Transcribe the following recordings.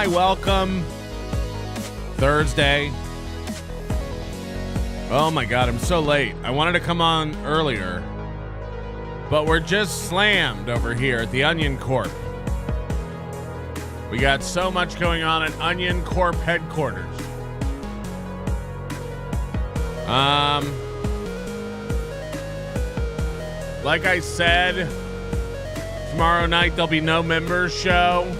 Hi, welcome. Thursday. Oh my God, I'm so late. I wanted to come on earlier, but we're just slammed over here at the Onion Corp. We got so much going on at Onion Corp headquarters. Like I said, tomorrow night there'll be no members show.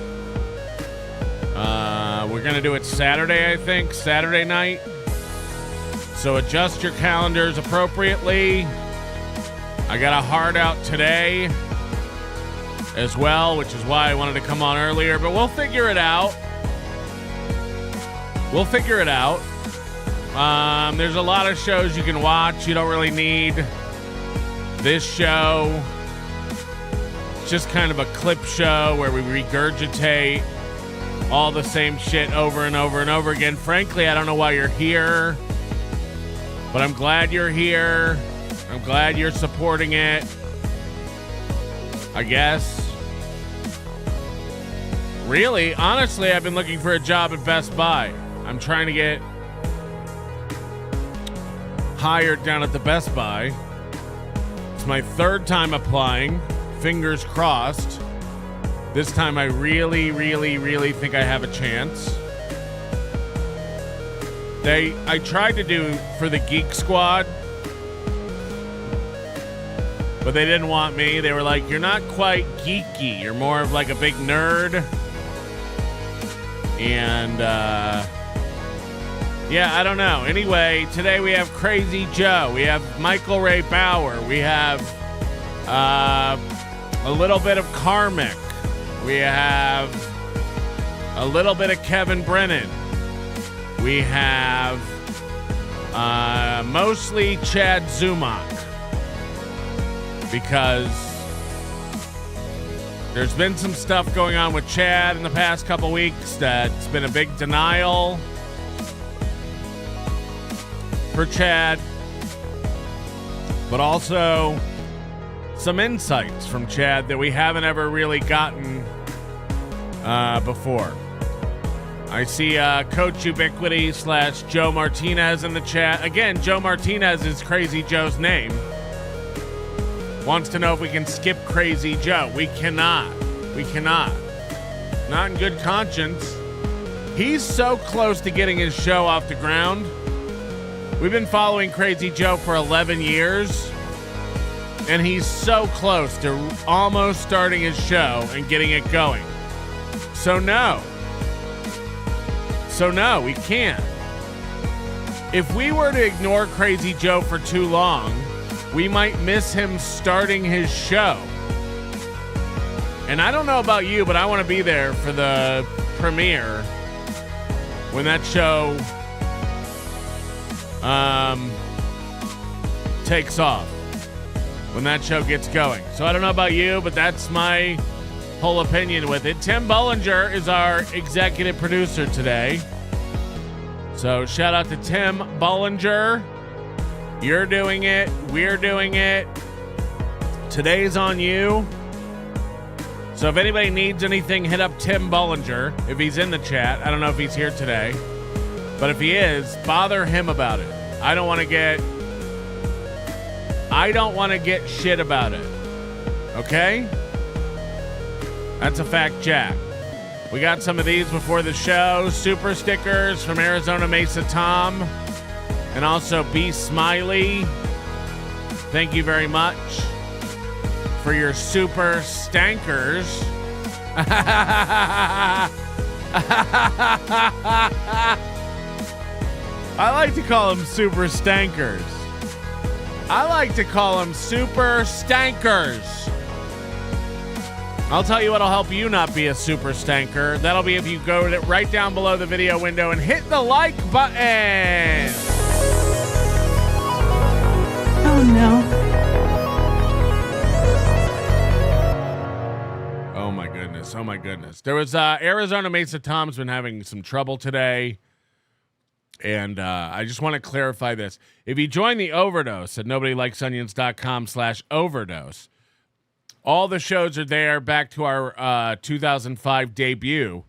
We're going to do it Saturday, I think, Saturday night. So adjust your calendars appropriately. I got a hard out today as well, which is why I wanted to come on earlier, but we'll figure it out. We'll figure it out. There's a lot of shows you can watch. You don't really need this show. It's just kind of a clip show where we regurgitate all the same shit over and over and over again. Frankly, I don't know why you're here, but I'm glad you're here. I'm glad you're supporting it, I guess. Really, honestly, I've been looking for a job at Best Buy. I'm trying to get hired down at the Best Buy. It's my third time applying. Fingers crossed. This time I really, really, really think I have a chance. I tried to do for the Geek Squad, but they didn't want me. They were like, you're not quite geeky. You're more of like a big nerd. And, yeah, I don't know. Anyway, today we have Crazy Joe. We have Michael Ray Bauer. We have a little bit of Karmic. We have a little bit of Kevin Brennan. We have mostly Chad Zumock, because there's been some stuff going on with Chad in the past couple weeks that's been a big denial for Chad, but also some insights from Chad that we haven't ever really gotten before. I see Coach Ubiquity / Joe Martinez in the chat. Again, Joe Martinez is Crazy Joe's name. Wants to know if we can skip Crazy Joe. We cannot. We cannot. Not in good conscience. He's so close to getting his show off the ground. We've been following Crazy Joe for 11 years, and he's so close to almost starting his show and getting it going. So no, we can't. If we were to ignore Crazy Joe for too long, we might miss him starting his show. And I don't know about you, but I want to be there for the premiere when that show takes off, when that show gets going. So I don't know about you, but that's my whole opinion with it. Tim Bollinger is our executive producer today. So shout out to Tim Bollinger. You're doing it. We're doing it. Today's on you. So if anybody needs anything, hit up Tim Bollinger if he's in the chat. I don't know if he's here today, but if he is, bother him about it. I don't want to get shit about it. Okay? That's a fact, Jack. We got some of these before the show. Super stickers from Arizona Mesa Tom. And also B. Smiley. Thank you very much for your super stankers. I like to call them super stankers. I like to call them super stankers. I'll tell you what'll help you not be a super stanker. That'll be if you go right down below the video window and hit the like button. Oh no. Oh my goodness. Oh my goodness. There was Arizona Mesa Tom's been having some trouble today. And I just want to clarify this. If you join the Overdose at nobodylikesonions.com/overdose, all the shows are there back to our 2005 debut.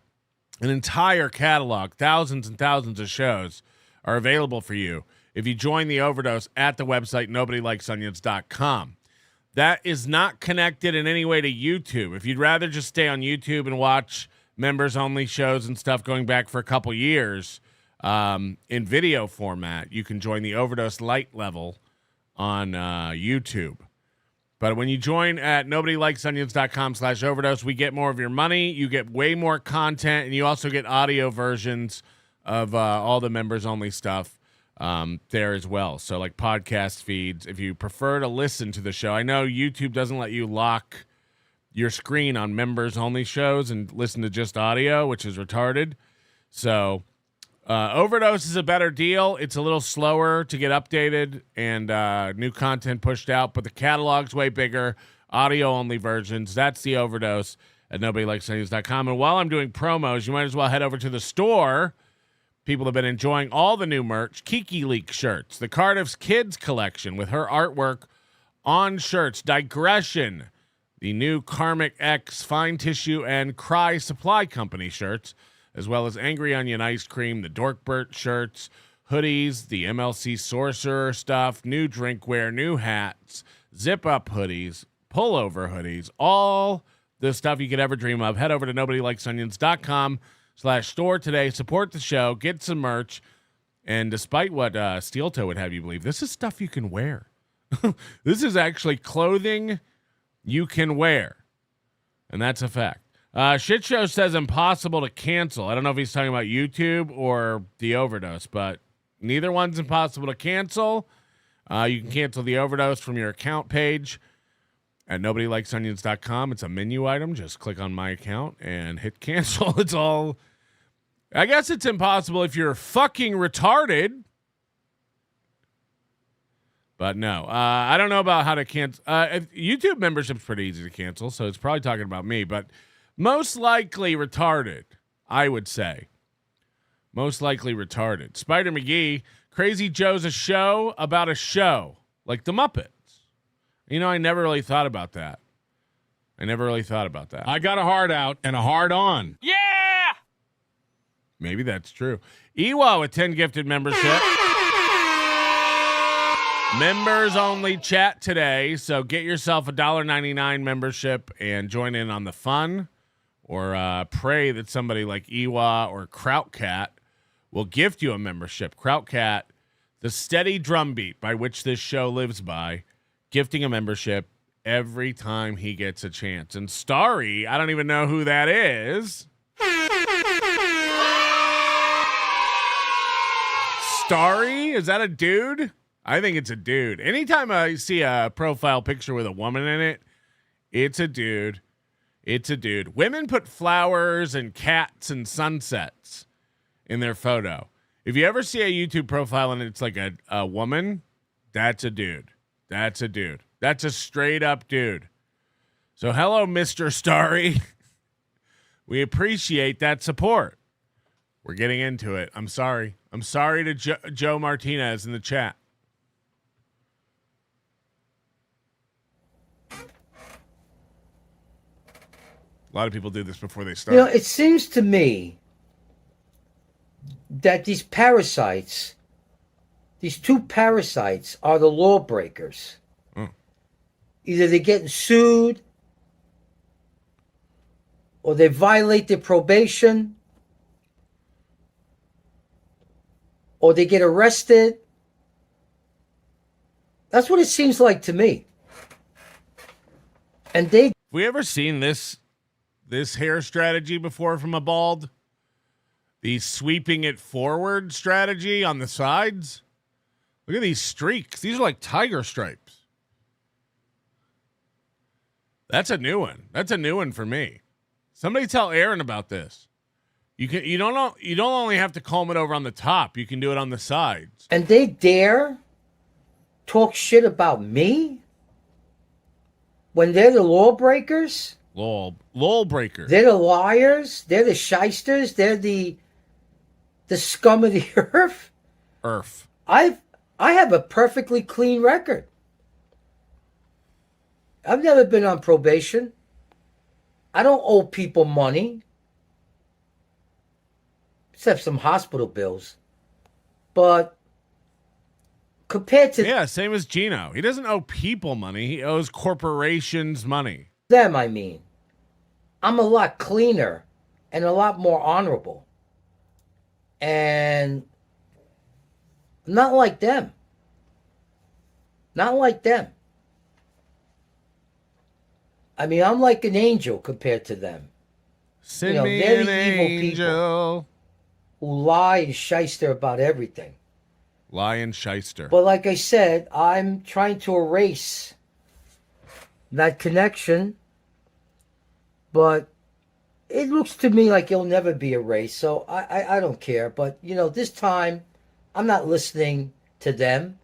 An entire catalog, thousands and thousands of shows are available for you if you join the Overdose at the website nobodylikesonions.com. That is not connected in any way to YouTube. If you'd rather just stay on YouTube and watch members-only shows and stuff going back for a couple years in video format, you can join the Overdose Light level on YouTube. But when you join at nobodylikesonions.com/overdose, we get more of your money. You get way more content, and you also get audio versions of all the members-only stuff there as well. So like podcast feeds, if you prefer to listen to the show. I know YouTube doesn't let you lock your screen on members-only shows and listen to just audio, which is retarded. So Overdose is a better deal. It's a little slower to get updated and new content pushed out, but the catalog's way bigger, audio-only versions. That's the Overdose at nobodylikesonions.com. And while I'm doing promos, you might as well head over to the store. People have been enjoying all the new merch. Kiki Leak shirts, the Cardiff's Kids collection with her artwork on shirts. Digression, the new Karmic X Fine Tissue and Cry Supply Company shirts, as well as Angry Onion Ice Cream, the Dorkbert shirts, hoodies, the MLC Sorcerer stuff, new drinkware, new hats, zip-up hoodies, pullover hoodies, all the stuff you could ever dream of. Head over to nobodylikesonions.com/store today. Support the show. Get some merch. And despite what Steel Toe would have you believe, this is stuff you can wear. This is actually clothing you can wear. And that's a fact. Shit Show says impossible to cancel. I don't know if he's talking about YouTube or the Overdose, but neither one's impossible to cancel. You can cancel the Overdose from your account page at nobodylikesonions.com. It's a menu item. Just click on my account and hit cancel. It's all... I guess it's impossible if you're fucking retarded. But no, I don't know about how to cancel. YouTube membership's pretty easy to cancel, so it's probably talking about me, but... most likely retarded, I would say. Most likely retarded. Spider McGee, Crazy Joe's a show about a show, like the Muppets. You know, I never really thought about that. I got a hard out and a hard on. Yeah! Maybe that's true. Ewa with 10 gifted membership. Members only chat today, so get yourself a $1.99 membership and join in on the fun. Or pray that somebody like Ewa or Krautcat will gift you a membership. Krautcat, the steady drumbeat by which this show lives by, gifting a membership every time he gets a chance. And Starry, I don't even know who that is. Starry? Is that a dude? I think it's a dude. Anytime I see a profile picture with a woman in it, it's a dude. It's a dude. Women put flowers and cats and sunsets in their photo. If you ever see a YouTube profile and it's like a woman, that's a dude. That's a dude. That's a straight up dude. So hello, Mr. Starry. We appreciate that support. We're getting into it. I'm sorry. I'm sorry to Joe Martinez in the chat. A lot of people do this before they start. You know, it seems to me that these parasites, these two parasites, are the lawbreakers. Either they're getting sued, or they violate their probation, or they get arrested. That's what it seems like to me. And they... Have we ever seen this hair strategy before from a bald? The sweeping it forward strategy on the sides? Look at these streaks. These are like tiger stripes. That's a new one. That's a new one for me. Somebody tell Aaron about this. You don't only have to comb it over on the top. You can do it on the sides. And they dare talk shit about me when they're the lawbreakers? Lol breakers. They're the liars. They're the shysters. They're the scum of the earth. I have a perfectly clean record. I've never been on probation. I don't owe people money. except some hospital bills. But compared to yeah, same as Gino. He doesn't owe people money. He owes corporations money. them, I mean, I'm a lot cleaner and a lot more honorable. And not like them. Not like them. I mean, I'm like an angel compared to them. Send me they're the evil angel. People who lie and shyster about everything. Lie and shyster. But like I said, I'm trying to erase that connection. But it looks to me like it'll never be erased. So I don't care. But, you know, this time I'm not listening to them.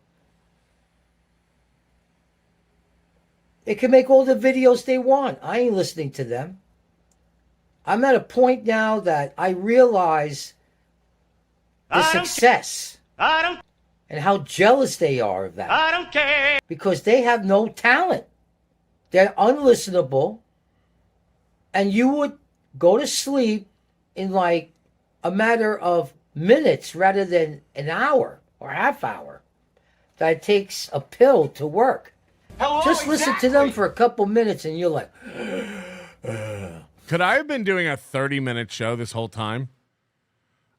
They can make all the videos they want. I ain't listening to them. I'm at a point now that I realize the success and how jealous they are of that. I don't care. Because they have no talent. They're unlistenable. And you would go to sleep in like a matter of minutes rather than an hour or half hour. That it takes a pill to work. Hello, Just listen to them for a couple minutes and you're like... Could I have been doing a 30-minute show this whole time?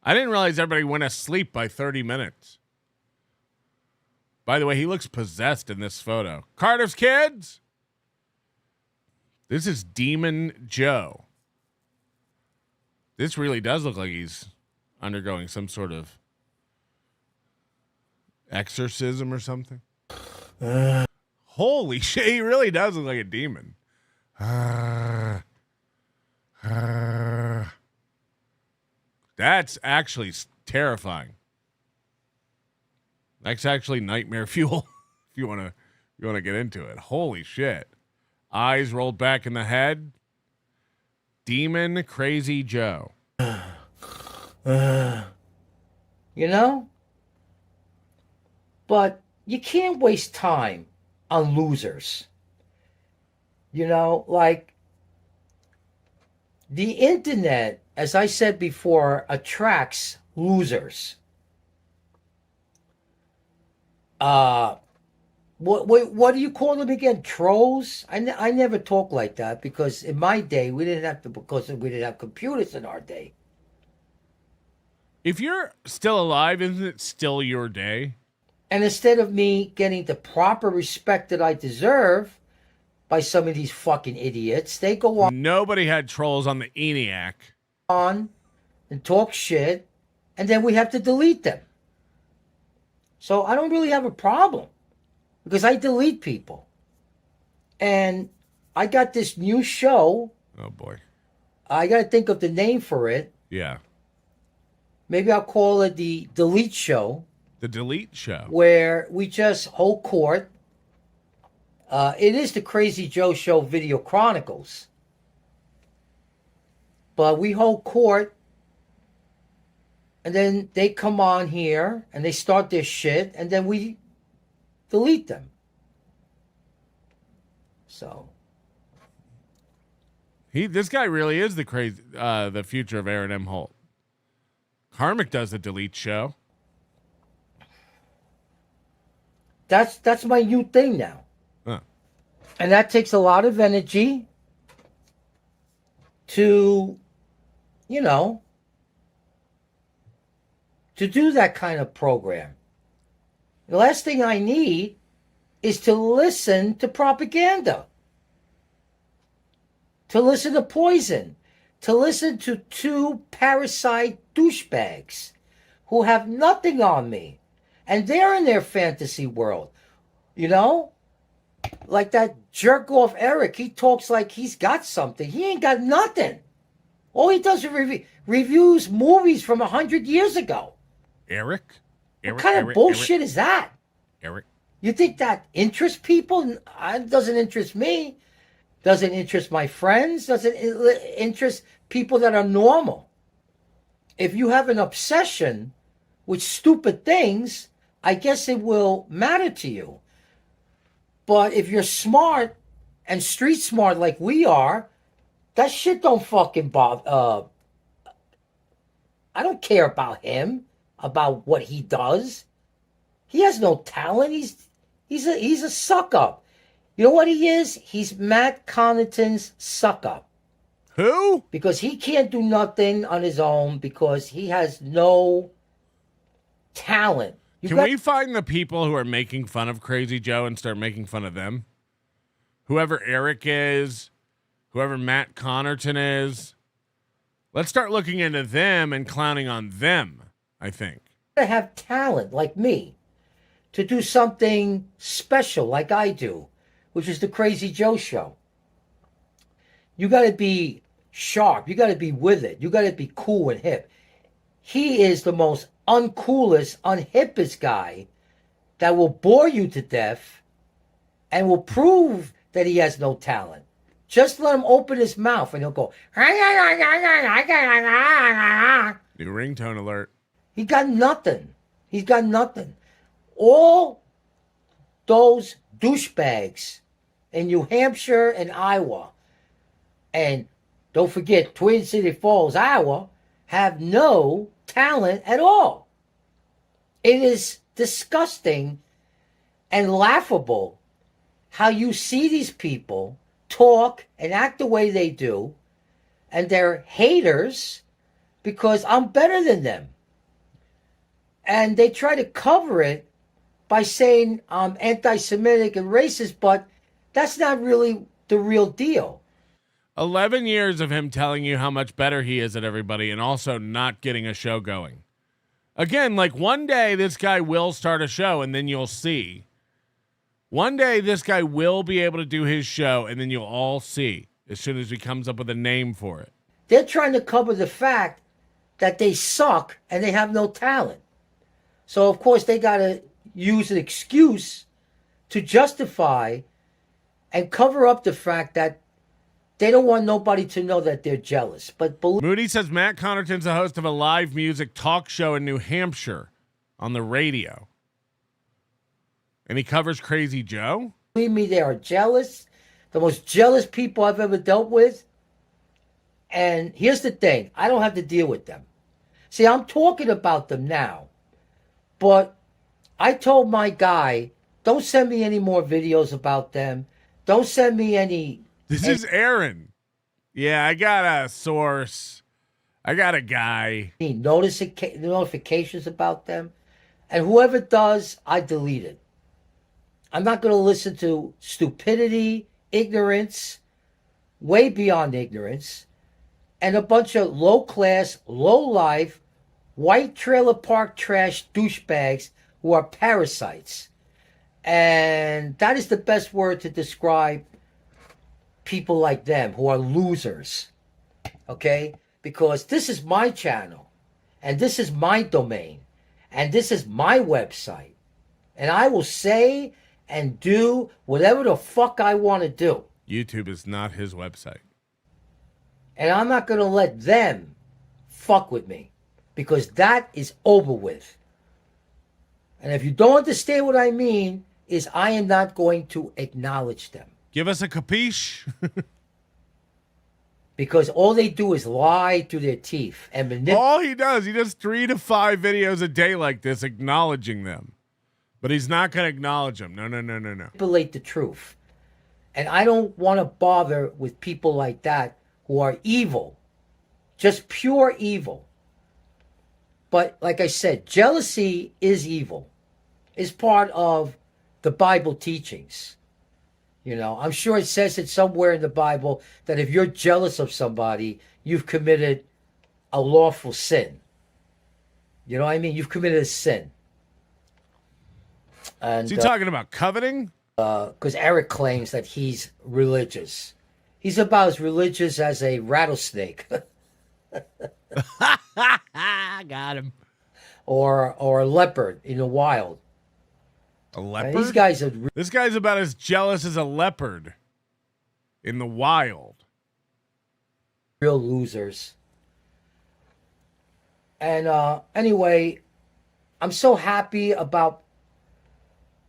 I didn't realize everybody went asleep by 30 minutes. By the way, he looks possessed in this photo. Carter's kids! This is Demon Joe. This really does look like he's undergoing some sort of exorcism or something. Holy shit, he really does look like a demon. That's actually terrifying. That's actually nightmare fuel. If you want to get into it. Holy shit. Eyes rolled back in the head. Demon Crazy Joe. You know? But you can't waste time on losers. You know, like the internet, as I said before, attracts losers. What do you call them again? Trolls? I never talk like that because in my day we didn't have computers in our day. If you're still alive, isn't it still your day? And instead of me getting the proper respect that I deserve by some of these fucking idiots, they go on. Nobody had trolls on the ENIAC. On and talk shit, and then we have to delete them. So I don't really have a problem because I delete people. And I got this new show. Oh, boy. I got to think of the name for it. Yeah. Maybe I'll call it the Delete Show. The Delete Show. Where we just hold court. It is the Crazy Joe Show Video Chronicles. But we hold court. And then they come on here and they start their shit. And then we delete them. So. This guy really is the future of Aaron M. Holt. Karmic does the Delete Show. That's my new thing now. Huh. And that takes a lot of energy to, you know, to do that kind of program. The last thing I need is to listen to propaganda, to listen to poison, to listen to two parasite douchebags who have nothing on me. And they're in their fantasy world. You know? Like that jerk off Eric. He talks like he's got something. He ain't got nothing. All he does is reviews movies from 100 years ago. Eric? What kind of bullshit is that? Eric? You think that interests people? It doesn't interest me. Doesn't interest my friends. Doesn't interest people that are normal. If you have an obsession with stupid things, I guess it will matter to you. But if you're smart and street smart like we are, that shit don't fucking bother. I don't care about him, about what he does. He has no talent. He's a suck up. You know what he is? He's Matt Connaughton's suck up. Who? Because he can't do nothing on his own because he has no talent. Can we find the people who are making fun of Crazy Joe and start making fun of them? Whoever Eric is, whoever Matt Connaughton is. Let's start looking into them and clowning on them, I think. To have talent like me, to do something special like I do, which is the Crazy Joe Show. You got to be sharp. You got to be with it. You got to be cool and hip. He is the most uncoolest, unhippest guy that will bore you to death and will prove that he has no talent. Just let him open his mouth and he'll go. New ringtone alert. He got nothing. He's got nothing. All those douchebags in New Hampshire and Iowa, and don't forget Twin City Falls, Iowa, have no talent at all. It is disgusting and laughable how you see these people talk and act the way they do, and they're haters because I'm better than them. And they try to cover it by saying I'm anti-Semitic and racist, but that's not really the real deal. 11 years of him telling you how much better he is at everybody and also not getting a show going. Again, like one day this guy will start a show and then you'll see. One day this guy will be able to do his show and then you'll all see as soon as he comes up with a name for it. They're trying to cover the fact that they suck and they have no talent. So, of course, they got to use an excuse to justify and cover up the fact that they don't want nobody to know that they're jealous. But Moody says Matt Connaughton's the host of a live music talk show in New Hampshire on the radio. And he covers Crazy Joe? Believe me, they are jealous. The most jealous people I've ever dealt with. And here's the thing. I don't have to deal with them. See, I'm talking about them now. But I told my guy, don't send me any more videos about them. Don't send me any... This is Aaron. Yeah, I got a source. I got a guy. Notifications about them. And whoever does, I delete it. I'm not going to listen to stupidity, ignorance, way beyond ignorance, and a bunch of low-class, low-life, white trailer park trash douchebags who are parasites. And that is the best word to describe people like them who are losers. Okay? Because this is my channel. And this is my domain. And this is my website. And I will say and do whatever the fuck I want to do. YouTube is not his website. And I'm not going to let them fuck with me. Because that is over with. And if you don't understand what I mean, is I am not going to acknowledge them. Give us a capiche. Because all they do is lie through their teeth and manipulate. All he does 3 to 5 videos a day like this, acknowledging them. But he's not going to acknowledge them. No. Manipulate the truth. And I don't want to bother with people like that who are evil. Just pure evil. But like I said, jealousy is evil. It's part of the Bible teachings. You know, I'm sure it says it somewhere in the Bible that if you're jealous of somebody, you've committed a lawful sin. You know what I mean? You've committed a sin. And, is he talking about coveting? Because Eric claims that he's religious. He's about as religious as a rattlesnake. Got him. Or a leopard in the wild. A leopard? These guys are... This guy's about as jealous as a leopard in the wild. Real losers. And anyway, I'm so happy about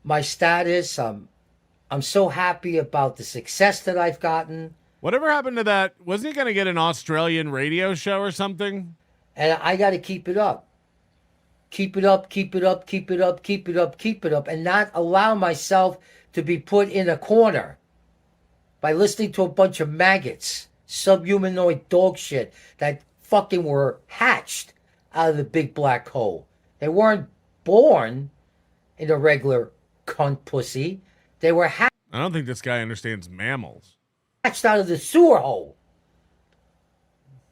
my status. I'm so happy about the success that I've gotten. Whatever happened to that? Wasn't he going to get an Australian radio show or something? And I got to keep it up. Keep it up, keep it up, keep it up, keep it up, keep it up, and not allow myself to be put in a corner by listening to a bunch of maggots, subhumanoid dog shit that fucking were hatched out of the big black hole. They weren't born in a regular cunt pussy. They were I don't think this guy understands mammals. hatched out of the sewer hole.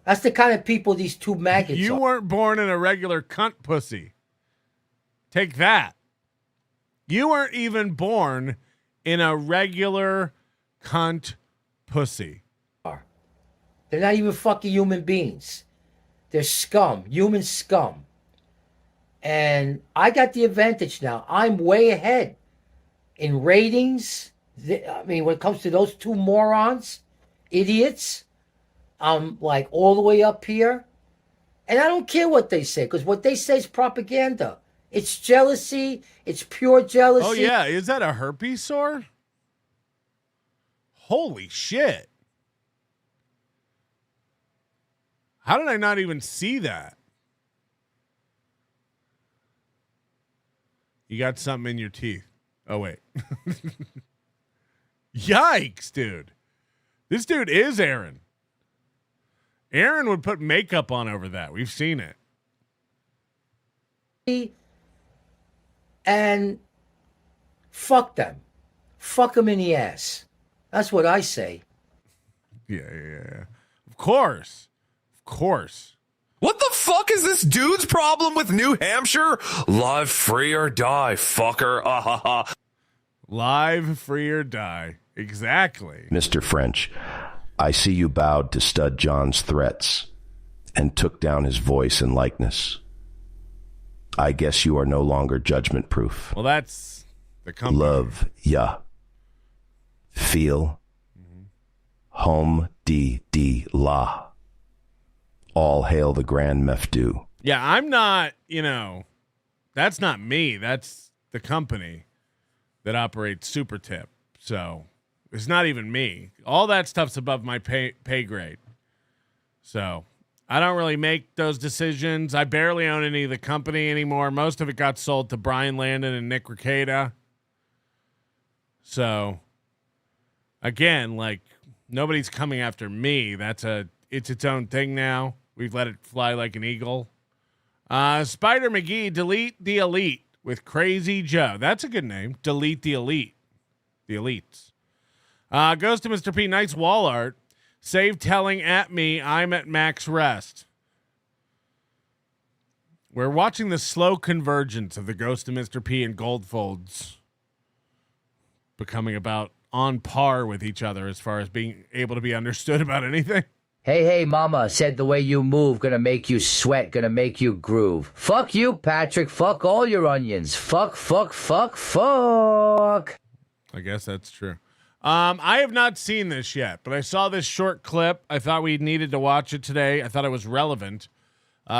That's the kind of people these two maggots You are. weren't born in a regular cunt pussy. Take that. You weren't even born in a regular cunt pussy. They're not even fucking human beings. They're scum, human scum. And I got the advantage now. I'm way ahead in ratings. I mean, when it comes to those two morons, idiots, I'm like all the way up here. And I don't care what they say, because what they say is propaganda. It's jealousy. It's pure jealousy. Oh, yeah. Is that a herpes sore? Holy shit. How did I not even see that? You got something in your teeth. Oh, wait. Yikes, dude. This dude is Aaron. Aaron would put makeup on over that. We've seen it. And fuck them. Fuck them in the ass. That's what I say. Yeah. Of course. Of course. What the fuck is this dude's problem with New Hampshire? Live, free, or die, fucker. Live, free, or die. Exactly. Mr. French, I see you bowed to Stud John's threats and took down his voice and likeness. I guess you are no longer judgment proof. Well, that's the company. Love ya. Feel. Home D la. All hail the Grand Mefdu. Yeah, I'm not, that's not me. That's the company that operates Super Tip. So it's not even me. All that stuff's above my pay grade. So I don't really make those decisions. I barely own any of the company anymore. Most of it got sold to Brian Landon and Nick Ricada. So again, like, nobody's coming after me. It's its own thing now. We've let it fly like an eagle. Spider McGee, delete the elite with Crazy Joe. That's a good name. Delete the elite. The elites. Goes to Mr. P. Nice wall art. Save telling at me I'm at max rest. We're watching the slow convergence of the Ghost of Mr. P and Goldfolds becoming about on par with each other as far as being able to be understood about anything. Hey, mama said the way you move gonna make you sweat, gonna make you groove. Fuck you, Patrick. Fuck all your onions. Fuck. I guess that's true. I have not seen this yet, but I saw this short clip. I thought we needed to watch it today. I thought it was relevant.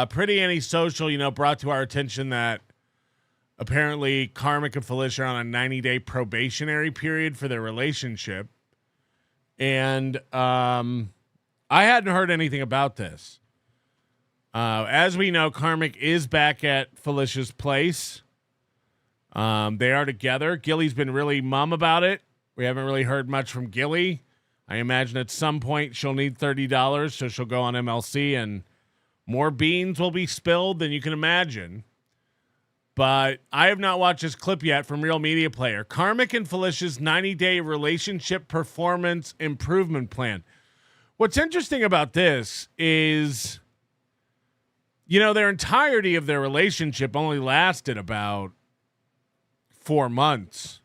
Pretty Antisocial, brought to our attention that apparently Karmic and Felicia are on a 90-day probationary period for their relationship. And I hadn't heard anything about this. As we know, Karmic is back at Felicia's place. They are together. Gilly's been really mum about it. We haven't really heard much from Gilly. I imagine at some point she'll need $30, so she'll go on MLC and more beans will be spilled than you can imagine. But I have not watched this clip yet from Real Media Player. Karmic and Felicia's 90-day relationship performance improvement plan. What's interesting about this is, their entirety of their relationship only lasted about 4 months.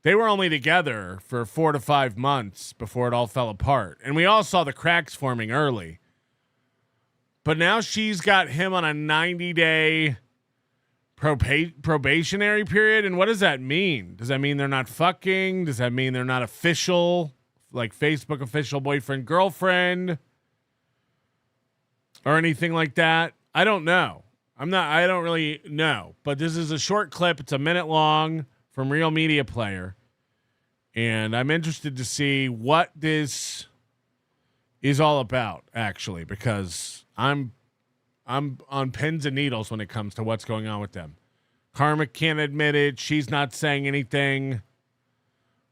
They were only together for 4 to 5 months before it all fell apart. And we all saw the cracks forming early. But now she's got him on a 90-day probationary period. And what does that mean? Does that mean they're not fucking? Does that mean they're not official, like Facebook official boyfriend, girlfriend, or anything like that? I don't know. I don't really know. But this is a short clip. It's a minute long from Real Media Player. And I'm interested to see what this is all about, actually, because I'm I'm on pins and needles when it comes to what's going on with them. Karmic can't admit it. She's not saying anything.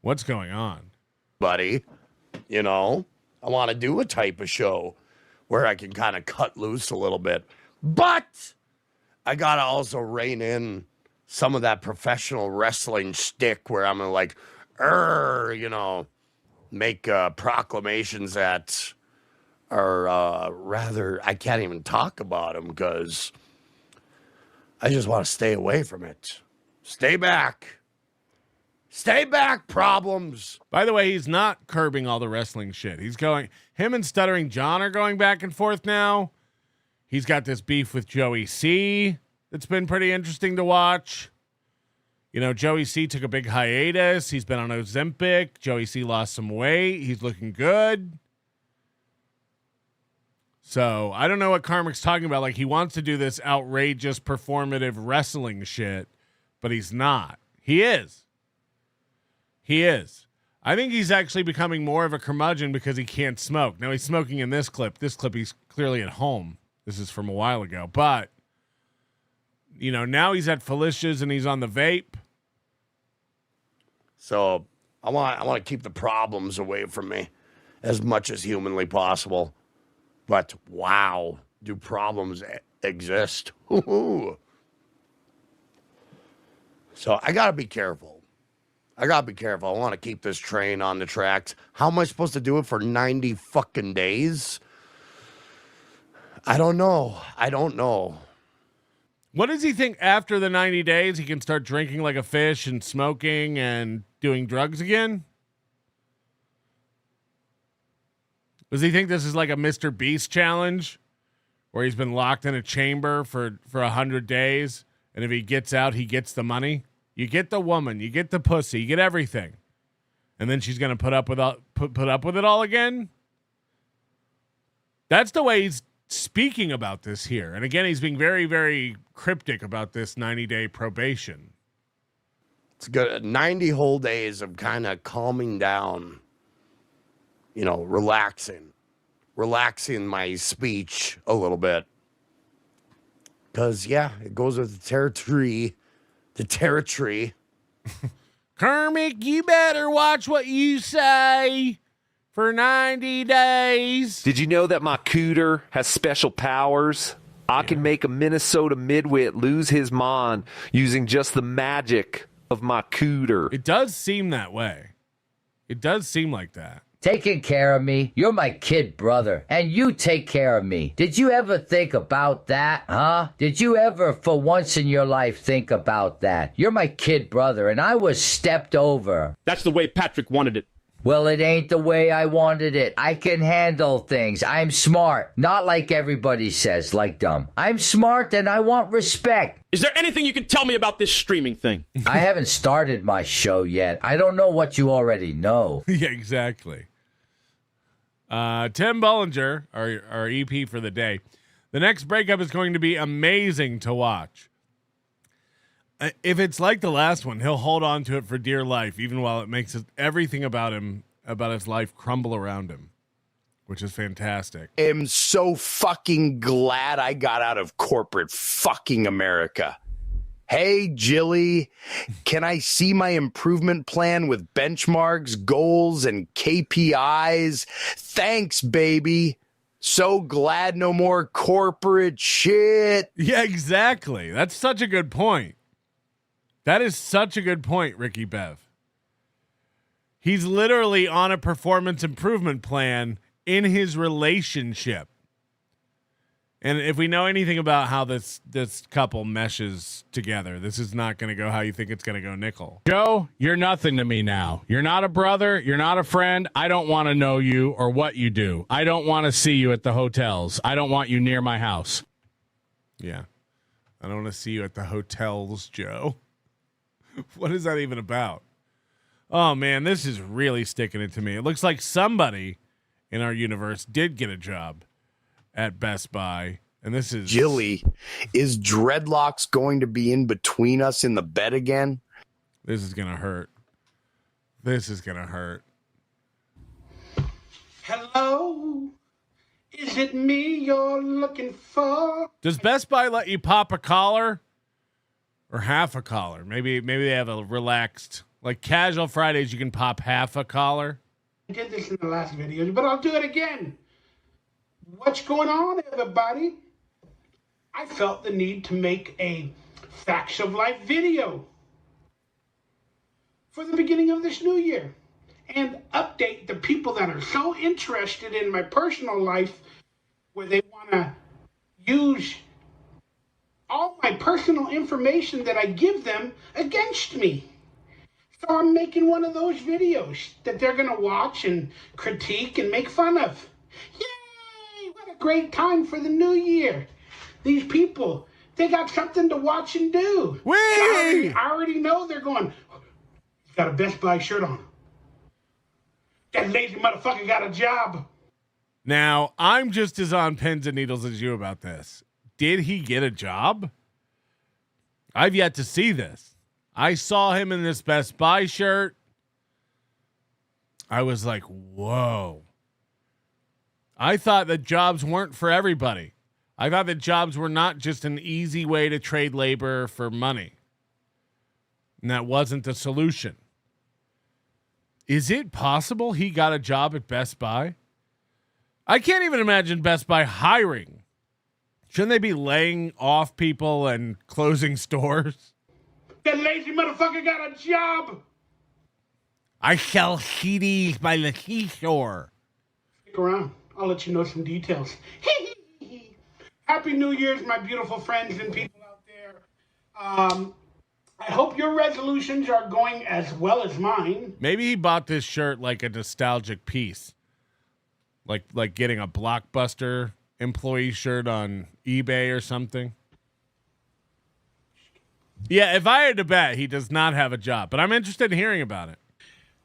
What's going on? Buddy, you know, I want to do a type of show where I can kind of cut loose a little bit. But I got to also rein in some of that professional wrestling shtick where I'm like, you know, make proclamations that are rather, I can't even talk about them because I just want to stay away from it. Stay back. Stay back, problems. By the way, he's not curbing all the wrestling shit. He's going, him and Stuttering John are going back and forth now. He's got this beef with Joey C that's been pretty interesting to watch. You know, Joey C took a big hiatus. He's been on Ozempic. Joey C lost some weight. He's looking good. So I don't know what Karmic's talking about. Like, he wants to do this outrageous performative wrestling shit, but he's not. He is. He is. I think he's actually becoming more of a curmudgeon because he can't smoke. Now he's smoking in this clip. This clip, he's clearly at home. This is from a while ago. But, you know, now he's at Felicia's and he's on the vape. So I want to keep the problems away from me as much as humanly possible. But wow, do problems exist? So I got to be careful. I want to keep this train on the tracks. How am I supposed to do it for 90 fucking days? I don't know. What does he think after the 90 days he can start drinking like a fish and smoking and doing drugs again? Does he think this is like a Mr. Beast challenge where he's been locked in a chamber for 100 days and if he gets out, he gets the money? You get the woman, you get the pussy, you get everything. And then she's going to put up with it all again? That's the way he's speaking about this here. And again, he's being very, very cryptic about this 90-day probation. It's good. 90 whole days of kind of calming down, you know, relaxing my speech a little bit. Because, yeah, it goes with the territory. Karmic, you better watch what you say for 90 days. Did you know that my cooter has special powers? I can make a Minnesota midwit lose his mind using just the magic of my cooter. It does seem that way. It does seem like that. Taking care of me. You're my kid brother, and you take care of me. Did you ever think about that, huh? Did you ever, for once in your life, think about that? You're my kid brother, and I was stepped over. That's the way Patrick wanted it. Well, it ain't the way I wanted it. I can handle things. I'm smart. Not like everybody says, like dumb. I'm smart and I want respect. Is there anything you can tell me about this streaming thing? I haven't started my show yet. I don't know what you already know. Yeah, exactly. Tim Bollinger, our EP for the day. The next breakup is going to be amazing to watch. If it's like the last one, he'll hold on to it for dear life, even while it makes everything about him, about his life, crumble around him, which is fantastic. I'm so fucking glad I got out of corporate fucking America. Hey, Jilly, can I see my improvement plan with benchmarks, goals, and KPIs? Thanks, baby. So glad no more corporate shit. Yeah, exactly. That's such a good point. That is such a good point, Ricky Bev. He's literally on a performance improvement plan in his relationship. And if we know anything about how this couple meshes together, this is not going to go how you think it's going to go, Nickel. Joe, you're nothing to me now. You're not a brother. You're not a friend. I don't want to know you or what you do. I don't want to see you at the hotels. I don't want you near my house. Yeah. I don't want to see you at the hotels, Joe. What is that even about? Oh, man, this is really sticking it to me. It looks like somebody in our universe did get a job at Best Buy. And this is... Jilly, is dreadlocks going to be in between us in the bed again? This is going to hurt. This is going to hurt. Hello? Is it me you're looking for? Does Best Buy let you pop a collar or half a collar? Maybe they have a relaxed, like casual Fridays. You can pop half a collar. I did this in the last video, but I'll do it again. What's going on, everybody? I felt the need to make a Facts of Life video for the beginning of this new year and update the people that are so interested in my personal life where they want to use all my personal information that I give them against me. So I'm making one of those videos that they're going to watch and critique and make fun of. Yay! What a great time for the new year. These people, they got something to watch and do. Whee! I already know they're going, he's got a Best Buy shirt on. That lazy motherfucker got a job. Now, I'm just as on pins and needles as you about this. Did he get a job? I've yet to see this. I saw him in this Best Buy shirt. I was like, whoa. I thought that jobs weren't for everybody. I thought that jobs were not just an easy way to trade labor for money. And that wasn't the solution. Is it possible he got a job at Best Buy? I can't even imagine Best Buy hiring. Shouldn't they be laying off people and closing stores? That lazy motherfucker got a job. I sell CDs by the seashore. Stick around. I'll let you know some details. Happy New Year's, my beautiful friends and people out there. I hope your resolutions are going as well as mine. Maybe he bought this shirt like a nostalgic piece. Like getting a Blockbuster employee shirt on eBay or something. Yeah, if I had to bet, he does not have a job. But I'm interested in hearing about it.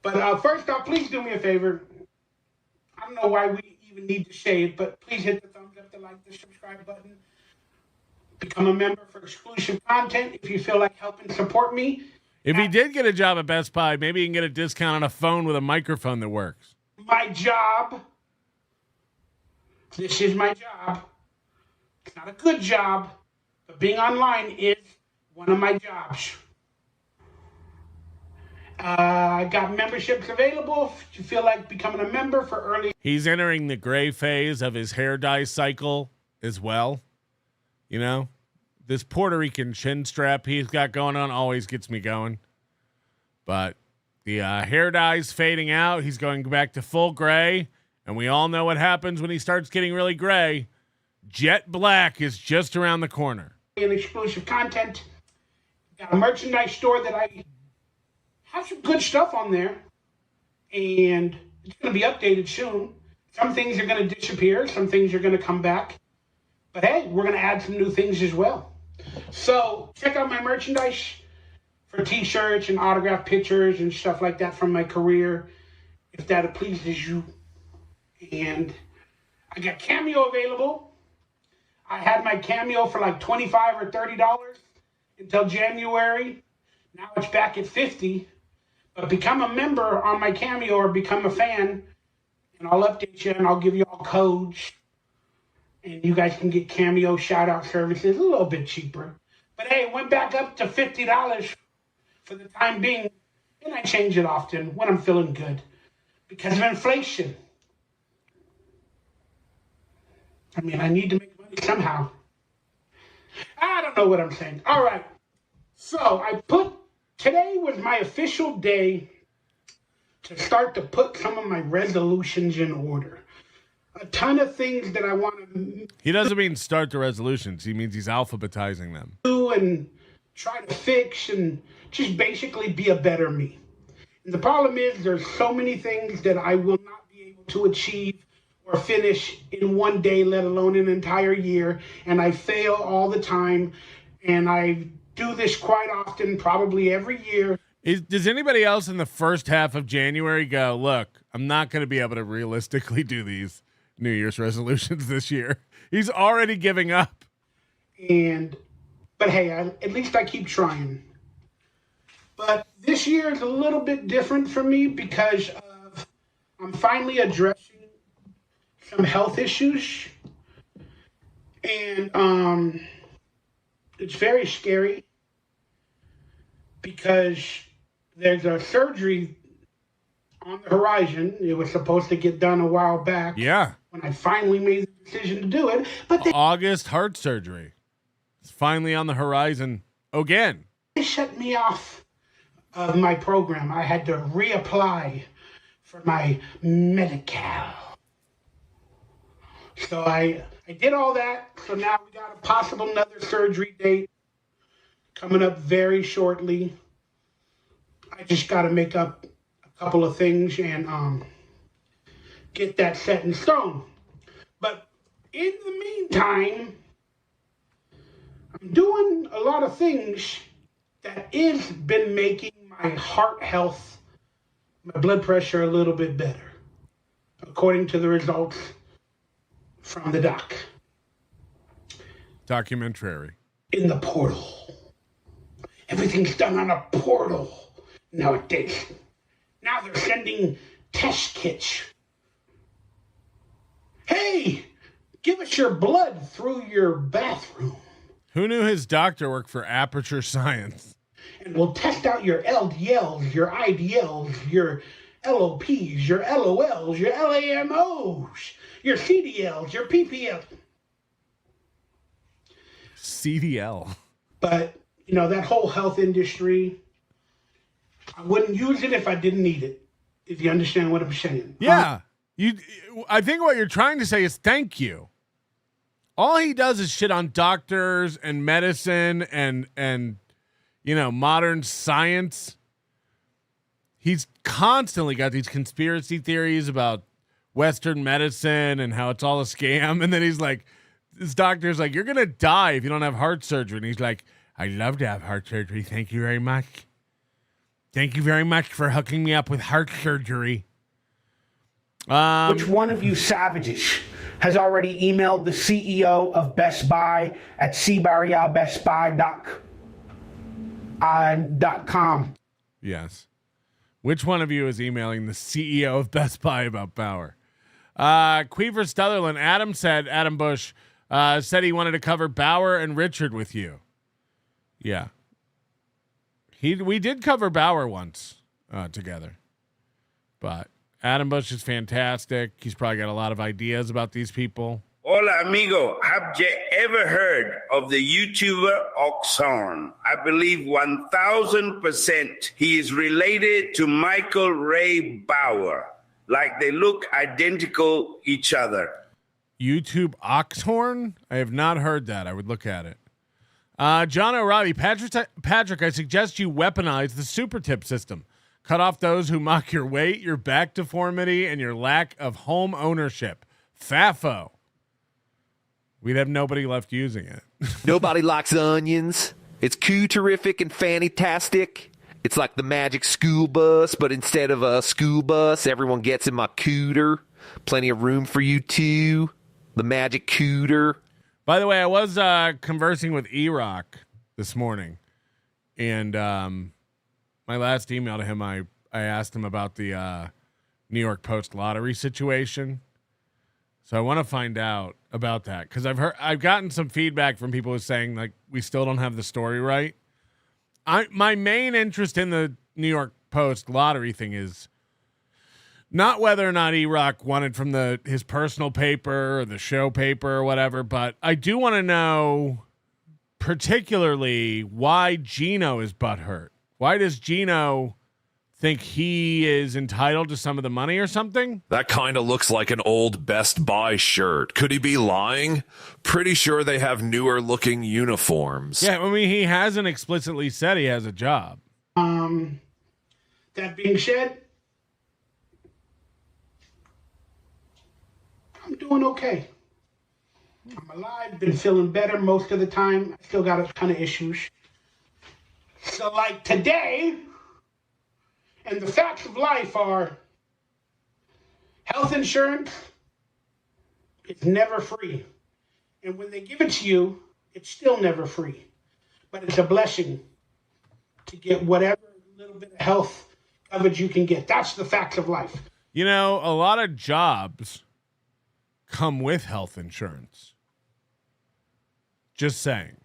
But first off, please do me a favor. I don't know why we even need to say it, but please hit the thumbs up, the like, the subscribe button. Become a member for exclusive content if you feel like helping support me. If he did get a job at Best Buy, maybe he can get a discount on a phone with a microphone that works. My job. This is my job. It's not a good job, but being online is one of my jobs. I got memberships available if you feel like becoming a member for early. He's entering the gray phase of his hair dye cycle as well. You know, this Puerto Rican chin strap he's got going on always gets me going. But the hair dye's fading out. He's going back to full gray. And we all know what happens when he starts getting really gray. Jet black is just around the corner. And exclusive content. Got a merchandise store that I have some good stuff on there. And it's going to be updated soon. Some things are going to disappear. Some things are going to come back. But hey, we're going to add some new things as well. So check out my merchandise for t-shirts and autographed pictures and stuff like that from my career, if that pleases you. And I got Cameo available. I had my Cameo for like $25 or $30 until January. Now it's back at $50. But become a member on my Cameo or become a fan, and I'll update you and I'll give you all codes. And you guys can get Cameo shout-out services a little bit cheaper. But hey, it went back up to $50 for the time being. And I change it often when I'm feeling good because of inflation. I mean, I need to make money somehow. I don't know what I'm saying. All right. So today was my official day to start to put some of my resolutions in order. A ton of things that I want to. He doesn't mean start the resolutions. He means he's alphabetizing them. Do and try to fix and just basically be a better me. And the problem is there's so many things that I will not be able to achieve or finish in one day, let alone an entire year. And I fail all the time. And I do this quite often, probably every year. Does anybody else in the first half of January go, look, I'm not going to be able to realistically do these New Year's resolutions this year? He's already giving up. But hey, at least I keep trying. But this year is a little bit different for me because I'm finally addressing some health issues. And it's very scary because there's a surgery on the horizon. It was supposed to get done a while back. Yeah. When I finally made the decision to do it. But August heart surgery. It's finally on the horizon again. They shut me off of my program. I had to reapply for my Medi-Cal. So I did all that. So now we got a possible another surgery date coming up very shortly. I just got to make up a couple of things and get that set in stone. But in the meantime, I'm doing a lot of things that has been making my heart health, my blood pressure a little bit better, according to the results from the doc. Documentary. In the portal. Everything's done on a portal nowadays. Now they're sending test kits. Hey, give us your blood through your bathroom. Who knew his doctor worked for Aperture Science? And we'll test out your LDLs, your IDLs, your LOPs, your LOLs, your LAMOs, your CDLs, your PPLs. CDL. But, you know, that whole health industry, I wouldn't use it if I didn't need it, if you understand what I'm saying. Yeah. I think what you're trying to say is thank you. All he does is shit on doctors and medicine and you know, modern science. He's constantly got these conspiracy theories about Western medicine and how it's all a scam. And then he's like, this doctor's like, you're going to die if you don't have heart surgery. And he's like, I'd love to have heart surgery. Thank you very much. Thank you very much for hooking me up with heart surgery. Which one of you savages has already emailed the CEO of Best Buy at cbarrialbestbuy.com? Yes. Which one of you is emailing the CEO of Best Buy about Bauer? Queever Stutherland, Adam Bush said he wanted to cover Bauer and Richard with you. Yeah. We did cover Bauer once together. But Adam Bush is fantastic. He's probably got a lot of ideas about these people. Hola, amigo. Have you ever heard of the YouTuber Oxhorn? I believe 1,000% he is related to Michael Ray Bauer. Like they look identical each other. YouTube Oxhorn? I have not heard that. I would look at it. John O'Reilly, Patrick, I suggest you weaponize the super tip system. Cut off those who mock your weight, your back deformity, and your lack of home ownership. FAFO. We'd have nobody left using it. Nobody likes onions. It's coo-terrific and fantastic. It's like the magic school bus, but instead of a school bus, everyone gets in my cooter. Plenty of room for you too. The magic cooter. By the way, I was conversing with E-Rock this morning, and my last email to him, I asked him about the New York Post lottery situation. So I want to find out about that because I've gotten some feedback from people who are saying like we still don't have the story right. My main interest in the New York Post lottery thing is not whether or not E-Rock won it from his personal paper or the show paper or whatever, but I do want to know particularly why Gino is butthurt. Why does Gino think he is entitled to some of the money or something? That kind of looks like an old Best Buy shirt. Could he be lying? Pretty sure they have newer looking uniforms. Yeah, I mean, he hasn't explicitly said he has a job. That being said, I'm doing okay. I'm alive, been feeling better most of the time. I still got a ton of issues. So like today, and the facts of life are health insurance is never free. And when they give it to you, it's still never free. But it's a blessing to get whatever little bit of health coverage you can get. That's the facts of life. You know, a lot of jobs come with health insurance. Just saying.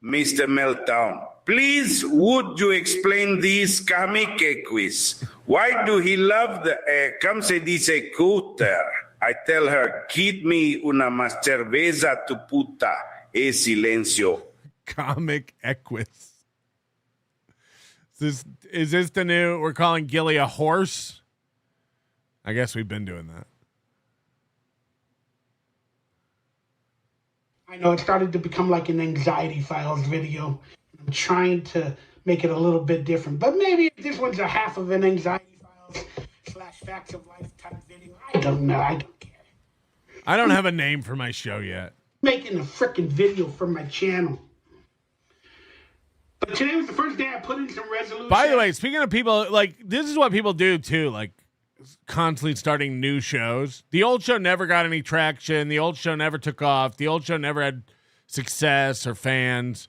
Mr. Meltdown, please would you explain this Karmic quiz? Why do he love the come se dice cooter? I tell her, kid me una más cerveza tu puta e silencio. Comic Equus. Is this the new, we're calling Gilly a horse? I guess we've been doing that. I know it started to become like an anxiety files video. I'm trying to make it a little bit different, but maybe if this one's a half of an anxiety files / facts of life type video. I don't know. I don't care. I don't have a name for my show yet. Making a freaking video for my channel. But today was the first day I put in some resolutions. By the way, speaking of people, like, this is what people do too, like constantly starting new shows. The old show never got any traction. The old show never took off. The old show never had success or fans.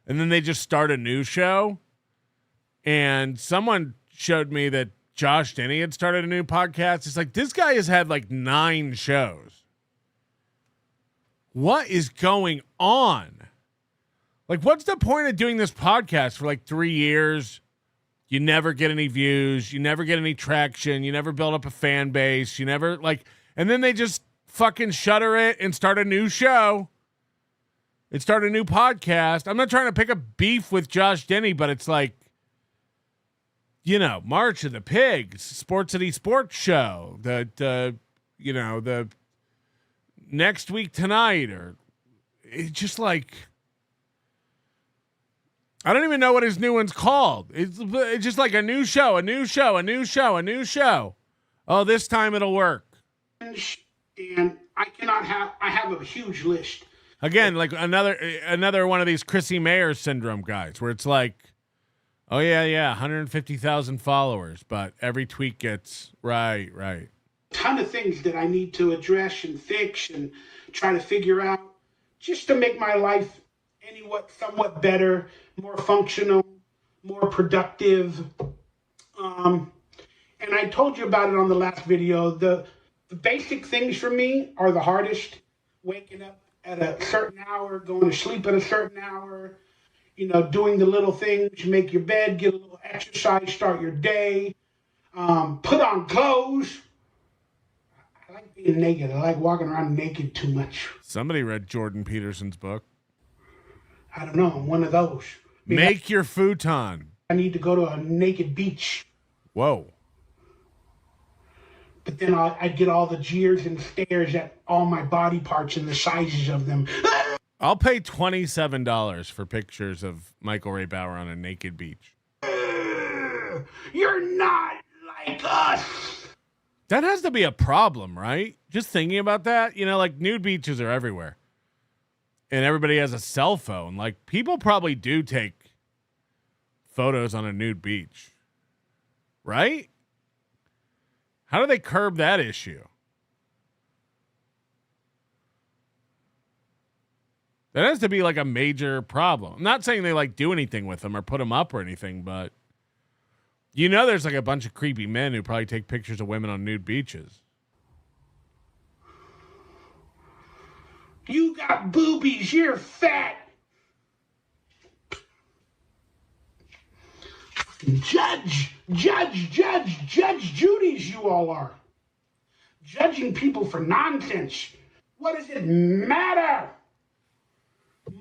And then they just start a new show. And someone showed me that Josh Denny had started a new podcast. It's like, this guy has had like 9 shows. What is going on? Like, what's the point of doing this podcast for like 3 years? You never get any views. You never get any traction. You never build up a fan base. You never like, and then they just fucking shutter it and start a new show and start a new podcast. I'm not trying to pick a beef with Josh Denny, but it's like, you know, March of the Pigs, Sports City Sports Show, the Next Week Tonight, or it's just like, I don't even know what his new one's called. It's just like a new show, a new show, a new show, a new show. Oh, this time it'll work. And I have a huge list. Again, like another one of these Chrissy Mayer syndrome guys where it's like, oh yeah, 150,000 followers, but every tweet gets right. Ton of things that I need to address and fix and try to figure out just to make my life somewhat better, more functional, more productive. And I told you about it on the last video. The basic things for me are the hardest. Waking up at a certain hour, going to sleep at a certain hour, doing the little things, make your bed, get a little exercise, start your day, put on clothes. I like being naked. I like walking around naked too much. Somebody read Jordan Peterson's book. I don't know. I'm one of those. Make your futon. I need to go to a naked beach. Whoa. But then I'd get all the jeers and stares at all my body parts and the sizes of them. I'll pay $27 for pictures of Michael Ray Bauer on a naked beach. You're not like us. That has to be a problem, right? Just thinking about that, like nude beaches are everywhere. And everybody has a cell phone. Like, people probably do take photos on a nude beach. Right? How do they curb that issue? That has to be like a major problem. I'm not saying they like do anything with them or put them up or anything, but there's like a bunch of creepy men who probably take pictures of women on nude beaches. You got boobies. You're fat. Judge Judy's you all are. Judging people for nonsense. What does it matter?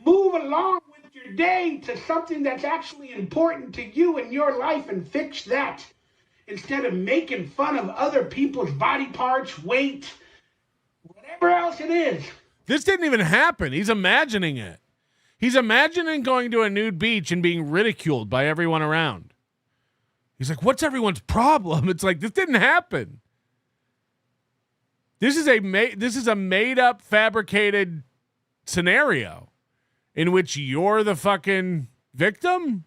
Move along with your day to something that's actually important to you in your life and fix that. Instead of making fun of other people's body parts, weight, whatever else it is. This didn't even happen. He's imagining it. He's imagining going to a nude beach and being ridiculed by everyone around. He's like, what's everyone's problem? It's like, this didn't happen. This is a made up, fabricated scenario in which you're the fucking victim.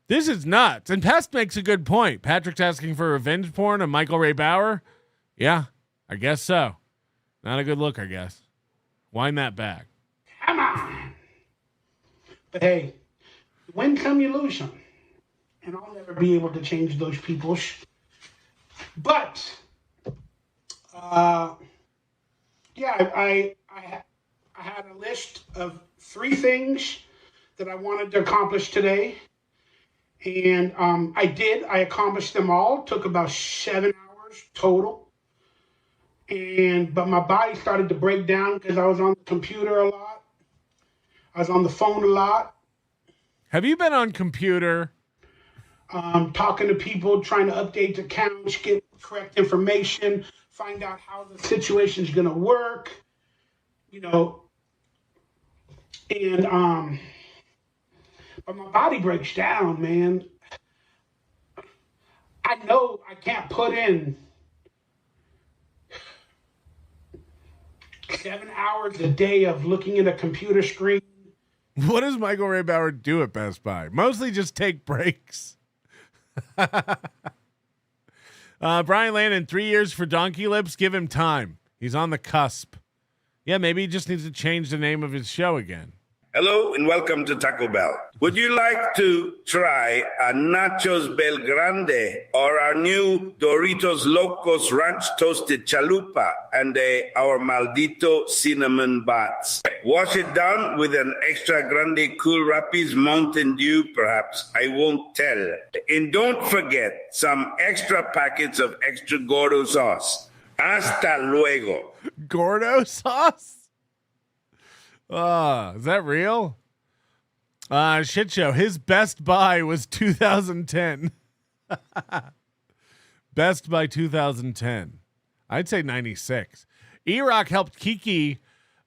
This is nuts. And Pest makes a good point. Patrick's asking for revenge porn of Michael Ray Bauer. Yeah, I guess so. Not a good look, I guess. Wind that back. Come on. But hey, win some, you lose some. And I'll never be able to change those people. But, yeah, I had a list of 3 things that I wanted to accomplish today. And I did. I accomplished them all. Took about 7 hours total. But my body started to break down because I was on the computer a lot. I was on the phone a lot. Have you been on computer? Talking to people, trying to update accounts, get correct information, find out how the situation's going to work, but my body breaks down, man. I know I can't put in 7 hours a day of looking at a computer screen. What does Michael Ray Bauer do at Best Buy? Mostly just take breaks. Brian Landon, 3 years for DonkeyLips. Give him time. He's on the cusp. Yeah, maybe he just needs to change the name of his show again. Hello and welcome to Taco Bell. Would you like to try a Nachos Bel Grande or our new Doritos Locos Ranch Toasted Chalupa and our Maldito Cinnamon Bats? Wash it down with an extra grande Cool Rapids Mountain Dew, perhaps. I won't tell. And don't forget some extra packets of extra Gordo sauce. Hasta luego. Gordo sauce? Is that real? Shit show. His best buy was 2010. Best by 2010. I'd say 96. E-Rock helped Kiki,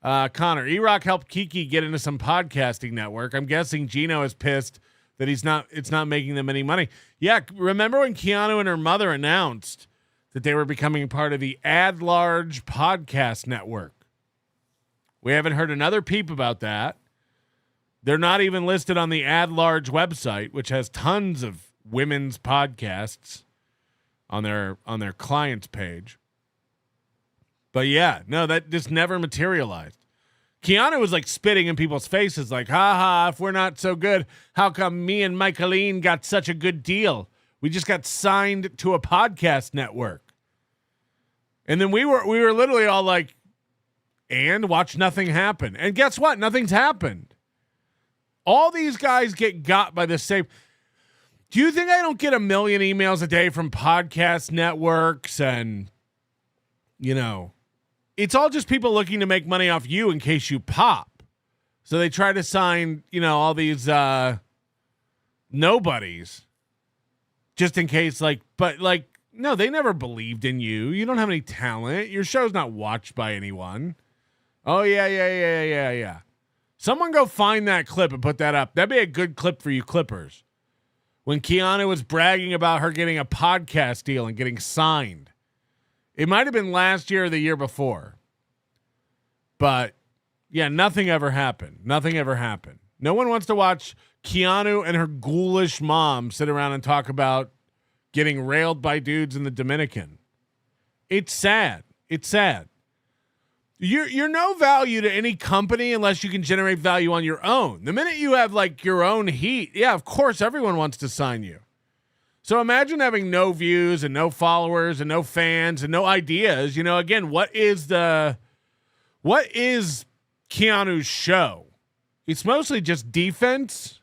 Connor. E-Rock helped Kiki get into some podcasting network. I'm guessing Gino is pissed that it's not making them any money. Yeah, remember when Keanu and her mother announced that they were becoming part of the Ad Large Podcast Network? We haven't heard another peep about that. They're not even listed on the Ad Large website, which has tons of women's podcasts on their clients page. But yeah, no, that just never materialized. Keanu was like spitting in people's faces like, haha, if we're not so good, how come me and Michaeline got such a good deal? We just got signed to a podcast network. And then we were literally all like, and watch nothing happen. And guess what? Nothing's happened. All these guys get got by the same. Do you think I don't get 1 million emails a day from podcast networks? And, it's all just people looking to make money off you in case you pop. So they try to sign, all these nobodies just in case, no, they never believed in you. You don't have any talent. Your show's not watched by anyone. Oh, yeah. Someone go find that clip and put that up. That'd be a good clip for you Clippers. When Keanu was bragging about her getting a podcast deal and getting signed. It might have been last year or the year before. But, yeah, nothing ever happened. No one wants to watch Keanu and her ghoulish mom sit around and talk about getting railed by dudes in the Dominican. It's sad. You're no value to any company unless you can generate value on your own. The minute you have your own heat, yeah, of course everyone wants to sign you. So imagine having no views and no followers and no fans and no ideas. Again, what is Keanu's show? It's mostly just defense.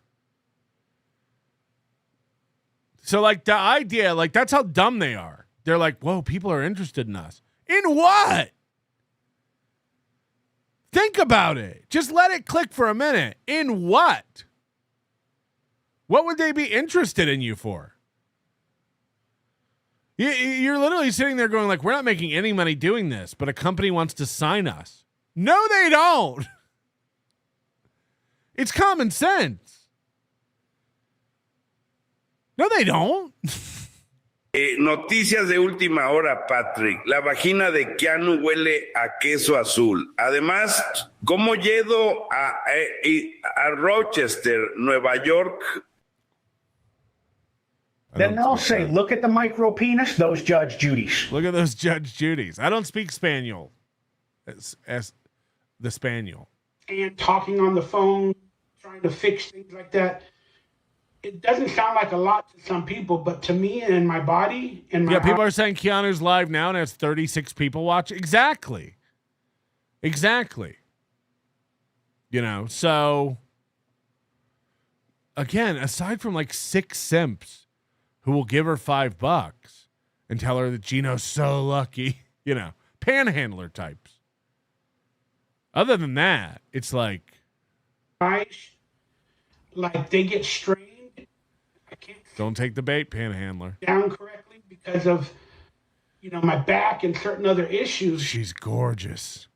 So the idea, that's how dumb they are. They're like, whoa, people are interested in us. In what? Think about it. Just let it click for a minute. In what? What would they be interested in you for? You're literally sitting there going we're not making any money doing this, but a company wants to sign us. No, they don't. It's common sense. No, they don't. Noticias de última hora, Patrick. La vagina de Keanu huele a queso azul. Además, ¿cómo llego a Rochester, Nueva York? Then they'll say, look at the micro penis, those Judge Judys. Look at those Judge Judys. I don't speak Spaniel. As the Spaniel. And talking on the phone, trying to fix things like that. It doesn't sound like a lot to some people, but to me and my body and my people are saying Keanu's live now and has 36 people watch. Exactly. Exactly. So again, aside from like 6 simps who will give her $5 and tell her that Gino's so lucky, panhandler types. Other than that, it's like they get strained. I can't don't take the bait, panhandler. Down correctly because of my back and certain other issues. She's gorgeous.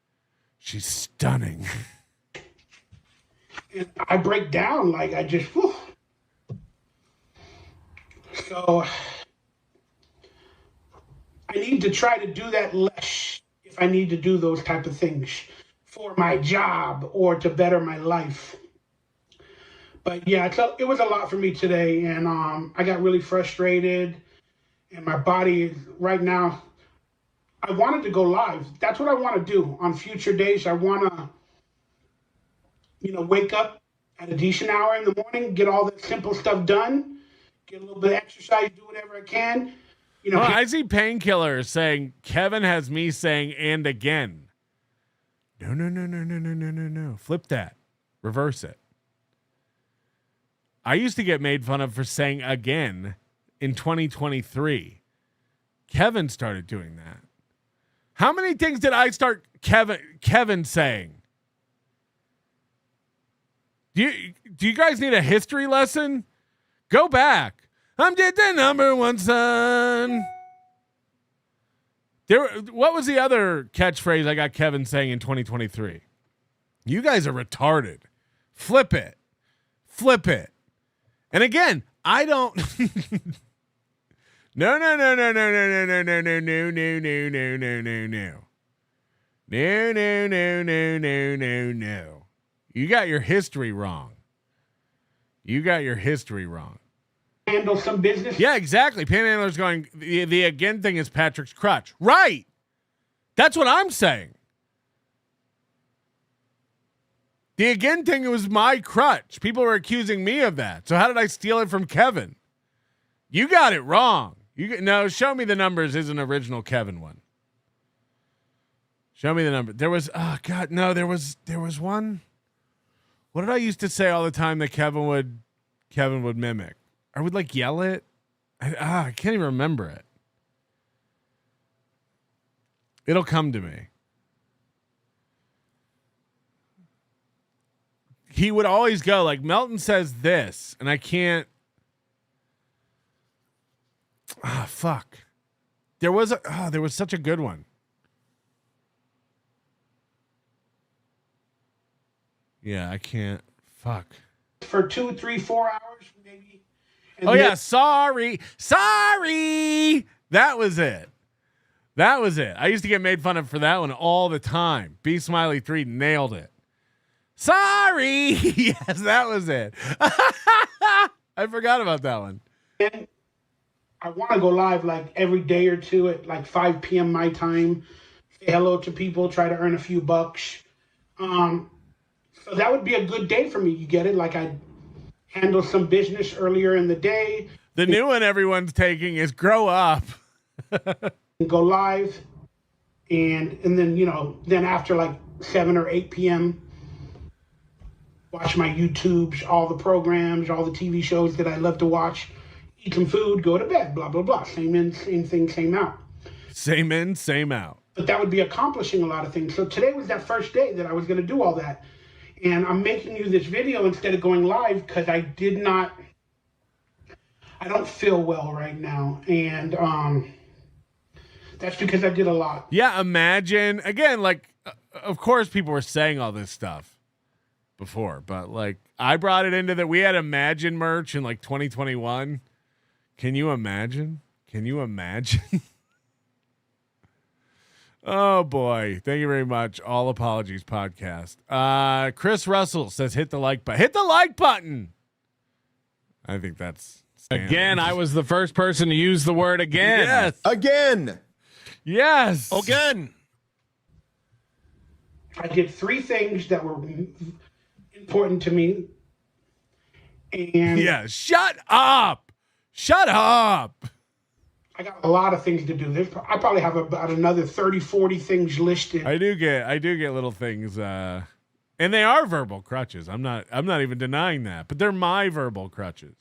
She's stunning. And I break down I just. Whew. So I need to try to do that less if I need to do those type of things for my job or to better my life. But yeah, it was a lot for me today, and I got really frustrated, and my body is right now. I wanted to go live. That's what I want to do on future days. I want to, wake up at a decent hour in the morning, get all the simple stuff done, get a little bit of exercise, do whatever I can. I see Painkiller saying Kevin has me saying and again. No. Flip that. Reverse it. I used to get made fun of for saying again in 2023. Kevin started doing that. How many things did I start Kevin saying? Do you guys need a history lesson? Go back. I'm just the number one son. What was the other catchphrase I got Kevin saying in 2023? You guys are retarded. Flip it. Flip it. And again, I don't. No. You got your history wrong. Handle some business. Yeah, exactly. Panhandler's going, the again thing is Patrick's crutch. Right. That's what I'm saying. The again thing was my crutch. People were accusing me of that. So how did I steal it from Kevin? You got it wrong. No, show me the numbers is an original Kevin one. Show me the number. There was, there was one. What did I used to say all the time that Kevin would mimic? I would yell it. I can't even remember it. It'll come to me. He would always go Melton says this, and I can't. Fuck. There was such a good one. Yeah, I can't. Fuck. For 2, 3, 4 hours, maybe. Yeah, sorry. That was it. I used to get made fun of for that one all the time. B Smiley 3 nailed it. Sorry. Yes, that was it. I forgot about that one. And I want to go live every day or two at 5 p.m. my time. Say hello to people, try to earn a few bucks. So that would be a good day for me. You get it? I'd handle some business earlier in the day. The new one everyone's taking is grow up. Go live. And then, then after 7 or 8 p.m., watch my YouTubes, all the programs, all the TV shows that I love to watch, eat some food, go to bed, blah, blah, blah. Same in, same thing, same out. Same in, same out. But that would be accomplishing a lot of things. So today was that first day that I was going to do all that. And I'm making you this video instead of going live because I don't feel well right now. And that's because I did a lot. Yeah, imagine, again, of course people were saying all this stuff before, but I brought it into that. We had Imagine merch in 2021. Can you imagine? Oh boy. Thank you very much. All Apologies podcast. Chris Russell says hit the like button. Hit the like button. I think that's standard. Again, I was the first person to use the word again. Yes. Again. Yes. Again. I did 3 things that were important to me. And yeah, shut up. I got a lot of things to do. I probably have about another 30, 40 things listed. I do get little things, and they are verbal crutches. I'm not even denying that, but they're my verbal crutches.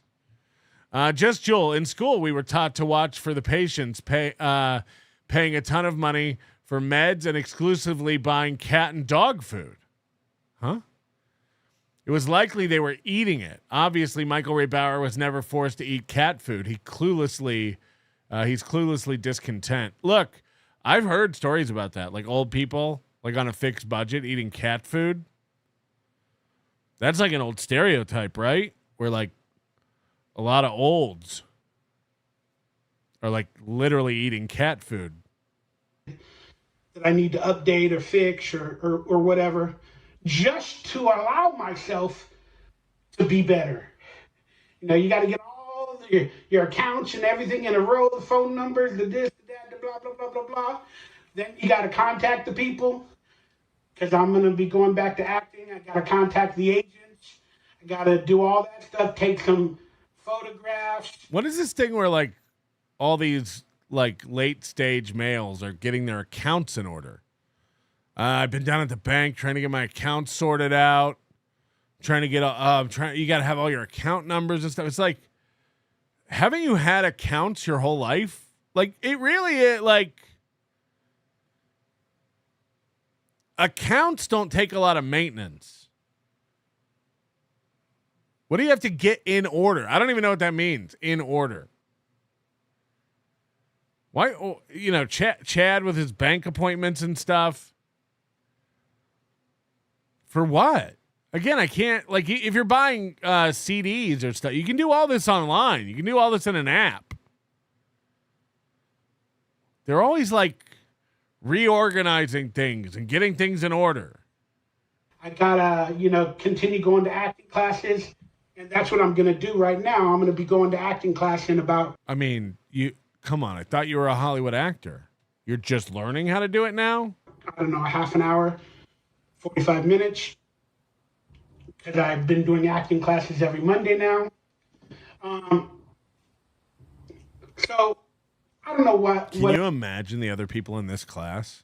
Just Jewel, in school we were taught to watch for the patients, paying a ton of money for meds and exclusively buying cat and dog food. Huh? It was likely they were eating it. Obviously, Michael Ray Bauer was never forced to eat cat food. He's cluelessly discontent. Look, I've heard stories about that, like old people, like on a fixed budget, eating cat food. That's like an old stereotype, right? Where like a lot of olds are like literally eating cat food. That I need to update or fix or whatever, just to allow myself to be better. You know, you got to get all your accounts and everything in a row, the phone numbers, the this, the that, the blah, blah, blah, blah, blah. Then you got to contact the people, because I'm going to be going back to acting. I got to contact the agents. I got to do all that stuff, take some photographs. What is this thing where like all these like late stage males are getting their accounts in order? I've been down at the bank trying to get my accounts sorted out. You got to have all your account numbers and stuff. It's like, haven't you had accounts your whole life? Like it really is like accounts don't take a lot of maintenance. What do you have to get in order? I don't even know what that means. In order. Why? Oh, you know, Chad with his bank appointments and stuff. For what? Again, I can't, like, if you're buying CDs or stuff, you can do all this online. You can do all this in an app. They're always like reorganizing things and getting things in order. I gotta, continue going to acting classes, and that's what I'm gonna do right now. I'm gonna be going to acting class in about. I mean, come on. I thought you were a Hollywood actor. You're just learning how to do it now? I don't know, a half an hour, 45 minutes. Because I've been doing acting classes every Monday now. So I don't know what. Can you imagine the other people in this class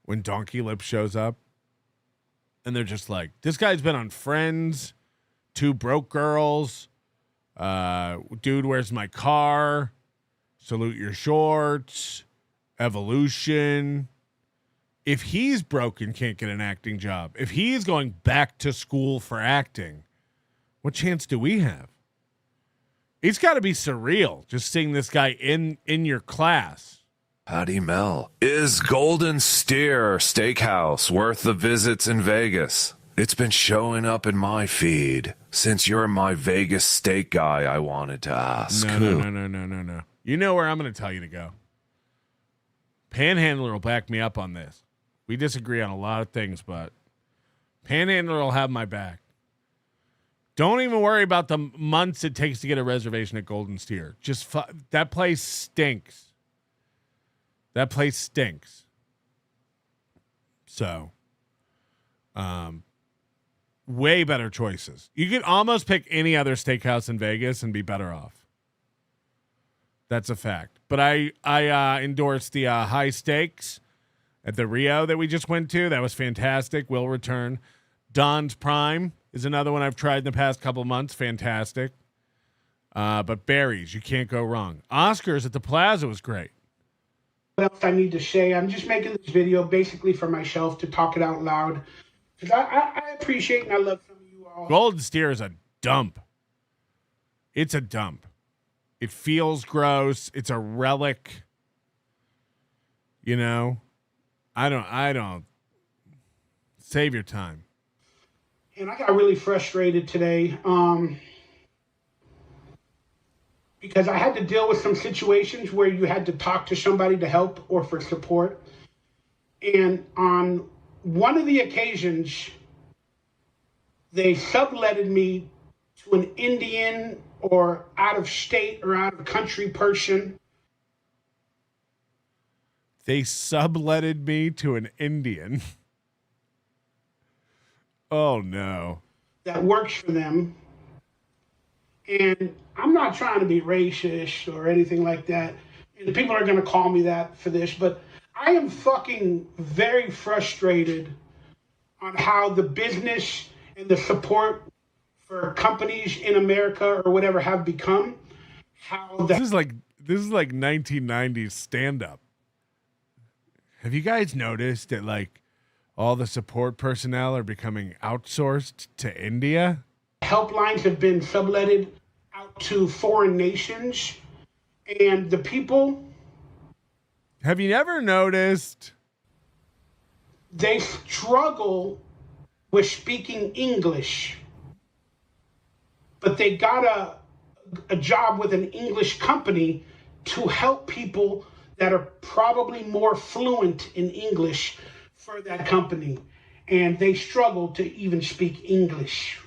when DonkeyLips shows up and they're just like, this guy's been on Friends, Two Broke Girls, Dude, Where's My Car, Salute Your Shorts, Evolution. If he's broken, can't get an acting job. If he's going back to school for acting, what chance do we have? It's got to be surreal just seeing this guy in your class. Howdy, Mel. Is Golden Steer Steakhouse worth the visits in Vegas? It's been showing up in my feed. Since you're my Vegas steak guy, I wanted to ask. No. You know where I'm going to tell you to go. Panhandler will back me up on this. We disagree on a lot of things, but Panhandler will have my back. Don't even worry about the months it takes to get a reservation at Golden Steer. Just that place stinks. That place stinks. So, way better choices. You could almost pick any other steakhouse in Vegas and be better off. That's a fact. But I endorsed the High Stakes at the Rio that we just went to. That was fantastic. Will return. Don's Prime is another one I've tried in the past couple of months. Fantastic. But Barry's, you can't go wrong. Oscars at the Plaza was great. What else I need to say? I'm just making this video basically for myself to talk it out loud. Because I appreciate and I love some of you all. Golden Steer is a dump. It's a dump. It feels gross. It's a relic. You know? I don't. Save your time. And I got really frustrated today because I had to deal with some situations where you had to talk to somebody to help or for support. And on one of the occasions, they subletted me to an Indian or out of state or out of country person. They subletted me to an Indian. Oh, no. That works for them. And I'm not trying to be racist or anything like that. And people are going to call me that for this, but I am fucking very frustrated on how the business and the support for companies in America or whatever have become. This is like 1990s stand-up. Have you guys noticed that like all the support personnel are becoming outsourced to India? Helplines have been subletted out to foreign nations, and the people. Have you ever noticed? They struggle with speaking English, but they got a job with an English company to help people that are probably more fluent in English for that company, and they struggle to even speak English.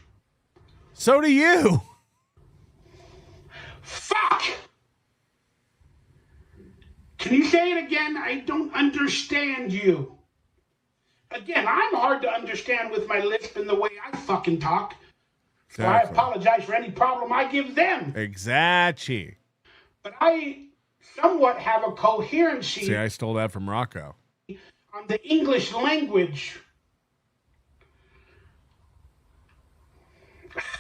So do you. Fuck! Can you say it again? I don't understand you. Again, I'm hard to understand with my lisp and the way I fucking talk. So I apologize for any problem I give them. Exactly. But I somewhat have a coherency. See, I stole that from Rocco. On the English language.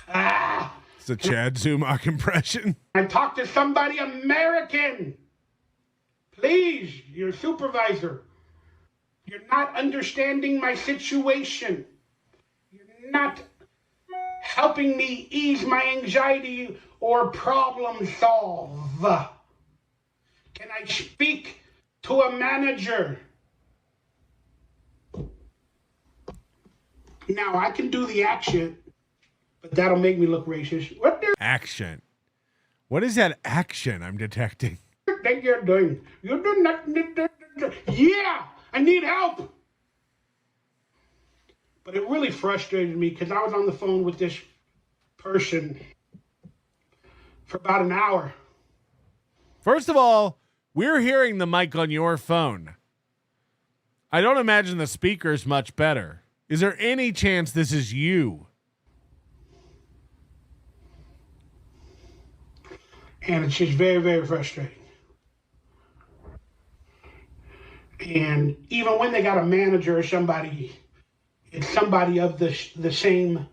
It's a Chad Zumock impression. I talk to somebody American. Please, your supervisor. You're not understanding my situation. You're not helping me ease my anxiety or problem solve. Can I speak to a manager? Now, I can do the accent, but that'll make me look racist. What the Action. What is that action I'm detecting? think you're doing? You do not. Yeah, I need help. But it really frustrated me because I was on the phone with this person for about an hour. First of all, we're hearing the mic on your phone. I don't imagine the speaker's much better. Is there any chance this is you? And it's just very, very frustrating. And even when they got a manager or somebody, it's somebody of the same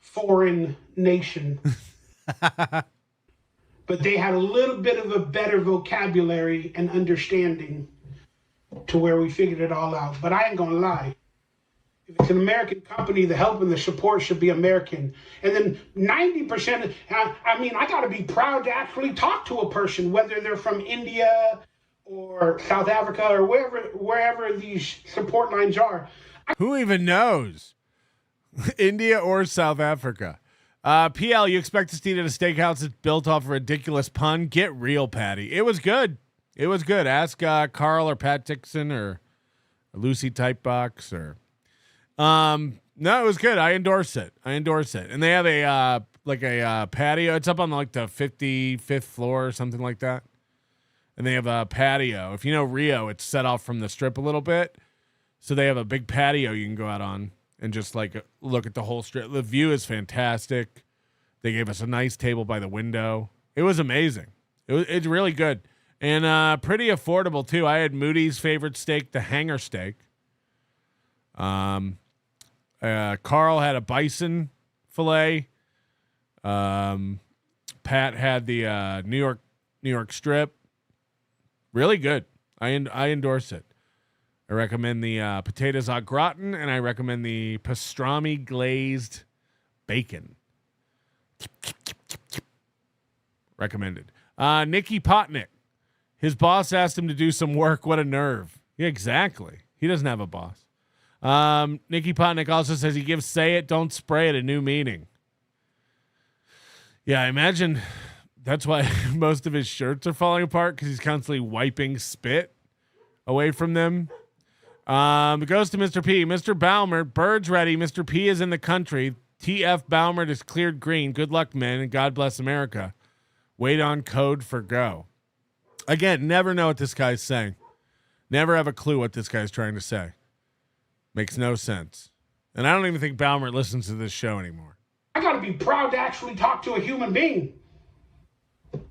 foreign nation. But they had a little bit of a better vocabulary and understanding to where we figured it all out. But I ain't gonna lie. If it's an American company, the help and the support should be American. And then 90%, I gotta be proud to actually talk to a person, whether they're from India or South Africa or wherever these support lines are. Who even knows? India or South Africa? PL, you expect to eat at a steakhouse that's built off a ridiculous pun? Get real, Patty. It was good. It was good. Ask Carl or Pat Dixon or Lucy Typebox or... No, it was good. I endorse it. And they have a patio. It's up on like the 55th floor or something like that. And they have a patio. If you know Rio, it's set off from the strip a little bit. So they have a big patio you can go out on and just like look at the whole strip. The view is fantastic. They gave us a nice table by the window. It was amazing. It's really good. And pretty affordable too. I had Moody's favorite steak, the hanger steak. Carl had a bison fillet. Pat had the New York strip. Really good. I endorse it. I recommend the potatoes au gratin, and I recommend the pastrami glazed bacon. Recommended. Nicky Potnick. His boss asked him to do some work. What a nerve. Yeah, exactly. He doesn't have a boss. Nicky Potnick also says he gives "say it, don't spray it" a new meaning. Yeah, I imagine that's why most of his shirts are falling apart, because he's constantly wiping spit away from them. It goes to Mr. P. Mr. Baumert, birds ready. Mr. P is in the country. TF Baumert is cleared green. Good luck, men, and God bless America. Wait on code for go. Again, never know what this guy's saying. Never have a clue what this guy's trying to say. Makes no sense. And I don't even think Baumert listens to this show anymore. I gotta be be proud to actually talk to a human being.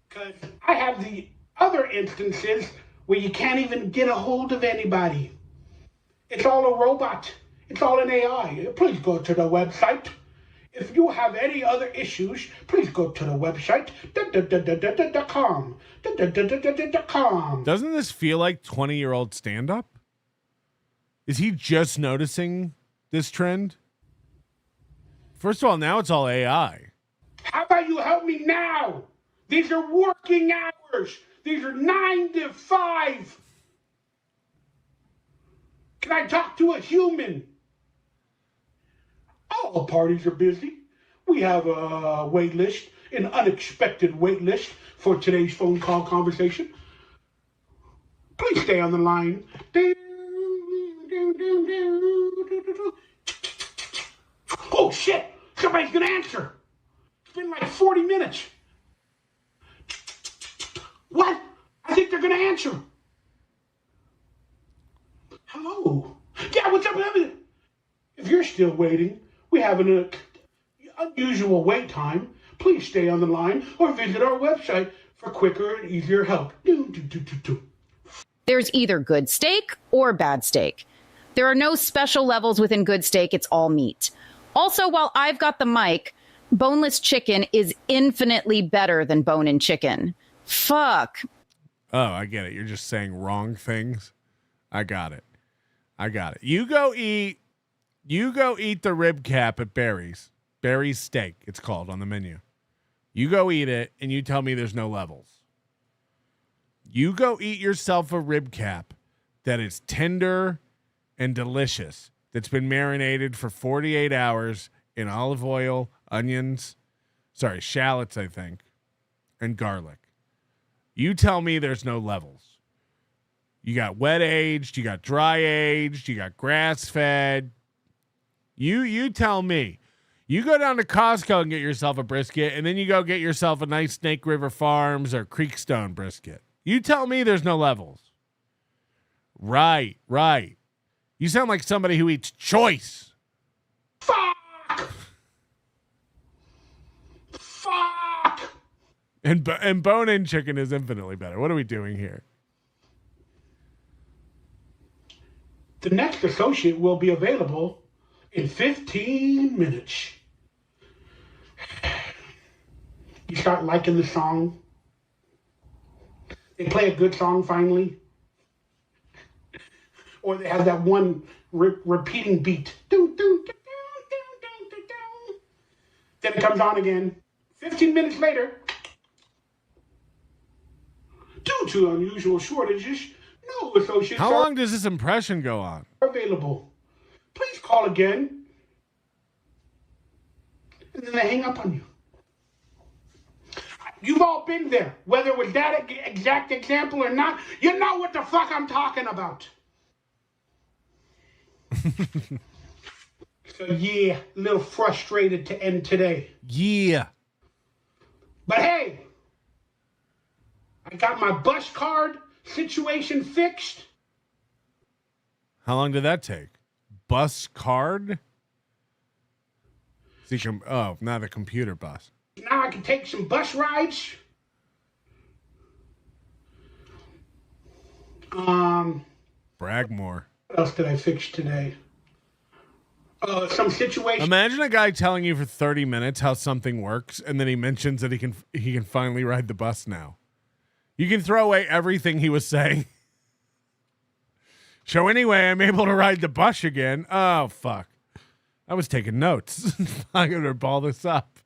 Because I have the other instances where you can't even get a hold of anybody. It's all a robot. It's all an AI. Please go to the website. If you have any other issues, please go to the website, .com. Doesn't this feel like 20-year-old stand-up? Is he just noticing this trend? First of all, now it's all AI. How about you help me now? These are working hours. These are 9 to 5. Can I talk to a human? All parties are busy. We have a wait list, an unexpected wait list for today's phone call conversation. Please stay on the line. Oh shit! Somebody's gonna answer. It's been like 40 minutes. What? I think they're gonna answer. Hello? Yeah, what's up? If you're still waiting, we have an unusual wait time. Please stay on the line or visit our website for quicker and easier help. There's either good steak or bad steak. There are no special levels within good steak. It's all meat. Also, while I've got the mic, boneless chicken is infinitely better than bone-in chicken. Fuck. Oh, I get it. You're just saying wrong things. I got it. You go eat the rib cap at Barry's. Barry's Steak, it's called on the menu. You go eat it, and you tell me there's no levels. You go eat yourself a rib cap that is tender and delicious, that's been marinated for 48 hours in olive oil, shallots, I think, and garlic. You tell me there's no levels. You got wet aged, you got dry aged, you got grass fed. You tell me. You go down to Costco and get yourself a brisket, and then you go get yourself a nice Snake River Farms or Creekstone brisket. You tell me there's no levels. Right. You sound like somebody who eats choice. Fuck! And bone-in chicken is infinitely better. What are we doing here? The next associate will be available in 15 minutes. You start liking the song. They play a good song finally. Or they have that one repeating beat. Then it comes on again. 15 minutes later, due to unusual shortages, no associates How long does this impression go on? Available. Please call again. And then they hang up on you. You've all been there. Whether it was that exact example or not, you know what the fuck I'm talking about. So yeah, a little frustrated to end today. Yeah. But hey, I got my bus card situation fixed. How long did that take? Bus card? Not a computer bus. Now I can take some bus rides. Brag more. What else did I fix today? Some situation. Imagine a guy telling you for 30 minutes how something works, and then he mentions that he can finally ride the bus now. You can throw away everything he was saying. So anyway, I'm able to ride the bus again. Oh, fuck. I was taking notes. I'm going to ball this up.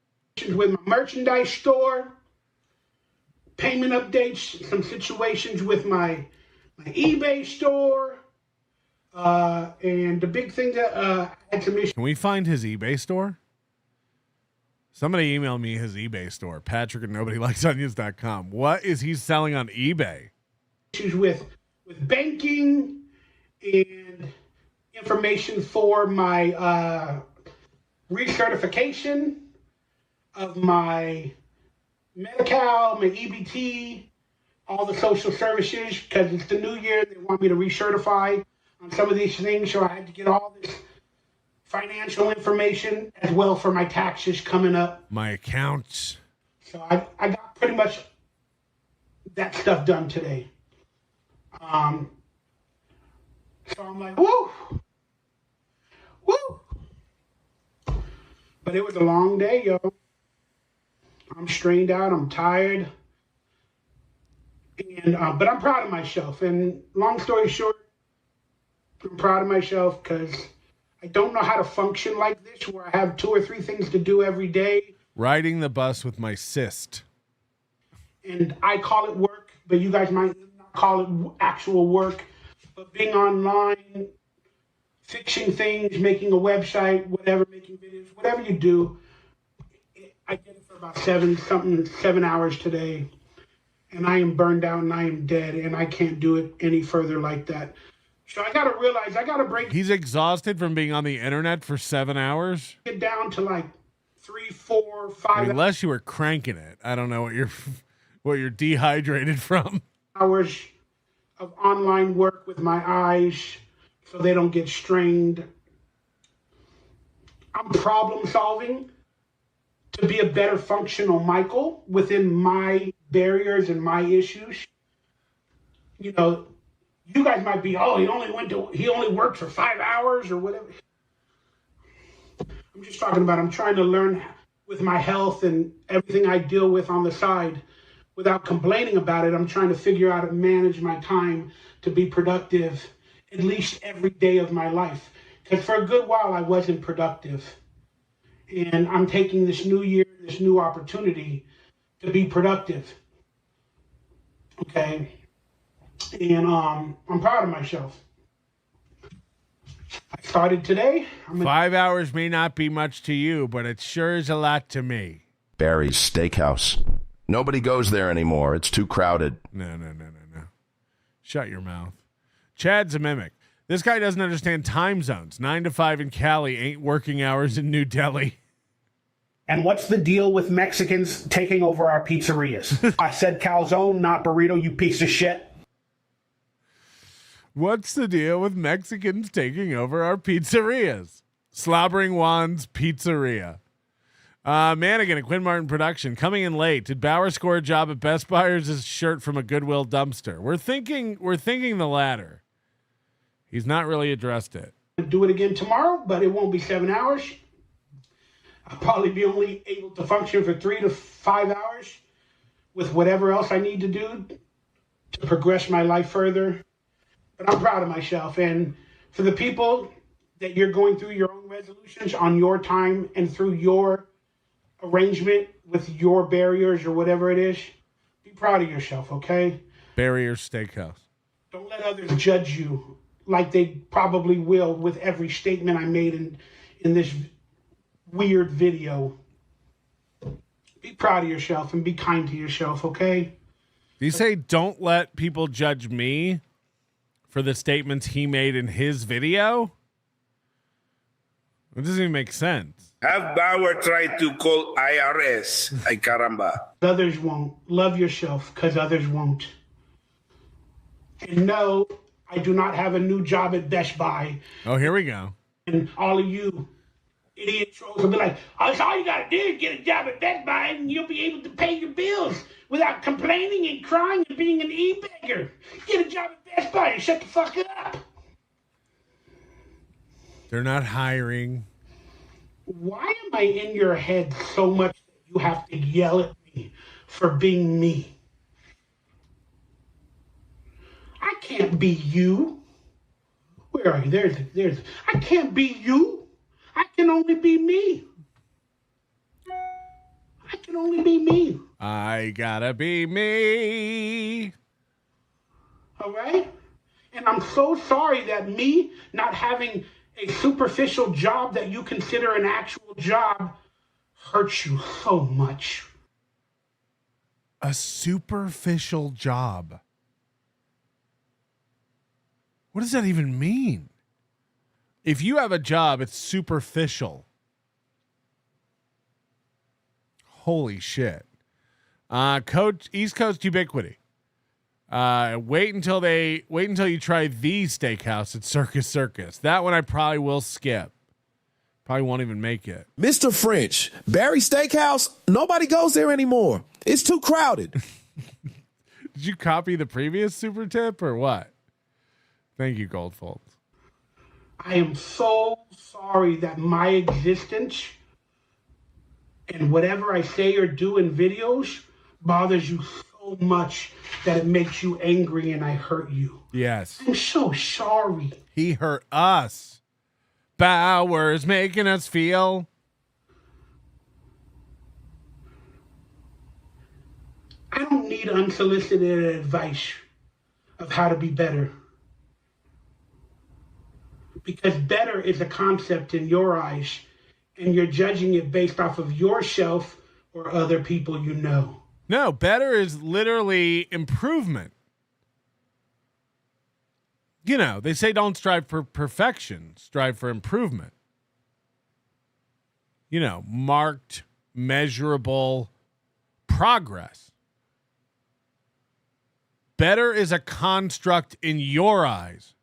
With my merchandise store, payment updates, some situations with my eBay store, and the big thing that I had some issues. Can we find his eBay store? Somebody email me his eBay store, Patrick at NobodyLikesOnions.com. What is he selling on eBay? Issues with banking and information for my recertification of my Medi-Cal, my EBT, all the social services, because it's the new year. They want me to recertify on some of these things, so I had to get all this financial information as well for my taxes coming up. My accounts. So I got pretty much that stuff done today. So I'm like, woo! Woo! But it was a long day, yo. I'm strained out. I'm tired. And but I'm proud of myself. And long story short, I'm proud of myself because I don't know how to function like this where I have 2 or 3 things to do every day. Riding the bus with my cyst. And I call it work, but you guys might not call it actual work. But being online, fixing things, making a website, whatever, making videos, whatever you do, I did it for about 7 hours today. And I am burned out and I am dead and I can't do it any further like that. So I got to realize I got to break. He's exhausted from being on the internet for 7 hours. Get down to like 3, 4, 5 Unless you were cranking it. I don't know what you're dehydrated from. Hours of online work with my eyes so they don't get strained. I'm problem solving to be a better functional Michael within my barriers and my issues. You know, you guys might be, oh, he only worked for 5 hours or whatever. I'm just talking about, I'm trying to learn with my health and everything I deal with on the side without complaining about it. I'm trying to figure out how to manage my time to be productive at least every day of my life. Because for a good while, I wasn't productive. And I'm taking this new year, this new opportunity to be productive. Okay. And I'm proud of myself. I started today. 5 hours may not be much to you, but it sure is a lot to me. Barry's Steakhouse. Nobody goes there anymore. It's too crowded. No. Shut your mouth. Chad's a mimic. This guy doesn't understand time zones. 9 to 5 in Cali ain't working hours in New Delhi. And what's the deal with Mexicans taking over our pizzerias? I said calzone, not burrito, you piece of shit. What's the deal with Mexicans taking over our pizzerias? Slobbering Juan's Pizzeria. Manigan at Quinn Martin Production coming in late. Did Bauer score a job at Best Buy or is his shirt from a Goodwill dumpster? We're thinking the latter. He's not really addressed it. I'll do it again tomorrow, but it won't be 7 hours. I'll probably be only able to function for 3 to 5 hours with whatever else I need to do to progress my life further. But I'm proud of myself. And for the people that you're going through your own resolutions on your time and through your arrangement with your barriers or whatever it is, be proud of yourself, okay? Barrier Steakhouse. Don't let others judge you like they probably will with every statement I made in this weird video. Be proud of yourself and be kind to yourself, okay? Do you say don't let people judge me for the statements he made in his video? It doesn't even make sense. Have Bauer tried to call IRS? Ay caramba. Others won't. Love yourself because others won't. And no, I do not have a new job at Best Buy. Oh, here we go. And all of you idiot trolls will be like, oh, all you got to do is get a job at Best Buy and you'll be able to pay your bills without complaining and crying and being an e-beggar. Get a job at Best Buy and shut the fuck up. They're not hiring. Why am I in your head so much that you have to yell at me for being me? I can't be you. Where are you? There's. I can't be you. I can only be me. I can only be me. I gotta be me. All right? And I'm so sorry that me not having a superficial job that you consider an actual job hurts you so much. A superficial job. What does that even mean? If you have a job, it's superficial. Holy shit. Coach, East Coast Ubiquity. Wait until you try the steakhouse at Circus Circus. That one I probably will skip. Probably won't even make it. Mr. French, Barry Steakhouse, nobody goes there anymore. It's too crowded. Did you copy the previous super tip or what? Thank you, Goldfold. I am so sorry that my existence and whatever I say or do in videos bothers you so much that it makes you angry and I hurt you. Yes. I'm so sorry. He hurt us. Bauer's making us feel. I don't need unsolicited advice of how to be better. Because better is a concept in your eyes, and you're judging it based off of yourself or other people you know. No, better is literally improvement. You know, they say don't strive for perfection, strive for improvement. You know, marked, measurable progress. Better is a construct in your eyes.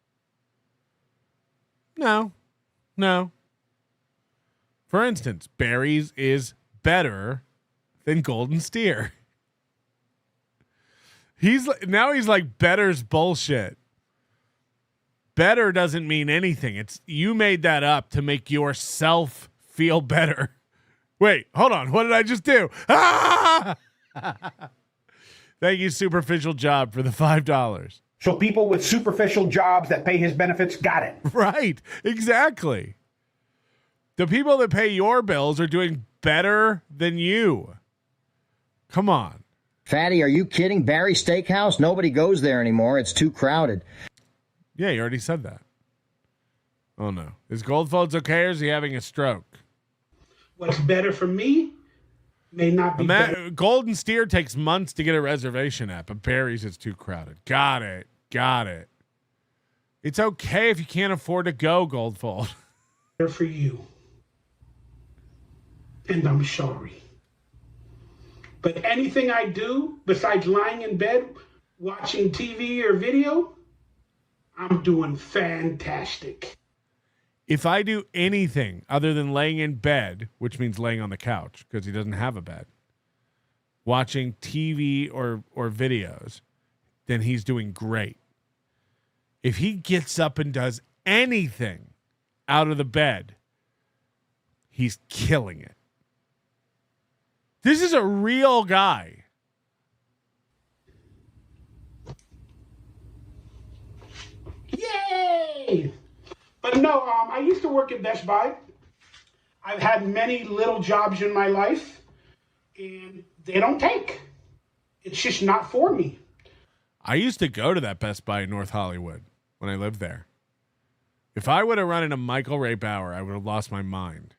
No. For instance, Barry's is better than Golden Steer. He's like better's bullshit. Better doesn't mean anything. It's you made that up to make yourself feel better. Wait, hold on. What did I just do? Ah! Thank you, Superficial Job, for the $5. So people with superficial jobs that pay his benefits got it. Right. Exactly. The people that pay your bills are doing better than you. Come on. Fatty, are you kidding? Barry Steakhouse? Nobody goes there anymore. It's too crowded. Yeah, you already said that. Oh, no. Is Goldfold's okay or is he having a stroke? What's better for me may not be better. Golden Steer takes months to get a reservation at, but Barry's is too crowded. Got it. It's okay if you can't afford to go, Goldfold. Better for you. And I'm sorry. But anything I do besides lying in bed, watching TV or video, I'm doing fantastic. If I do anything other than laying in bed, which means laying on the couch because he doesn't have a bed, watching TV or videos, then he's doing great. If he gets up and does anything out of the bed, he's killing it. This is a real guy. Yay! But no, I used to work at Best Buy. I've had many little jobs in my life, and they don't take. It's just not for me. I used to go to that Best Buy in North Hollywood when I lived there. If I would have run into Michael Ray Bauer, I would have lost my mind.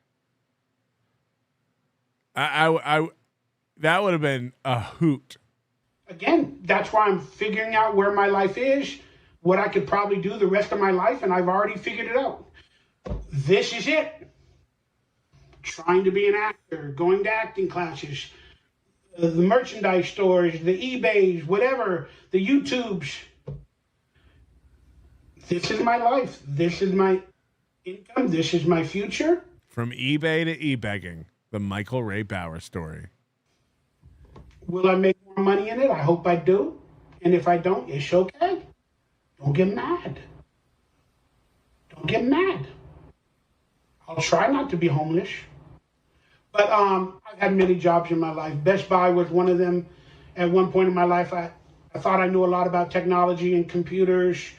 I that would have been a hoot. Again, that's why I'm figuring out where my life is, what I could probably do the rest of my life, and I've already figured it out. This is it. Trying to be an actor, going to acting classes, the merchandise stores, the eBays, whatever, the YouTubes. This is my life. This is my income. This is my future. From eBay to e-begging, the Michael Ray Bauer story. Will I make more money in it? I hope I do. And if I don't, it's okay. Don't get mad. Don't get mad. I'll try not to be homeless. But I've had many jobs in my life. Best Buy was one of them. At one point in my life, I thought I knew a lot about technology and computers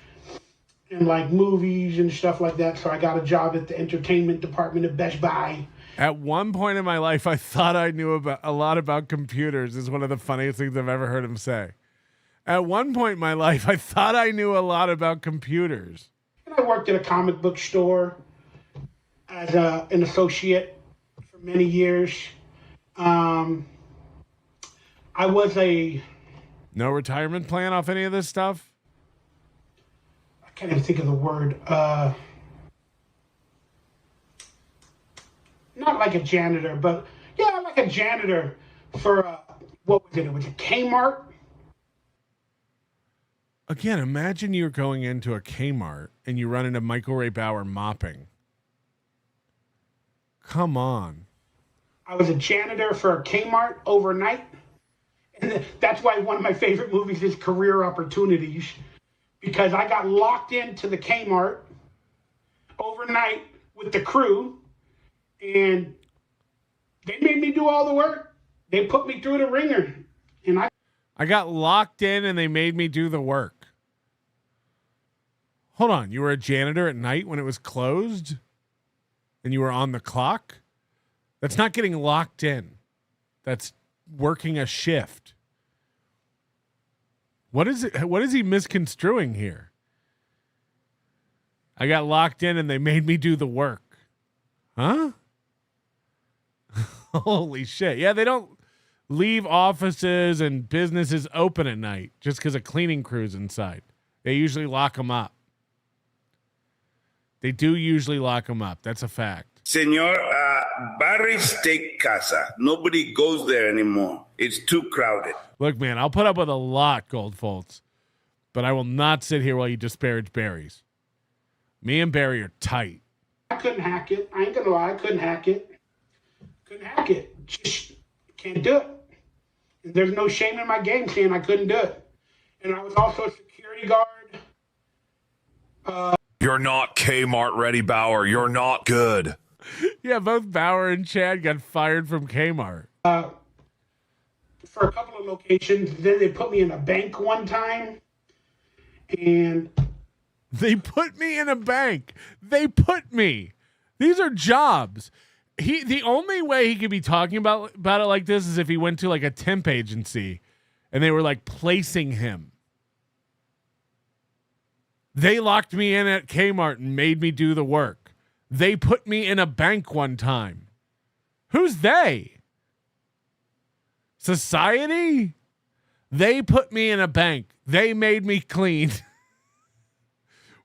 and like movies and stuff like that. So I got a job at the entertainment department of Best Buy. At one point in my life, I thought I knew a lot about computers. Is one of the funniest things I've ever heard him say. At one point in my life, I thought I knew a lot about computers. And I worked at a comic book store as an associate for many years. I was No retirement plan off any of this stuff? I can't even think of the word. Not like a janitor, but yeah, like a janitor for, what was it? It was a Kmart. Again, imagine you're going into a Kmart and you run into Michael Ray Bauer mopping. Come on. I was a janitor for a Kmart overnight. And that's why one of my favorite movies is Career Opportunities, because I got locked into the Kmart overnight with the crew, and they made me do all the work. They put me through the ringer, and I got locked in and they made me do the work. Hold on, you were a janitor at night when it was closed? And you were on the clock? That's not getting locked in. That's working a shift. What is it? What is he misconstruing here? I got locked in and they made me do the work. Huh? Holy shit. Yeah, they don't leave offices and businesses open at night just because a cleaning crew's inside. They usually lock them up. They do usually lock them up. That's a fact. Senor, Barry Steak Casa. Nobody goes there anymore. It's too crowded. Look, man, I'll put up with a lot, Goldfolds, but I will not sit here while you disparage Barry's. Me and Barry are tight. I couldn't hack it. I ain't gonna lie, I couldn't hack it. Couldn't hack it. Just can't do it. And there's no shame in my game saying I couldn't do it. And I was also a security guard. You're not Kmart ready, Bauer. You're not good. Yeah, both Bauer and Chad got fired from Kmart. For a couple of locations. Then they put me in a bank one time. And they put me in a bank. They put me. These are jobs. The only way he could be talking about it like this is if he went to like a temp agency and they were like placing him. They locked me in at Kmart and made me do the work. They put me in a bank one time. Who's they? Society? They put me in a bank. They made me clean.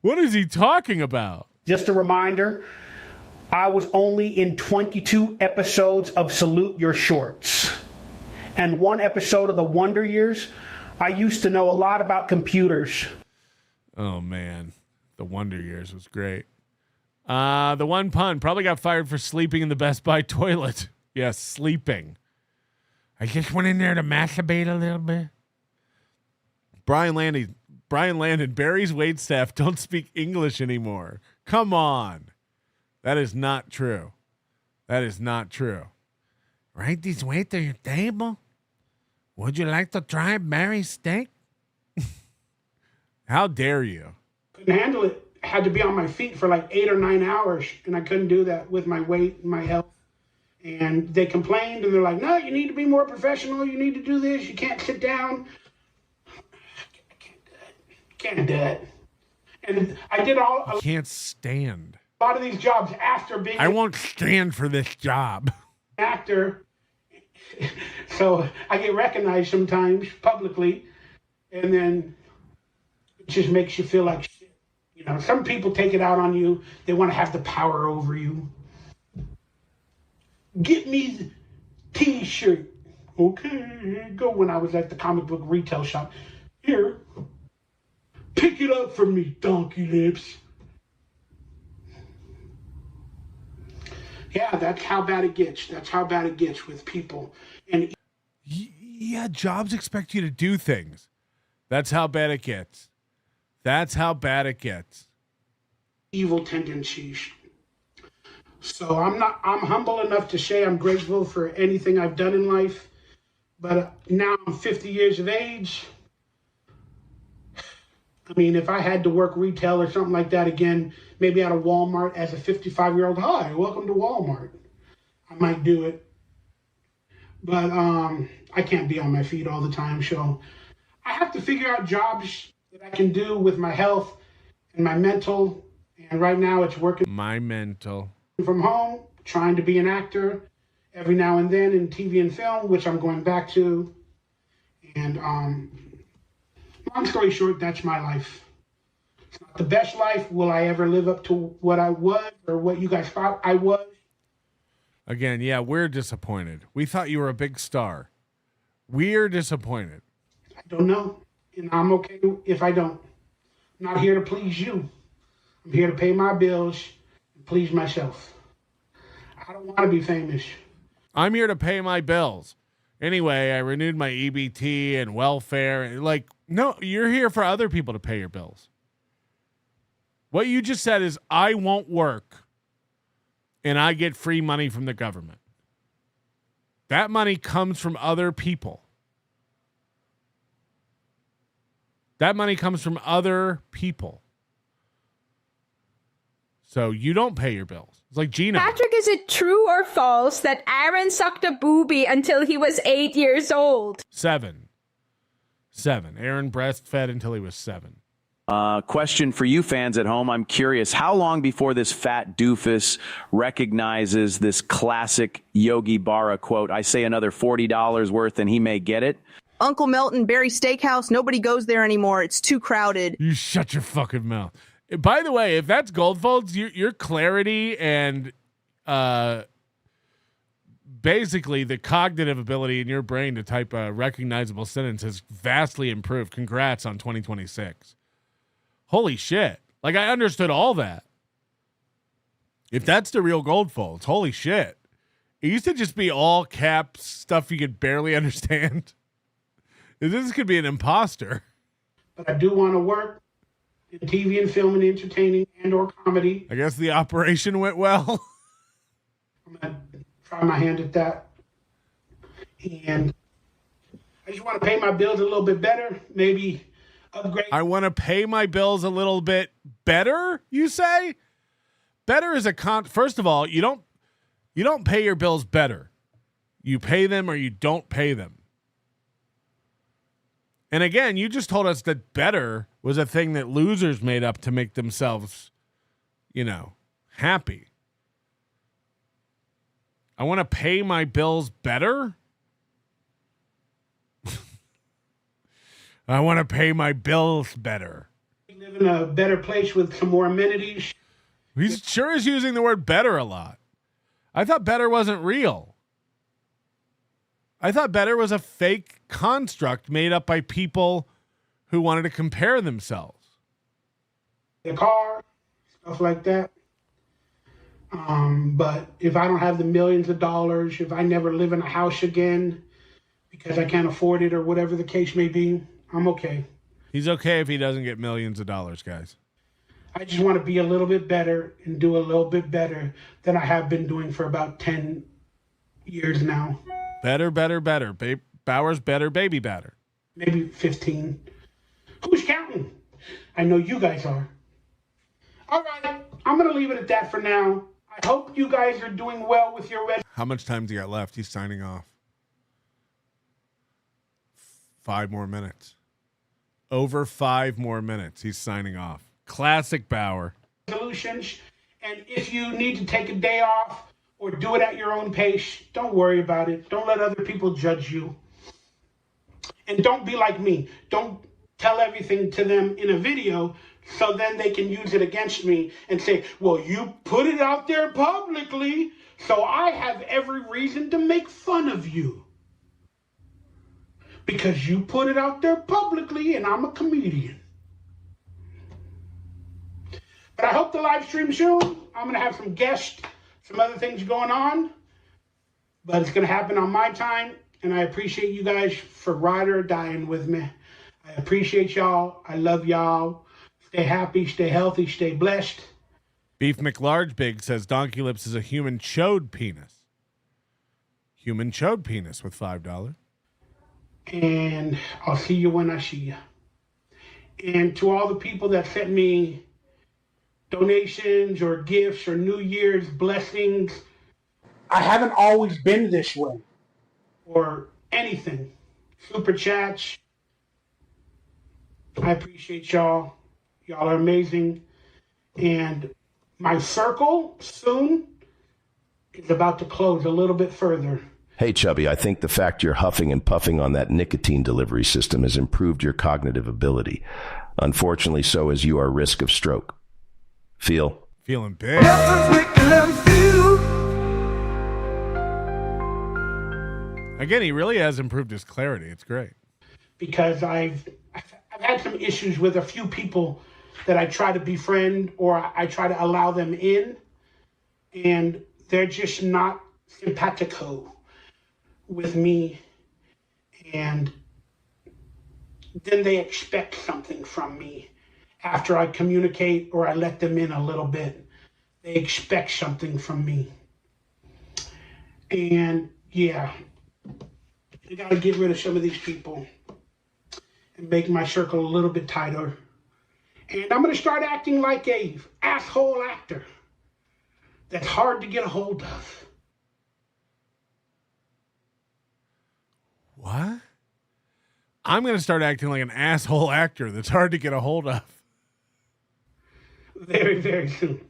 What is he talking about? Just a reminder, I was only in 22 episodes of Salute Your Shorts. And one episode of The Wonder Years, I used to know a lot about computers. Oh, man. The Wonder Years was great. The one pun, probably got fired for sleeping in the Best Buy toilet. Yes, sleeping. I just went in there to masturbate a little bit. Brian Landon, Barry's waitstaff don't speak English anymore. Come on. That is not true. That is not true. Right, these wait to your table? Would you like to try Barry's steak? How dare you? Couldn't handle it. I had to be on my feet for like 8 or 9 hours, and I couldn't do that with my weight and my health. And they complained, and they're like, no, you need to be more professional. You need to do this. You can't sit down. I can't do it. And I did I can't stand a lot of these jobs after being I won't stand for this job. An actor. So I get recognized sometimes publicly, and then it just makes you feel like shit. You know, some people take it out on you. They want to have the power over you. Get me the T-shirt. Okay, here you go. When I was at the comic book retail shop. Here, pick it up for me, DonkeyLips. Yeah, that's how bad it gets. That's how bad it gets with people. And yeah, jobs expect you to do things. That's how bad it gets. That's how bad it gets. Evil tendencies. So I'm humble enough to say I'm grateful for anything I've done in life. But now I'm 50 years of age. I mean, if I had to work retail or something like that again, maybe out of Walmart as a 55-year-old, hi, welcome to Walmart. I might do it. But I can't be on my feet all the time. So I have to figure out jobs that I can do with my health and my mental. And right now it's working. My mental. From home, trying to be an actor every now and then in TV and film, which I'm going back to. And long story short, that's my life. It's not the best life. Will I ever live up to what I was or what you guys thought I was? Again, yeah, we're disappointed. We thought you were a big star. We're disappointed. I don't know. And I'm okay if I don't. I'm not here to please you. I'm here to pay my bills and please myself. I don't want to be famous. I'm here to pay my bills. Anyway, I renewed my EBT and welfare. Like, no, you're here for other people to pay your bills. What you just said is, I won't work and I get free money from the government. That money comes from other people. That money comes from other people. So you don't pay your bills. It's like Gina. Patrick, is it true or false that Aaron sucked a boobie until he was 8 years old? 7. Aaron breastfed until he was 7. Question for you fans at home. I'm curious, how long before this fat doofus recognizes this classic Yogi Berra quote, I say another $40 worth and he may get it? Uncle Milton, Barry Steakhouse, nobody goes there anymore. It's too crowded. You shut your fucking mouth. By the way, if that's Goldfolds, your clarity and basically the cognitive ability in your brain to type a recognizable sentence has vastly improved. Congrats on 2026. Holy shit. Like, I understood all that. If that's the real Goldfolds, holy shit. It used to just be all caps stuff you could barely understand. This could be an imposter. But I do want to work in TV and film and entertaining and or comedy. I guess the operation went well. I'm going to try my hand at that. And I just want to pay my bills a little bit better. Maybe upgrade. I want to pay my bills a little bit better, you say? Better is first of all, you don't pay your bills better. You pay them or you don't pay them. And again, you just told us that better was a thing that losers made up to make themselves, happy. I want to pay my bills better? I want to pay my bills better. Live in a better place with some more amenities. He sure is using the word better a lot. I thought better wasn't real. I thought better was a fake construct made up by people who wanted to compare themselves. The car, stuff like that. But if I don't have the millions of dollars, if I never live in a house again because I can't afford it or whatever the case may be, I'm okay. He's okay if he doesn't get millions of dollars, guys. I just want to be a little bit better and do a little bit better than I have been doing for about 10 years now. Better. Bauer's better, baby better. Maybe 15. Who's counting? I know you guys are. All right, I'm going to leave it at that for now. I hope you guys are doing well with your How much time's he got left? He's signing off. 5 more minutes. Over 5 more minutes. He's signing off. Classic Bauer. resolutions. And if you need to take a day off or do it at your own pace, don't worry about it. Don't let other people judge you. And don't be like me. Don't tell everything to them in a video so then they can use it against me and say, well, you put it out there publicly, so I have every reason to make fun of you. Because you put it out there publicly and I'm a comedian. But I hope to live stream soon. I'm going to have some guests, some other things going on. But it's going to happen on my time. And I appreciate you guys for ride or dying with me. I appreciate y'all. I love y'all. Stay happy, stay healthy, stay blessed. Beef McLarge Big says DonkeyLips is a human chode penis. Human chode penis with $5. And I'll see you when I see you. And to all the people that sent me donations or gifts or New Year's blessings, I haven't always been this way. Or anything. Super chats. I appreciate y'all. Y'all are amazing. And my circle soon is about to close a little bit further. Hey, Chubby, I think the fact you're huffing and puffing on that nicotine delivery system has improved your cognitive ability. Unfortunately, so has your risk of stroke. Feeling big. Again, he really has improved his clarity. It's great. Because I've had some issues with a few people that I try to befriend or I try to allow them in. And they're just not simpatico with me, and then they expect something from me after I communicate or I let them in a little bit. They expect something from me. And yeah, you gotta get rid of some of these people and make my circle a little bit tighter. And I'm gonna start acting like a asshole actor that's hard to get a hold of. What? I'm going to start acting like an asshole actor that's hard to get a hold of. Very, very soon.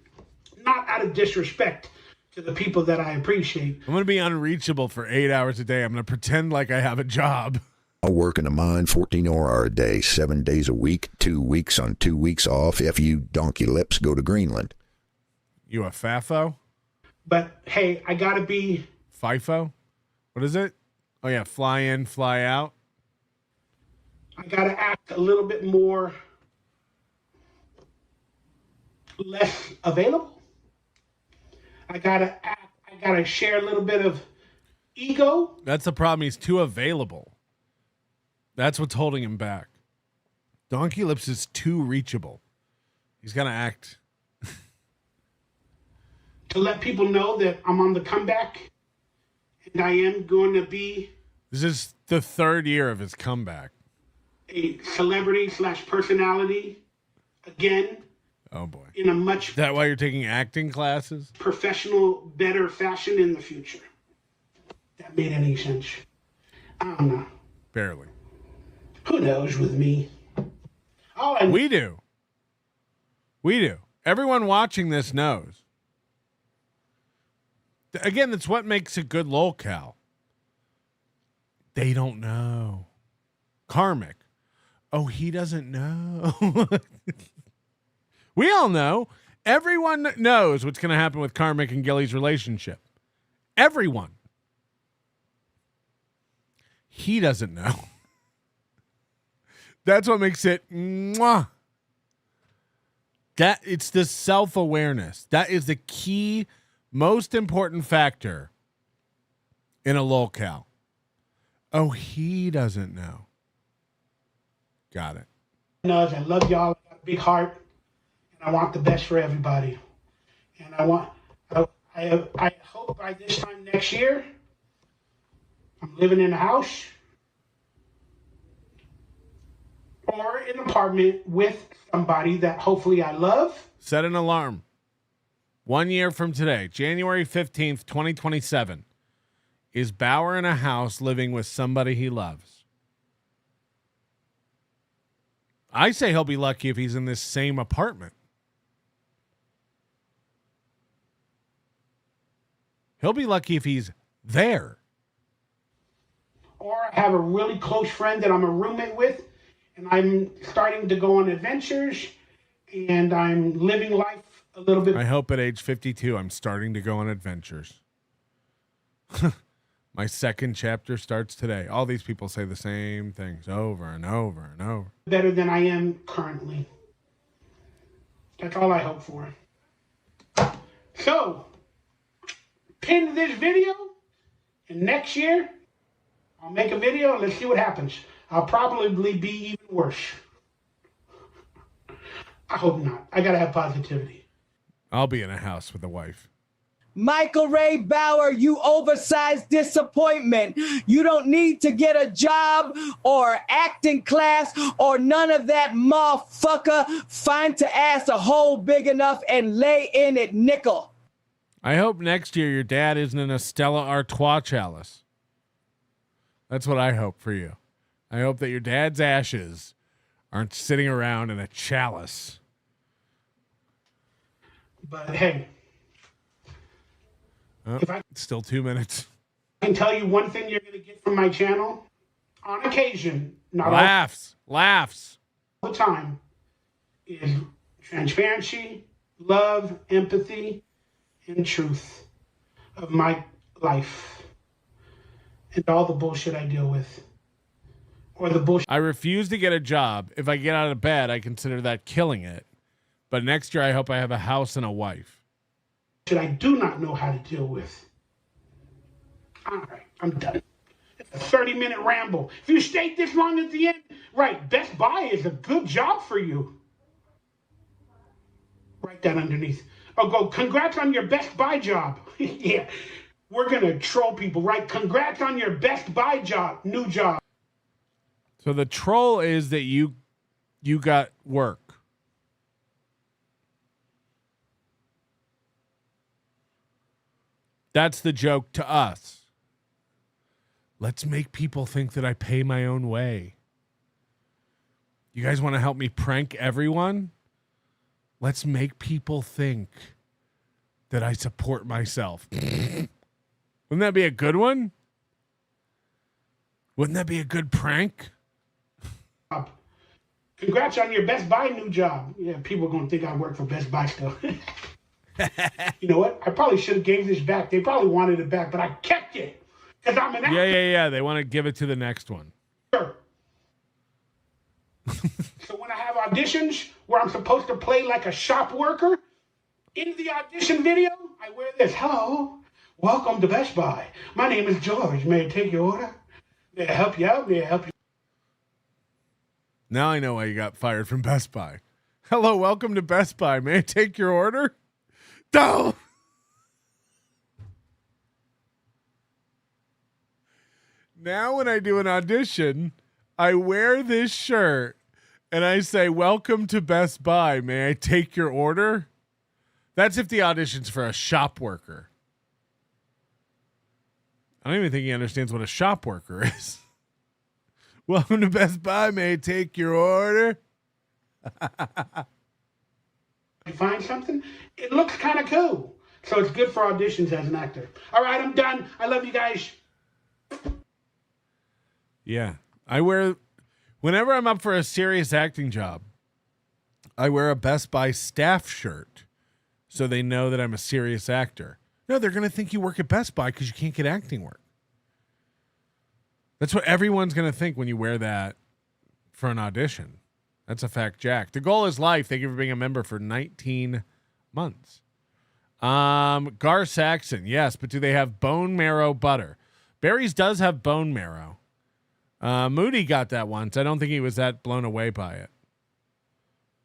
Not out of disrespect to the people that I appreciate. I'm going to be unreachable for 8 hours a day. I'm going to pretend like I have a job. I work in a mine 14 hour a day, 7 days a week, 2 weeks on, 2 weeks off. If you DonkeyLips go to Greenland. You a FAFO? But hey, I got to be... FIFO? What is it? Oh, yeah, fly in, fly out. I got to act a little bit more less available. I got to share a little bit of ego. That's the problem. He's too available. That's what's holding him back. DonkeyLips is too reachable. He's got to act. To let people know that I'm on the comeback and I am going to be... This is the third year of his comeback. A celebrity / personality again. Oh boy. In a much... Is that why you're taking acting classes? Professional, better fashion in the future. That made any sense? I don't know. Barely. Who knows with me? We do. We do. Everyone watching this knows. Again, that's what makes a good LOLCOW. They don't know. Karmic. Oh, he doesn't know. We all know. Everyone knows what's going to happen with Karmic and Gilly's relationship. Everyone. He doesn't know. That's what makes it mwah. That it's the self-awareness. That is the key, most important factor in a LOLCOW. Oh, he doesn't know. Got it. I love y'all. I got a big heart, and I want the best for everybody. And I hope by this time next year, I'm living in a house or an apartment with somebody that hopefully I love. Set an alarm. 1 year from today, January 15th, 2027, is Bauer in a house living with somebody he loves. I say he'll be lucky if he's in this same apartment. He'll be lucky if he's there. Or I have a really close friend that I'm a roommate with, and I'm starting to go on adventures, and I'm living life a little bit. I hope at age 52, I'm starting to go on adventures. My second chapter starts today. All these people say the same things over and over and over. Better than I am currently. That's all I hope for. So, pin this video, and next year, I'll make a video and let's see what happens. I'll probably be even worse. I hope not. I gotta have positivity. I'll be in a house with a wife. Michael Ray Bauer, you oversized disappointment. You don't need to get a job or acting class or none of that, motherfucker. Find to ass a hole big enough and lay in it, nickel. I hope next year your dad isn't in a Stella Artois chalice. That's what I hope for you. I hope that your dad's ashes aren't sitting around in a chalice. But hey, still 2 minutes. I can tell you one thing you're going to get from my channel on occasion, not laughs all the time, is transparency, love, empathy, and truth of my life and all the bullshit I deal with. Or the bullshit. I refuse to get a job. If I get out of bed, I consider that killing it. But next year, I hope I have a house and a wife. that I do not know how to deal with. All right, I'm done. It's a 30-minute ramble. If you stayed this long at the end, right, Best Buy is a good job for you. Write that underneath. Oh, go, congrats on your Best Buy job. Yeah, we're going to troll people, right? Congrats on your Best Buy job, new job. So the troll is that you got work. That's the joke to us. Let's make people think that I pay my own way. You guys want to help me prank everyone? Let's make people think that I support myself. Wouldn't that be a good one? Wouldn't that be a good prank? Congrats on your Best Buy new job. Yeah, people are going to think I work for Best Buy still. You know what? I probably should have gave this back. They probably wanted it back, but I kept it because I'm an actor. Yeah. They want to give it to the next one. So when I have auditions where I'm supposed to play like a shop worker, in the audition video, I wear this. Hello, welcome to Best Buy. My name is George. May I take your order? May I help you out? May I help you? Now I know why you got fired from Best Buy. Hello, welcome to Best Buy. May I take your order? No. Now when I do an audition, I wear this shirt and I say, welcome to Best Buy. May I take your order? That's if the audition's for a shop worker. I don't even think he understands what a shop worker is. Welcome to Best Buy. May I take your order? You find something? It looks kind of cool. So it's good for auditions as an actor. All right, I'm done. I love you guys. Yeah. Whenever I'm up for a serious acting job, I wear a Best Buy staff shirt so they know that I'm a serious actor. No, they're going to think you work at Best Buy because you can't get acting work. That's what everyone's going to think when you wear that for an audition. That's a fact, Jack. The goal is life. Thank you for being a member for 19 months. Gar Saxon, yes, but do they have bone marrow butter? Barry's does have bone marrow. Moody got that once. I don't think he was that blown away by it.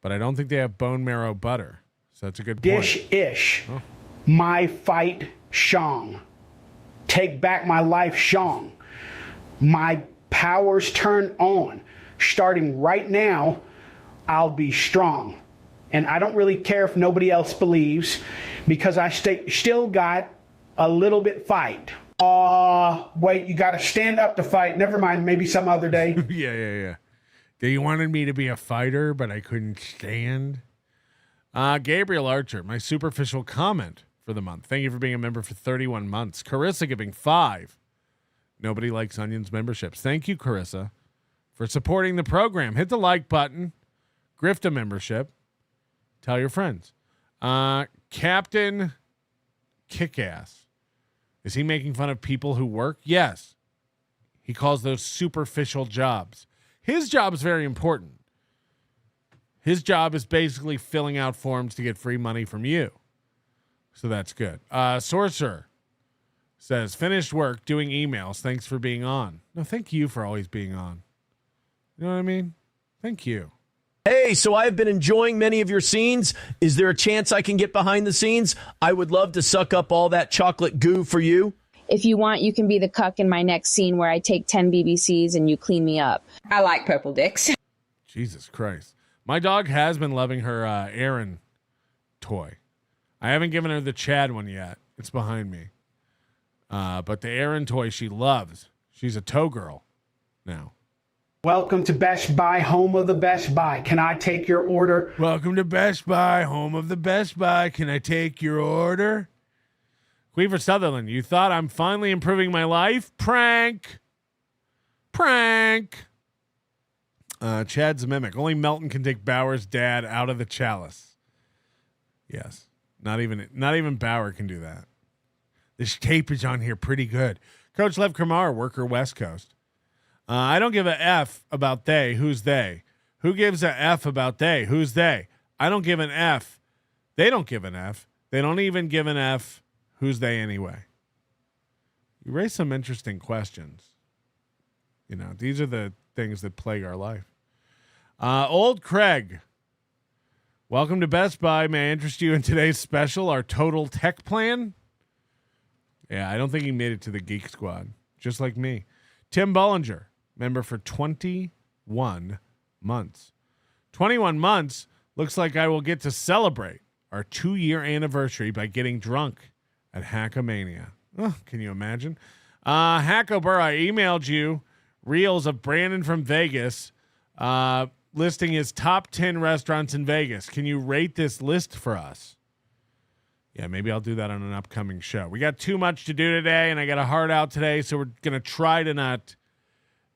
But I don't think they have bone marrow butter. So that's a good point. Dish-ish. Oh. My fight, Shong. Take back my life, Shong. My powers turn on. Starting right now, I'll be strong. And I don't really care if nobody else believes because I still got a little bit fight. Wait, you got to stand up to fight. Never mind, maybe some other day. Yeah. They wanted me to be a fighter, but I couldn't stand. Gabriel Archer, my superficial comment for the month. Thank you for being a member for 31 months. Carissa giving 5. Nobody likes Onions memberships. Thank you, Carissa, for supporting the program. Hit the like button. Grift a membership. Tell your friends. Captain Kickass. Is he making fun of people who work? Yes. He calls those superficial jobs. His job is very important. His job is basically filling out forms to get free money from you. So that's good. Sorcerer says, finished work, doing emails. Thanks for being on. No, thank you for always being on. You know what I mean? Thank you. Hey, so I've been enjoying many of your scenes. Is there a chance I can get behind the scenes? I would love to suck up all that chocolate goo for you. If you want, you can be the cuck in my next scene where I take 10 BBCs and you clean me up. I like purple dicks. Jesus Christ. My dog has been loving her Aaron toy. I haven't given her the Chad one yet. It's behind me. But the Aaron toy she loves. She's a toe girl now. Welcome to Best Buy, home of the Best Buy. Can I take your order? Welcome to Best Buy, home of the Best Buy. Can I take your order? Cleaver Sutherland, you thought I'm finally improving my life? Prank. Chad's a mimic. Only Melton can take Bauer's dad out of the chalice. Yes. Not even Bauer can do that. This tape is on here pretty good. Coach Lev Kamar, worker West Coast. I don't give a F about they. Who's they? Who gives a F about they? Who's they? I don't give an F. They don't give an F. They don't even give an F. Who's they anyway? You raise some interesting questions. You know, these are the things that plague our life. Old Craig, welcome to Best Buy. May I interest you in today's special, our total tech plan? Yeah, I don't think he made it to the Geek Squad, just like me. Tim Bollinger, member for 21 months. 21 months looks like I will get to celebrate our 2-year anniversary by getting drunk at Hackamania. Oh, can you imagine? Hackober, I emailed you reels of Brandon from Vegas listing his top 10 restaurants in Vegas. Can you rate this list for us? Yeah, maybe I'll do that on an upcoming show. We got too much to do today, and I got a heart out today, so we're going to try to not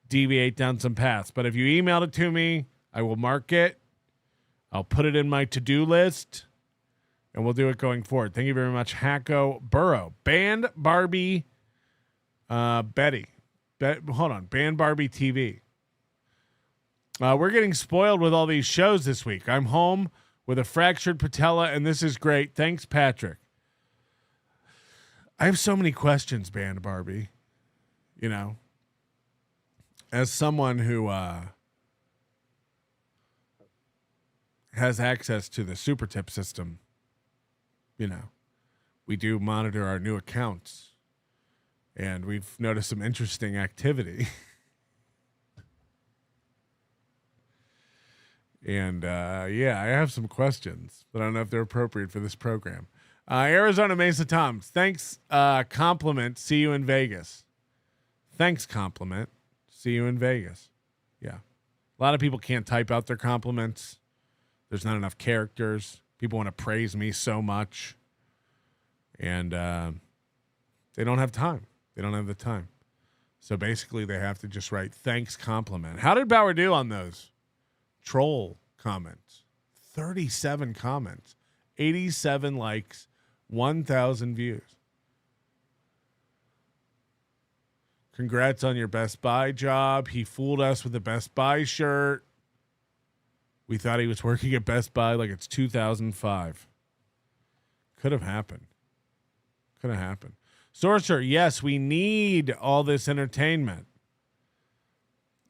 deviate down some paths. But if you emailed it to me, I will mark it. I'll put it in my to-do list, and we'll do it going forward. Thank you very much, Hacko Burrow. Band Barbie Betty. Hold on. Band Barbie TV. We're getting spoiled with all these shows this week. I'm home with a fractured patella, and this is great. Thanks, Patrick. I have so many questions, Band Barbie. You know, as someone who has access to the super tip system, you know, we do monitor our new accounts, and we've noticed some interesting activity. And, yeah, I have some questions, but I don't know if they're appropriate for this program. Arizona Mesa Toms, thanks, compliment, see you in Vegas. Thanks, compliment, see you in Vegas. Yeah. A lot of people can't type out their compliments. There's not enough characters. People want to praise me so much. And they don't have time. They don't have the time. So basically they have to just write, thanks, compliment. How did Bauer do on those troll comments? 37 comments, 87 likes, 1,000 views. Congrats on your Best Buy job. He fooled us with the Best Buy shirt. We thought he was working at Best Buy like it's 2005. Could have happened. Could have happened. Sorcerer, yes, we need all this entertainment.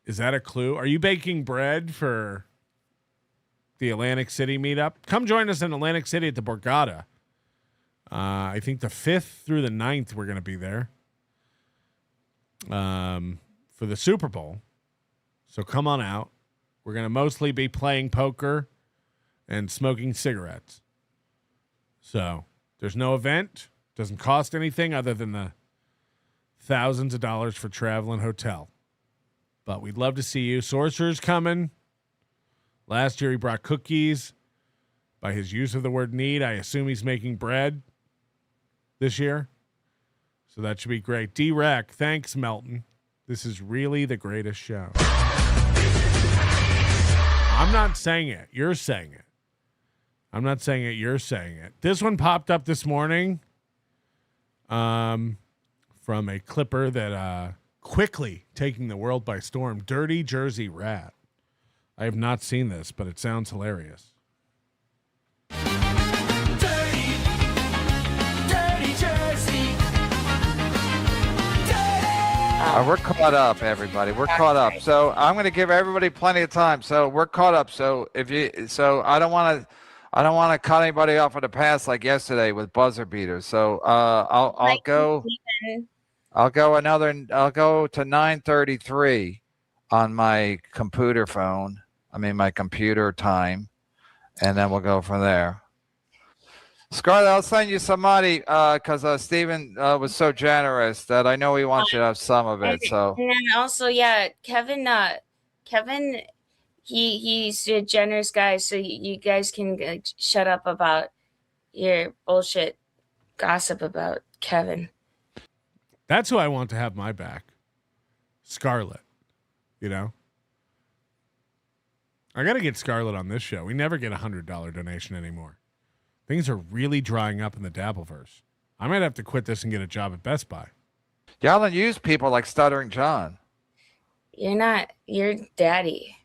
Is that a clue? Are you baking bread for the Atlantic City meetup? Come join us in Atlantic City at the Borgata. I think the 5th through the 9th we're going to be there for the Super Bowl. So come on out. We're going to mostly be playing poker and smoking cigarettes. So there's no event. Doesn't cost anything other than the thousands of dollars for travel and hotel. But we'd love to see you. Sorcerer's coming. Last year he brought cookies. By his use of the word need, I assume he's making bread this year. So that should be great. D-Rec, thanks, Melton. This is really the greatest show. I'm not saying it. You're saying it. I'm not saying it. You're saying it. This one popped up this morning from a clipper that quickly taking the world by storm. Dirty Jersey Rat. I have not seen this, but it sounds hilarious. Dirty Jersey. We're caught up, everybody. We're caught up. So I'm going to give everybody plenty of time. So we're caught up. So I don't want to cut anybody off of the pass like yesterday with buzzer beaters. So I'll go to 9:33 on my computer phone. I mean my computer time, and then we'll go from there. Scarlett, I'll send you some money because Steven was so generous that I know he wants you to have some of it. So and then also, yeah, Kevin, he's a generous guy, so you guys can shut up about your bullshit gossip about Kevin. That's who I want to have my back. Scarlett, you know? I got to get Scarlett on this show. We never get a $100 donation anymore. Things are really drying up in the Dabbleverse. I might have to quit this and get a job at Best Buy. Y'all don't use people like Stuttering John. You're daddy.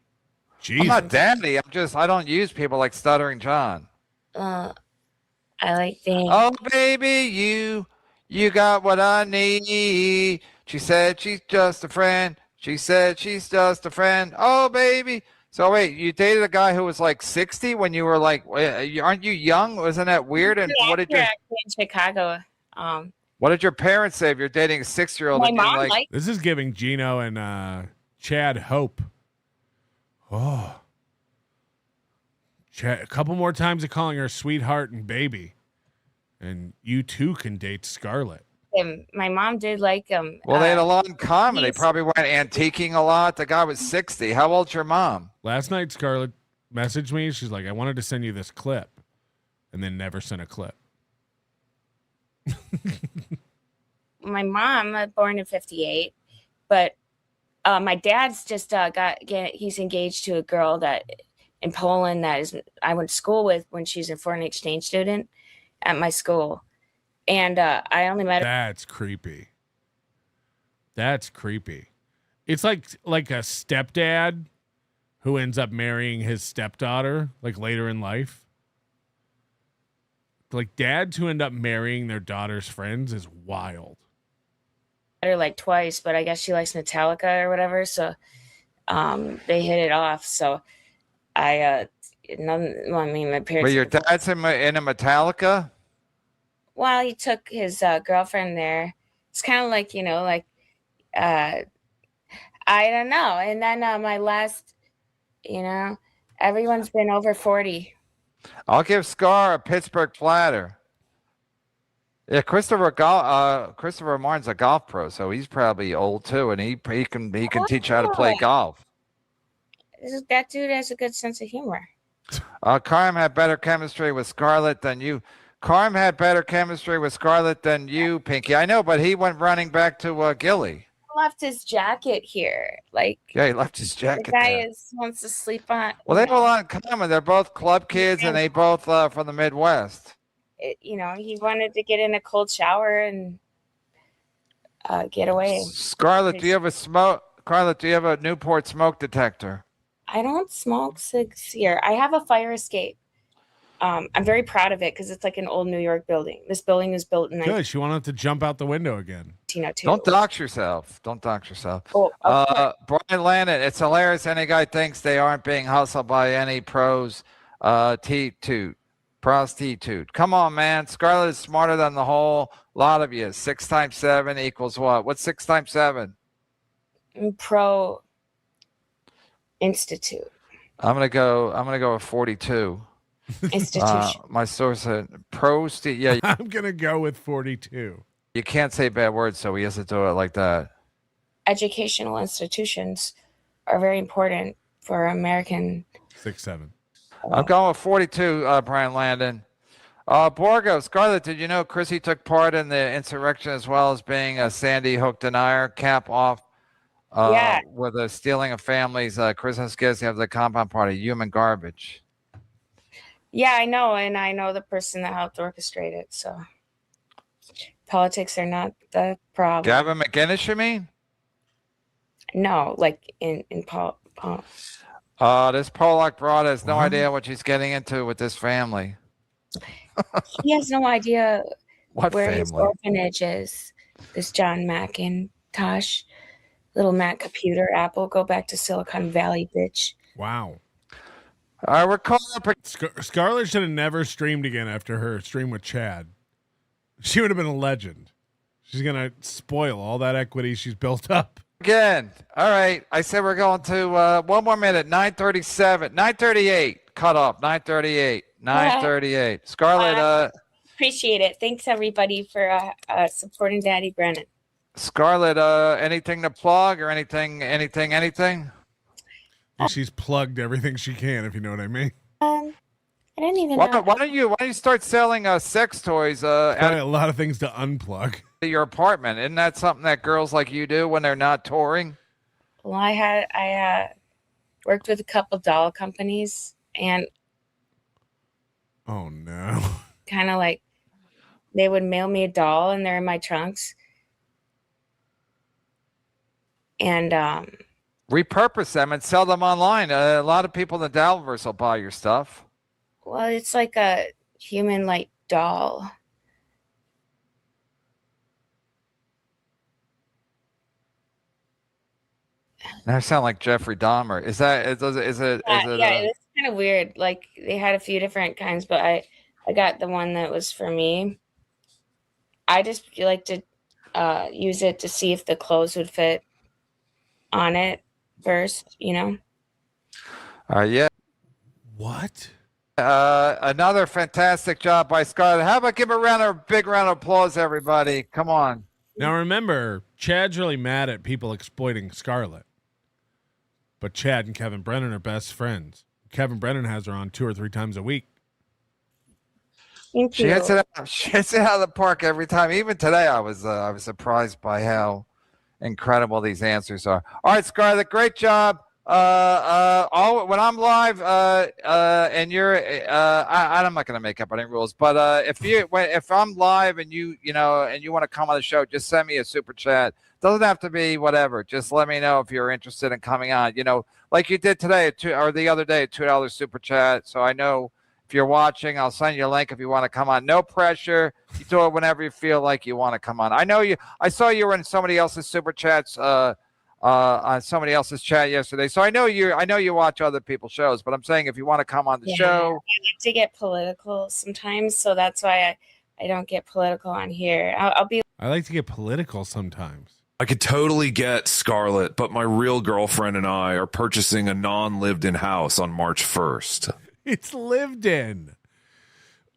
Jesus. I'm not daddy. I don't use people like Stuttering John. I I like being. Oh, baby, you got what I need. She said she's just a friend. She said she's just a friend. Oh, baby. So wait, you dated a guy who was like 60 when you were like, aren't you young? Wasn't that weird? And what did in Chicago? what did your parents say if you're dating a 6-year-old? My mom liked. This is giving Gino and Chad hope. Oh. Chad, a couple more times of calling her sweetheart and baby. And you too can date Scarlett. My mom did like him. Well, they had a lot in common. They probably went antiquing a lot. The guy was 60. How old's your mom? Last night, Scarlett messaged me. She's like, I wanted to send you this clip. And then never sent a clip. My mom, born in 58, but my dad's just he's engaged to a girl that in Poland I went to school with when she's a foreign exchange student at my school. And I only met her. That's creepy. That's creepy. It's like a stepdad who ends up marrying his stepdaughter like later in life. Like dads who end up marrying their daughter's friends is wild. Her like twice, but I guess she likes Metallica or whatever, so they hit it off. So my parents. Wait, your dad's in a Metallica? Well, he took his girlfriend there. It's kind of like, I don't know. And then my last, everyone's been over 40. I'll give Scar a Pittsburgh platter. Yeah, Christopher Martin's a golf pro, so he's probably old too, and he can teach you how to play golf. That dude has a good sense of humor. Carm had better chemistry with Scarlett than you. Carm had better chemistry with Scarlett than you, Pinky. I know, but he went running back to Gilly. He left his jacket here. Yeah, he left his jacket The guy there. wants to sleep on. Well, they have a lot in common. They're both club kids, and they both from the Midwest. He wanted to get in a cold shower and get away. Scarlett, do you have a Scarlett, do you have a Newport smoke detector? I don't smoke cigs here. I have a fire escape. I'm very proud of it because it's like an old New York building. This building was built in Good. She wanted to jump out the window again. 1902. Don't dox yourself. Don't dox yourself. Oh, Brian Landon, it's hilarious. Any guy thinks they aren't being hustled by any prostitute. Come on, man. Scarlett is smarter than the whole lot of you. 6 times 7 equals what? What's 6 times 7? Pro Institute. I'm gonna go with 42. Institution. My source said yeah. I'm gonna go with 42. You can't say bad words, so he has to do it like that. Educational institutions are very important for American. 6-7. I'm going with 42, Brian Landon. Borgo, Scarlett, did you know Chrissy took part in the insurrection as well as being a Sandy Hook denier? Cap off with the stealing of families' Christmas gifts after the compound party. Human garbage. Yeah, I know, and I know the person that helped orchestrate it. So politics are not the problem. Gavin McInnes, you mean? No, like in Paul. This Pollock broad has no idea what she's getting into with this family. He has no idea What where his family? orphanage is. This John Macintosh, little Mac computer, Apple, go back to Silicon Valley, bitch. Wow. We're calling up. Scarlett should have never streamed again after her stream with Chad. She would have been a legend. She's gonna spoil all that equity she's built up. Again. All right. I said we're going to one more minute. 9:37. 9:38. Cut off. 9:38. 9:38. Scarlett. Appreciate it. Thanks everybody for supporting Daddy Brennan. Scarlett. Anything to plug or anything? She's plugged everything she can, if you know what I mean. I didn't even Why know. don't you start selling sex toys? Probably a lot of things to unplug. Your apartment. Isn't that something that girls like you do when they're not touring? Well, I worked with a couple doll companies and Oh no. kind of like they would mail me a doll and they're in my trunks. And Repurpose them and sell them online. A lot of people in the Dalverse will buy your stuff. well, it's like a human like doll. Now I sound like Jeffrey Dahmer. Is it? Yeah, it's kind of weird. Like they had a few different kinds, but I got the one that was for me. I just like to use it to see if the clothes would fit on it first, you know? Yeah. What? Another fantastic job by Scarlett. How about give a big round of applause, everybody? Come on. Now remember, Chad's really mad at people exploiting Scarlett. But Chad and Kevin Brennan are best friends. Kevin Brennan has her on 2 or 3 times a week. She hits it out of the park every time. Even today, I was surprised by how incredible these answers are. All right, Scarlett, great job. When I'm live, and you're, I'm not going to make up any rules, but if I'm live and you want to come on the show, just send me a super chat. Doesn't have to be whatever. Just let me know if you're interested in coming on. Like you did today or the other day, $2 super chat. So I know if you're watching, I'll send you a link if you want to come on. No pressure. You do it whenever you feel like you want to come on. I saw you were in somebody else's super chats. On somebody else's chat yesterday. So I know you watch other people's shows, but I'm saying if you want to come on the show. I like to get political sometimes, so that's why I don't get political on here. I like to get political sometimes. I could totally get Scarlett, but my real girlfriend and I are purchasing a non-lived-in house on March 1st. It's lived in.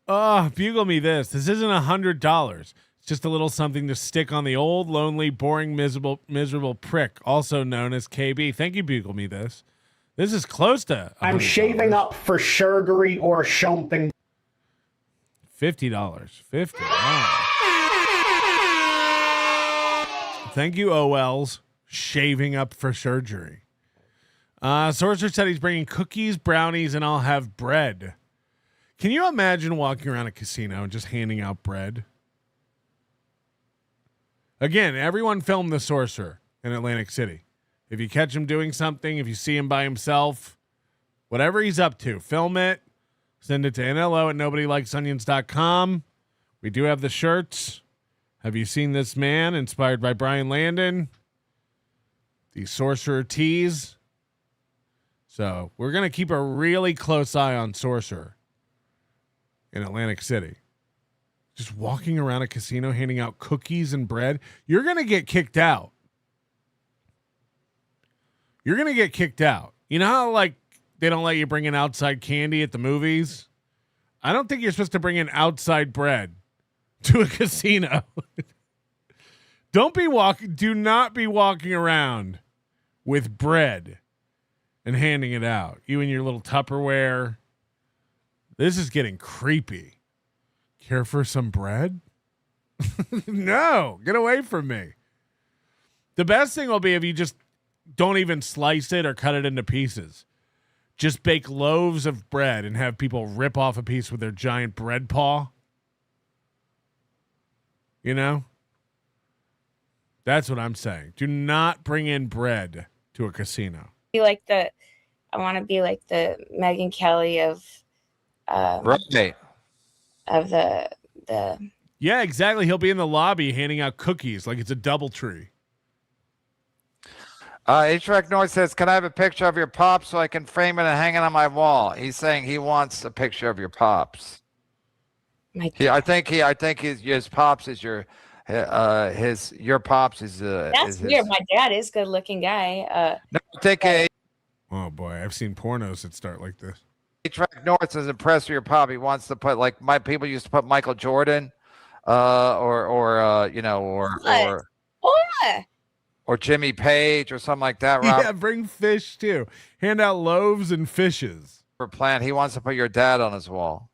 Oh, bugle me this. This isn't $100. It's just a little something to stick on the old, lonely, boring, miserable prick, also known as KB. Thank you, bugle me this. This is close to $100. I'm shaving up for surgery or something. $50. $50. Thank you, OLs. Shaving up for surgery. Sorcerer said he's bringing cookies, brownies, and I'll have bread. Can you imagine walking around a casino and just handing out bread? Again, everyone filmed the Sorcerer in Atlantic City. If you catch him doing something, if you see him by himself, whatever he's up to, film it, send it to NLO@NobodyLikesOnions.com. We do have the shirts. Have you seen this man? Inspired by Brian Landon. The Sorcerer tees. So we're going to keep a really close eye on Sorcerer in Atlantic City. Just walking around a casino handing out cookies and bread. You're going to get kicked out. You're going to get kicked out. You know how like they don't let you bring in outside candy at the movies? I don't think you're supposed to bring in outside bread to a casino. Do not be walking around with bread and handing it out. You and your little Tupperware. This is getting creepy. Care for some bread? No, get away from me. The best thing will be if you just don't even slice it or cut it into pieces. Just bake loaves of bread and have people rip off a piece with their giant bread paw. You know? That's what I'm saying. Do not bring in bread to a casino. I want to be like the Megyn Kelly of right. Of the Yeah, exactly. He'll be in the lobby handing out cookies like it's a DoubleTree. H-Rec North says, can I have a picture of your pops so I can frame it and hang it on my wall? He's saying he wants a picture of your pops. I think his pops is your pops is that's weird. My dad is a good looking guy. No, I think oh boy, I've seen pornos that start like this. H-Rec North is impressed with your pop. He wants to put like my people used to put Michael Jordan, or Jimmy Page or something like that. Rob. Yeah, bring fish too. Hand out loaves and fishes. For plan, he wants to put your dad on his wall.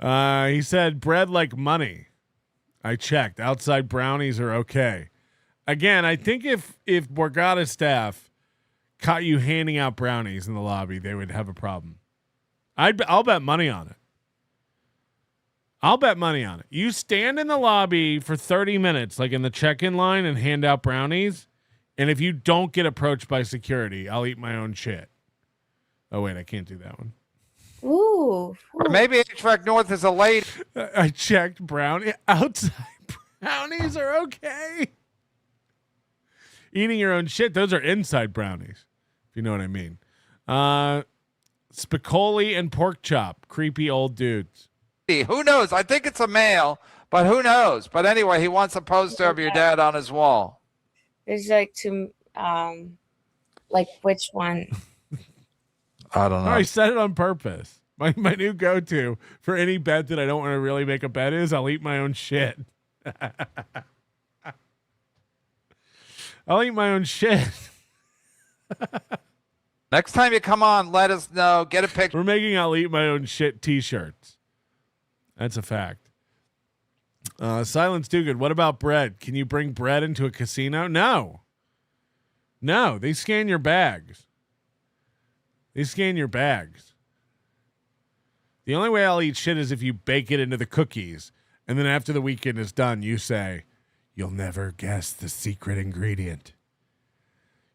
He said bread like money. I checked. Outside brownies are okay. Again, I think if Borgata staff caught you handing out brownies in the lobby, they would have a problem. I'll bet money on it. You stand in the lobby for 30 minutes, like in the check-in line, and hand out brownies. And if you don't get approached by security, I'll eat my own shit. Oh, wait, I can't do that one. Ooh. Or maybe HVAC North is a lady. I checked brownie. Outside brownies are okay. Eating your own shit, those are inside brownies, if you know what I mean. Spicoli and pork chop, creepy old dudes. Who knows? I think it's a male, but who knows? But anyway, he wants a poster of your dad on his wall. There's like like which one? I don't know. I said it on purpose. My new go-to for any bet that I don't want to really make a bet is I'll eat my own shit. I'll eat my own shit. Next time you come on, let us know. Get a picture. We're making I'll eat my own shit t-shirts. That's a fact. Silence Do Good. What about bread? Can you bring bread into a casino? No. No, they scan your bags. They scan your bags. The only way I'll eat shit is if you bake it into the cookies. And then after the weekend is done, you say, you'll never guess the secret ingredient.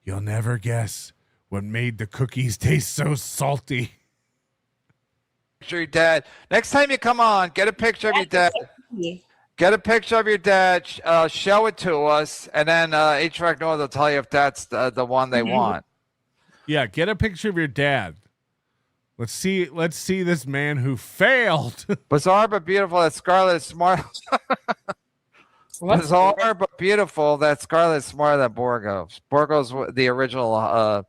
You'll never guess what made the cookies taste so salty. Your dad. Next time you come on, get a picture of your dad. Get a picture of your dad. Show it to us, and then HVAC North will tell you if that's the one they want. Yeah, get a picture of your dad. Let's see this man who failed. Bizarre but beautiful. That Scarlett is smart. Bizarre but beautiful. That Scarlett is smarter than Borgos. Borgos, the original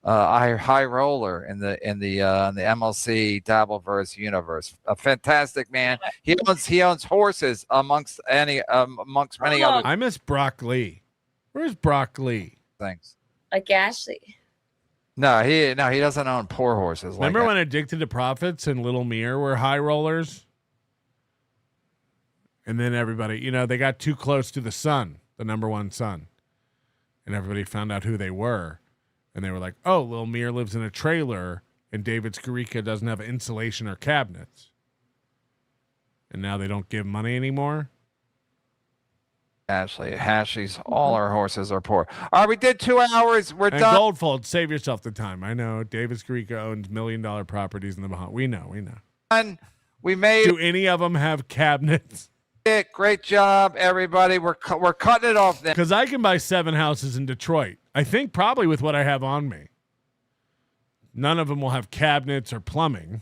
high roller in the MLC Dabbleverse universe. A fantastic man. He owns horses amongst many other. I miss Brock Lee. Where's Brock Lee? Thanks. Like Ashley. No, he doesn't own poor horses. Remember when Addicted to Profits and Little Mir were high rollers? And then everybody, they got too close to the sun, the number one son. And everybody found out who they were. And they were like, oh, Lil Mir lives in a trailer and David Skarica doesn't have insulation or cabinets. And now they don't give money anymore? Ashley's, all our horses are poor. All right, we did 2 hours. We're and done. Goldfold, save yourself the time. I know David Skarica owns $1 million properties in the Bahamas. We know. We made. Do any of them have cabinets? Great job, everybody. We're cutting it off then. Because I can buy 7 houses in Detroit. I think probably with what I have on me. None of them will have cabinets or plumbing.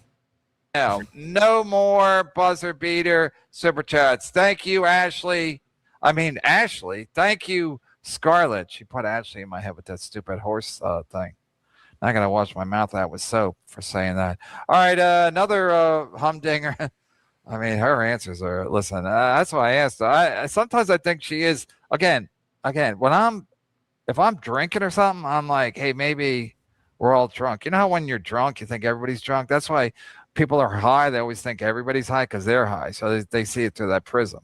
No more buzzer beater super chats. Thank you, Ashley. Thank you, Scarlett. She put Ashley in my head with that stupid horse thing. I gotta wash my mouth out with soap for saying that. All right, another humdinger. Her answers are. Listen, that's why I asked. Sometimes I think she is. Again. If I'm drinking or something, I'm like, hey, maybe we're all drunk. You know how when you're drunk, you think everybody's drunk. That's why people are high. They always think everybody's high because they're high, so they see it through that prism.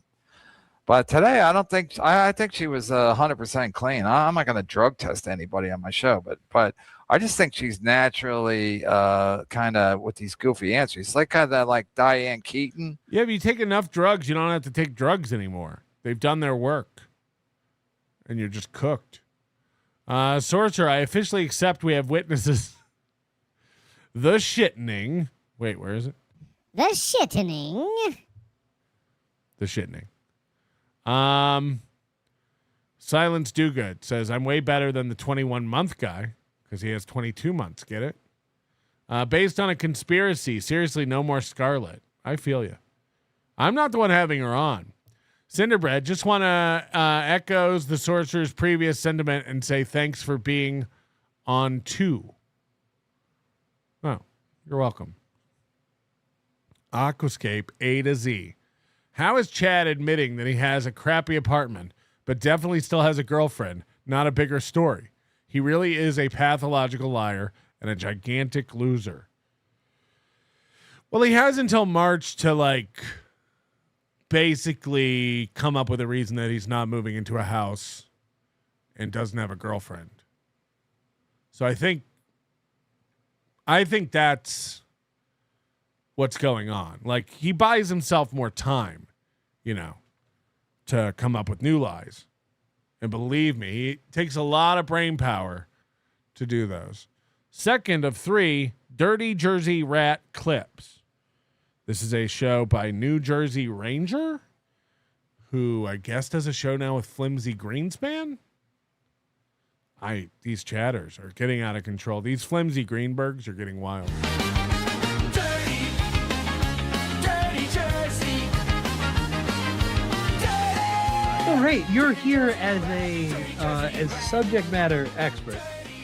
But today, I don't think. I think she was 100% clean. I'm not going to drug test anybody on my show, but I just think she's naturally kind of with these goofy answers. It's like kind of like Diane Keaton. Yeah, but you take enough drugs, you don't have to take drugs anymore. They've done their work, and you're just cooked. Sorcerer, I officially accept we have witnesses. The shittening. Wait, where is it? The shittening. The shittening. Silence Do Good says, I'm way better than the 21-month guy because he has 22 months. Get it? Based on a conspiracy. Seriously, no more Scarlett. I feel you. I'm not the one having her on. Cinderbread, just want to echoes the sorcerer's previous sentiment and say thanks for being on too. Oh, you're welcome. Aquascape A to Z. How is Chad admitting that he has a crappy apartment, but definitely still has a girlfriend? Not a bigger story. He really is a pathological liar and a gigantic loser. Well, he has until March to basically come up with a reason that he's not moving into a house and doesn't have a girlfriend. So I think that's what's going on. He buys himself more time, to come up with new lies. And believe me, it takes a lot of brain power to do those. Second of 3, Dirty Jersey Rat Clips. This is a show by New Jersey Ranger, who I guess does a show now with Flimsy Greenspan. These chatters are getting out of control. These Flimsy Greenbergs are getting wild. Dirty Jersey. Well, Ray, you're here as a subject matter expert.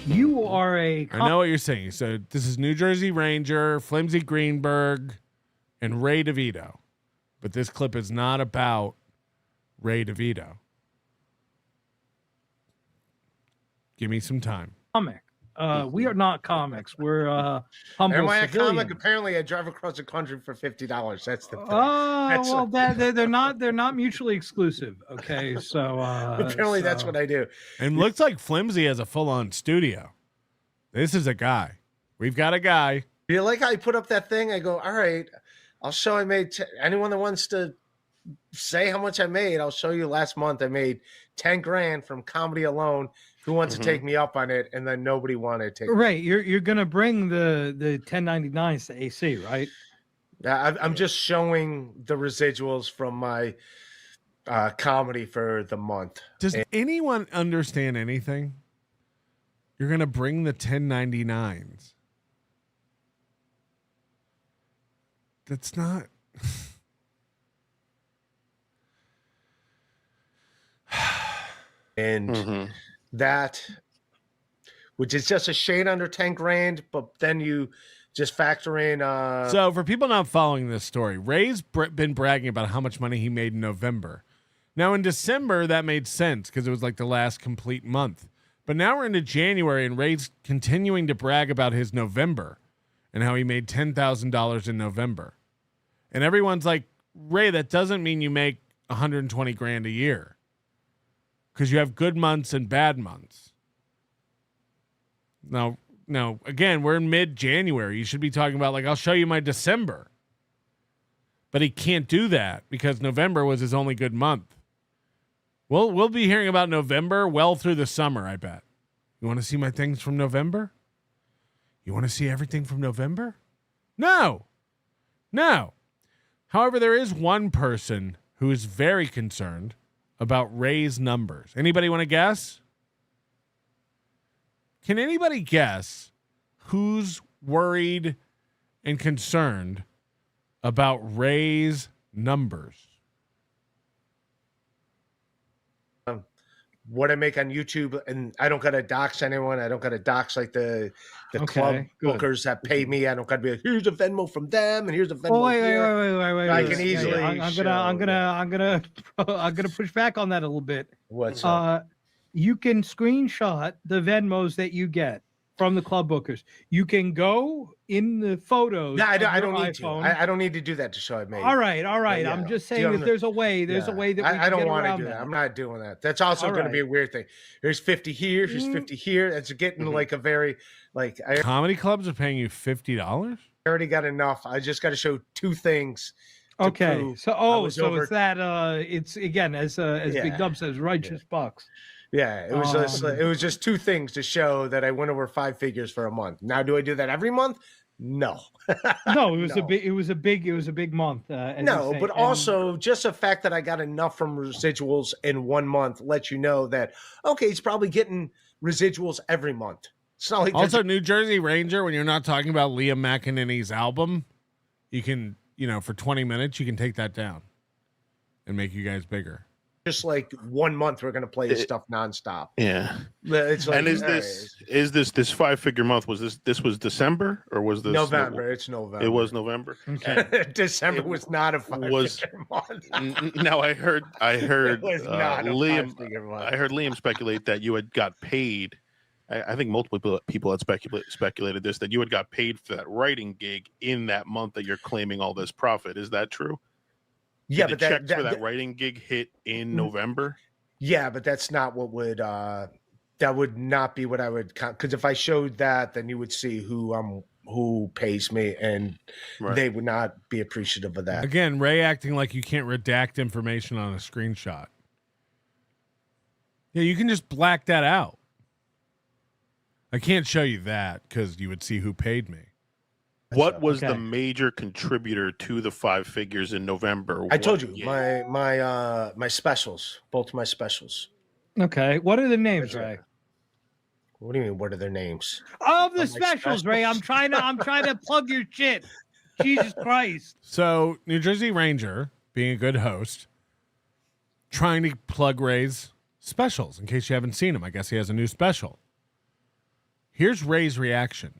You are I know what you're saying. So this is New Jersey Ranger, Flimsy Greenberg, and Ray DeVito. But this clip is not about Ray DeVito. Give me some time. comic. We are not comics. We're humble Am I a civilians. comic? Apparently, I drive across the country for $50. That's the thing. Oh, well, they're not mutually exclusive. Okay, so apparently that's what I do. And looks like Flimsy has a full-on studio. This is a guy. We've got a guy. You like how I put up that thing? I go, all right, I'll show I made anyone that wants to say how much I made. I'll show you. Last month I made 10 grand from comedy alone. Who wants to take me up on it? And then nobody wanted to take. Right, you're gonna bring the 1099s to AC, right? I'm just showing the residuals from my comedy for the month. Does anyone understand anything? You're going to bring the 1099s. That's not. And that, which is just a shade under 10 grand, but then you just factor in. So for people not following this story, Ray's been bragging about how much money he made in November. Now in December, that made sense because it was like the last complete month. But now we're into January and Ray's continuing to brag about his November and how he made $10,000 in November. And everyone's like, Ray, that doesn't mean you make 120 grand a year because you have good months and bad months. Now, again, we're in mid-January. You should be talking about, like, I'll show you my December. But he can't do that because November was his only good month. We'll be hearing about November well through the summer, I bet. You want to see my things from November? You want to see everything from November? No. However, there is one person who is very concerned about Ray's numbers. Anybody want to guess? Can anybody guess who's worried and concerned about Ray's numbers? What I make on YouTube, and I don't gotta dox anyone. I don't gotta dox like the club bookers that pay me. I don't gotta be like, here's a Venmo from them, and here's a Venmo. Wait. I can easily. I'm gonna push back on that a little bit. What's up? You can screenshot the Venmos that you get from the club bookers. You can go in the photos. No, I don't need to. I don't need to do that to show I made. All right. Yeah. I'm just saying that there's a way. There's a way that we I don't want to do that. that. I'm not doing that. That's also going to be a weird thing. Here's 50 here. Here's 50 here. It's getting like a very comedy clubs are paying you $50. I already got enough. I just got to show two things. Okay. So it's that. It's again as Big Dub says, righteous bucks. Yeah, it was just two things to show that I went over 5 figures for a month. Now, do I do that every month? No. No, it was a big month. No, but also just the fact that I got enough from residuals in 1 month lets you know that he's probably getting residuals every month. It's not like also New Jersey Ranger. When you're not talking about Liam McEnany's album, you can for 20 minutes you can take that down and make you guys bigger. Just like 1 month, we're going to play this stuff nonstop. Yeah. It's like, and is this 5-figure month? Was this was December or was this November? It's November. It was November. Okay. December was not a 5-figure month. Now I heard it was not Liam. 5-figure month. I heard Liam speculate that you had got paid. I think multiple people had speculated this, that you had got paid for that writing gig in that month that you're claiming all this profit. Is that true? Yeah, but checks for that writing gig hit in November. Yeah, but that's not what would that would not be what I would count, because if I showed that, then you would see who pays me, and they would not be appreciative of that. Again, Ray acting like you can't redact information on a screenshot. Yeah, you can just black that out. I can't show you that because you would see who paid me. What was the major contributor to the 5 figures in November? I told you my specials, both my specials. Okay, what are the names, Ray? What do you mean? What are their names? Of the specials, Ray. I'm trying to plug your shit. Jesus Christ. So New Jersey Ranger, being a good host, trying to plug Ray's specials in case you haven't seen him. I guess he has a new special. Here's Ray's reaction.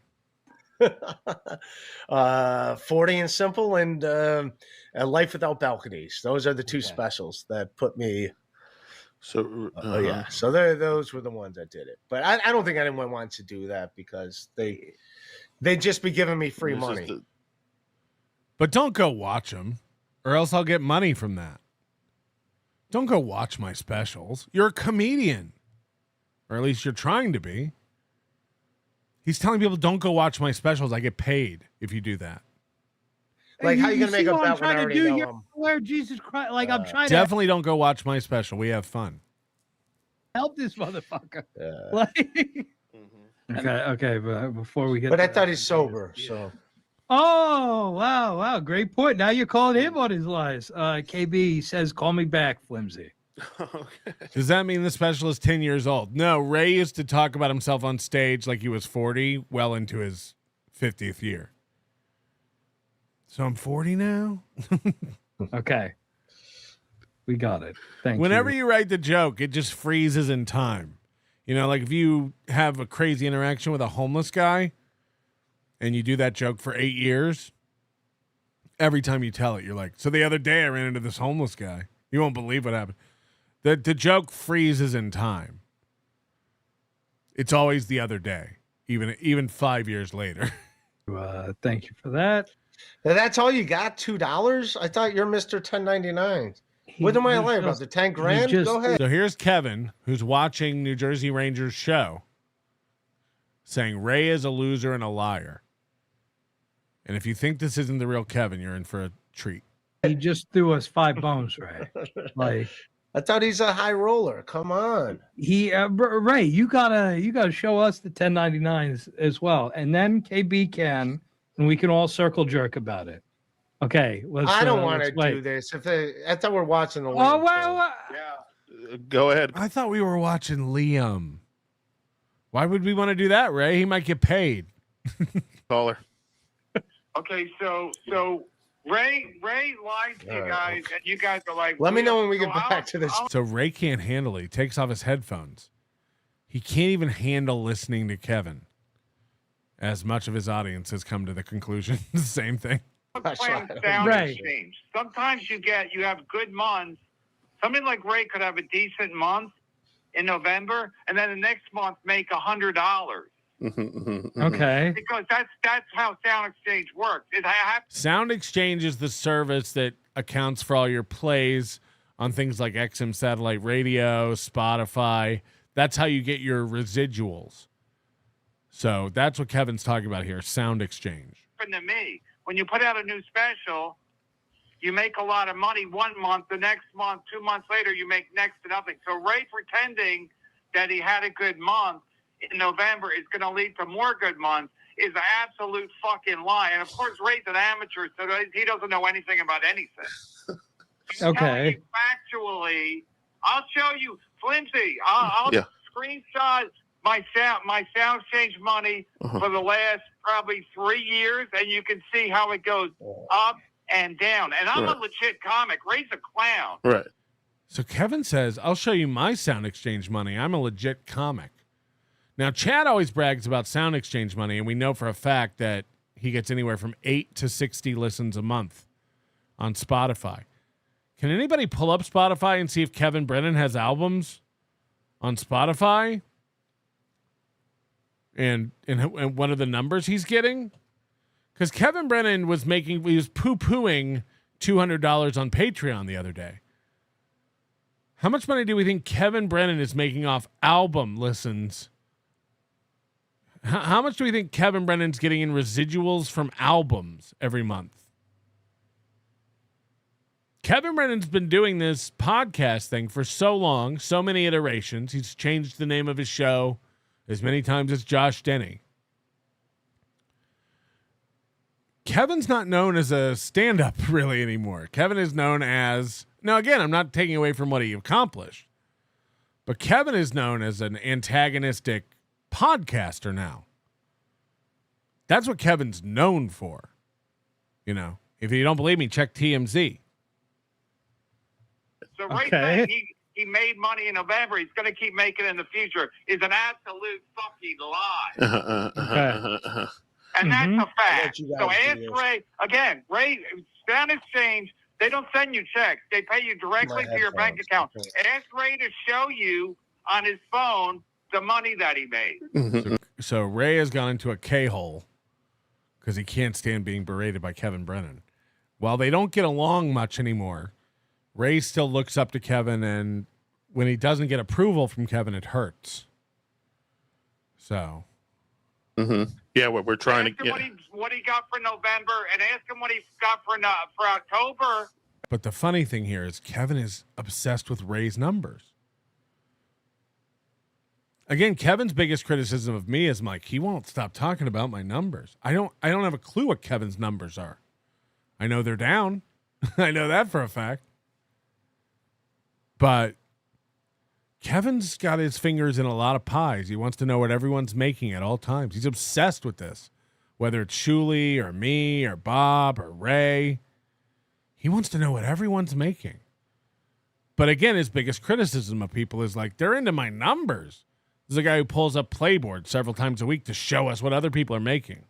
40 and Simple and Life Without Balconies. Those are the two specials that put me. So yeah, so those were the ones that did it. But I don't think anyone wants to do that because they'd just be giving me free money. But don't go watch them, or else I'll get money from that. Don't go watch my specials. You're a comedian, or at least you're trying to be. He's telling people, don't go watch my specials. I get paid if you do that. Like, how you going to make a bet when I already know them? Where Jesus Christ, like I'm trying Definitely don't go watch my special. We have fun. help this motherfucker. Okay, but before we get But I thought he's sober, so. Oh, wow, great point. Now you're calling him on his lies. KB says, call me back, Flimsy. Does that mean the special is 10 years old? No, Ray used to talk about himself on stage like he was 40, well into his 50th year. So I'm 40 now? Okay. We got it. Thank you. Whenever you write the joke, it just freezes in time. You know, like if you have a crazy interaction with a homeless guy and you do that joke for 8 years, every time you tell it, you're like, so the other day I ran into this homeless guy. You won't believe what happened. The joke freezes in time. It's always the other day, even 5 years later. Thank you for that. Now, that's all you got? $2? I thought you're Mr. 1099. What am I lying about? The 10 grand? Go ahead. So here's Kevin, who's watching New Jersey Rangers show, saying Ray is a loser and a liar. And if you think this isn't the real Kevin, you're in for a treat. He just threw us 5 bones, Ray. Like, I thought he's a high roller. Come on. Ray, you gotta show us the 1099s as well, and then KB can, and we can all circle jerk about it. Okay. I don't want to do this. I thought we're watching the. Oh well. Yeah. Go ahead. I thought we were watching Liam. Why would we want to do that, Ray? He might get paid. Caller. Okay, so Ray lied to you guys, and you guys are like, let me know when we get back to this. So Ray can't handle it. He takes off his headphones. He can't even handle listening to Kevin. As much of his audience has come to the conclusion, the same thing. Sound exchange. Sometimes you have good months. Somebody like Ray could have a decent month in November, and then the next month make $100. Okay. Because that's how Sound Exchange works. Sound Exchange is the service that accounts for all your plays on things like XM satellite radio, Spotify. That's how you get your residuals. So that's what Kevin's talking about here, Sound Exchange. To me, when you put out a new special, you make a lot of money 1 month, the next month, 2 months later, you make next to nothing. So Ray pretending that he had a good month in November is going to lead to more good months is an absolute fucking lie. And of course, Ray's an amateur, so he doesn't know anything about anything. Okay. Factually, I'll show you, Flimsy. I'll screenshot my sound exchange money for the last probably 3 years, and you can see how it goes up and down. And I'm a legit comic. Ray's a clown. Right. So Kevin says, I'll show you my Sound Exchange money. I'm a legit comic. Now, Chad always brags about Sound Exchange money, and we know for a fact that he gets anywhere from 8 to 60 listens a month on Spotify. Can anybody pull up Spotify and see if Kevin Brennan has albums on Spotify? And what are the numbers he's getting? Because Kevin Brennan was poo-pooing $200 on Patreon the other day. How much money do we think Kevin Brennan is making off album listens? How much do we think Kevin Brennan's getting in residuals from albums every month? Kevin Brennan's been doing this podcast thing for so long, so many iterations. He's changed the name of his show as many times as Josh Denny. Kevin's not known as a stand-up really anymore. Kevin is known as, now again, I'm not taking away from what he accomplished, but Kevin is known as an antagonistic podcaster now. That's what Kevin's known for. You know, if you don't believe me, check TMZ. So Ray saying he made money in November, he's going to keep making it in the future, is an absolute fucking lie. And that's a fact. So ask Ray, again, Ray, Sound Exchange, they don't send you checks. They pay you directly to your bank account. Ask Ray to show you on his phone the money that he made. So Ray has gone into a K-hole because he can't stand being berated by Kevin Brennan. While they don't get along much anymore, Ray still looks up to Kevin, and when he doesn't get approval from Kevin, it hurts. So... Yeah, we're trying to get what he got for November, and ask him what he got for October. But the funny thing here is Kevin is obsessed with Ray's numbers. Again, Kevin's biggest criticism of me is, Mike, he won't stop talking about my numbers. I don't have a clue what Kevin's numbers are. I know they're down. I know that for a fact. But Kevin's got his fingers in a lot of pies. He wants to know what everyone's making at all times. He's obsessed with this, whether it's Shuli or me or Bob or Ray. He wants to know what everyone's making. But again, his biggest criticism of people is like, they're into my numbers. This is a guy who pulls up Playboard several times a week to show us what other people are making.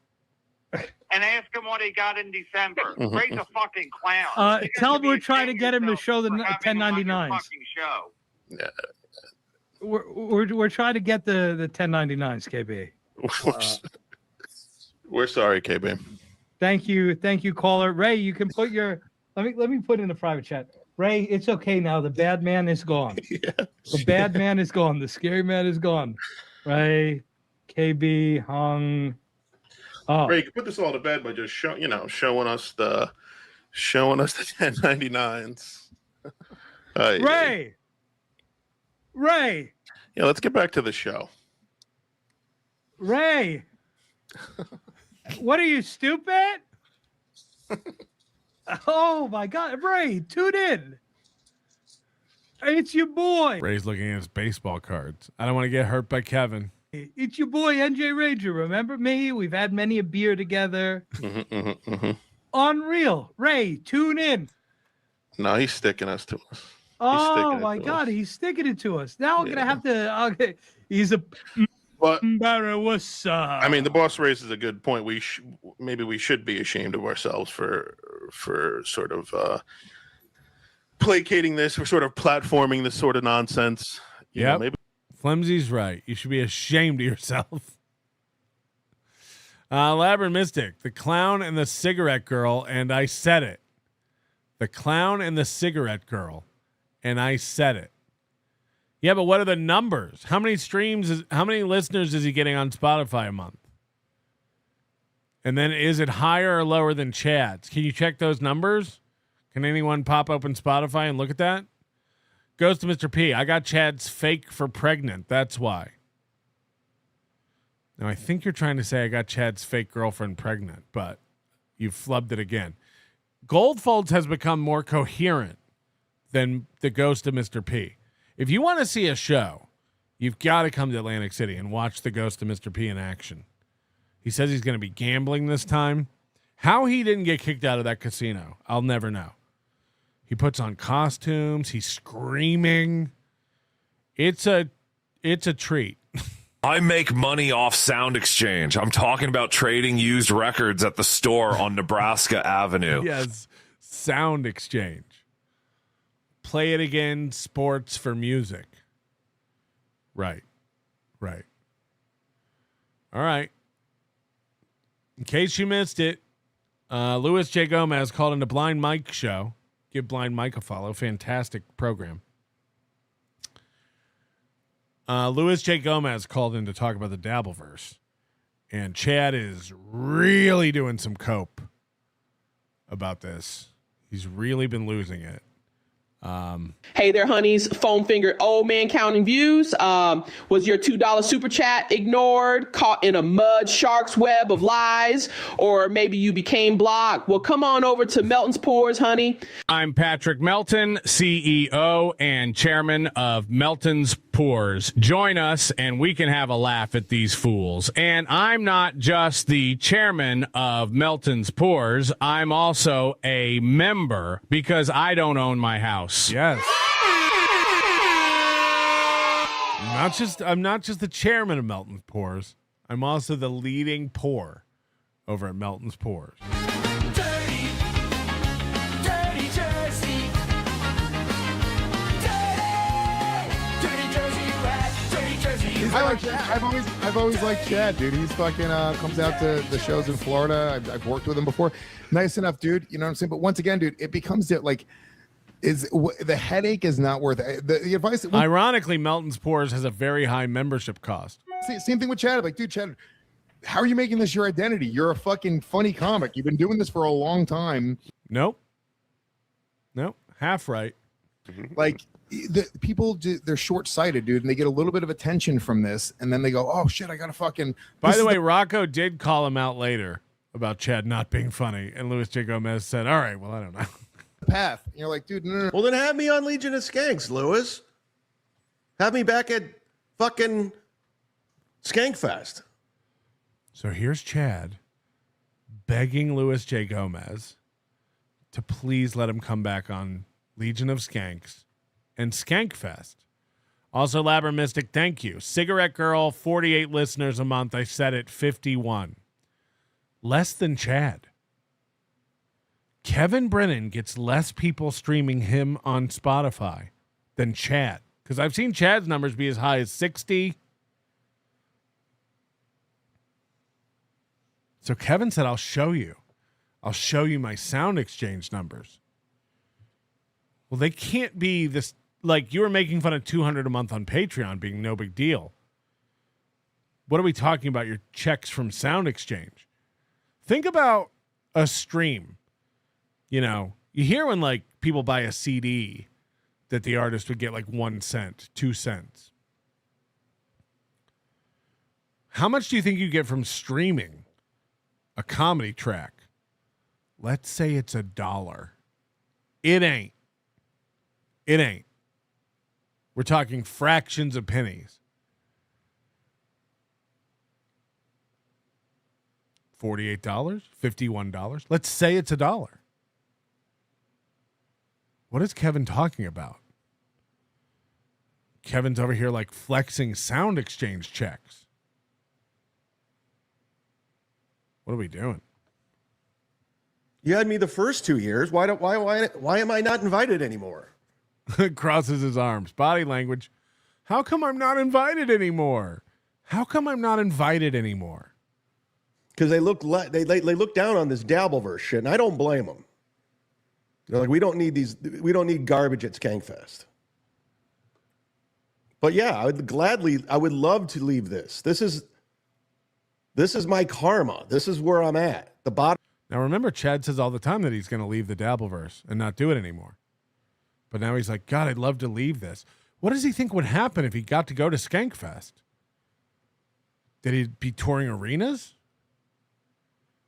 And ask him what he got in December. Ray's a fucking clown. Tell him we're trying to get him to show the 1099s. Fucking show. Yeah. We're trying to get the 1099s, KB. We're sorry, KB. Thank you, caller. Ray, you can put your let me put in the private chat. Ray, it's okay now. The bad man is gone. The bad man is gone. The scary man is gone. Ray, KB, hung. Oh. Ray, you can put this all to bed by just showing us the 1099s. Ray. Ray. Yeah, let's get back to the show. Ray. What are you, stupid? Oh my God, Ray, tune in. It's your boy. Ray's looking at his baseball cards. I don't want to get hurt by Kevin. It's your boy, NJ Ranger. Remember me? We've had many a beer together. Unreal. Ray, tune in. No, he's sticking us to us. Oh my God, he's sticking it to us. Now I'm gonna have to. Okay, he's a. But what's up? I mean, the boss raises a good point. Maybe we should be ashamed of ourselves for sort of placating this, or sort of platforming this sort of nonsense. Yeah, maybe Flimsy's right. You should be ashamed of yourself. Labyrinth Mystic, the clown and the cigarette girl, and I said it. The clown and the cigarette girl. And I said it. Yeah, but what are the numbers? How many listeners is he getting on Spotify a month? And then is it higher or lower than Chad's? Can you check those numbers? Can anyone pop open Spotify and look at that? Goes to Mr. P. I got Chad's fake for pregnant. That's why. Now, I think you're trying to say I got Chad's fake girlfriend pregnant, but you've flubbed it again. Goldfolds has become more coherent than the ghost of Mr. P. If you want to see a show, you've got to come to Atlantic City and watch the ghost of Mr. P in action. He says he's going to be gambling this time. How he didn't get kicked out of that casino, I'll never know. He puts on costumes. He's screaming. It's a treat. I make money off Sound Exchange. I'm talking about trading used records at the store on Nebraska Avenue. Yes, Sound Exchange. Play it again, sports for music. Right. All right. In case you missed it, Louis J. Gomez called into Blind Mike show. Give Blind Mike a follow. Fantastic program. Louis J. Gomez called in to talk about the Dabbleverse. And Chad is really doing some cope about this. He's really been losing it. Hey there, honeys. Foam fingered old man counting views. Was your $2 super chat ignored, caught in a mud shark's web of lies, or maybe you became blocked? Well, come on over to Melton's Pours, honey. I'm Patrick Melton, CEO and chairman of Melton's Pours. Join us and we can have a laugh at these fools. And I'm not just the chairman of Melton's Pours, I'm also a member because I don't own my house. Yes. I'm not just the chairman of Melton's Pours. I'm also the leading pour over at Melton's Pours. Dirty Jersey. Dirty Jersey rat. Dirty Jersey I like rat. Chad. I've always liked Chad, dude. He's fucking comes out to the shows in Florida. I've worked with him before. Nice enough, dude. You know what I'm saying? But once again, dude, it becomes the headache is not worth it. The advice. Ironically, Melton's Pours has a very high membership cost. Same thing with Chad. Like, dude, Chad, how are you making this your identity? You're a fucking funny comic. You've been doing this for a long time. Nope. Half right. Like, the people, they're short-sighted, dude, and they get a little bit of attention from this, and then they go, "Oh shit, I gotta fucking." By the way, Rocco did call him out later about Chad not being funny, and Luis J. Gomez said, "All right, well, I don't know." Path. You're like, dude, no. Well, then have me on Legion of Skanks, Lewis. Have me back at fucking Skankfest. So here's Chad begging Luis J. Gomez to please let him come back on Legion of Skanks and Skankfest. Also, Labber Mystic, thank you. Cigarette Girl, 48 listeners a month. I said it, 51. Less than Chad. Kevin Brennan gets less people streaming him on Spotify than Chad. Because I've seen Chad's numbers be as high as 60. So Kevin said, I'll show you. I'll show you my Sound Exchange numbers. Well, they can't be this, like you were making fun of 200 a month on Patreon being no big deal. What are we talking about? Your checks from Sound Exchange. Think about a stream. You know, you hear when like people buy a CD that the artist would get like 1 cent, 2 cents. How much do you think you get from streaming a comedy track? Let's say it's $1. It ain't. We're talking fractions of pennies. $48, $51. Let's say it's $1. What is Kevin talking about? Kevin's over here like flexing Sound Exchange checks. What are we doing? You had me the first 2 years. Why am I not invited anymore? Crosses his arms. Body language. How come I'm not invited anymore? Because they look down on this Dabbleverse shit, and I don't blame them. They're like, we don't need garbage at Skankfest. But yeah, I would love to leave this. This is my karma. This is where I'm at. The bottom. Now remember, Chad says all the time that he's going to leave the Dabbleverse and not do it anymore. But now he's like, God, I'd love to leave this. What does he think would happen if he got to go to Skankfest? That he'd be touring arenas?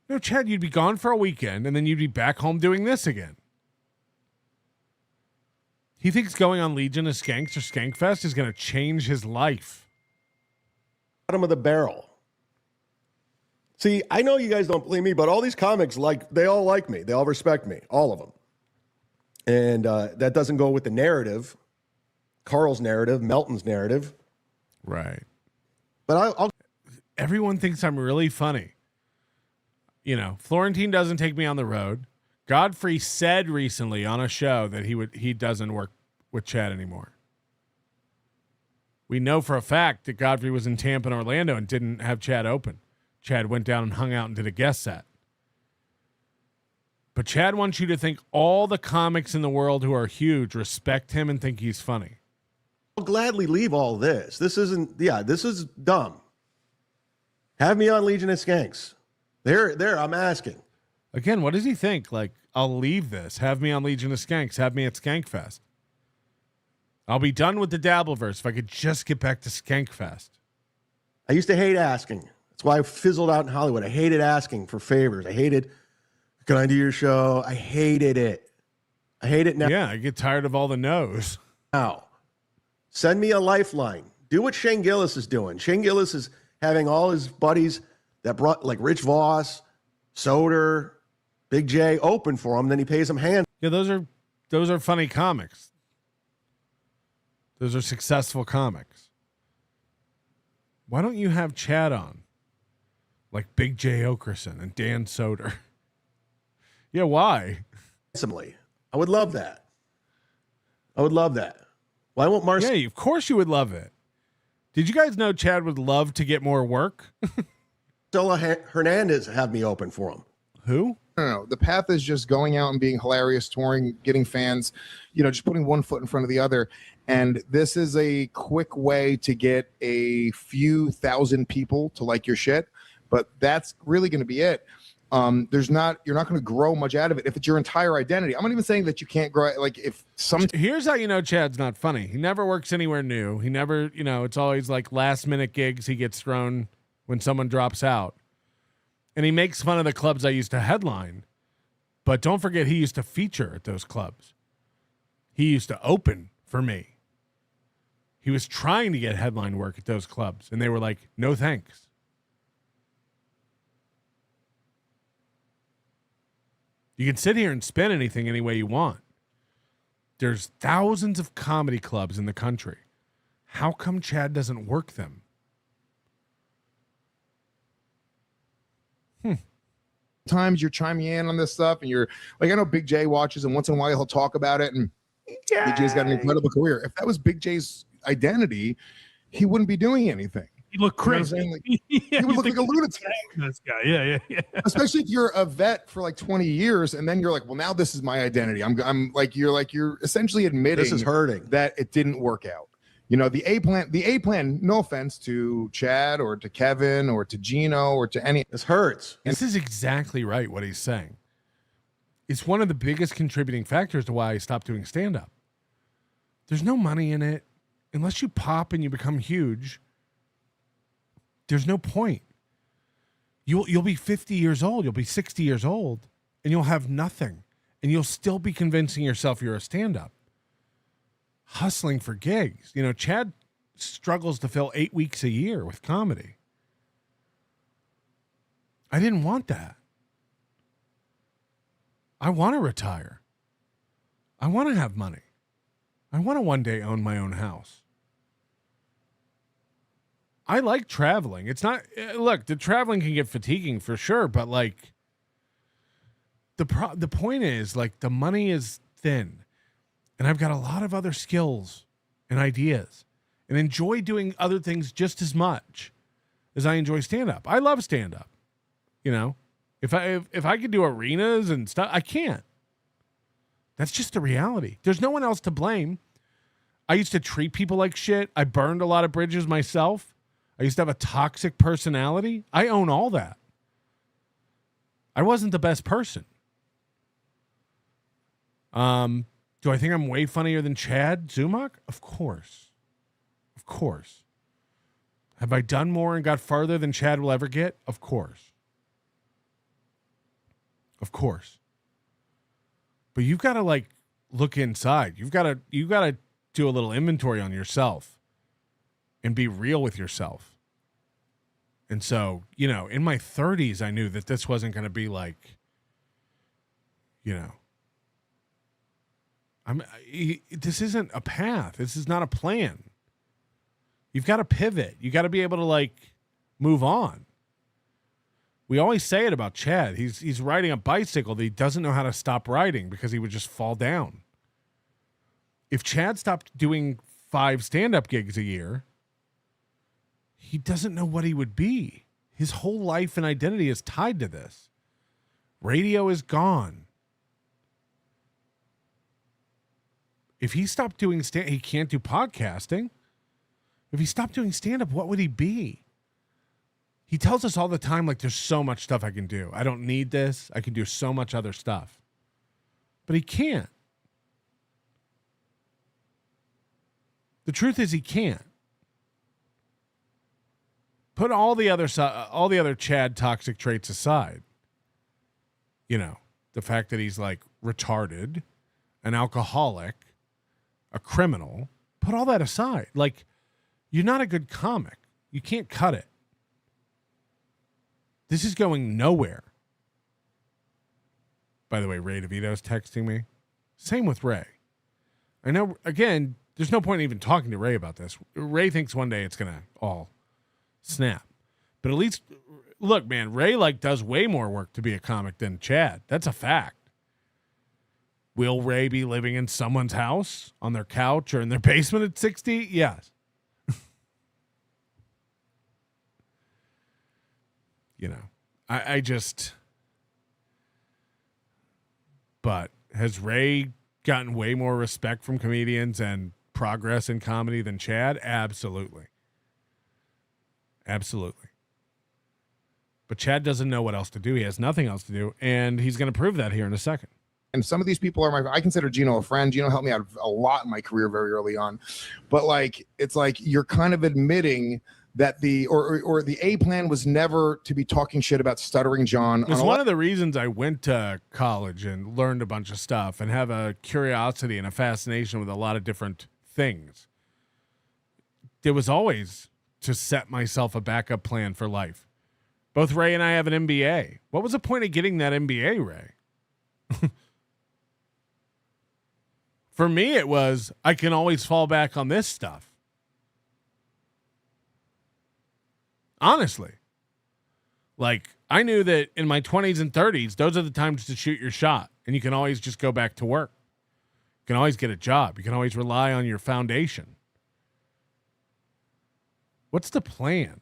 No, Chad, you'd be gone for a weekend and then you'd be back home doing this again. He thinks going on Legion of Skanks or Skankfest is going to change his life. Bottom of the barrel. See, I know you guys don't believe me, but all these comics, they all like me. They all respect me, all of them. And that doesn't go with the narrative, Carl's narrative, Melton's narrative. Right. But everyone thinks I'm really funny. You know, Florentine doesn't take me on the road. Godfrey said recently on a show that he doesn't work with Chad anymore. We know for a fact that Godfrey was in Tampa and Orlando and didn't have Chad open. Chad went down and hung out and did a guest set. But Chad wants you to think all the comics in the world who are huge respect him and think he's funny. I'll gladly leave all this. This is dumb. Have me on Legion of Skanks. There, I'm asking. Again, what does he think? Like, I'll leave this. Have me on Legion of Skanks. Have me at Skankfest. I'll be done with the Dabbleverse if I could just get back to Skankfest. I used to hate asking. That's why I fizzled out in Hollywood. I hated asking for favors. I hated, can I do your show? I hated it. I hate it now. Yeah, I get tired of all the no's. Now, send me a lifeline. Do what Shane Gillis is doing. Shane Gillis is having all his buddies that brought, like Rich Voss, Soder, Big J, open for him. Then he pays them hand. Yeah, those are funny comics. Those are successful comics. Why don't you have Chad on? Like Big J Okerson and Dan Soder. Yeah, why? Handsomely. I would love that. I would love that. Why won't Marcel? Yeah, of course you would love it. Did you guys know Chad would love to get more work? Marcelo Hernandez have me open for him. Who? No. The path is just going out and being hilarious, touring, getting fans, just putting one foot in front of the other. And this is a quick way to get a few thousand people to like your shit. But that's really going to be it. You're not going to grow much out of it if it's your entire identity. I'm not even saying that you can't grow. Like here's how you know Chad's not funny. He never works anywhere new. He never, it's always like last minute gigs he gets thrown when someone drops out. And he makes fun of the clubs I used to headline. But don't forget, he used to feature at those clubs. He used to open for me. He was trying to get headline work at those clubs, and they were like, no thanks. You can sit here and spin anything any way you want. There's thousands of comedy clubs in the country. How come Chad doesn't work them? Times you're chiming in on this stuff, and you're like, I know Big J watches, and once in a while he'll talk about it, and Big J's got an incredible career. If that was Big J's identity, he wouldn't be doing anything. He looked crazy. He would look like a lunatic. This guy, yeah. Especially if you're a vet for like 20 years, and then you're like, well, now this is my identity. You're essentially admitting This is hurting. that it didn't work out. The A plan, no offense to Chad or to Kevin or to Gino or to any. This hurts. This is exactly right what he's saying. It's one of the biggest contributing factors to why I stopped doing stand-up. There's no money in it. Unless you pop and you become huge, there's no point. You'll be 50 years old, you'll be 60 years old, and you'll have nothing. And you'll still be convincing yourself you're a stand-up. Hustling for gigs. Chad struggles to fill 8 weeks a year with comedy. I didn't want that. I want to retire. I want to have money. I want to one day own my own house. I like traveling. It's not, look, the traveling can get fatiguing for sure, but like the point is like the money is thin. And I've got a lot of other skills and ideas and enjoy doing other things just as much as I enjoy stand-up. I love stand-up. If I could do arenas and stuff, I can't. That's just the reality. There's no one else to blame. I used to treat people like shit. I burned a lot of bridges myself. I used to have a toxic personality. I own all that. I wasn't the best person. Do I think I'm way funnier than Chad Zumock? Of course. Of course. Have I done more and got farther than Chad will ever get? Of course. Of course. But you've got to like look inside. You've got to do a little inventory on yourself and be real with yourself. And so, in my 30s, I knew that this wasn't going to be like, this isn't a path. This is not a plan. You've got to pivot. You got to be able to like move on. We always say it about Chad. He's riding a bicycle that he doesn't know how to stop riding because he would just fall down. If Chad stopped doing 5 stand-up gigs a year, he doesn't know what he would be. His whole life and identity is tied to this. Radio is gone. If he stopped doing he can't do podcasting. If he stopped doing stand-up, what would he be? He tells us all the time, like, there's so much stuff I can do. I don't need this. I can do so much other stuff. But he can't. The truth is he can't. Put all the other Chad toxic traits aside. You know, the fact that he's like retarded, an alcoholic, a criminal. Put all that aside. Like, you're not a good comic. You can't cut it. This is going nowhere. By the way, Ray DeVito's texting me. Same with Ray. I know, again, there's no point in even talking to Ray about this. Ray thinks one day it's going to all snap. But at least, look, man, Ray like does way more work to be a comic than Chad. That's a fact. Will Ray be living in someone's house, on their couch, or in their basement at 60? Yes. You know, I just... But has Ray gotten way more respect from comedians and progress in comedy than Chad? Absolutely. Absolutely. But Chad doesn't know what else to do. He has nothing else to do, and he's going to prove that here in a second. And some of these people are I consider Gino a friend. Gino helped me out a lot in my career very early on. But like, it's like you're kind of admitting that the A plan was never to be talking shit about Stuttering John. It's one of the reasons I went to college and learned a bunch of stuff and have a curiosity and a fascination with a lot of different things. There was always to set myself a backup plan for life. Both Ray and I have an MBA. What was the point of getting that MBA, Ray? For me, it was, I can always fall back on this stuff. Honestly. Like, I knew that in my 20s and 30s, those are the times to shoot your shot. And you can always just go back to work. You can always get a job. You can always rely on your foundation. What's the plan?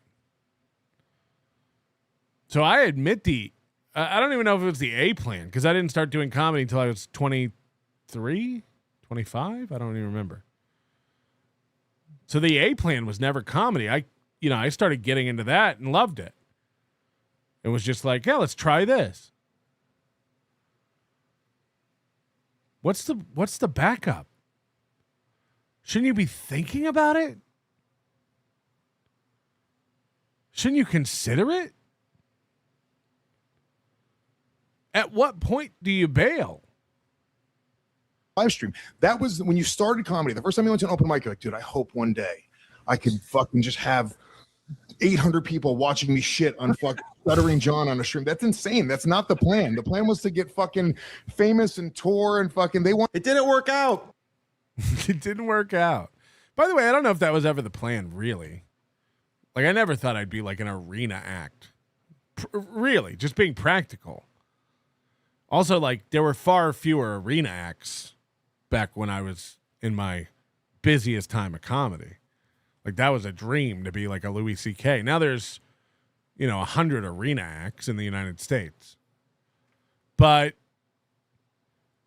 So I admit I don't even know if it was the A plan, because I didn't start doing comedy until I was 23, 25. I don't even remember. So the A plan was never comedy. I started getting into that and loved it. It was just like, yeah, let's try this. What's the backup? Shouldn't you be thinking about it? Shouldn't you consider it? At what point do you bail? Live stream. That was when you started comedy. The first time you went to an open mic, you're like, dude, I hope one day I could fucking just have 800 people watching me shit on fucking Stuttering John on a stream. That's insane. That's not the plan. The plan was to get fucking famous and tour and fucking It didn't work out. It didn't work out. By the way, I don't know if that was ever the plan, really. Like, I never thought I'd be like an arena act. Really, just being practical. Also, like, there were far fewer arena acts back when I was in my busiest time of comedy. Like, that was a dream to be like a Louis C.K. Now there's, 100 arena acts in the United States. But,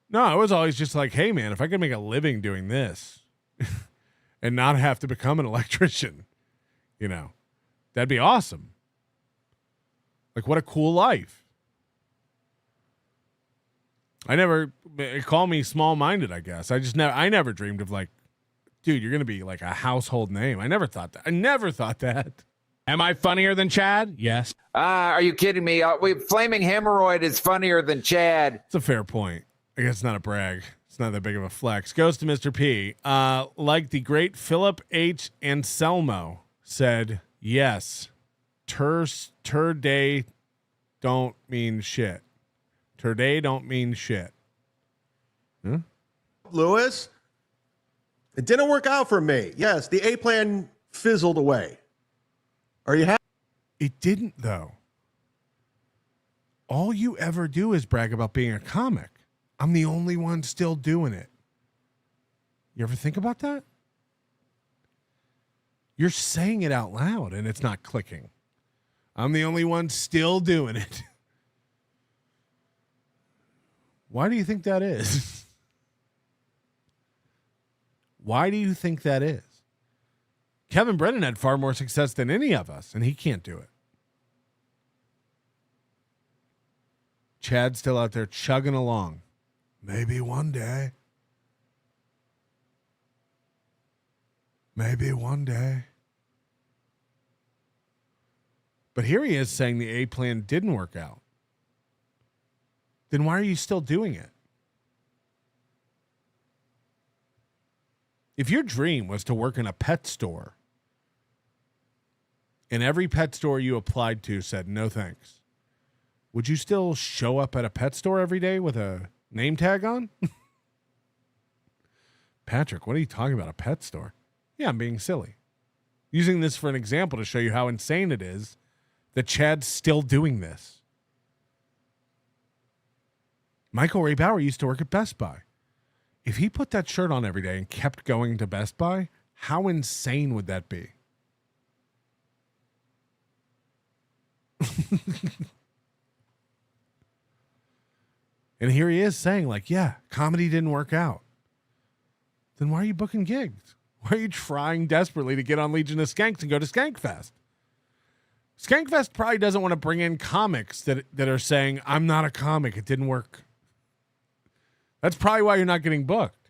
no, I was always just like, hey, man, if I could make a living doing this and not have to become an electrician, that'd be awesome. Like, what a cool life. Call me small-minded, I guess. I never dreamed of like, dude, you're going to be like a household name. I never thought that. Am I funnier than Chad? Yes. Are you kidding me? Flaming Hemorrhoid is funnier than Chad. It's a fair point. I guess it's not a brag. It's not that big of a flex. Goes to Mr. P. Like the great Philip H. Anselmo said, yes, day don't mean shit. Today don't mean shit. Huh? Lewis, it didn't work out for me. Yes, the A plan fizzled away. Are you happy? It didn't, though. All you ever do is brag about being a comic. I'm the only one still doing it. You ever think about that? You're saying it out loud and it's not clicking. I'm the only one still doing it. Why do you think that is? Why do you think that is? Kevin Brennan had far more success than any of us, and he can't do it. Chad's still out there chugging along. Maybe one day. Maybe one day. But here he is saying the A plan didn't work out. Then why are you still doing it? If your dream was to work in a pet store and every pet store you applied to said no thanks, would you still show up at a pet store every day with a name tag on? Patrick, what are you talking about? A pet store? Yeah, I'm being silly. Using this for an example to show you how insane it is that Chad's still doing this. Michael Ray Bauer used to work at Best Buy. If he put that shirt on every day and kept going to Best Buy, how insane would that be? And here he is saying, like, yeah, comedy didn't work out. Then why are you booking gigs? Why are you trying desperately to get on Legion of Skanks and go to Skankfest? Skankfest probably doesn't want to bring in comics that are saying, I'm not a comic, it didn't work. That's probably why you're not getting booked.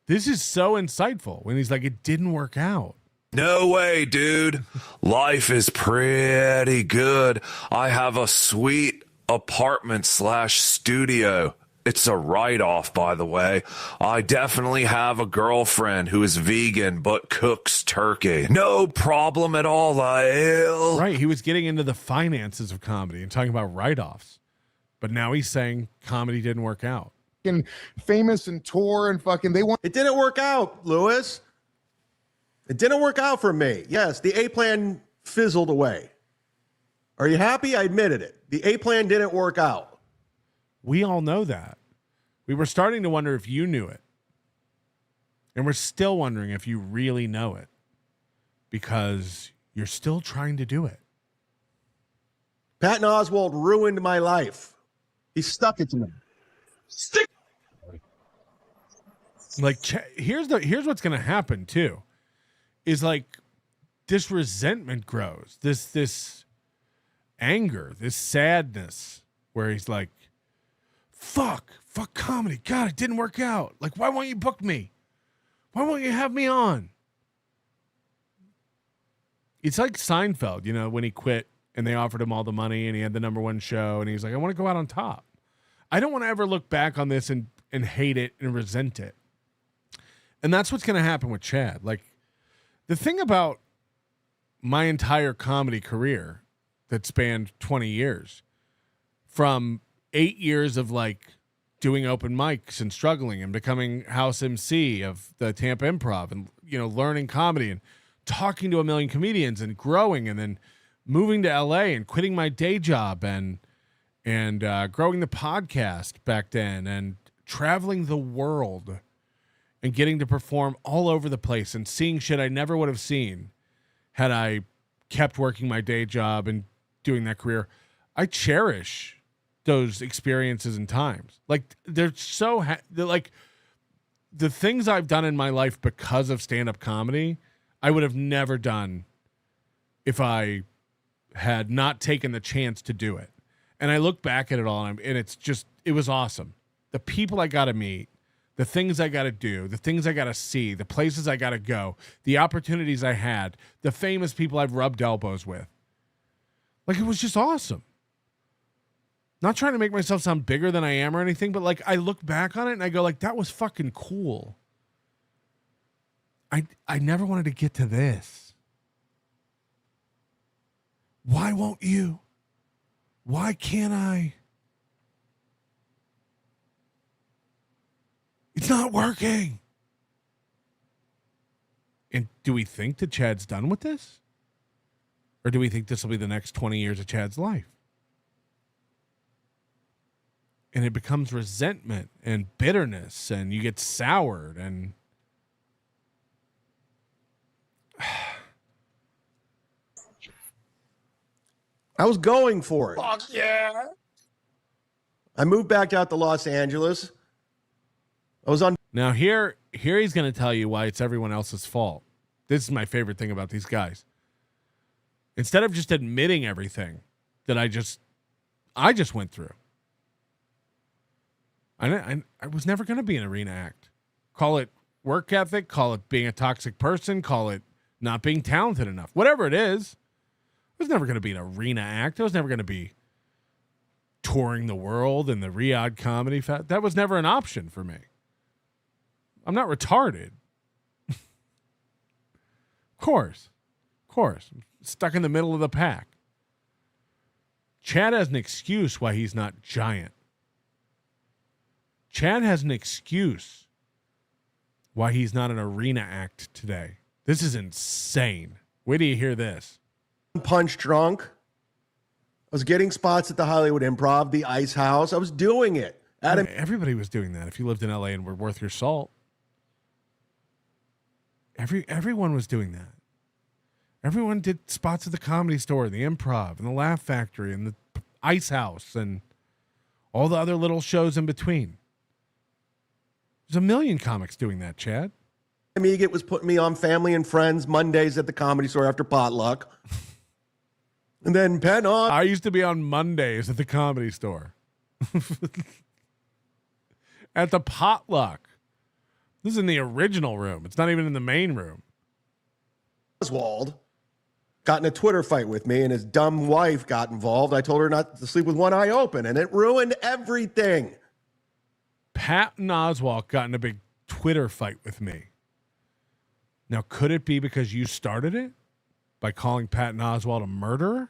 This is so insightful when he's like, it didn't work out. No way, dude. Life is pretty good. I have a sweet apartment/studio. It's a write-off, by the way. I definitely have a girlfriend who is vegan but cooks turkey. No problem at all, Lyle. Right, he was getting into the finances of comedy and talking about write-offs. But now he's saying comedy didn't work out. And famous and tour and fucking they want. It didn't work out, Lewis. It didn't work out for me. Yes, the A plan fizzled away. Are you happy? I admitted it. The A plan didn't work out. We all know that. We were starting to wonder if you knew it. And we're still wondering if you really know it. Because you're still trying to do it. Patton Oswalt ruined my life. He stuck it to me. Stick. Like, here's what's going to happen too. Is like this resentment grows. This anger, this sadness where he's like, fuck comedy. God, it didn't work out. Like, why won't you book me? Why won't you have me on? It's like Seinfeld, you know, when he quit and they offered him all the money and he had the #1 show and he's like, I want to go out on top. I don't want to ever look back on this and hate it and resent it. And that's what's going to happen with Chad. Like, the thing about my entire comedy career that spanned 20 years, from 8 years of like doing open mics and struggling and becoming house MC of the Tampa Improv and, you know, learning comedy and talking to a million comedians and growing and then moving to LA and quitting my day job and growing the podcast back then and traveling the world and getting to perform all over the place and seeing shit I never would have seen had I kept working my day job and doing that career. I cherish those experiences and times. Like, they're like the things I've done in my life because of stand-up comedy, I would have never done if I had not taken the chance to do it. And I look back at it all and it's just, it was awesome. The people I got to meet, the things I got to do, the things I got to see, the places I got to go, the opportunities I had, the famous people I've rubbed elbows with. Like, it was just awesome. Not trying to make myself sound bigger than I am or anything, but like, I look back on it and I go like, that was fucking cool. I never wanted to get to this. Why won't you? Why can't I? It's not working. And do we think that Chad's done with this? Or do we think this will be the next 20 years of Chad's life? And it becomes resentment and bitterness and you get soured and I was going for it. Fuck yeah. I moved back out to Los Angeles. I was on. Now here he's going to tell you why it's everyone else's fault. This is my favorite thing about these guys. Instead of just admitting everything that I just went through. I was never going to be an arena act. Call it work ethic, call it being a toxic person, call it not being talented enough. Whatever it is, it was never going to be an arena act. It was never going to be touring the world in the Riyadh Comedy Fest. That was never an option for me. I'm not retarded. Of course. I'm stuck in the middle of the pack. Chad has an excuse why he's not giant. Chad has an excuse why he's not an arena act today. This is insane. Wait till you hear this. Punch drunk. I was getting spots at the Hollywood Improv, the Ice House. I was doing it. Everybody was doing that if you lived in LA and were worth your salt. Everyone was doing that. Everyone did spots at the Comedy Store, the Improv, and the Laugh Factory, and the Ice House, and all the other little shows in between. There's a million comics doing that, Chad. It was putting me on Family and Friends Mondays at the Comedy Store after potluck. And then Penn on. I used to be on Mondays at the Comedy Store. At the potluck. This is in the original room. It's not even in the main room. Oswald got in a Twitter fight with me, and his dumb wife got involved. I told her not to sleep with one eye open, and it ruined everything. Pat and Oswald got in a big Twitter fight with me. Now, could it be because you started it by calling Pat and Oswald a murderer?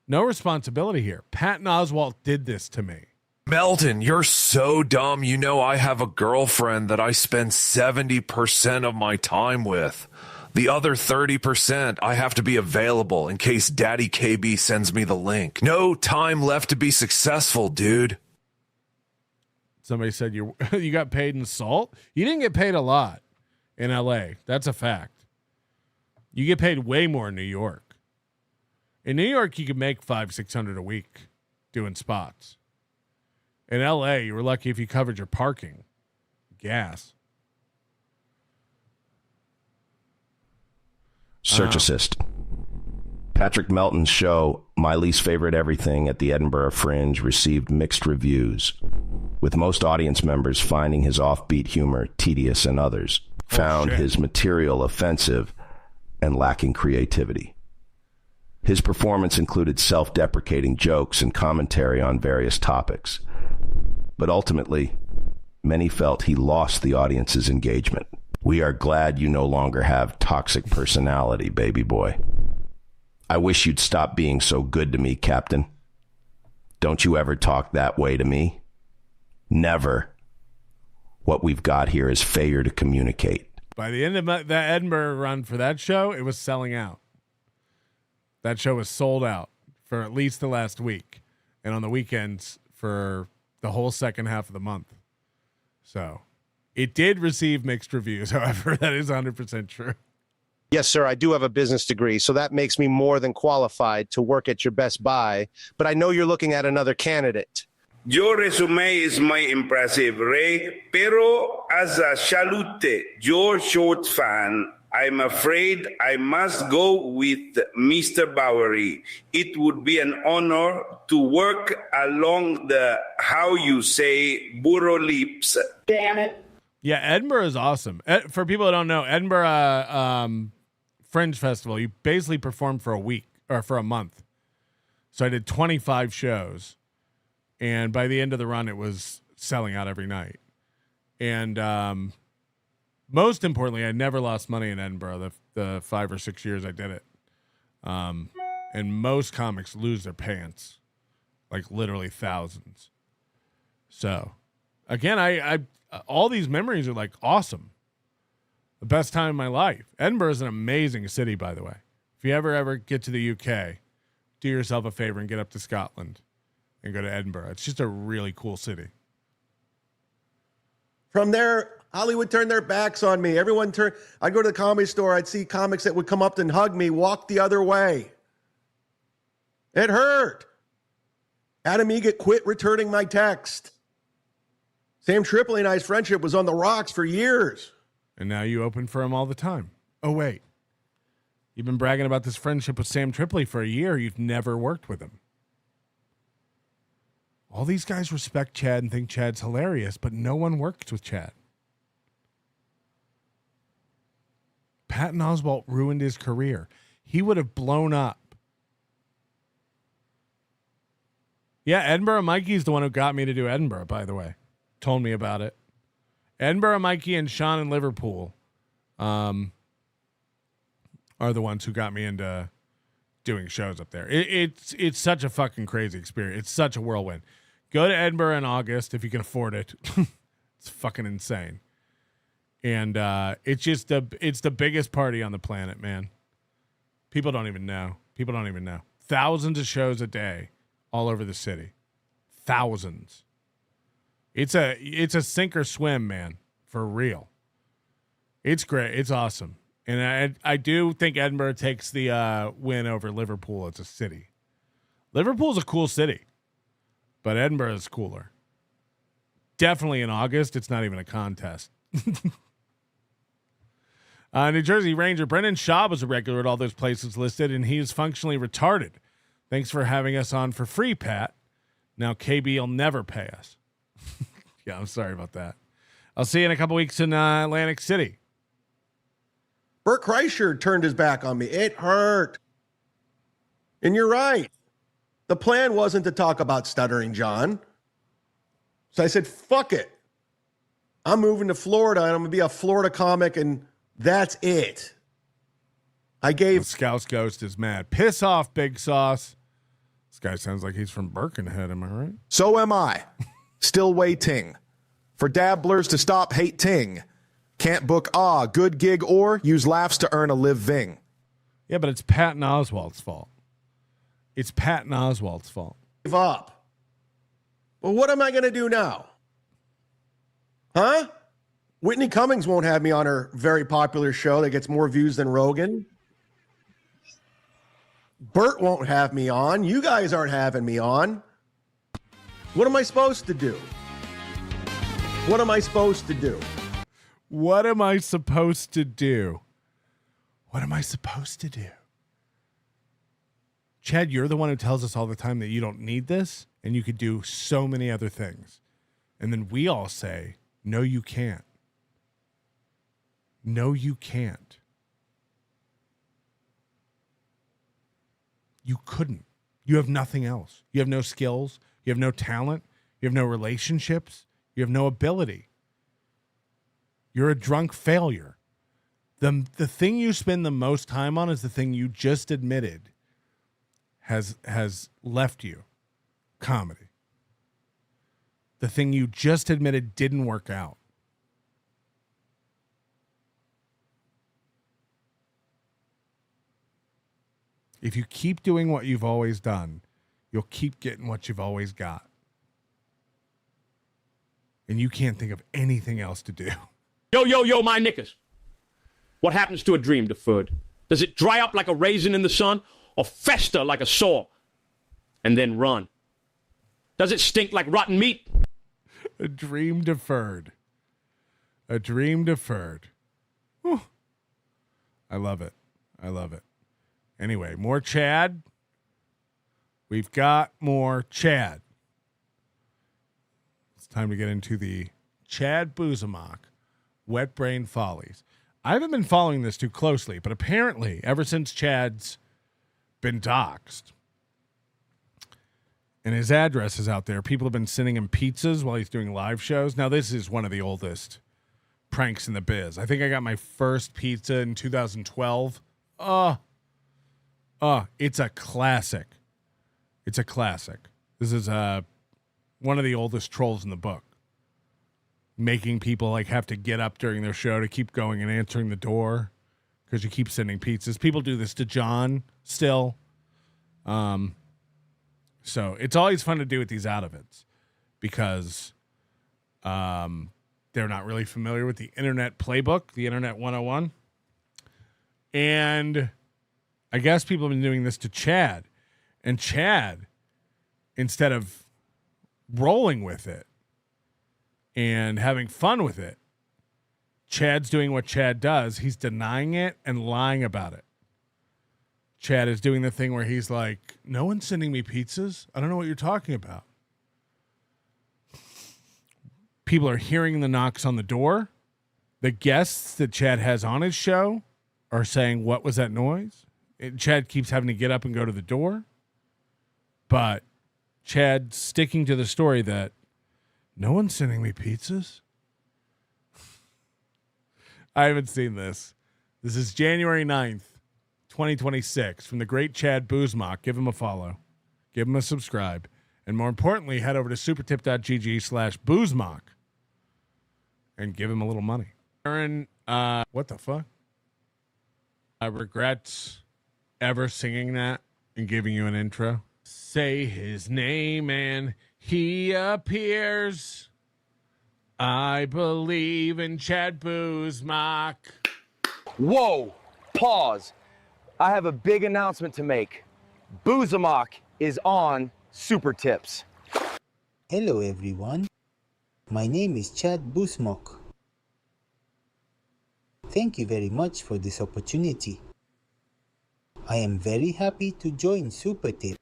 No responsibility here. Pat and Oswald did this to me. Melton, you're so dumb. You know I have a girlfriend that I spend 70% of my time with. The other 30%, I have to be available in case Daddy KB sends me the link. No time left to be successful, dude. Somebody said you got paid in salt. You didn't get paid a lot in LA. That's a fact. You get paid way more in New York. In New York, you could make $500-600 a week doing spots. In LA, you were lucky if you covered your parking, gas. Search assist. Patrick Melton's show, My Least Favorite Everything at the Edinburgh Fringe, received mixed reviews, with most audience members finding his offbeat humor tedious and others found his material offensive and lacking creativity. His performance included self-deprecating jokes and commentary on various topics, but ultimately, many felt he lost the audience's engagement. We are glad you no longer have toxic personality, baby boy. I wish you'd stop being so good to me, Captain. Don't you ever talk that way to me. Never. What we've got here is failure to communicate. By the end of that Edinburgh run for that show, it was selling out. That show was sold out for at least the last week, and on the weekends for the whole second half of the month. So it did receive mixed reviews. However, that is 100% true. Yes, sir. I do have a business degree, so that makes me more than qualified to work at your Best Buy. But I know you're looking at another candidate. Your resume is my impressive, Ray. Pero as a Chalute, your short fan, I'm afraid I must go with Mr. Bowery. It would be an honor to work along the, how you say, burro lips. Damn it. Yeah, Edinburgh is awesome. For people that don't know, Edinburgh Fringe Festival, you basically performed for a week or for a month. So I did 25 shows, and by the end of the run, it was selling out every night. And most importantly, I never lost money in Edinburgh the 5 or 6 years I did it. And most comics lose their pants, like literally thousands. So, again, I all these memories are like awesome. The best time of my life. Edinburgh is an amazing city, by the way. If you ever get to the UK, do yourself a favor and get up to Scotland and go to Edinburgh. It's just a really cool city. From there, Hollywood turned their backs on me. Everyone turned. I'd go to the Comedy Store. I'd see comics that would come up and hug me, walk the other way. It hurt. Adam Egget quit returning my text. Sam Tripoli and I's friendship was on the rocks for years. And now you open for him all the time. Oh, wait. You've been bragging about this friendship with Sam Tripoli for a year. You've never worked with him. All these guys respect Chad and think Chad's hilarious, but no one works with Chad. Patton Oswalt ruined his career. He would have blown up. Yeah, Edinburgh Mikey's the one who got me to do Edinburgh, by the way. Told me about it. Edinburgh Mikey and Sean in Liverpool are the ones who got me into doing shows up there. It's such a fucking crazy experience. It's such a whirlwind. Go to Edinburgh in August if you can afford it. It's fucking insane. And it's the biggest party on the planet, man. People don't even know. Thousands of shows a day all over the city. Thousands. It's a sink or swim, man, for real. It's great. It's awesome. And I do think Edinburgh takes the win over Liverpool as a city. Liverpool's a cool city, but Edinburgh is cooler. Definitely in August. It's not even a contest. New Jersey Ranger Brennan Shaw was a regular at all those places listed, and he is functionally retarded. Thanks for having us on for free, Pat. Now KB will never pay us. Yeah, I'm sorry about that. I'll see you in a couple weeks in Atlantic City. Bert Kreischer turned his back on me. It hurt. And you're right. The plan wasn't to talk about Stuttering John. So I said, fuck it. I'm moving to Florida and I'm going to be a Florida comic, and that's it. I gave... Scout's Ghost is mad. Piss off, Big Sauce. This guy sounds like he's from Birkenhead, am I right? So am I. Still waiting for dabblers to stop hating. Can't book good gig or use laughs to earn a living. Yeah, but it's Patton Oswalt's fault. It's Patton Oswalt's fault. Give up. Well, what am I going to do now? Huh? Whitney Cummings won't have me on her very popular show that gets more views than Rogan. Bert won't have me on. You guys aren't having me on. What am I supposed to do? What am I supposed to do? What am I supposed to do? What am I supposed to do? Chad, you're the one who tells us all the time that you don't need this and you could do so many other things. And then we all say, no, you can't. No, you can't. You couldn't. You have nothing else. You have no skills. You have no talent. You have no relationships. You have no ability. You're a drunk failure. The thing you spend the most time on is the thing you just admitted has left you. Comedy. The thing you just admitted didn't work out. If you keep doing what you've always done, you'll keep getting what you've always got. And you can't think of anything else to do. Yo, my knickers. What happens to a dream deferred? Does it dry up like a raisin in the sun or fester like a sore and then run? Does it stink like rotten meat? A dream deferred. A dream deferred. Whew. I love it. I love it. Anyway, more Chad. We've got more Chad. It's time to get into the Chad Zumock Wet Brain Follies. I haven't been following this too closely, but apparently, ever since Chad's been doxxed and his address is out there, people have been sending him pizzas while he's doing live shows. Now, this is one of the oldest pranks in the biz. I think I got my first pizza in 2012. It's a classic. It's a classic. This is one of the oldest trolls in the book. Making people like have to get up during their show to keep going and answering the door because you keep sending pizzas. People do this to John still. So it's always fun to do with these out-of-its because they're not really familiar with the internet playbook, the internet 101. And I guess people have been doing this to Chad. And Chad, instead of rolling with it and having fun with it, Chad's doing what Chad does. He's denying it and lying about it. Chad is doing the thing where he's like, no one's sending me pizzas. I don't know what you're talking about. people are hearing the knocks on the door. The guests that Chad has on his show are saying, "What was that noise?" And Chad keeps having to get up and go to the door. But Chad's sticking to the story that no one's sending me pizzas. I haven't seen this. This is January 9th, 2026 from the great Chad Zumock. Give him a follow. Give him a subscribe. And more importantly, head over to supertip.gg/Zumock and give him a little money. Aaron, what the fuck? I regret ever singing that and giving you an intro. Say his name and he appears. I believe in Chad Zumock. Whoa, pause. I have a big announcement to make. Zumock is on Super Tips. Hello everyone. My name is Chad Zumock. Thank you very much for this opportunity. I am very happy to join Super Tips.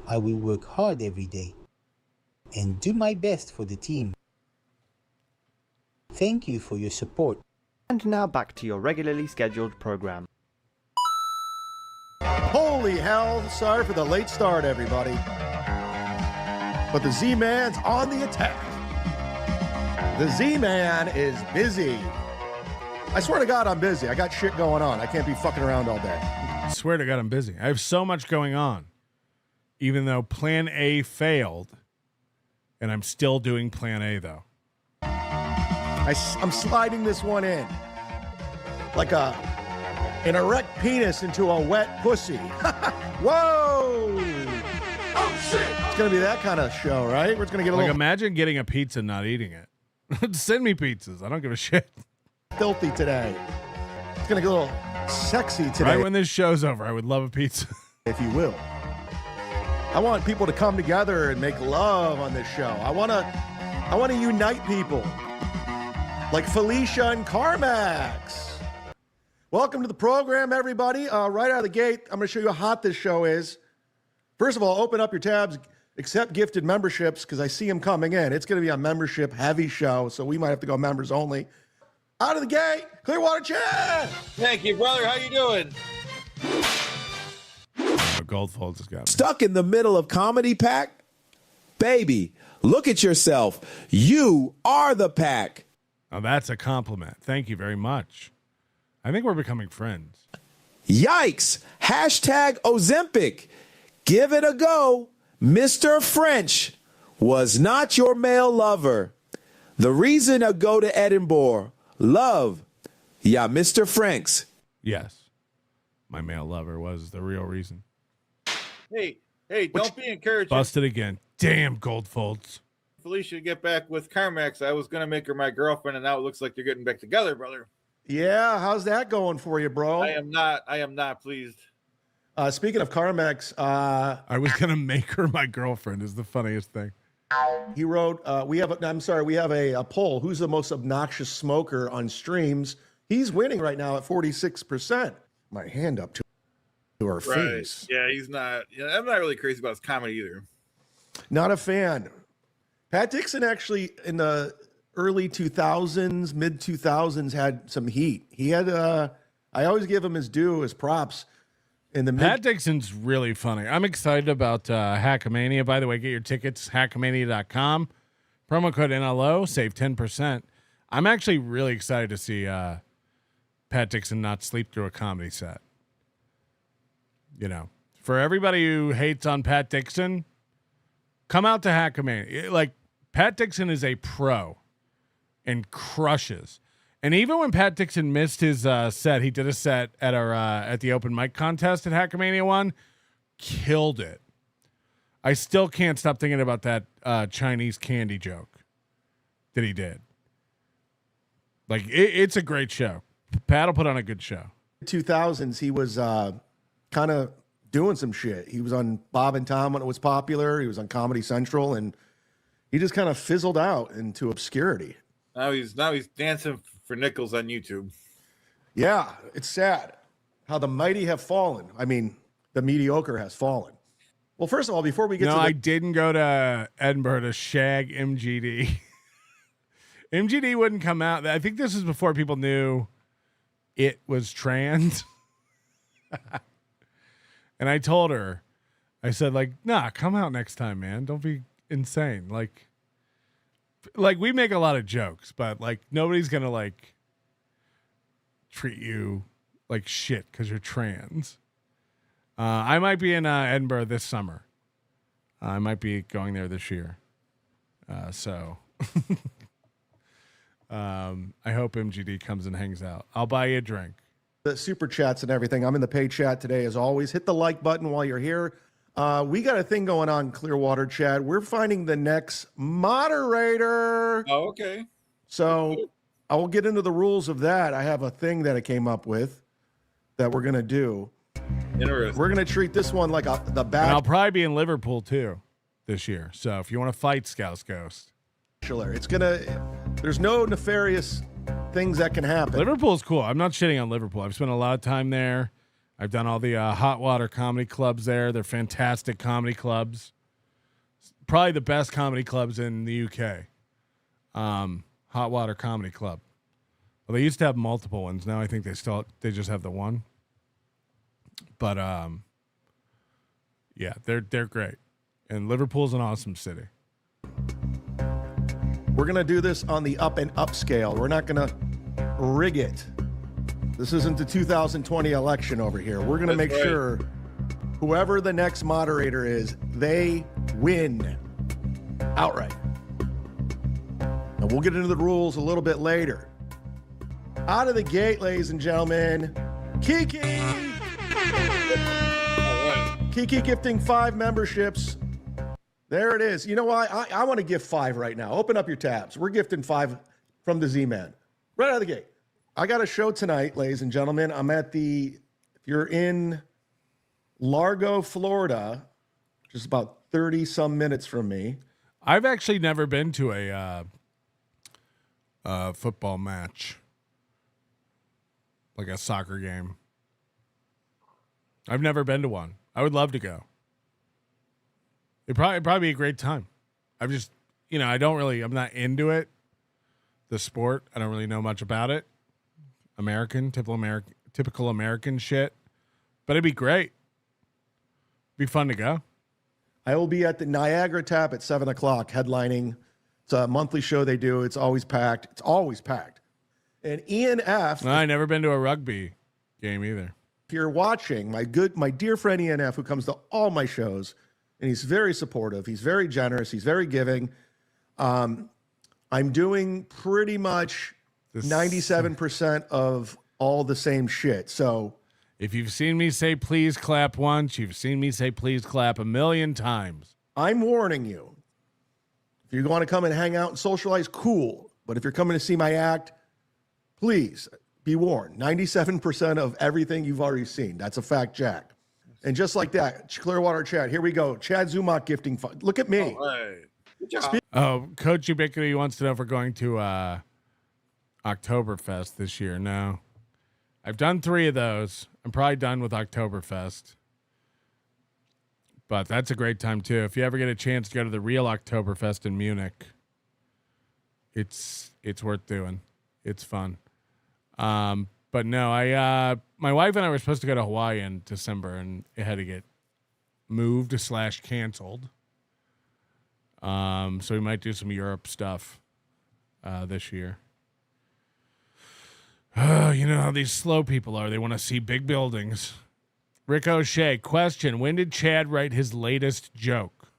I will work hard every day and do my best for the team. Thank you for your support. And now back to your regularly scheduled program. Holy hell, sorry for the late start, everybody. But the Z-Man's on the attack. The Z-Man is busy. I swear to God, I'm busy. I got shit going on. I can't be fucking around all day. I swear to God, I'm busy. I have so much going on. Even though Plan A failed, and I'm still doing Plan A, though. I'm sliding this one in. Like an erect penis into a wet pussy. Whoa! Oh, shit! It's going to be that kind of show, right? We're just going to get a Like, little imagine getting a pizza and not eating it. Send me pizzas. I don't give a shit. filthy today. It's going to get a little sexy today. Right when this show's over, I would love a pizza. If you will. I want people to come together and make love on this show. I want to unite people. Like Felicia and Karmic. Welcome to the program, everybody. Right out of the gate, I'm going to show you how hot this show is. First of all, open up your tabs, accept gifted memberships, because I see them coming in. It's going to be a membership-heavy show, so we might have to go members only. Out of the gate, Clearwater Chad! Thank you, brother. How you doing? Goldfolds has got me. Stuck in the middle of comedy pack? Baby, look at yourself. You are the pack. Oh, that's a compliment. Thank you very much. I think we're becoming friends. Yikes. Hashtag Ozempic. Give it a go. Mr. French was not your male lover. The reason to go to Edinburgh. Love. Yeah, Mr. Franks. Yes. My male lover was the real reason. Hey, don't be encouraged. Busted again. Damn, Goldfolds. Felicia, get back with Karmic. I was going to make her my girlfriend, and now it looks like they're getting back together, brother. Yeah, how's that going for you, bro? I am not pleased. Speaking of Karmic, I was going to make her my girlfriend is the funniest thing. He wrote, we have a poll. Who's the most obnoxious smoker on streams? He's winning right now at 46%. My hand up to her face. Yeah, he's not. Yeah, I'm not really crazy about his comedy either. Not a fan. Pat Dixon actually in the early 2000s, mid 2000s had some heat. He had, I always give him his due, his props. In the Pat Dixon's really funny. I'm excited about Hackamania. By the way, get your tickets, hackamania.com. Promo code NLO, save 10%. I'm actually really excited to see Pat Dixon not sleep through a comedy set. You know, for everybody who hates on Pat Dixon, come out to Hackamania. Like, Pat Dixon is a pro and crushes. And even when Pat Dixon missed his set, he did a set at our at the open mic contest at Hackamania 1, killed it. I still can't stop thinking about that Chinese candy joke that he did. Like, it's a great show. Pat will put on a good show. 2000s, he was kind of doing some shit. He was on Bob and Tom when it was popular. He was on Comedy Central, and he just kind of fizzled out into obscurity. Now he's dancing for nickels on YouTube. Yeah, it's sad how the mighty have fallen. I mean, the mediocre has fallen. Well, first of all, before we get No, to I didn't go to Edinburgh to shag MGD. MGD wouldn't come out. I think this is before people knew it was trans. And I told her, I said, like, nah, come out next time, man. Don't be insane. Like we make a lot of jokes, but like nobody's gonna like treat you like shit because you're trans. I might be in Edinburgh this summer. I might be going there this year. So I hope MGD comes and hangs out. I'll buy you a drink. the super chats and everything. I'm in the paid chat today as always. Hit the like button while you're here. We got a thing going on, Clearwater Chad. We're finding the next moderator. Oh, okay. So I will get into the rules of that. I have a thing that I came up with that we're going to do. Interesting. We're going to treat this one like the And bad. I'll probably be in Liverpool too this year. So if you want to fight Scouse Ghost, It's going to, there's no nefarious things that can happen. Liverpool's cool. I'm not shitting on Liverpool. I've spent a lot of time there. I've done all the hot water comedy clubs there. They're fantastic comedy clubs. Probably the best comedy clubs in the UK. Hot water comedy club. Well, they used to have multiple ones. Now I think they just have the one. But yeah, they're great. And Liverpool's an awesome city. We're going to do this on the up and up scale. We're not going to rig it. This isn't the 2020 election over here. We're going to make sure whoever the next moderator is, they win outright. And we'll get into the rules a little bit later. Out of the gate, ladies and gentlemen, Kiki! Kiki gifting 5 memberships. There it is. You know what? I want to give 5 right now. Open up your tabs. We're gifting 5 from the Z-Man. Right out of the gate. I got a show tonight, ladies and gentlemen. I'm at if you're in Largo, Florida, which is about 30 some minutes from me. I've actually never been to a football match, like a soccer game. I've never been to one. I would love to go. It'd probably be a great time. I'm just, I'm not into it. The sport, I don't really know much about it. Typical American shit. But it'd be great. Be fun to go. I will be at the Niagara Tap at 7 o'clock headlining. It's a monthly show they do. It's always packed. And Ian F. I never been to a rugby game either. If you're watching, my dear friend Ian F., who comes to all my shows, and he's very supportive. He's very generous. He's very giving. I'm doing pretty much 97% of all the same shit. So if you've seen me say please clap once, you've seen me say please clap a million times. I'm warning you. If you want to come and hang out and socialize, cool. But if you're coming to see my act, please be warned. 97% of everything you've already seen. That's a fact, Jack. And just like that, Clearwater Chad, here we go. Chad Zumock gifting fun. Look at me. All right. Good job. Oh, Coach Ubiquity wants to know if we're going to Oktoberfest this year. No. I've done 3 of those. I'm probably done with Oktoberfest. But that's a great time too. If you ever get a chance to go to the real Oktoberfest in Munich, it's worth doing. It's fun. But no, my wife and I were supposed to go to Hawaii in December, and it had to get moved / canceled. So we might do some Europe stuff this year. You know how these slow people are. They want to see big buildings. Rick O'Shea, question. When did Chad write his latest joke?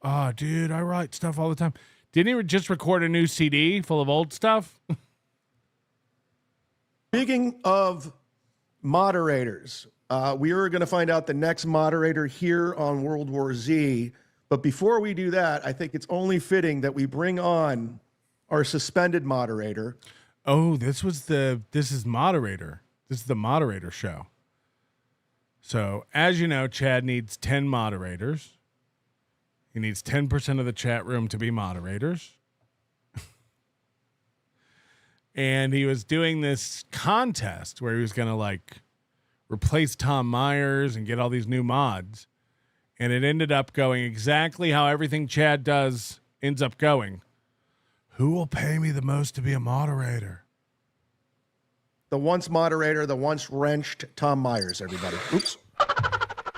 Oh, dude, I write stuff all the time. Didn't he just record a new CD full of old stuff? Speaking of moderators, we are going to find out the next moderator here on World War Z. But before we do that, I think it's only fitting that we bring on our suspended moderator. Oh, this is moderator. This is the moderator show. So, as you know, Chad needs 10 moderators. He needs 10% of the chat room to be moderators. And he was doing this contest where he was going to replace Tom Myers and get all these new mods. and it ended up going exactly how everything Chad does ends up going. Who will pay me the most to be a moderator? The once moderator, the once wrenched Tom Myers, everybody. Oops.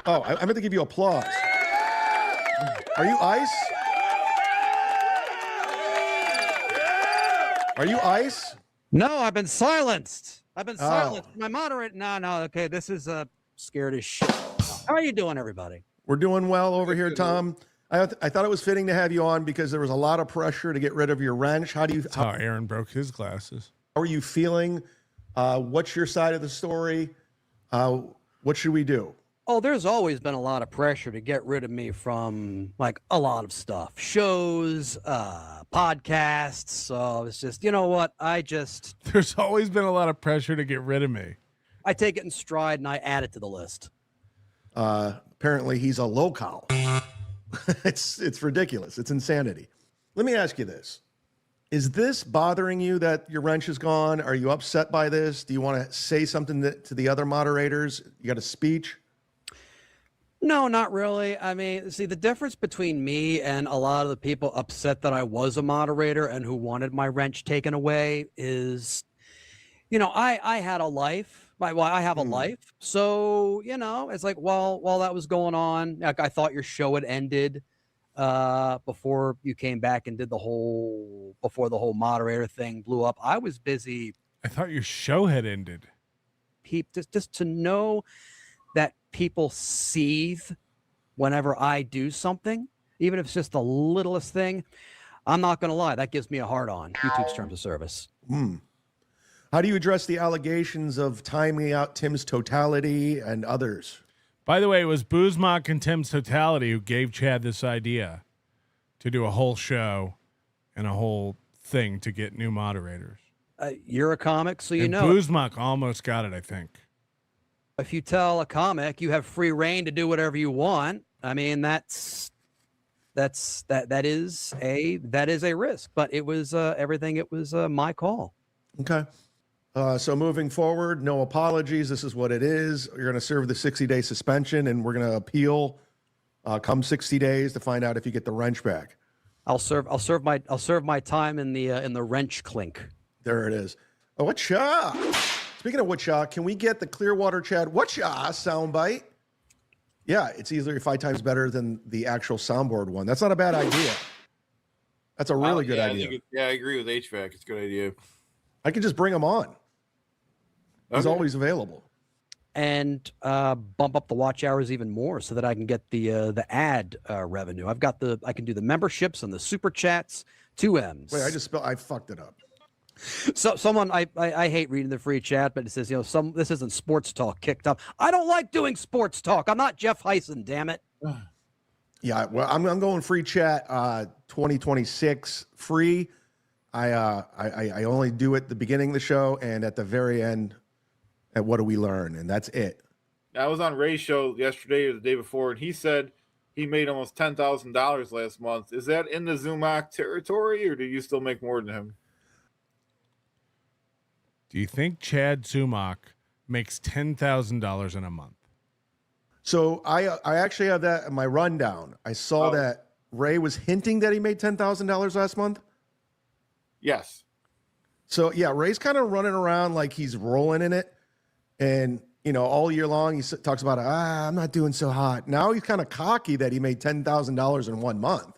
Oh, I meant to give you applause. Are you Ice? Are you Ice? No, I've been silenced. I've been silenced. My moderator. No. Okay, this is scared as shit. How are you doing, everybody? We're doing well over here, Tom. I thought it was fitting to have you on because there was a lot of pressure to get rid of your wrench. How Aaron broke his glasses. How are you feeling? What's your side of the story? What should we do? Oh, there's always been a lot of pressure to get rid of me from like a lot of stuff, shows, podcasts. So it's just, you know what? There's always been a lot of pressure to get rid of me. I take it in stride and I add it to the list. Apparently he's a LOLCOW. It's ridiculous. It's insanity. Let me ask you this. Is this bothering you that your wrench is gone? Are you upset by this? Do you want to say something to the other moderators? You got a speech? No, not really. I mean, see, the difference between me and a lot of the people upset that I was a moderator and who wanted my wrench taken away is, you know, I had a life. I have a life. So, you know, it's like, while that was going on, like, I thought your show had ended before you came back and did before the whole moderator thing blew up. I was busy. I thought your show had ended. Just to know that people seethe whenever I do something, even if it's just the littlest thing, I'm not going to lie. That gives me a hard on. YouTube's terms of service. How do you address the allegations of timing out Tim's Totality and others? By the way, it was Zumock and Tim's Totality who gave Chad this idea to do a whole show and a whole thing to get new moderators. You're a comic, so you know. Zumock almost got it, I think. If you tell a comic you have free reign to do whatever you want, I mean that is a risk. But it was everything. It was my call. Okay. So moving forward, no apologies. This is what it is. You're going to serve the 60-day suspension, and we're going to appeal come 60 days to find out if you get the wrench back. I'll serve my time in the wrench clink. There it is. Oh, whatcha? Speaking of whatcha, can we get the Clearwater Chad whatcha soundbite? Yeah, it's easily 5 times better than the actual soundboard one. That's not a bad idea. That's a really good idea. I agree with HVAC. It's a good idea. I can just bring him on. He's always available. And bump up the watch hours even more so that I can get the ad revenue. I can do the memberships and the super chats, 2 M's. Wait, I fucked it up. So someone I hate reading the free chat, but it says, you know, this isn't sports talk kicked up. I don't like doing sports talk. I'm not Jeff Heisen, damn it. Yeah, well, I'm going free chat 2026 free. I only do it at the beginning of the show and at the very end at What Do We Learn, and that's it. I was on Ray's show yesterday or the day before, and he said he made almost $10,000 last month. Is that in the Zumock territory, or do you still make more than him? Do you think Chad Zumock makes $10,000 in a month? So I actually have that in my rundown. I saw that Ray was hinting that he made $10,000 last month. Yes. So yeah, Ray's kind of running around like he's rolling in it, and you know, all year long he talks about I'm not doing so hot. Now he's kind of cocky that he made $10,000 in 1 month.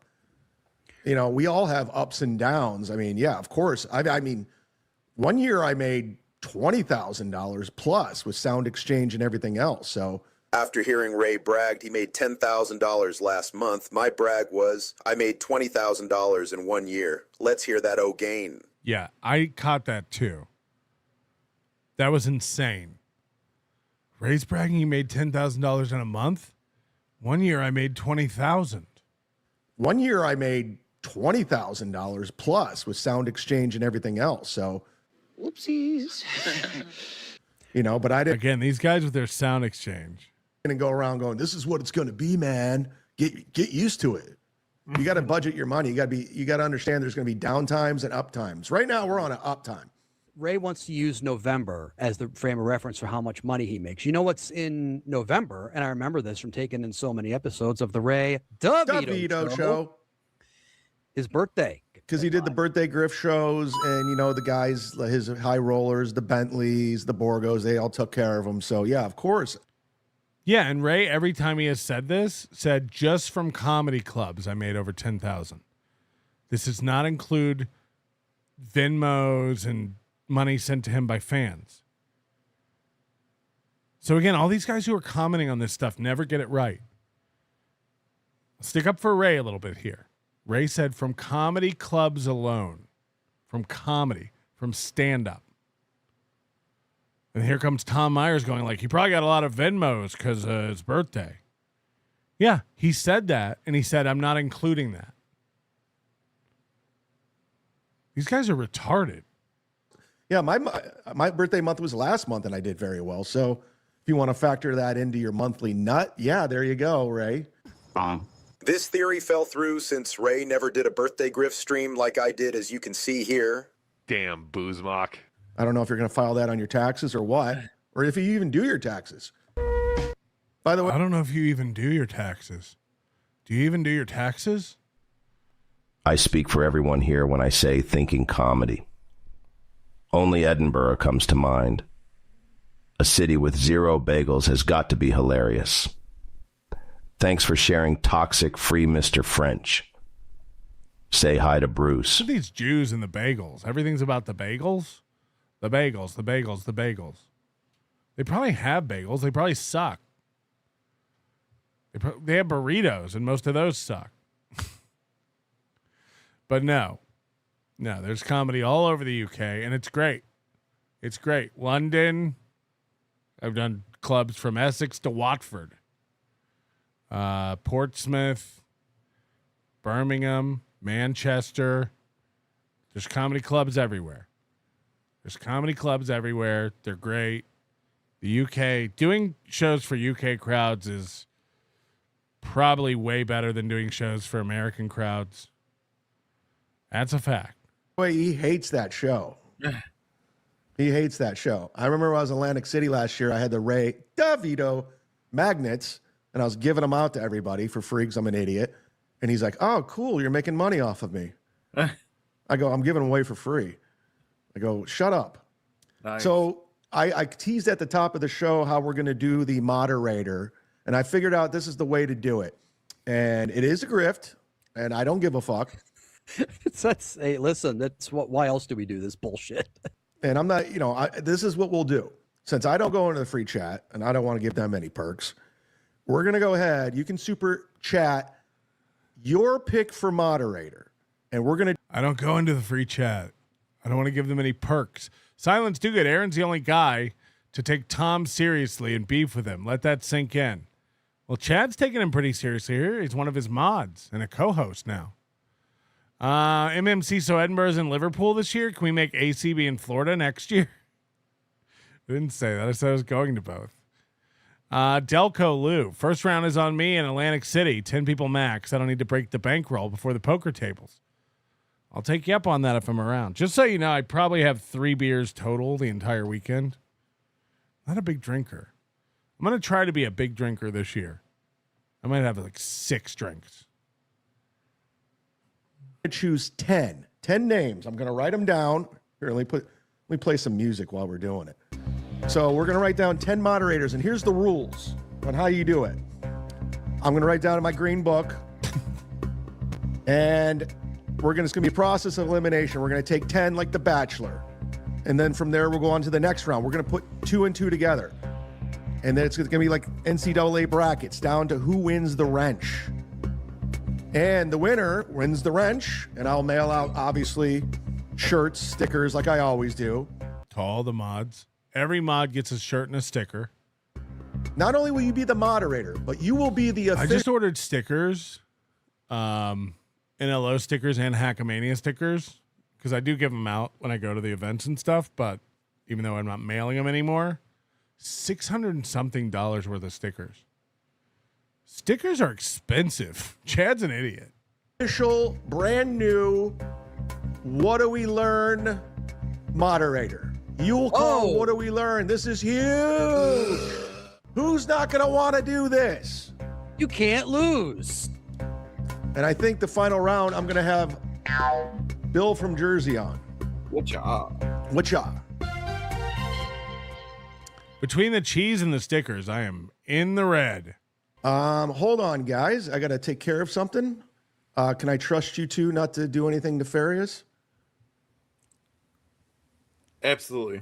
You know, we all have ups and downs. I mean, yeah, of course. I mean, 1 year I made $20,000 plus with sound exchange and everything else. So after hearing Ray bragged he made $10,000 last month, my brag was I made $20,000 in 1 year. Let's hear that gain. Yeah, I caught that too. That was insane. Ray's bragging he made $10,000 in a month. 1 year I made $20,000. 1 year I made $20,000 plus with sound exchange and everything else. So whoopsies. You know, but I didn't. Again, these guys with their sound exchange. And go around going, this is what it's going to be, man. Get used to it. You got to budget your money. You got to understand there's going to be down times and up times. Right now we're on an up time. Ray wants to use November as the frame of reference for how much money he makes. You know what's in November? And I remember this from taking in so many episodes of the Ray DeVito show. His birthday. Because he did the birthday grift shows, and the guys, his high rollers, the Bentleys, the Borgos, they all took care of him. So yeah, of course. Yeah, and Ray, every time he has said this, said just from comedy clubs, I made over 10,000. This does not include Venmos and money sent to him by fans. So again, all these guys who are commenting on this stuff never get it right. Stick up for Ray a little bit here. Ray said from comedy clubs alone, from stand-up. And here comes Tom Myers going like, he probably got a lot of Venmos because of his birthday. Yeah, he said that, and he said, I'm not including that. These guys are retarded. Yeah, my birthday month was last month, and I did very well. So if you want to factor that into your monthly nut, yeah, there you go, Ray. This theory fell through since Ray never did a birthday grift stream like I did, as you can see here. Damn, Zumock. I don't know if you're going to file that on your taxes or what, or if you even do your taxes. By the way, I don't know if you even do your taxes. Do you even do your taxes? I speak for everyone here when I say thinking comedy. Only Edinburgh comes to mind. A city with 0 bagels has got to be hilarious. Thanks for sharing toxic free Mr. French. Say hi to Bruce. Look at these Jews and the bagels. Everything's about the bagels. The bagels, the bagels, the bagels. They probably have bagels. They probably suck. They have burritos, and most of those suck. But no, there's comedy all over the UK, and it's great. It's great. London, I've done clubs from Essex to Watford. Portsmouth, Birmingham, Manchester. There's comedy clubs everywhere. They're great. The UK, doing shows for UK crowds is probably way better than doing shows for American crowds. That's a fact. Boy, he hates that show. He hates that show. I remember when I was in Atlantic City last year, I had the Ray DeVito magnets, and I was giving them out to everybody for free because I'm an idiot. And he's like, oh, cool, you're making money off of me. I go, I'm giving them away for free. I go, shut up. Nice. So I teased at the top of the show how we're going to do the moderator, and I figured out this is the way to do it. And it is a grift, and I don't give a fuck. Hey, listen, that's what. Why else do we do this bullshit? And I'm not, this is what we'll do. Since I don't go into the free chat, and I don't want to give them any perks, we're going to go ahead. You can super chat your pick for moderator, and we're going to. I don't go into the free chat. I don't want to give them any perks. Silence do good. Aaron's the only guy to take Tom seriously and beef with him. Let that sink in. Well, Chad's taking him pretty seriously here. He's one of his mods and a co-host now. MMC, so Edinburgh's in Liverpool this year. Can we make AC be in Florida next year? I didn't say that. I said I was going to both. Delco Lou. First round is on me in Atlantic City. 10 people max. I don't need to break the bankroll before the poker tables. I'll take you up on that if I'm around. Just so you know, I probably have 3 beers total the entire weekend. Not a big drinker. I'm going to try to be a big drinker this year. I might have like 6 drinks. Choose 10 names. I'm going to write them down. Here, let me play some music while we're doing it. So we're going to write down 10 moderators, and here's the rules on how you do it. I'm going to write down in my green book, and it's going to be a process of elimination. We're going to take 10 like The Bachelor, and then from there we'll go on to the next round. We're going to put 2 and 2 together, and then it's going to be like NCAA brackets down to who wins the wrench. And the winner wins the wrench, and I'll mail out, obviously, shirts, stickers, like I always do. To all the mods. Every mod gets a shirt and a sticker. Not only will you be the moderator, but you will be the official. I just ordered stickers, NLO stickers and Hackamania stickers, because I do give them out when I go to the events and stuff, but even though I'm not mailing them anymore, $600 and something worth of stickers. Stickers are expensive. Chad's an idiot. Official, brand new, what do we learn moderator. You'll call. What do we learn? This is huge. Who's not going to want to do this? You can't lose. And I think the final round, I'm going to have Bill from Jersey on. Whatcha? Between the cheese and the stickers, I am in the red. Hold on, guys. I got to take care of something. Can I trust you two not to do anything nefarious? Absolutely.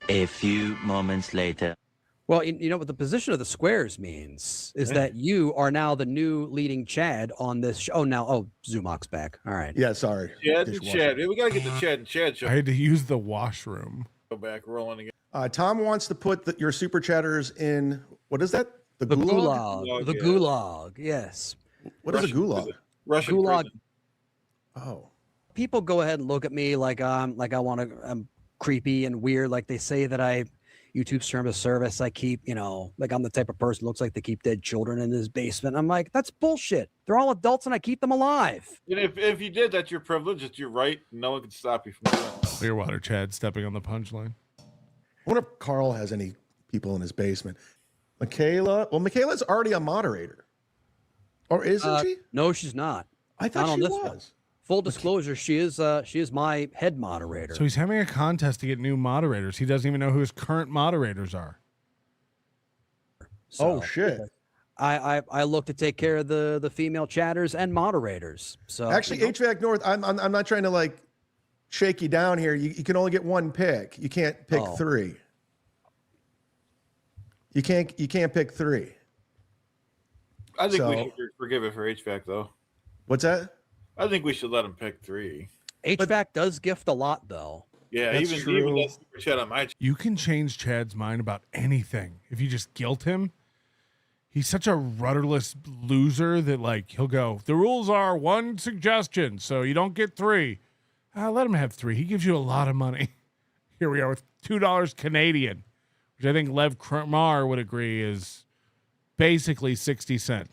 A few moments later. Well, you know what the position of the squares means is that you are now the new leading Chad on this show. Zumock's back. All right. Yeah, sorry. Chad. We got to get the Chad and Chad show. I had to use the washroom. Go back rolling again. Tom wants to put your super chatters in, what is that? The gulag? The gulag, yes. What is a gulag? Russian gulag. prison. Oh. People go ahead and look at me like I'm creepy and weird. Like they say that I YouTube term of service. I keep, like I'm the type of person who looks like they keep dead children in his basement. I'm like, that's bullshit. They're all adults and I keep them alive. And if you did, that's your privilege. It's your right. No one can stop you from doing it. Clearwater Chad stepping on the punchline. I wonder if Carl has any people in his basement. Michaela. Well, Michaela's already a moderator. Or isn't she? No, she's not. I thought Not on she this was. one. Full disclosure, she is my head moderator. So he's having a contest to get new moderators. He doesn't even know who his current moderators are. So, shit. I look to take care of the female chatters and moderators. So Actually, HVAC North, I'm not trying to like shake you down here. You can only get one pick. You can't pick three. You can't pick three. I think we should forgive it for HVAC though. What's that? I think we should let him pick three. HVAC does gift a lot though. Yeah, That's even true. that super chat on my. You can change Chad's mind about anything if you just guilt him. He's such a rudderless loser that like he'll go, the rules are one suggestion, so you don't get three. Let him have three. He gives you a lot of money. Here we are with $2 Canadian, which I think Lev Kramar would agree is basically 60 cents.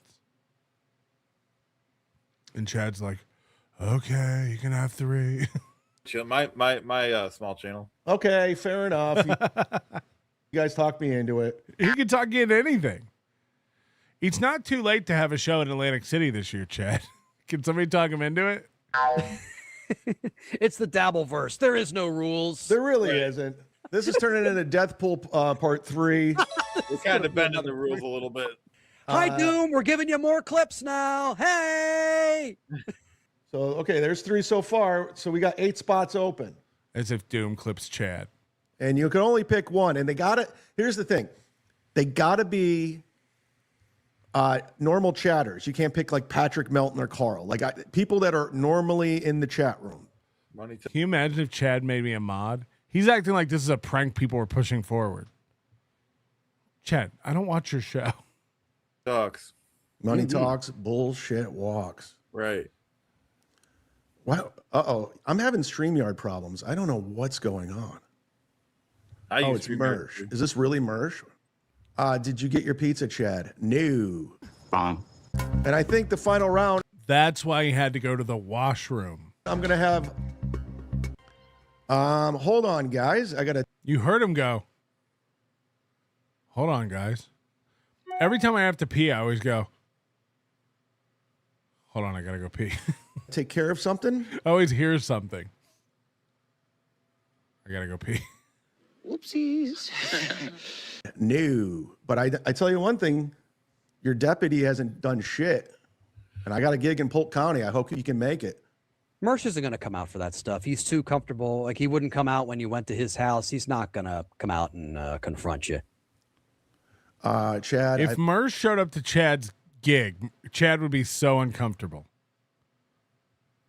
And Chad's like, okay, you can have three. My small channel. Okay, fair enough. You guys talked me into it. He can talk you into anything. It's not too late to have a show in Atlantic City this year, Chad. Can somebody talk him into it? It's the Dabbleverse. There is no rules. There really isn't. This is turning into Deathpool Part 3. We're kind of bending the rules a little bit. Hi, Doom. We're giving you more clips now. Hey. So, okay, there's 3 so far. So we got 8 spots open. As if Doom clips Chad. And you can only pick one. And they got it. Here's the thing. They got to be normal chatters. You can't pick like Patrick Melton or Carl. Like people that are normally in the chat room. Can you imagine if Chad made me a mod? He's acting like this is a prank people were pushing forward. Chad, I don't watch your show. Talks. Money talks, bullshit walks. Right. Wow. I'm having StreamYard problems. I don't know what's going on. It's Mersh. Is this really Mersh? Did you get your pizza, Chad? No. Wrong. And I think the final round. That's why he had to go to the washroom. I'm going to have. Hold on, guys. I got to. You heard him go. Hold on, guys. Every time I have to pee, I always go. Hold on, I got to go pee. Take care of something? I always hear something. I got to go pee. Whoopsies. No. But I tell you one thing. Your deputy hasn't done shit. And I got a gig in Polk County. I hope you can make it. Mersh isn't going to come out for that stuff. He's too comfortable. Like he wouldn't come out when you went to his house. He's not going to come out and confront you. Chad. If Mersh showed up to Chad's gig, Chad would be so uncomfortable.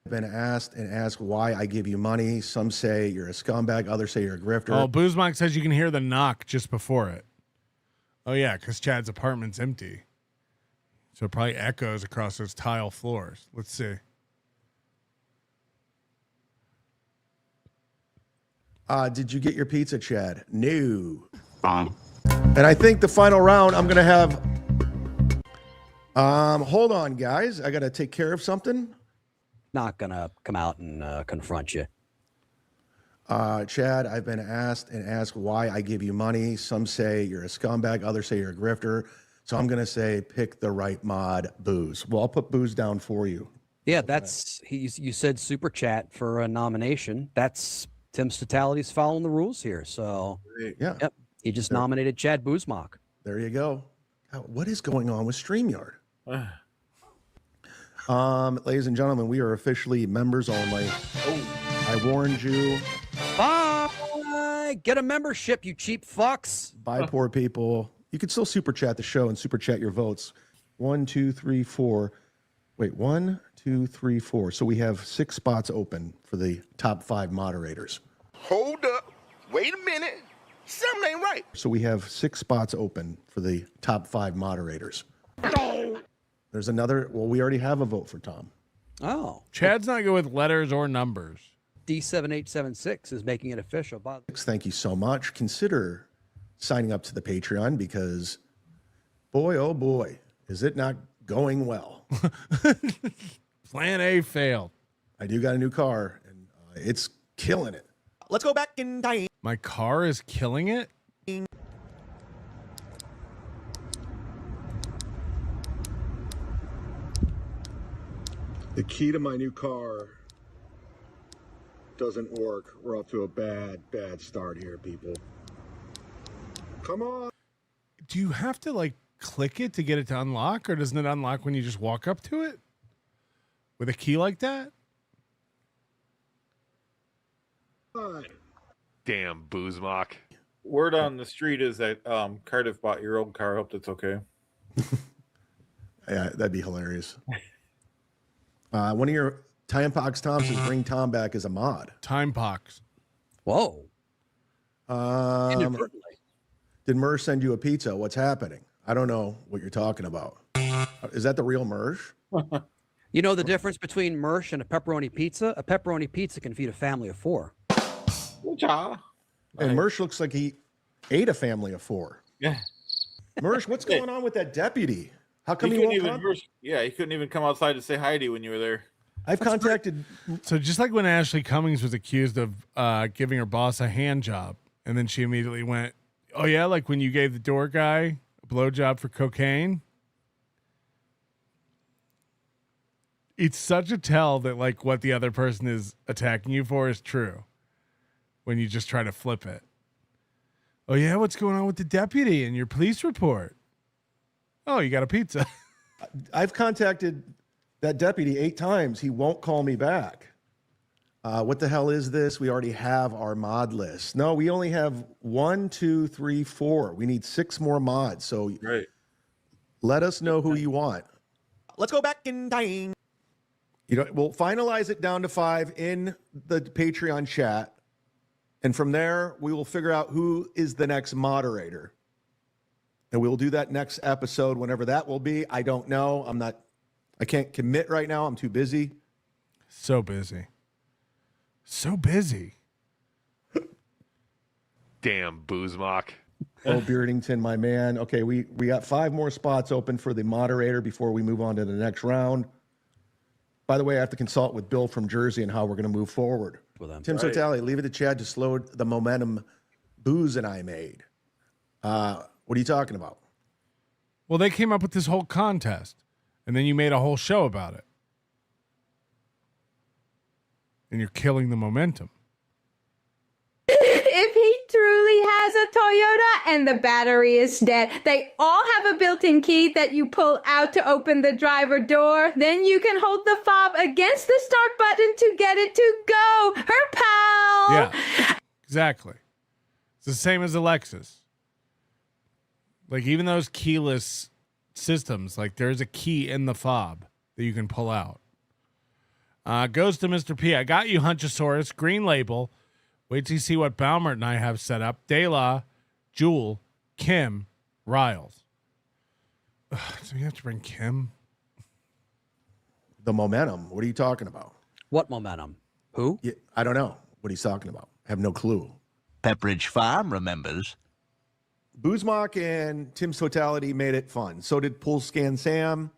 I've been asked why I give you money. Some say you're a scumbag. Others say you're a grifter. Oh, Boozmonk says you can hear the knock just before it. Oh, yeah, because Chad's apartment's empty. So it probably echoes across those tile floors. Let's see. Did you get your pizza, Chad? No. Wrong. And I think the final round, I'm going to have. Hold on, guys. I got to take care of something. Not going to come out and confront you. Chad, I've been asked and asked why I give you money. Some say you're a scumbag, others say you're a grifter. So I'm going to say pick the right mod, Booze. Well, I'll put Booze down for you. Yeah, that's you said super chat for a nomination. That's Tim's Totality's following the rules here. So yeah, yep, he just nominated Chad Zumock. There you go. What is going on with StreamYard? Ladies and gentlemen, we are officially members only. Oh, I warned you. Bye. Get a membership, you cheap fucks. Bye, poor people. You can still super chat the show and super chat your votes. 1, 2, 3, 4. Wait, 1, 2, 3, 4. So we have 6 spots open for the top 5 moderators. Hold up. Wait a minute. Something ain't right. So we have 6 spots open for the top 5 moderators. There's another. Well, we already have a vote for Tom. Oh. Chad's not good with letters or numbers. D7876 is making it official. Thank you so much. Consider signing up to the Patreon because, boy, oh boy, is it not going well. Plan A failed. I do got a new car, and it's killing it. Let's go back in time. My car is killing it? The key to my new car doesn't work. We're off to a bad start here, people. Come on. Do you have to like click it to get it to unlock, or doesn't it unlock when you just walk up to it with a key like that? Damn, Zumock. Word on the street is that Cardiff bought your old car. Hope that's okay. Yeah, that'd be hilarious. One of your Time Pox Toms says bring Tom back as a mod. Time Pox. Whoa. Did Mersh send you a pizza? What's happening? I don't know what you're talking about. Is that the real Mersh? You know the difference between Mersh and a pepperoni pizza? A pepperoni pizza can feed a family of 4. And Mersh looks like he ate a family of 4. Yeah. Mersh, what's going on with that deputy? How come he couldn't won't even? come? Yeah, he couldn't even come outside to say hi to you when you were there. I've contacted. So just like when Ashley Cummings was accused of giving her boss a hand job, and then she immediately went, "Oh yeah, like when you gave the door guy a blowjob for cocaine." It's such a tell that like what the other person is attacking you for is true. When you just try to flip it. Oh yeah, what's going on with the deputy and your police report? Oh, you got a pizza. I've contacted that deputy 8 times. He won't call me back. What the hell is this? We already have our mod list. No, we only have 1, 2, 3, 4. We need 6 more mods. So let us know who you want. Let's go back in time. You know, we'll finalize it down to 5 in the Patreon chat. And from there, we will figure out who is the next moderator. And we'll do that next episode, whenever that will be. I don't know. I can't commit right now. I'm too busy. So busy. So busy. Damn, Zumock. Oh, Beardington, my man. Okay, we got 5 more spots open for the moderator before we move on to the next round. By the way, I have to consult with Bill from Jersey on how we're going to move forward. Tim Sotali, leave it to Chad to slow the momentum Booze and I made. What are you talking about? Well, they came up with this whole contest, and then you made a whole show about it. And you're killing the momentum. If he truly has a Toyota and the battery is dead, they all have a built-in key that you pull out to open the driver door. Then you can hold the fob against the start button to get it to go. Her pal. Yeah, exactly. It's the same as a Lexus. Like even those keyless systems, like there's a key in the fob that you can pull out. Goes to Mr. P. I got you, Hunchosaurus. Green label. Wait till you see what Baumert and I have set up. Dela, Jewel, Kim, Riles. So you have to bring Kim? The momentum. What are you talking about? What momentum? Who? Yeah, I don't know what he's talking about. I have no clue. Pepperidge Farm remembers. Zumock and Tim's Totality made it fun. So did Pool Scan Sam.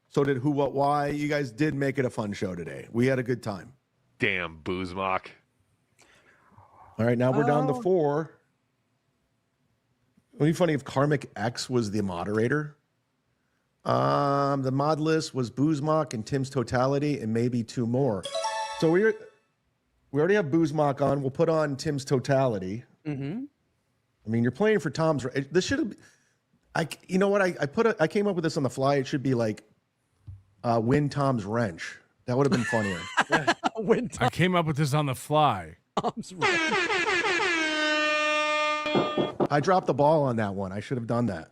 So did Who, What, Why. You guys did make it a fun show today. We had a good time. Damn, Zumock. All right, now we're down to Oh. 4. It would be funny if Karmic X was the moderator. The mod list was Boozmock and Tim's Totality and maybe 2 more. So we already have Boozmock on. We'll put on Tim's Totality. Mm-hmm. I mean, you're playing for Tom's. This should have. You know what? I came up with this on the fly. It should be like win Tom's wrench. That would have been funnier. I came up with this on the fly. Tom's wrench. I dropped the ball on that one. I should have done that.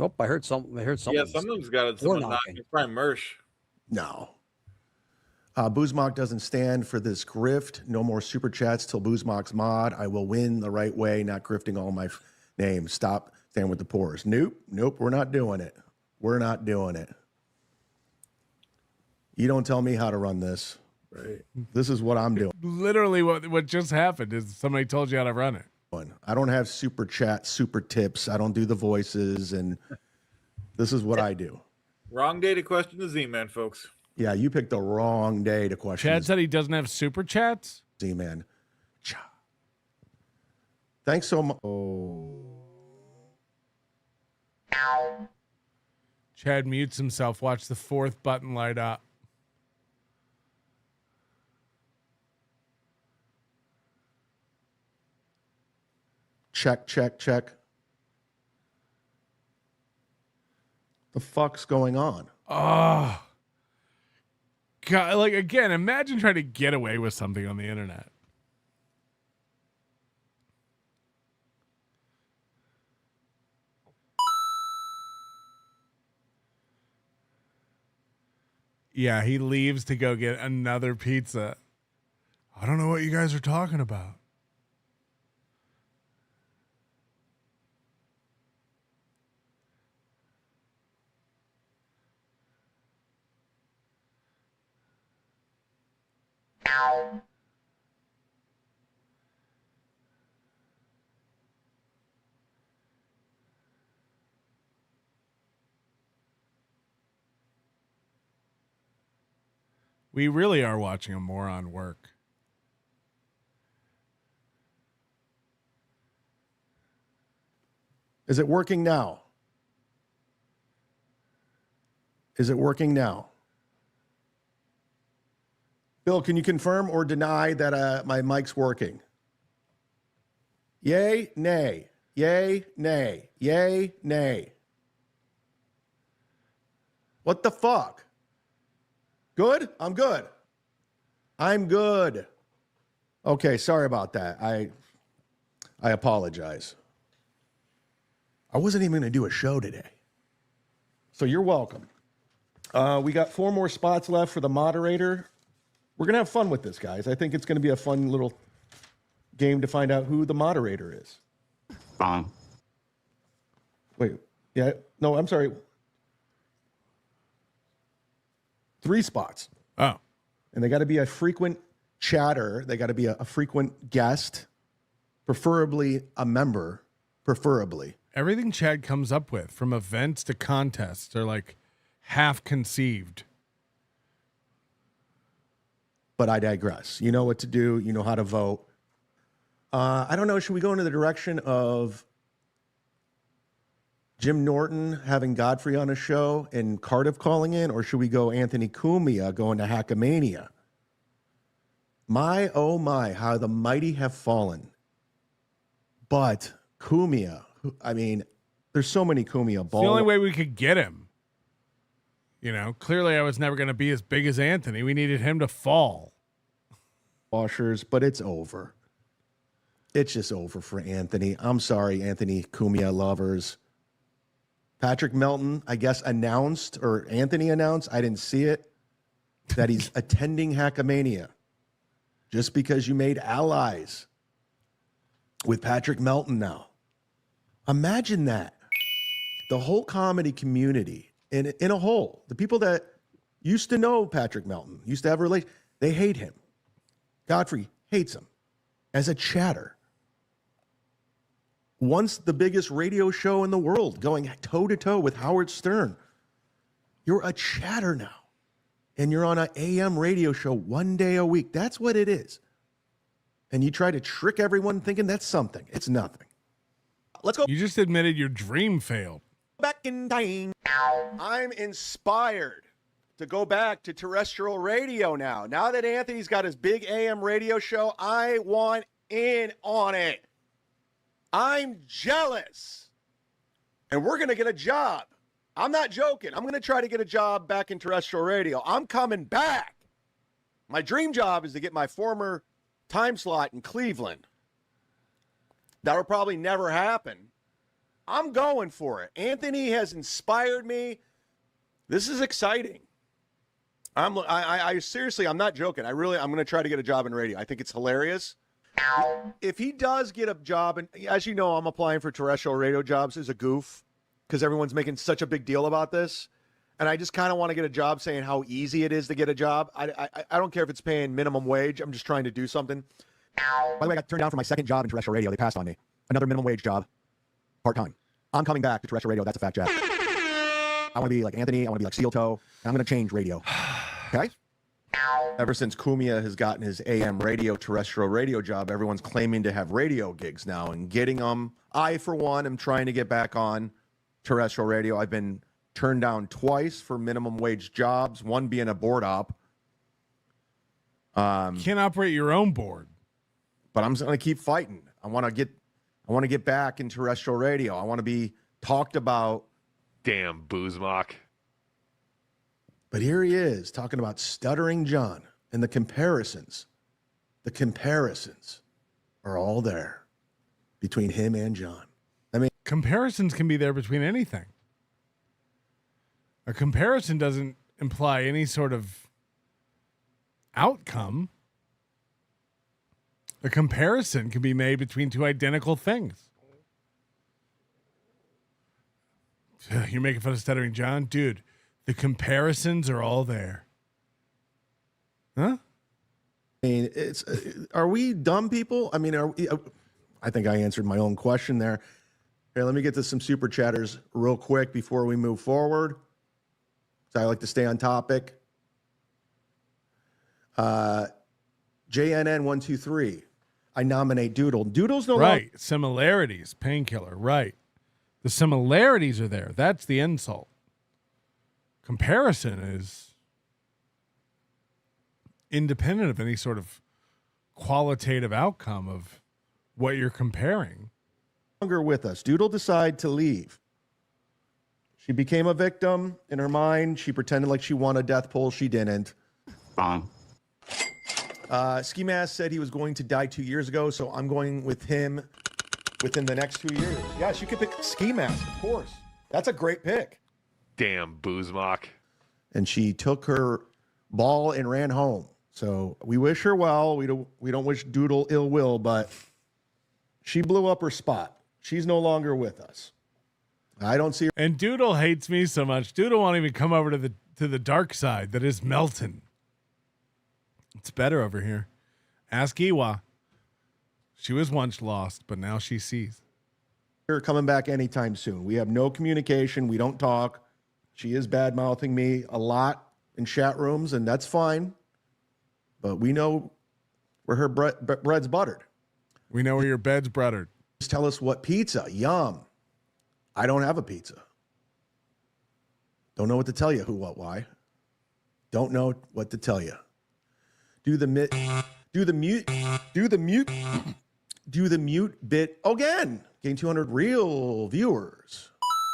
Oh, I heard something. Yeah, someone's got it. Door Someone knocking. It's probably Mersh. No. Boozmock doesn't stand for this grift. No more super chats till Boozmock's mod. I will win the right way, not grifting all my names. Stop standing with the poors. Nope, we're not doing it. We're not doing it. You don't tell me how to run this. Right. This is what I'm doing. Literally, what just happened is somebody told you how to run it. I don't have super chat, super tips. I don't do the voices, and this is what I do. Wrong day to question the Z-Man, folks. Yeah, you picked the wrong day to question. Chad said he doesn't have super chats. Z-Man. Thanks so much. Oh. Chad mutes himself. Watch the 4th button light up. Check. The fuck's going on? Oh, God! Like again, imagine trying to get away with something on the internet. Yeah, he leaves to go get another pizza. I don't know what you guys are talking about. We really are watching a moron work. Is it working now? Is it working now? Bill, can you confirm or deny that my mic's working? Yay, nay. Yay, nay. Yay, nay. What the fuck? Good? I'm good. I'm good. Okay, sorry about that. I apologize. I wasn't even going to do a show today. So you're welcome. We got 4 more spots left for the moderator. We're going to have fun with this, guys. I think it's going to be a fun little game to find out who the moderator is. Wait. Yeah. No, I'm sorry. 3 spots. Oh. And they got to be a frequent chatter. They got to be a frequent guest, preferably a member, preferably. Everything Chad comes up with, from events to contests, are like half conceived. But I digress. You know what to do. You know how to vote. I don't know. Should we go into the direction of Jim Norton having Godfrey on a show and Cardiff calling in, or should we go Anthony Cumia going to Hackamania? My, oh my, how the mighty have fallen. But Cumia, I mean, there's so many Cumia balls. The only way we could get him. You know, clearly I was never going to be as big as Anthony. We needed him to fall. Washers, but it's over. It's just over for Anthony. I'm sorry, Anthony Cumia lovers. Patrick Melton, I guess, announced, or Anthony announced, I didn't see it, that he's attending Hackamania just because you made allies with Patrick Melton now. Imagine that. The whole comedy community, in a whole, the people that used to know Patrick Melton, used to have a relation, they hate him. Godfrey hates him as a chatter. Once the biggest radio show in the world, going toe-to-toe with Howard Stern. You're a chatter now. and you're on an AM radio show 1 day a week. That's what it is. And you try to trick everyone thinking that's something. It's nothing. Let's go You just admitted your dream failed. back in time. I'm inspired to go back to terrestrial radio now. Now that Anthony's got his big AM radio show, I want in on it. I'm jealous. And we're going to get a job. I'm not joking. I'm going to try to get a job back in terrestrial radio. I'm coming back. My dream job is to get my former time slot in Cleveland. That'll probably never happen. I'm going for it. Anthony has inspired me. This is exciting. I seriously, I'm not joking. I'm going to try to get a job in radio. I think it's hilarious. If he does get a job, and as you know, I'm applying for terrestrial radio jobs as a goof because everyone's making such a big deal about this. And I just kind of want to get a job saying how easy it is to get a job. I don't care if it's paying minimum wage. I'm just trying to do something. By the way, I got turned down for my second job in terrestrial radio. They passed on me. Another minimum wage job, part-time. I'm coming back to terrestrial radio. That's a fact, Jack. I want to be like Anthony. I want to be like Steel Toe. I'm going to change radio. Okay? Ever since Kumia has gotten his AM radio, terrestrial radio job, everyone's claiming to have radio gigs now and getting them. I, for one, am trying to get back on terrestrial radio. I've been turned down twice for minimum wage jobs, one being a board op. You can't operate your own board. But I'm just going to keep fighting. I want to get back in terrestrial radio. I want to be talked about. Damn, Zumock. But here he is talking about Stuttering John and the comparisons. The comparisons are all there between him and John. I mean, comparisons can be there between anything. A comparison doesn't imply any sort of outcome. A comparison can be made between two identical things. You're making fun of Stuttering John? Dude, the comparisons are all there. Huh? I mean, are we dumb people? I mean, I think I answered my own question there. Here, let me get to some super chatters real quick before we move forward. So I like to stay on topic. JNN123. I nominate Doodle. Doodle's no right. Similarities, painkiller. Right. The similarities are there. That's the insult. Comparison is independent of any sort of qualitative outcome of what you're comparing. Longer with us. Doodle decided to leave. She became a victim in her mind. She pretended like she won a death poll. She didn't. Wrong. Ski Mask said he was going to die 2 years ago, so I'm going with him within the next 2 years. Yes, you can pick Ski Mask, of course. That's a great pick. Damn, Zumock. And she took her ball and ran home. So we wish her well. We don't wish Doodle ill will, but she blew up her spot. She's no longer with us. I don't see her. And Doodle hates me so much. Doodle won't even come over to the dark side that is Melton. It's better over here. Ask Iwa. She was once lost, but now she sees. Her coming back anytime soon. We have no communication. We don't talk. She is bad-mouthing me a lot in chat rooms, and that's fine. But we know where her bread's buttered. We know where your bed's buttered. Just tell us what pizza. Yum. I don't have a pizza. Don't know what to tell you. Who, what, why. Don't know what to tell you. Do the mute bit again. Gain 200 real viewers.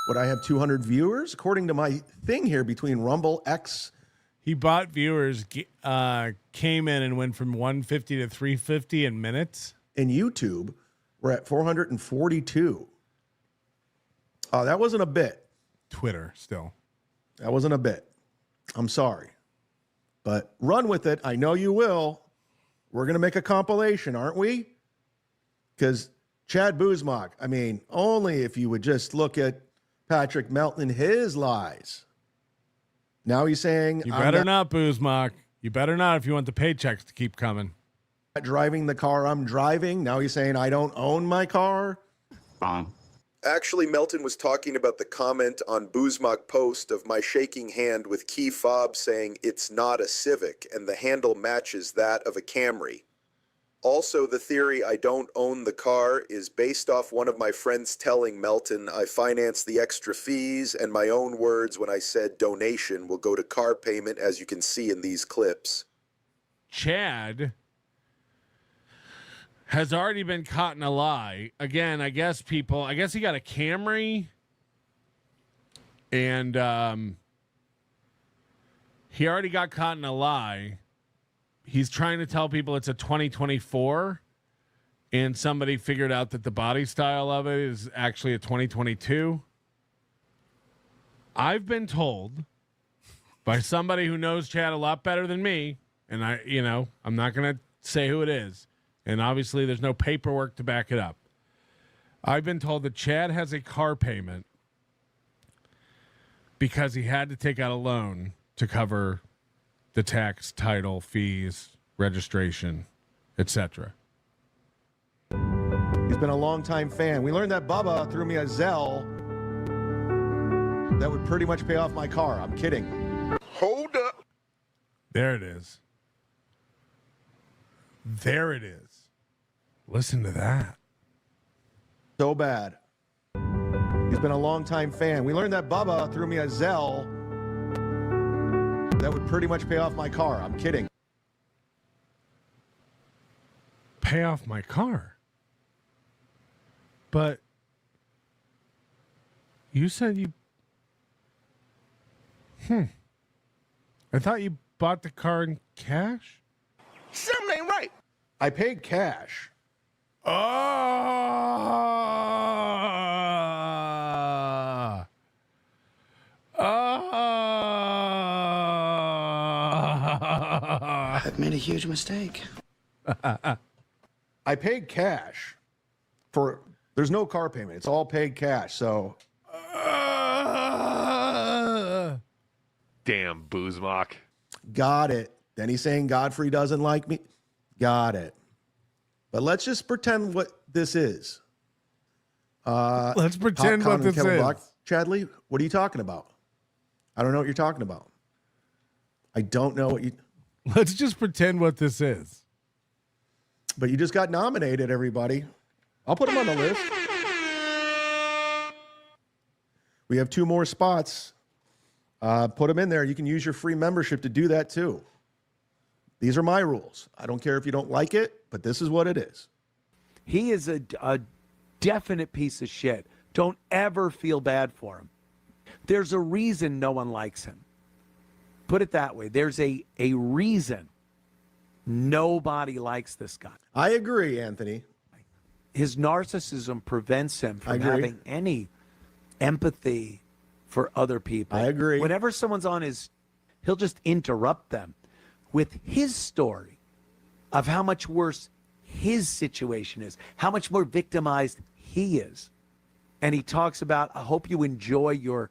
Would I have 200 viewers? According to my thing here between Rumble, X. He bought viewers, came in and went from 150 to 350 in minutes. In YouTube, we're at 442. Oh, that wasn't a bit. Twitter still. That wasn't a bit. I'm sorry. But run with it. I know you will. We're going to make a compilation, aren't we? Because Chad Zumock, I mean, only if you would just look at Patrick Melton, his lies. Now he's saying... You better not, Zumock. You better not if you want the paychecks to keep coming. Driving the car I'm driving. Now he's saying I don't own my car. Wrong. Actually, Melton was talking about the comment on Zumock post of my shaking hand with key fob saying it's not a Civic and the handle matches that of a Camry. Also, the theory I don't own the car is based off one of my friends telling Melton I financed the extra fees and my own words when I said donation will go to car payment, as you can see in these clips. Chad has already been caught in a lie. Again, I guess he got a Camry and he already got caught in a lie. He's trying to tell people it's a 2024 and somebody figured out that the body style of it is actually a 2022. I've been told by somebody who knows Chad a lot better than me, and I'm not going to say who it is. And obviously there's no paperwork to back it up. I've been told that Chad has a car payment because he had to take out a loan to cover the tax, title, fees, registration, etc. He's been a longtime fan. We learned that Bubba threw me a Zelle that would pretty much pay off my car. I'm kidding. Hold up. There it is. There it is. Listen to that. So bad. He's been a longtime fan. We learned that Bubba threw me a Zelle that would pretty much pay off my car. I'm kidding. Pay off my car? But you said you... I thought you bought the car in cash? Something ain't right. I paid cash. I've made a huge mistake. I paid cash for. There's no car payment. It's all paid cash. So. Damn, Zumock. Got it. Then he's saying Godfrey doesn't like me. Got it. But let's just pretend what this is. Let's pretend what this is. Chadley, what are you talking about? I don't know what you're talking about. I don't know what you... Let's just pretend what this is. But you just got nominated, everybody. I'll put him on the list. We have 2 more spots. Put them in there. You can use your free membership to do that too. These are my rules. I don't care if you don't like it, but this is what it is. He is a definite piece of shit. Don't ever feel bad for him. There's a reason no one likes him. Put it that way. There's a reason nobody likes this guy. I agree, Anthony. His narcissism prevents him from having any empathy for other people. I agree. Whenever someone's on he'll just interrupt them with his story of how much worse his situation is, how much more victimized he is. And he talks about, I hope you enjoy your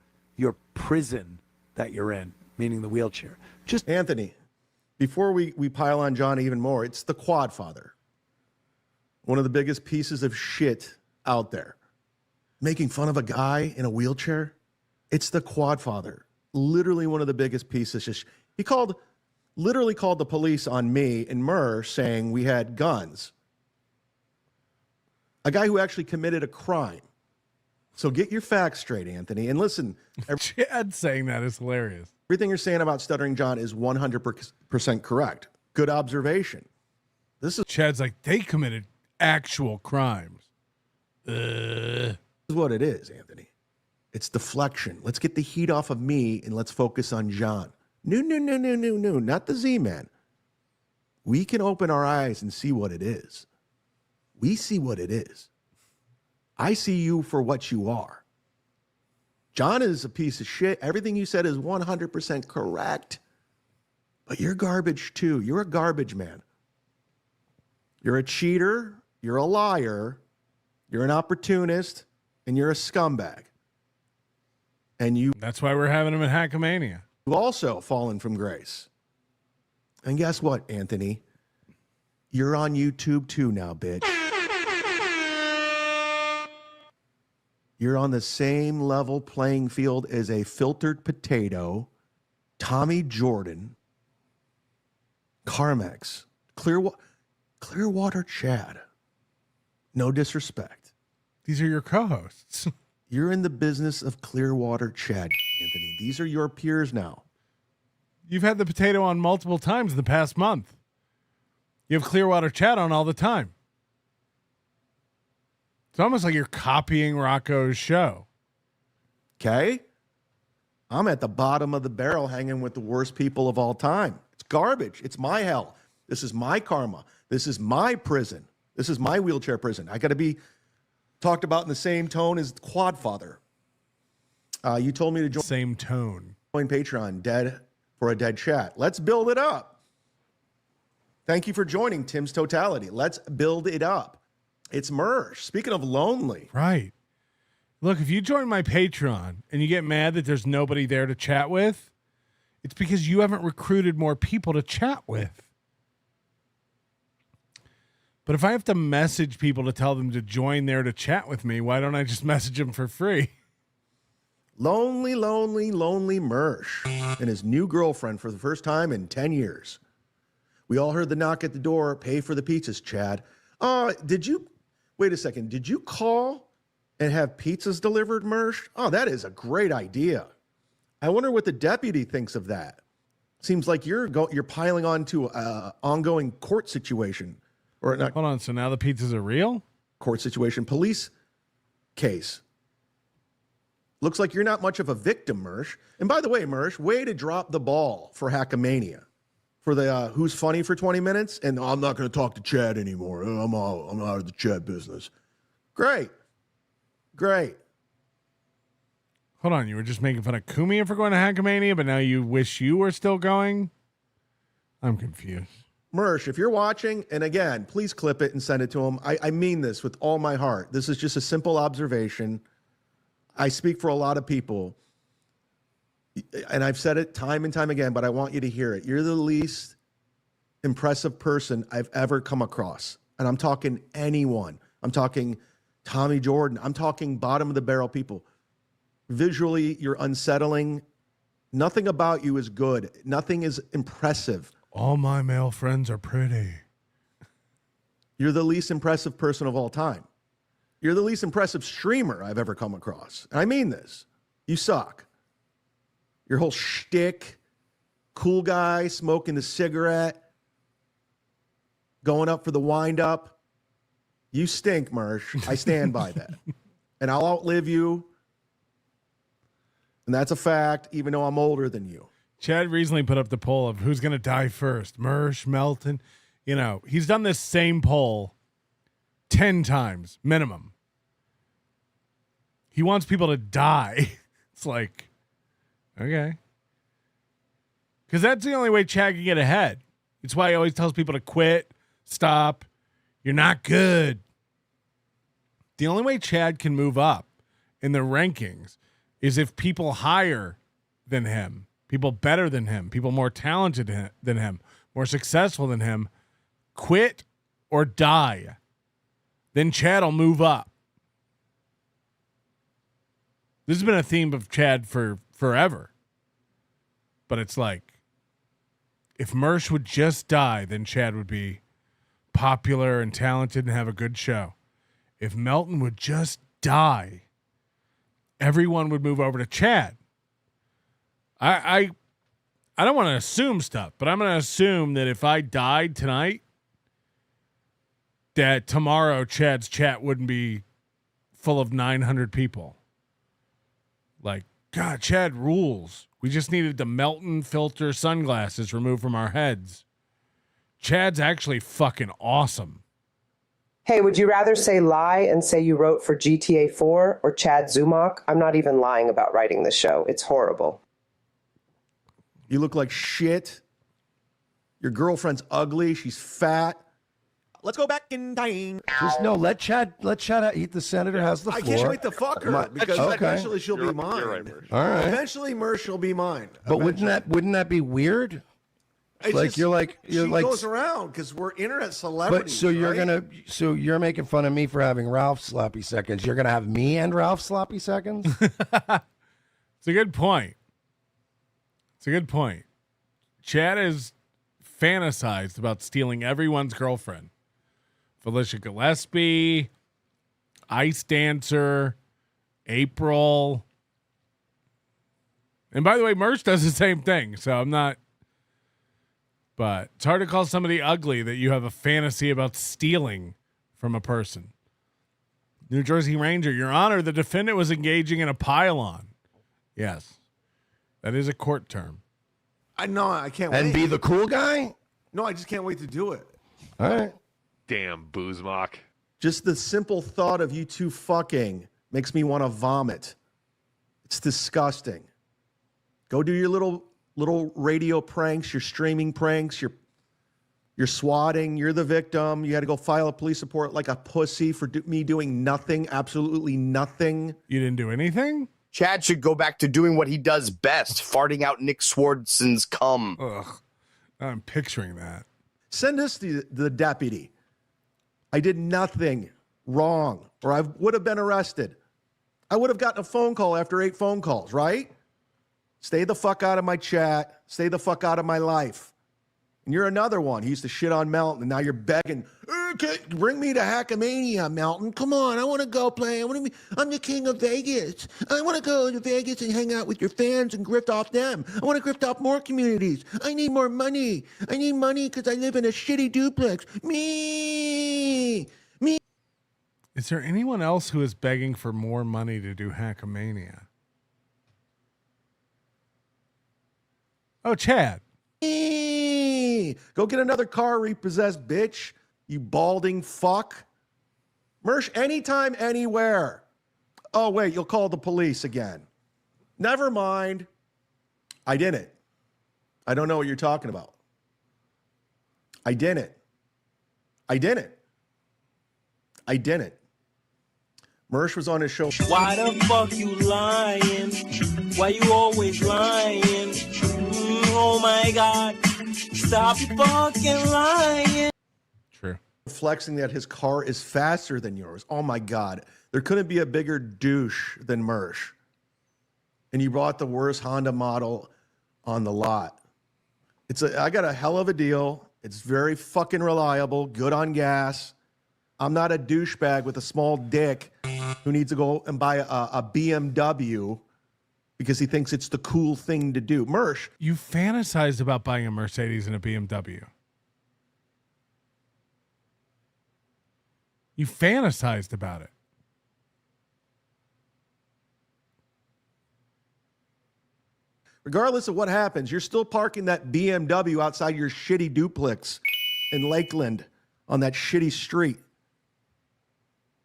prison that you're in, meaning the wheelchair. Just Anthony, before we pile on John even more, it's the quad father. One of the biggest pieces of shit out there. Making fun of a guy in a wheelchair. It's the quad father. Literally one of the biggest pieces of shit. He literally called the police on me and Murr saying we had guns. A guy who actually committed a crime. So get your facts straight, Anthony. And listen. Chad saying that is hilarious. Everything you're saying about Stuttering John is 100% correct. Good observation. This is Chad's like, they committed actual crimes. This is what it is, Anthony. It's deflection. Let's get the heat off of me and let's focus on John. No, not the Z-Man. We can open our eyes and see what it is. We see what it is. I see you for what you are. John is a piece of shit. Everything you said is 100% correct. But you're garbage too. You're a garbage man. You're a cheater. You're a liar. You're an opportunist. And you're a scumbag. And that's why we're having him in Hackamania. You've also fallen from grace. And guess what, Anthony? You're on YouTube too now, bitch. You're on the same level playing field as a filtered potato, Tommy Jordan, Carmex, Clearwater Chad. No disrespect. These are your co-hosts. You're in the business of Clearwater Chad, Anthony. These are your peers now. You've had the potato on multiple times in the past month. You have Clearwater Chat on all the time. It's almost like you're copying Rocco's show. Okay? I'm at the bottom of the barrel hanging with the worst people of all time. It's garbage. It's my hell. This is my karma. This is my prison. This is my wheelchair prison. I got to be talked about in the same tone as Quadfather. You told me to join. Same tone. Join Patreon, Dead for a Dead Chat. Let's build it up. Thank you for joining Tim's Totality. Let's build it up. It's Mersh. Speaking of lonely. Right. Look, if you join my Patreon and you get mad that there's nobody there to chat with, it's because you haven't recruited more people to chat with. But if I have to message people to tell them to join there to chat with me, why don't I just message them for free? Lonely, lonely, lonely Mersh and his new girlfriend for the first time in 10 years. We all heard the knock at the door. Pay for the pizzas, Chad. Wait a second. Did you call and have pizzas delivered, Mersh? Oh, that is a great idea. I wonder what the deputy thinks of that. Seems like you're piling on to an ongoing court situation. Or not. Hold on. So now the pizzas are real? Court situation. Police case. Looks like you're not much of a victim, Mersh. And by the way, Mersh, way to drop the ball for Hackamania. For the Who's Funny for 20 minutes. And I'm not going to talk to Chad anymore. I'm out of the Chad business. Great. Hold on. You were just making fun of Kumia for going to Hackamania, but now you wish you were still going? I'm confused. Mersh, if you're watching, and again, please clip it and send it to him. I mean this with all my heart. This is just a simple observation. I speak for a lot of people, and I've said it time and time again, but I want you to hear it. You're the least impressive person I've ever come across. And I'm talking anyone. I'm talking Tommy Jordan. I'm talking bottom of the barrel people. Visually, you're unsettling. Nothing about you is good. Nothing is impressive. All my male friends are pretty. You're the least impressive person of all time. You're the least impressive streamer I've ever come across. And I mean this. You suck. Your whole shtick, cool guy, smoking the cigarette, going up for the wind up. You stink, Mersh. I stand by that. And I'll outlive you. And that's a fact, even though I'm older than you. Chad recently put up the poll of who's going to die first, Mersh, Melton. You know, he's done this same poll 10 times minimum. He wants people to die. It's like, okay. Because that's the only way Chad can get ahead. It's why he always tells people to quit, stop. You're not good. The only way Chad can move up in the rankings is if people higher than him, people better than him, people more talented than him, more successful than him, quit or die. Then Chad will move up. This has been a theme of Chad for forever. But it's like, if Mersh would just die, then Chad would be popular and talented and have a good show. If Melton would just die, everyone would move over to Chad. I don't want to assume stuff, but I'm going to assume that if I died tonight, that tomorrow Chad's chat wouldn't be full of 900 people. Like, God, Chad rules. We just needed the Melton filter sunglasses removed from our heads. Chad's actually fucking awesome. Hey, would you rather say lie and say you wrote for GTA 4 or Chad Zumock? I'm not even lying about writing the show. It's horrible. You look like shit. Your girlfriend's ugly. She's fat. Let's go back in time. Just no, let Chad eat. The senator has the floor. I can't wait to fuck her because eventually she'll be mine. You're right, All right. Eventually, Mersh will be mine. But wouldn't that be weird? It's like just- you're like she like. goes around because we're internet celebrities. But so you're right? so you're making fun of me for having Ralph sloppy seconds. You're gonna have me and Ralph sloppy seconds. It's a good point. It's a good point. Chad has fantasized about stealing everyone's girlfriend. Felicia Gillespie, Ice Dancer, April. And by the way, Merch does the same thing, so I'm not. But it's hard to call somebody ugly that you have a fantasy about stealing from a person. New Jersey Ranger, Your Honor, the defendant was engaging in a pile-on. Yes, that is a court term. I know. I can't And wait. be the cool guy? No, I just can't wait to do it. All right. Damn Boozmock. Just the simple thought of you two fucking makes me want to vomit. It's disgusting. Go do your little radio pranks, your streaming pranks, you're swatting, you're the victim. You had to go file a police report like a pussy for me doing nothing, absolutely nothing. You didn't do anything? Chad should go back to doing what he does best, farting out Nick Swardson's cum. Ugh. I'm picturing that. Send this to the deputy. I did nothing wrong, or I would have been arrested. I would have gotten a phone call after 8 phone calls, right? Stay the fuck out of my chat. Stay the fuck out of my life. And you're another one. He used to shit on Melton, and now you're begging, bring me to Hackamania, Melton. Come on, I want to go play. I'm the king of Vegas. I want to go to Vegas and hang out with your fans and grift off them. I want to grift off more communities. I need more money. I need money because I live in a shitty duplex. Me. Is there anyone else who is begging for more money to do Hackamania? Oh, Chad. Go get another car repossessed, bitch. You balding fuck. Mersh, anytime, anywhere. Oh, wait, you'll call the police again. Never mind. I didn't. I don't know what you're talking about. I didn't. Mersh was on his show. Why the fuck you lying? Why you always lying? Oh my God. Stop fucking lying. True. Flexing that his car is faster than yours. Oh my God. There couldn't be a bigger douche than Mersh. And you bought the worst Honda model on the lot. I got a hell of a deal. It's very fucking reliable, good on gas. I'm not a douchebag with a small dick who needs to go and buy a BMW because he thinks it's the cool thing to do. Mersh. You fantasized about buying a Mercedes and a BMW. You fantasized about it. Regardless of what happens, you're still parking that BMW outside your shitty duplex in Lakeland on that shitty street.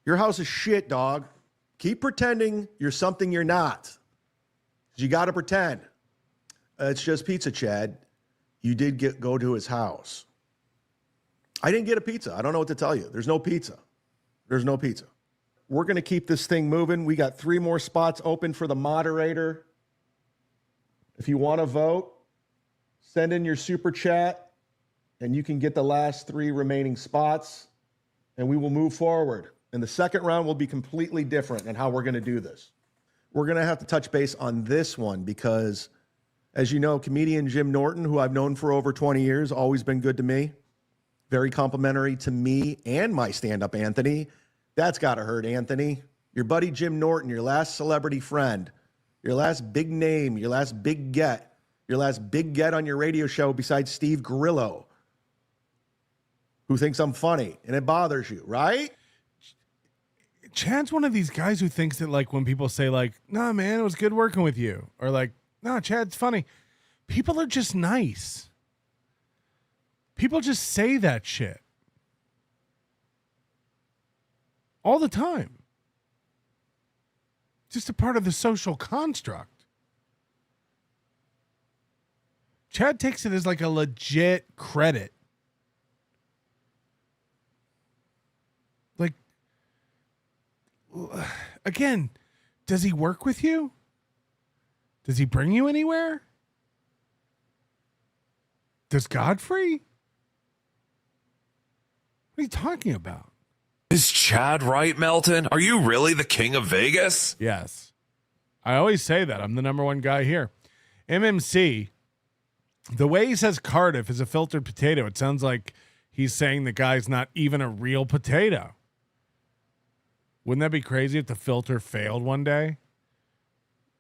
Your house is shit, dog. Keep pretending you're something you're not. You got to pretend. It's just pizza, Chad. You did go to his house. I didn't get a pizza. I don't know what to tell you. There's no pizza. We're going to keep this thing moving. We got 3 more spots open for the moderator. If you want to vote, send in your super chat, and you can get the last 3 remaining spots, and we will move forward. And the second round will be completely different in how we're going to do this. We're going to have to touch base on this one because, as you know, comedian Jim Norton, who I've known for over 20 years, always been good to me. Very complimentary to me and my stand-up, Anthony. That's got to hurt, Anthony. Your buddy Jim Norton, your last celebrity friend, your last big name, your last big get on your radio show besides Steve Grillo, who thinks I'm funny, and it bothers you, right? Chad's one of these guys who thinks that, like, when people say, like, nah, man, it was good working with you, or like, nah, Chad's funny, people are just nice. People just say that shit all the time. Just a part of the social construct. Chad takes it as like a legit credit. Like, again, does he work with you? Does he bring you anywhere? Does Godfrey? What are you talking about? Is Chad right, Melton? Are you really the king of Vegas? Yes. I always say that. I'm the number one guy here. MMC, the way he says Cardiff is a filtered potato, it sounds like he's saying the guy's not even a real potato. Wouldn't that be crazy if the filter failed one day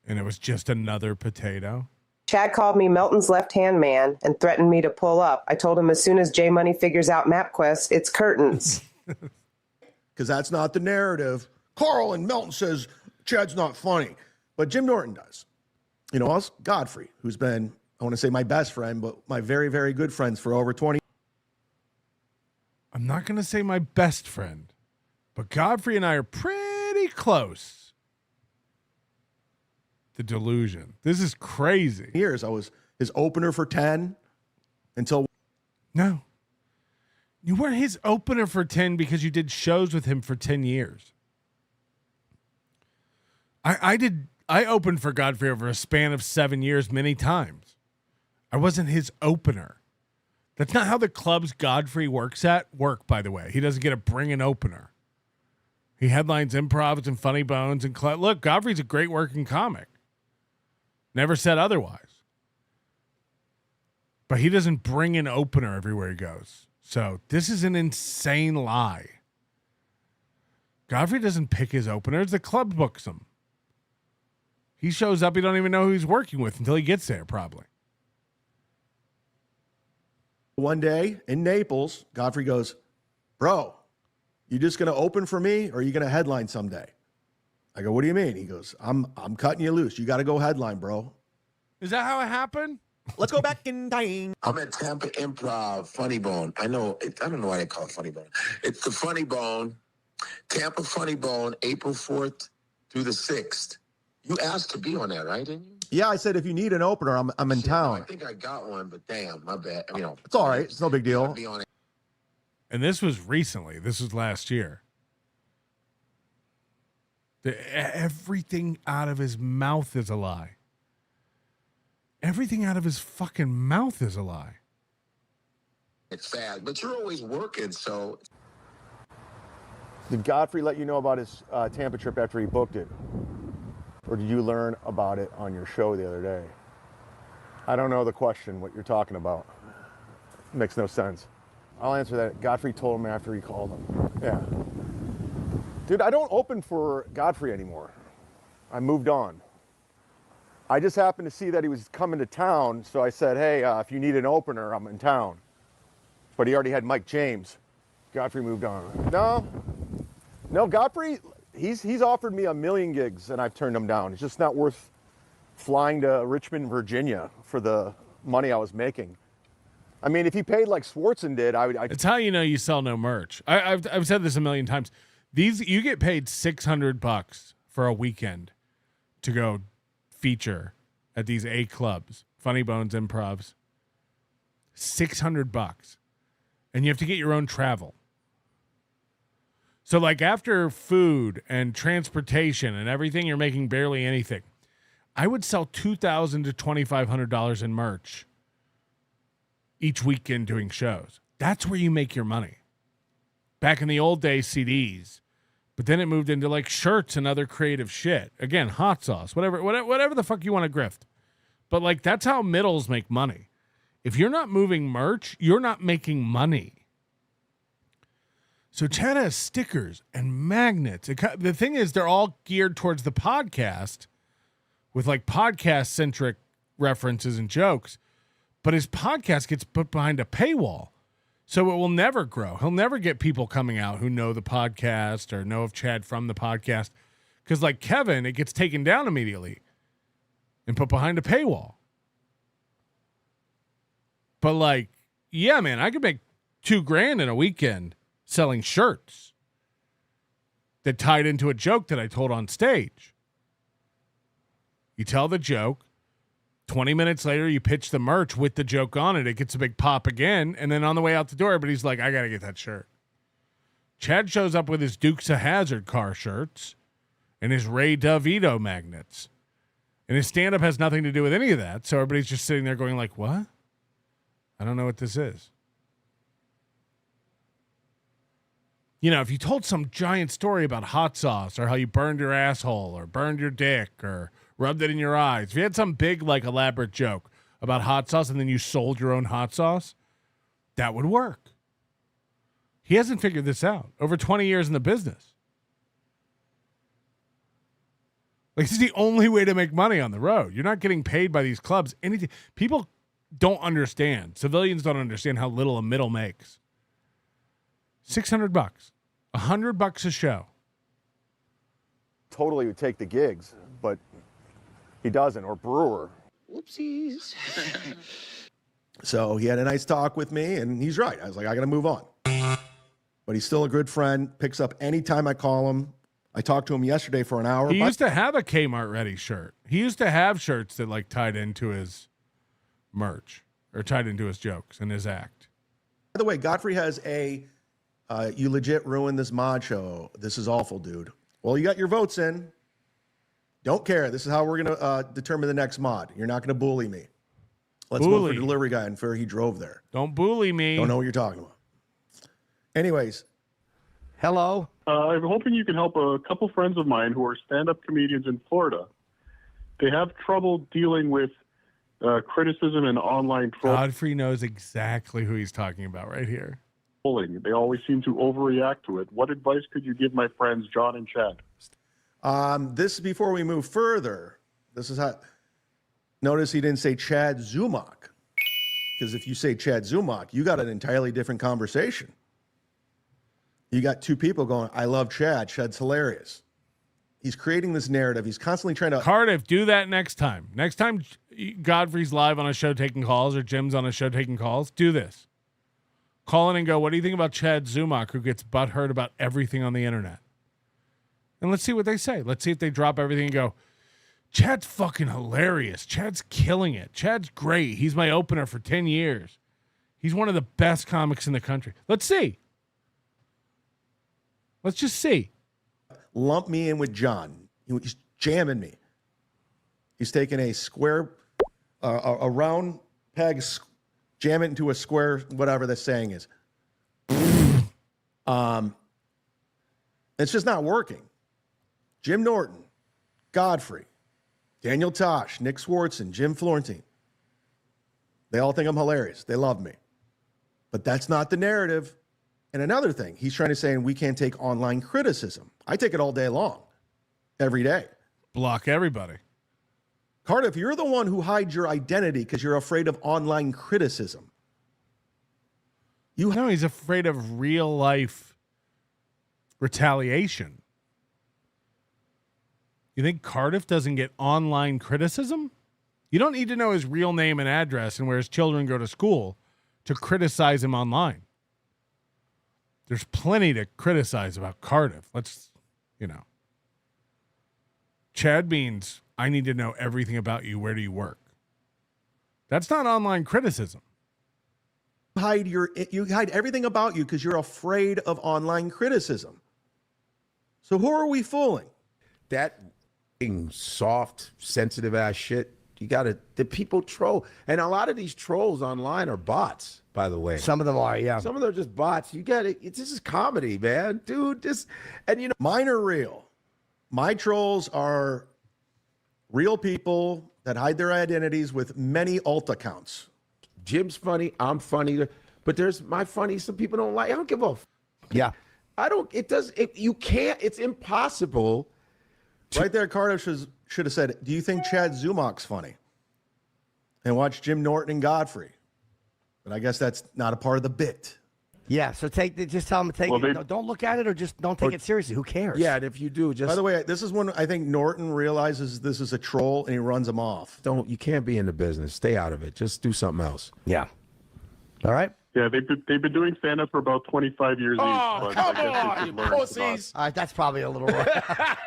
and it was just another potato? Chad called me Melton's left-hand man and threatened me to pull up. I told him as soon as J Money figures out MapQuest, it's curtains. Because that's not the narrative. Carl and Melton says Chad's not funny, but Jim Norton does. You know, us, Godfrey, who's been, I want to say my best friend, but my very, very good friends for over 20. I'm not going to say my best friend, but Godfrey and I are pretty close. The delusion. This is crazy. Years I was his opener for 10 until. No. You weren't his opener for 10 because you did shows with him for 10 years. I opened for Godfrey over a span of 7 years many times. I wasn't his opener. That's not how the clubs Godfrey works by the way. He doesn't get to bring an opener. He headlines Improvs and Funny Bones and look, Godfrey's a great working comic. Never said otherwise. But he doesn't bring an opener everywhere he goes. So this is an insane lie. Godfrey doesn't pick his openers. The club books them. He shows up. You don't even know who he's working with until he gets there, probably. One day in Naples, Godfrey goes, bro, you just going to open for me or are you going to headline someday? I go, what do you mean? He goes, I'm cutting you loose. You got to go headline, bro. Is that how it happened? Let's go back in time. I'm at Tampa Improv, Funny Bone. I don't know why they call it Funny Bone. It's the Funny Bone, Tampa Funny Bone, April 4th through the 6th. You asked to be on that, right? Didn't you? Yeah, I said if you need an opener, I'm in town. I think I got one, but damn, my bad. You know, it's all right. It's no big deal. And this was recently. This was last year. Everything out of his mouth is a lie. Everything out of his fucking mouth is a lie. It's sad, but you're always working, so. Did Godfrey let you know about his Tampa trip after he booked it? Or did you learn about it on your show the other day? I don't know the question, what you're talking about. Makes no sense. I'll answer that. Godfrey told him after he called him. Yeah. Dude, I don't open for Godfrey anymore. I moved on. I just happened to see that he was coming to town, so I said, hey, if you need an opener, I'm in town. But he already had Mike James. Godfrey moved on. No, Godfrey, he's offered me 1 million gigs, and I've turned him down. It's just not worth flying to Richmond, Virginia for the money I was making. I mean, if he paid like Swartzen did, I would. It's how you know you sell no merch. I've said this 1,000,000 times. You get paid $600 for a weekend to go feature at these A clubs, Funny Bones Improvs. $600, and you have to get your own travel. So, like, after food and transportation and everything, you're making barely anything. I would sell $2,000 to $2,500 in merch each weekend doing shows. That's where you make your money. Back in the old days, CDs, but then it moved into like shirts and other creative shit. Again, hot sauce, whatever the fuck you want to grift. But like, that's how middles make money. If you're not moving merch, you're not making money. So Chad has stickers and magnets. The thing is, they're all geared towards the podcast with like podcast-centric references and jokes. But his podcast gets put behind a paywall. So it will never grow. He'll never get people coming out who know the podcast or know of Chad from the podcast. Because like Kevin, it gets taken down immediately and put behind a paywall. But like, yeah, man, I could make $2,000 in a weekend selling shirts that tied into a joke that I told on stage. You tell the joke. 20 minutes later, you pitch the merch with the joke on it. It gets a big pop again. And then on the way out the door, everybody's like, I got to get that shirt. Chad shows up with his Dukes of Hazzard car shirts and his Ray DeVito magnets. And his stand-up has nothing to do with any of that. So everybody's just sitting there going like, what? I don't know what this is. You know, if you told some giant story about hot sauce or how you burned your asshole or burned your dick or rubbed it in your eyes, if you had some big, like, elaborate joke about hot sauce and then you sold your own hot sauce, that would work. He hasn't figured this out. Over 20 years in the business. Like, this is the only way to make money on the road. You're not getting paid by these clubs. Anything. People don't understand. Civilians don't understand how little a middle makes. $600, $100 a show. Totally would take the gigs, but he doesn't, or Brewer. Whoopsies. So he had a nice talk with me, and he's right. I was like, I got to move on. But he's still a good friend, picks up anytime I call him. I talked to him yesterday for an hour. He used to have a Kmart Ready shirt. He used to have shirts that, like, tied into his merch or tied into his jokes and his act. By the way, Godfrey has a you legit ruined this mod show. This is awful, dude. Well, you got your votes in. Don't care. This is how we're going to determine the next mod. You're not going to bully me. Let's vote for delivery guy and for he drove there. Don't bully me. Don't know what you're talking about. Anyways. Hello. I'm hoping you can help a couple friends of mine who are stand-up comedians in Florida. They have trouble dealing with criticism and online trolling. Godfrey knows exactly who he's talking about right here. They always seem to overreact to it. What advice could you give my friends John and Chad? This before we move further. This is how. Notice he didn't say Chad Zumock, because if you say Chad Zumock, you got an entirely different conversation. You got two people going, I love Chad. Chad's hilarious. He's creating this narrative. He's constantly trying to. Cardiff, do that next time. Next time Godfrey's live on a show taking calls or Jim's on a show taking calls, do this. Call in and go, what do you think about Chad Zumock, who gets butthurt about everything on the internet? And let's see what they say. Let's see if they drop everything and go, Chad's fucking hilarious. Chad's killing it. Chad's great. He's my opener for 10 years. He's one of the best comics in the country. Let's see. Let's just see. Lump me in with John. He's jamming me. He's taking a square, a round peg, jam it into a square, whatever the saying is. It's just not working. Jim Norton, Godfrey, Daniel Tosh, Nick Swartzen, Jim Florentine. They all think I'm hilarious. They love me. But that's not the narrative. And another thing, he's trying to say we can't take online criticism. I take it all day long, every day. Block everybody. Cardiff, you're the one who hides your identity because you're afraid of online criticism. No, he's afraid of real life retaliation. You think Cardiff doesn't get online criticism? You don't need to know his real name and address and where his children go to school to criticize him online. There's plenty to criticize about Cardiff. Chad means I need to know everything about you. Where do you work? That's not online criticism. You hide everything about you because you're afraid of online criticism. So who are we fooling? That soft, sensitive ass shit. The people troll. And a lot of these trolls online are bots, by the way. Some of them are, yeah. Some of them are just bots. You got it. This is comedy, man. Dude, mine are real. My trolls are real people that hide their identities with many alt accounts. Jim's funny. I'm funny. But there's my funny. Some people don't like. I don't give a f. Yeah. You can't. It's impossible. Right there, Cardiff should have said, do you think Chad Zumock's funny? And watch Jim Norton and Godfrey. But I guess that's not a part of the bit. Yeah, so just tell them to take it. Don't look at it or just don't take it seriously. Who cares? Yeah, and if you do, just... By the way, this is when I think Norton realizes this is a troll and he runs him off. You can't be in the business. Stay out of it. Just do something else. Yeah. All right. Yeah, they've been doing stand-up for about 25 years. Oh, come on, you pussies. All right, that's probably a little rough.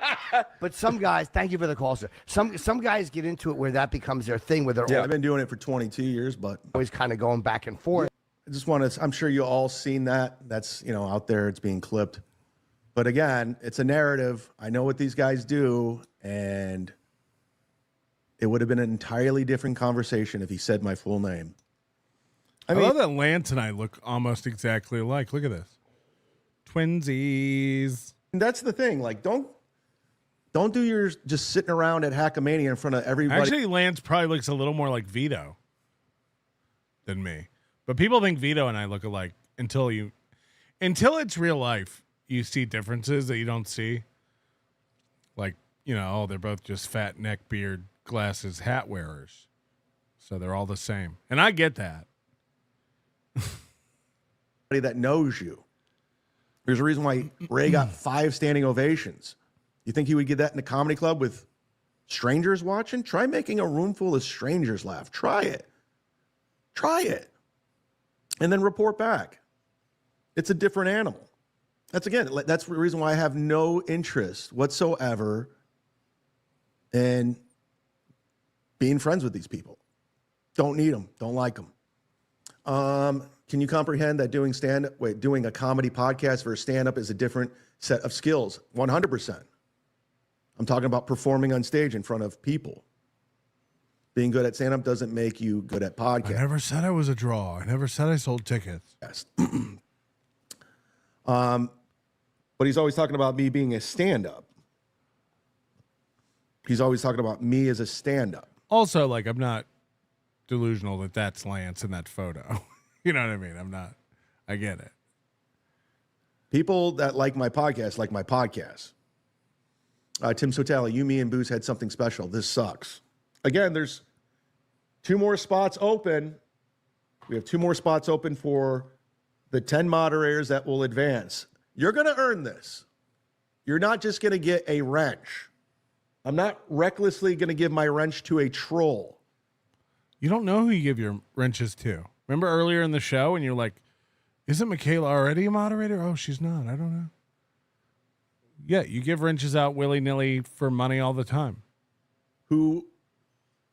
But some guys, thank you for the call, sir. Some guys get into it where that becomes their thing. I've been doing it for 22 years, but... Always kind of going back and forth. I just want to... I'm sure you all seen that. That's, out there. It's being clipped. But again, it's a narrative. I know what these guys do, and it would have been an entirely different conversation if he said my full name. I love that Lance and I look almost exactly alike. Look at this. Twinsies. And that's the thing. Like, don't do your just sitting around at Hackamania in front of everybody. Actually, Lance probably looks a little more like Vito than me. But people think Vito and I look alike until it's real life. You see differences that you don't see. Like, they're both just fat neck, beard, glasses, hat wearers. So they're all the same. And I get that. That knows you. There's a reason why Ray got 5 standing ovations. You think he would get that in a comedy club with strangers watching? Try making a room full of strangers laugh. Try it. And then report back. It's a different animal. That's the reason why I have no interest whatsoever in being friends with these people. Don't need them. Don't like them. Can you comprehend that doing a comedy podcast versus stand-up is a different set of skills? 100%. I'm talking about performing on stage in front of people. Being good at stand-up doesn't make you good at podcast. I never said I was a draw. I never said I sold tickets. Yes. But he's always talking about me being a stand-up. He's always talking about me as a stand-up. Also, like, I'm not delusional that that's Lance in that photo. You know what I mean? I'm not. I get it. People that like my podcast like my podcast. Tim Sotala, you, me, and Booze had something special. This sucks. Again, there's 2 more spots open. We have 2 more spots open for the 10 moderators that will advance. You're going to earn this. You're not just going to get a wrench. I'm not recklessly going to give my wrench to a troll. You don't know who you give your wrenches to. Remember earlier in the show and you're like, isn't Michaela already a moderator? Oh, she's not. I don't know. Yeah, you give wrenches out willy-nilly for money all the time. Who,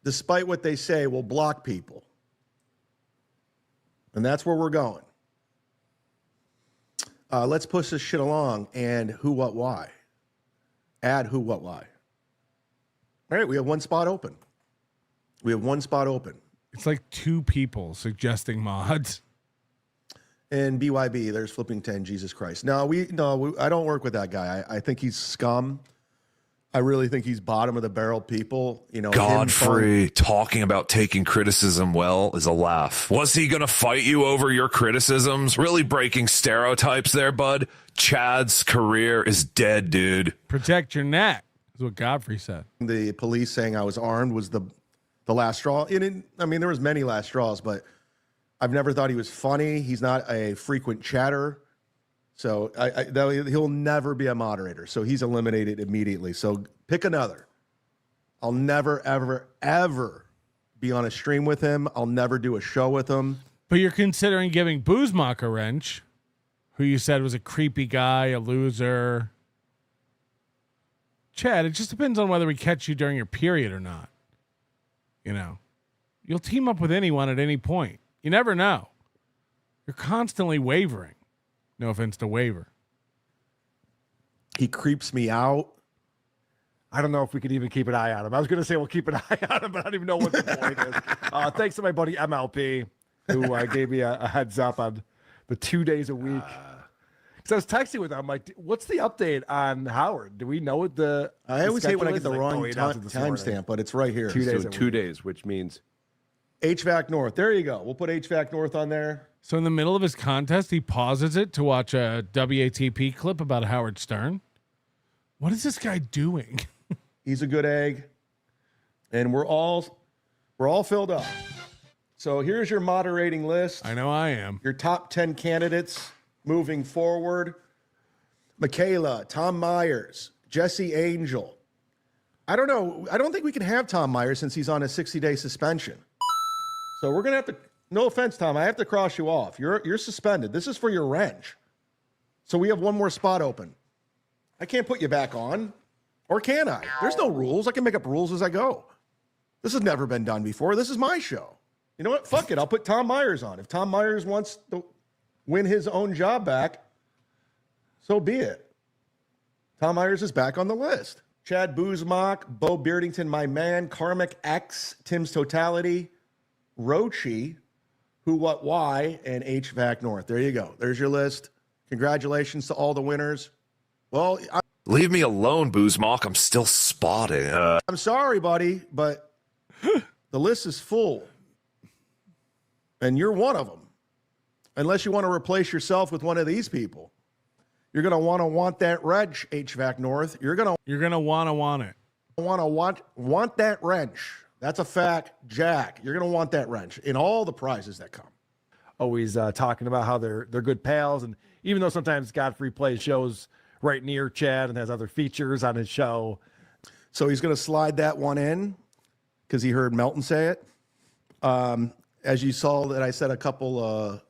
despite what they say, will block people. And that's where we're going. Let's push this shit along and who, what, why. Add who, what, why. All right, we have 1 spot open. It's like 2 people suggesting mods. And BYB, there's Flipping 10, Jesus Christ. No, I don't work with that guy. I think he's scum. I really think he's bottom of the barrel people. Godfrey talking about taking criticism well is a laugh. Was he going to fight you over your criticisms? Really breaking stereotypes there, bud. Chad's career is dead, dude. Protect your neck is what Godfrey said. The police saying I was armed was the last straw. There was many last straws, but I've never thought he was funny. He's not a frequent chatter. So he'll never be a moderator. So he's eliminated immediately. So pick another. I'll never, ever, ever be on a stream with him. I'll never do a show with him. But you're considering giving Zumock a wrench, who you said was a creepy guy, a loser. Chad, it just depends on whether we catch you during your period or not. You'll team up with anyone at any point. You never know. You're constantly wavering. No offense to Waver. He creeps me out. I don't know if we could even keep an eye on him. I was going to say we'll keep an eye on him, but I don't even know what the point is. Thanks to my buddy MLP, who gave me a heads up on the 2 days a week. Because I was texting with him, I'm like, what's the update on Howard? Do we know what the I always hate when I get the like, wrong timestamp, but it's right here. 2 days. So 2 days, which means HVAC North. There you go. We'll put HVAC North on there. So in the middle of his contest, he pauses it to watch a WATP clip about Howard Stern. What is this guy doing? He's a good egg. And we're all filled up. So here's your moderating list. I know I am. Your top 10 candidates moving forward. Michaela, Tom Myers, Jesse Angel. I don't know. I don't think we can have Tom Myers since he's on a 60-day suspension. So we're going to have to, no offense, Tom, I have to cross you off. You're suspended. This is for your wrench. So we have 1 more spot open. I can't put you back on. Or can I? There's no rules. I can make up rules as I go. This has never been done before. This is my show. You know what? Fuck it. I'll put Tom Myers on. If Tom Myers wants to win his own job back, so be it. Tom Myers is back on the list. Chad Zumock, Bo Beardington, my man, Karmic X, Tim's Totality, Rochi, Who, What, Why, and HVAC North. There you go. There's your list. Congratulations to all the winners. Well, Leave me alone, Zumock. I'm still spotting. I'm sorry, buddy, but the list is full. And you're one of them. Unless you want to replace yourself with one of these people. You're going to want that wrench, HVAC North. You're going to want it. Want that wrench. That's a fact, Jack. You're going to want that wrench in all the prizes that come. Always talking about how they're good pals, and even though sometimes Godfrey plays shows right near Chad and has other features on his show, so he's going to slide that one in because he heard Melton say it. As you saw that I said a couple a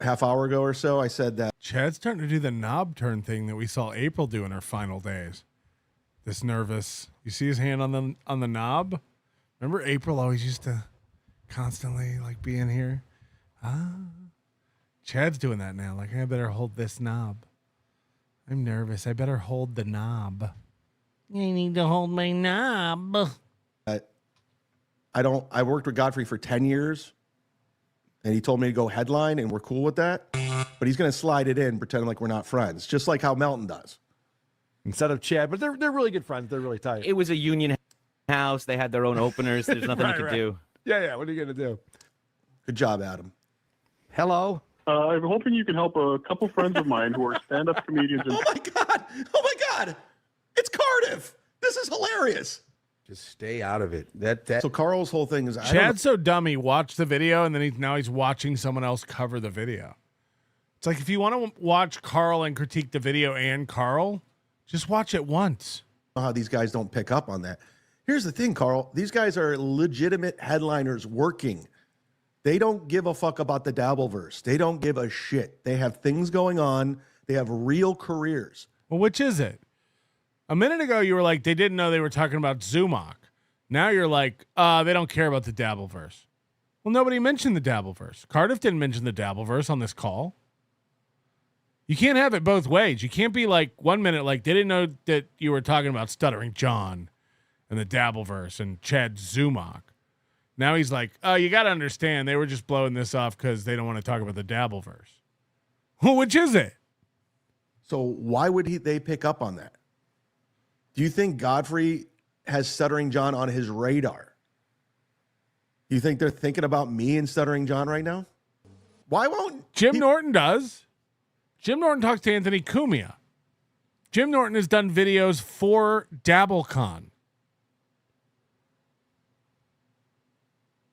half hour ago or so, I said that Chad's starting to do the knob turn thing that we saw April do in her final days. This nervous. You see his hand on the knob? Remember April always used to constantly like be in here? Chad's doing that now. Like, I better hold this knob. I'm nervous. I better hold the knob. I need to hold my knob. I worked with Godfrey for 10 years, and he told me to go headline, and we're cool with that. But he's going to slide it in, pretending like we're not friends, just like how Melton does. Instead of Chad, but they're really good friends. They're really tight. It was a union house. They had their own openers. There's nothing you could do. Yeah. What are you going to do? Good job, Adam. Hello. I'm hoping you can help a couple friends of mine who are stand-up comedians. Oh my God! It's Cardiff. This is hilarious. Just stay out of it. So Carl's whole thing is Chad's so dumb. He watched the video and then now he's watching someone else cover the video. It's like if you want to watch Carl and critique the video and Carl, just watch it once. I don't know how these guys don't pick up on that. Here's the thing, Carl. These guys are legitimate headliners working. They don't give a fuck about the Dabbleverse. They don't give a shit. They have things going on. They have real careers. Well, which is it? A minute ago, you were like, they didn't know they were talking about Zumock. Now you're like, they don't care about the Dabbleverse. Well, nobody mentioned the Dabbleverse. Cardiff didn't mention the Dabbleverse on this call. You can't have it both ways. You can't be like 1 minute, like they didn't know that you were talking about Stuttering John and the Dabbleverse and Chad Zumock. Now he's like, oh, you got to understand, they were just blowing this off because they don't want to talk about the Dabbleverse. Well, which is it? So why would they pick up on that? Do you think Godfrey has Stuttering John on his radar? Do you think they're thinking about me and Stuttering John right now? Why won't Jim Norton does? Jim Norton talks to Anthony Cumia. Jim Norton has done videos for DabbleCon.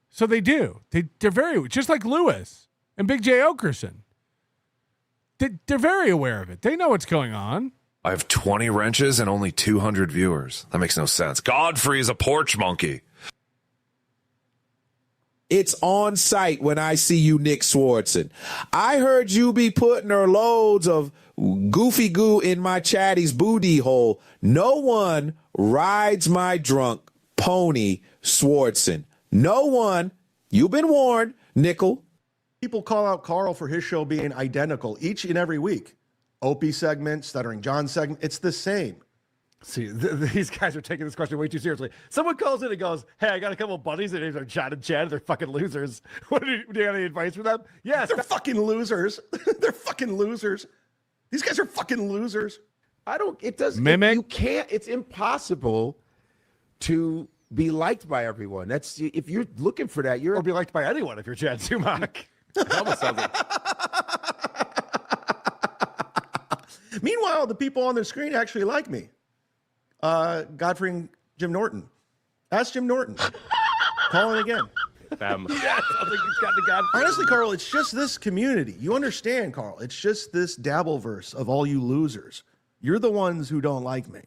So they do. They're very, just like Lewis and Big J. Okerson. They're very aware of it. They know what's going on. I have 20 wrenches and only 200 viewers. That makes no sense. Godfrey is a porch monkey. It's on site when I see you, Nick Swartzen. I heard you be putting her loads of goofy goo in my chatty's booty hole. No one rides my drunk pony, Swartzen. No one. You've been warned, Nickel. People call out Carl for his show being identical each and every week. Opie segment, Stuttering John segment, it's the same. See, these guys are taking this question way too seriously. Someone calls in and goes, hey, I got a couple of buddies. Their names are Chad and Chad. They're fucking losers. Do you have any advice for them? Yes. They're fucking losers. They're fucking losers. These guys are fucking losers. It does. Mimic. You can't, it's impossible to be liked by everyone. That's, if you're looking for that, Or be liked by anyone if you're Chad Zumock. It almost sounds like... Meanwhile, the people on the screen actually like me. Godfrey and Jim Norton. Ask Jim Norton. Call in again. Bam. Yeah, sounds like he's got the Godfrey. Honestly, Carl, it's just this community. You understand, Carl. It's just this Dabbleverse of all you losers. You're the ones who don't like me.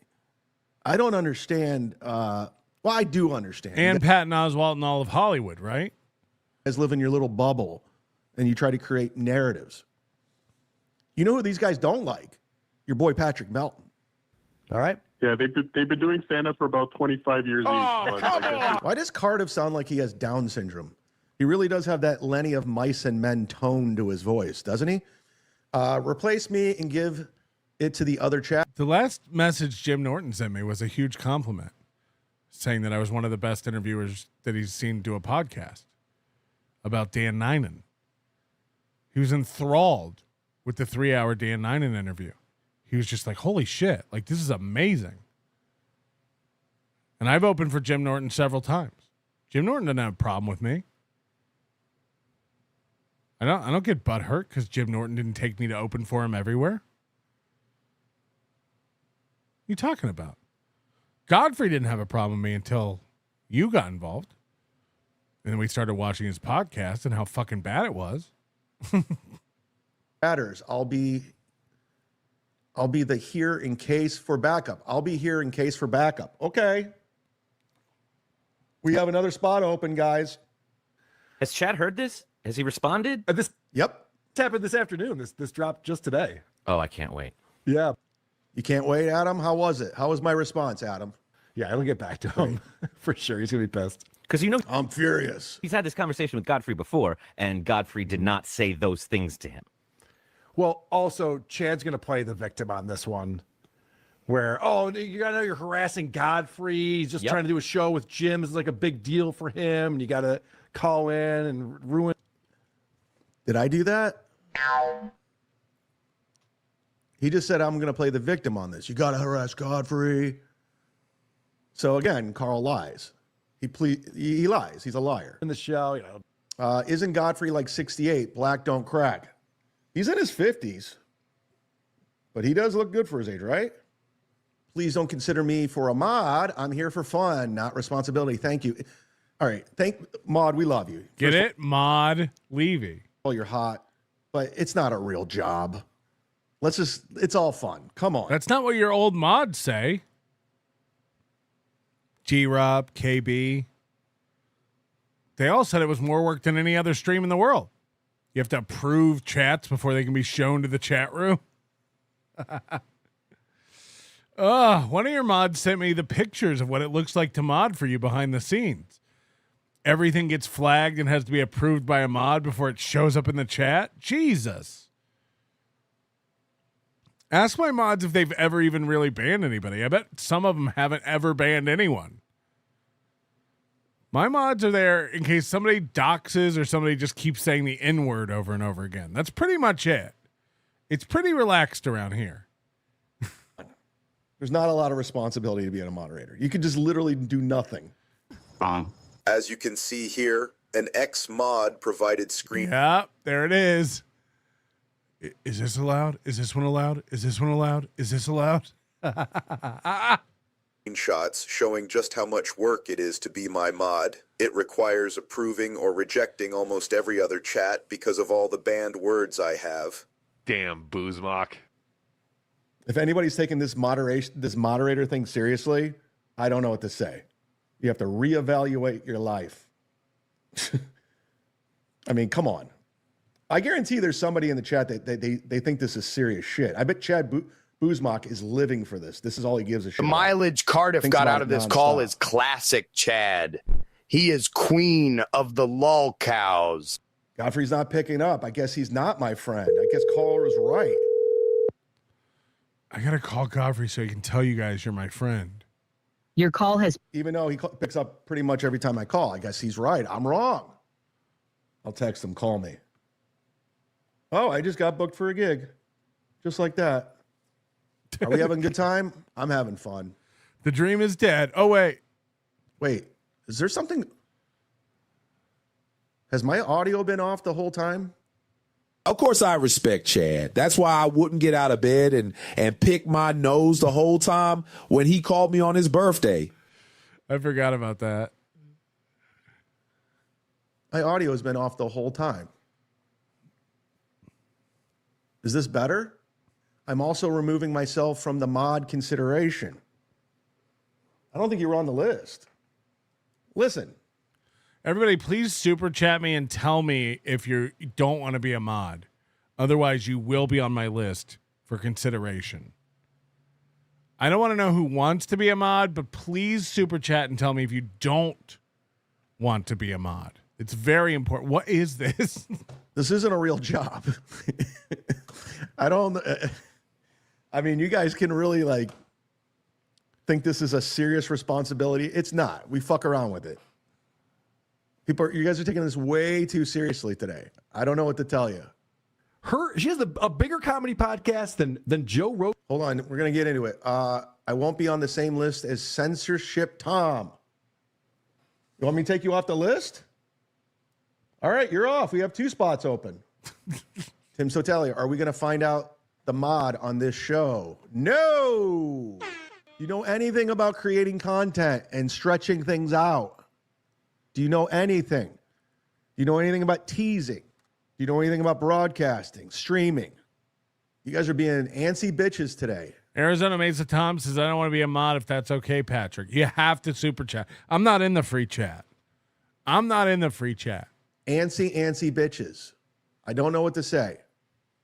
I don't understand. Well, I do understand. And Patton Oswalt and all of Hollywood, right? You guys live in your little bubble, and you try to create narratives. You know who these guys don't like? Your boy Patrick Melton. All right. Yeah, they've been doing stand-up for about 25 years each. Why does Cardiff sound like he has Down syndrome? He really does have that Lenny of Mice and Men tone to his voice, doesn't he? Replace me and give it to the other chat. The last message Jim Norton sent me was a huge compliment, saying that I was one of the best interviewers that he's seen do a podcast. about Dan Ninen. He was enthralled with the 3-hour Dan Ninen interview. He was just like, holy shit, like this is amazing. And I've opened for Jim Norton several times. Jim Norton doesn't have a problem with me. I don't get butthurt because Jim Norton didn't take me to open for him everywhere. What are you talking about? Godfrey didn't have a problem with me until you got involved. And then we started watching his podcast and how fucking bad it was. Matters. I'll be the here in case for backup. I'll be here in case for backup. Okay. We have another spot open, guys. Has Chad heard this? Has he responded? Yep. This happened this afternoon. This dropped just today. Oh, I can't wait. Yeah. You can't wait, Adam? How was it? How was my response, Adam? Yeah, I'll get back to him for sure. He's going to be pissed. Because you know, I'm furious. He's had this conversation with Godfrey before, and Godfrey did not say those things to him. Well, also, Chad's going to play the victim on this one. Where, you got to know you're harassing Godfrey. He's just trying to do a show with Jim. It's like a big deal for him. And you got to call in and ruin. Did I do that? He just said, I'm going to play the victim on this. You got to harass Godfrey. So again, Carl lies. He lies. He's a liar. In the show, you know. Isn't Godfrey like 68? Black don't crack. He's in his 50s. But he does look good for his age, right? Please don't consider me for a mod. I'm here for fun, not responsibility. Thank you. All right. Mod, we love you. Get it? Mod Levy. Oh, you're hot. But it's not a real job. It's all fun. Come on. That's not what your old mods say. G-Rob, KB. They all said it was more work than any other stream in the world. You have to approve chats before they can be shown to the chat room. One of your mods sent me the pictures of what it looks like to mod for you behind the scenes. Everything gets flagged and has to be approved by a mod before it shows up in the chat. Jesus. Ask my mods if they've ever even really banned anybody. I bet some of them haven't ever banned anyone. My mods are there in case somebody doxes or somebody just keeps saying the N-word over and over again. That's pretty much it. It's pretty relaxed around here. There's not a lot of responsibility to being a moderator. You could just literally do nothing. Wrong. As you can see here, an ex-mod provided screen. Yeah, there it is. Is this allowed? Is this one allowed? Is this one allowed? Is this allowed? Screenshots showing just how much work it is to be my mod. It requires approving or rejecting almost every other chat because of all the banned words I have. Damn, Zumock. If anybody's taking this moderator thing seriously, I don't know what to say. You have to reevaluate your life. I mean, come on. I guarantee there's somebody in the chat that they think this is serious shit. I bet Chad Zumock is living for this. This is all he gives a shit. The mileage Cardiff got out of this call is classic Chad. He is queen of the LOLCOWs. Godfrey's not picking up. I guess he's not my friend. I guess caller is right. I gotta call Godfrey so he can tell you guys you're my friend. Your call has... Even though he picks up pretty much every time I call, I guess he's right. I'm wrong. I'll text him, call me. Oh, I just got booked for a gig. Just like that. Are we having a good time? I'm having fun. The dream is dead. Oh, wait. Wait, is there something... Has my audio been off the whole time? Of course I respect Chad. That's why I wouldn't get out of bed and pick my nose the whole time when he called me on his birthday. I forgot about that. My audio has been off the whole time. Is this better? I'm also removing myself from the mod consideration. I don't think you were on the list. Listen. Everybody, please super chat me and tell me if you don't want to be a mod. Otherwise, you will be on my list for consideration. I don't want to know who wants to be a mod, but please super chat and tell me if you don't want to be a mod. It's very important. What is this? This isn't a real job. I mean, you guys can really think this is a serious responsibility. It's not. We fuck around with it. You guys are taking this way too seriously today. I don't know what to tell you. She has a bigger comedy podcast than Joe Rogan. Hold on, we're gonna get into it. I won't be on the same list as Censorship Tom. You want me to take you off the list? All right, you're off. We have 2 spots open. Tim Sotelo, are we gonna find out the mod on this show? No. You know anything about creating content and stretching things out? Do you know anything? Do you know anything about teasing? Do you know anything about broadcasting, streaming? You guys are being antsy bitches today. Arizona Mesa Tom says, I don't want to be a mod if that's okay, Patrick. You have to super chat. I'm not in the free chat. Antsy bitches. I don't know what to say.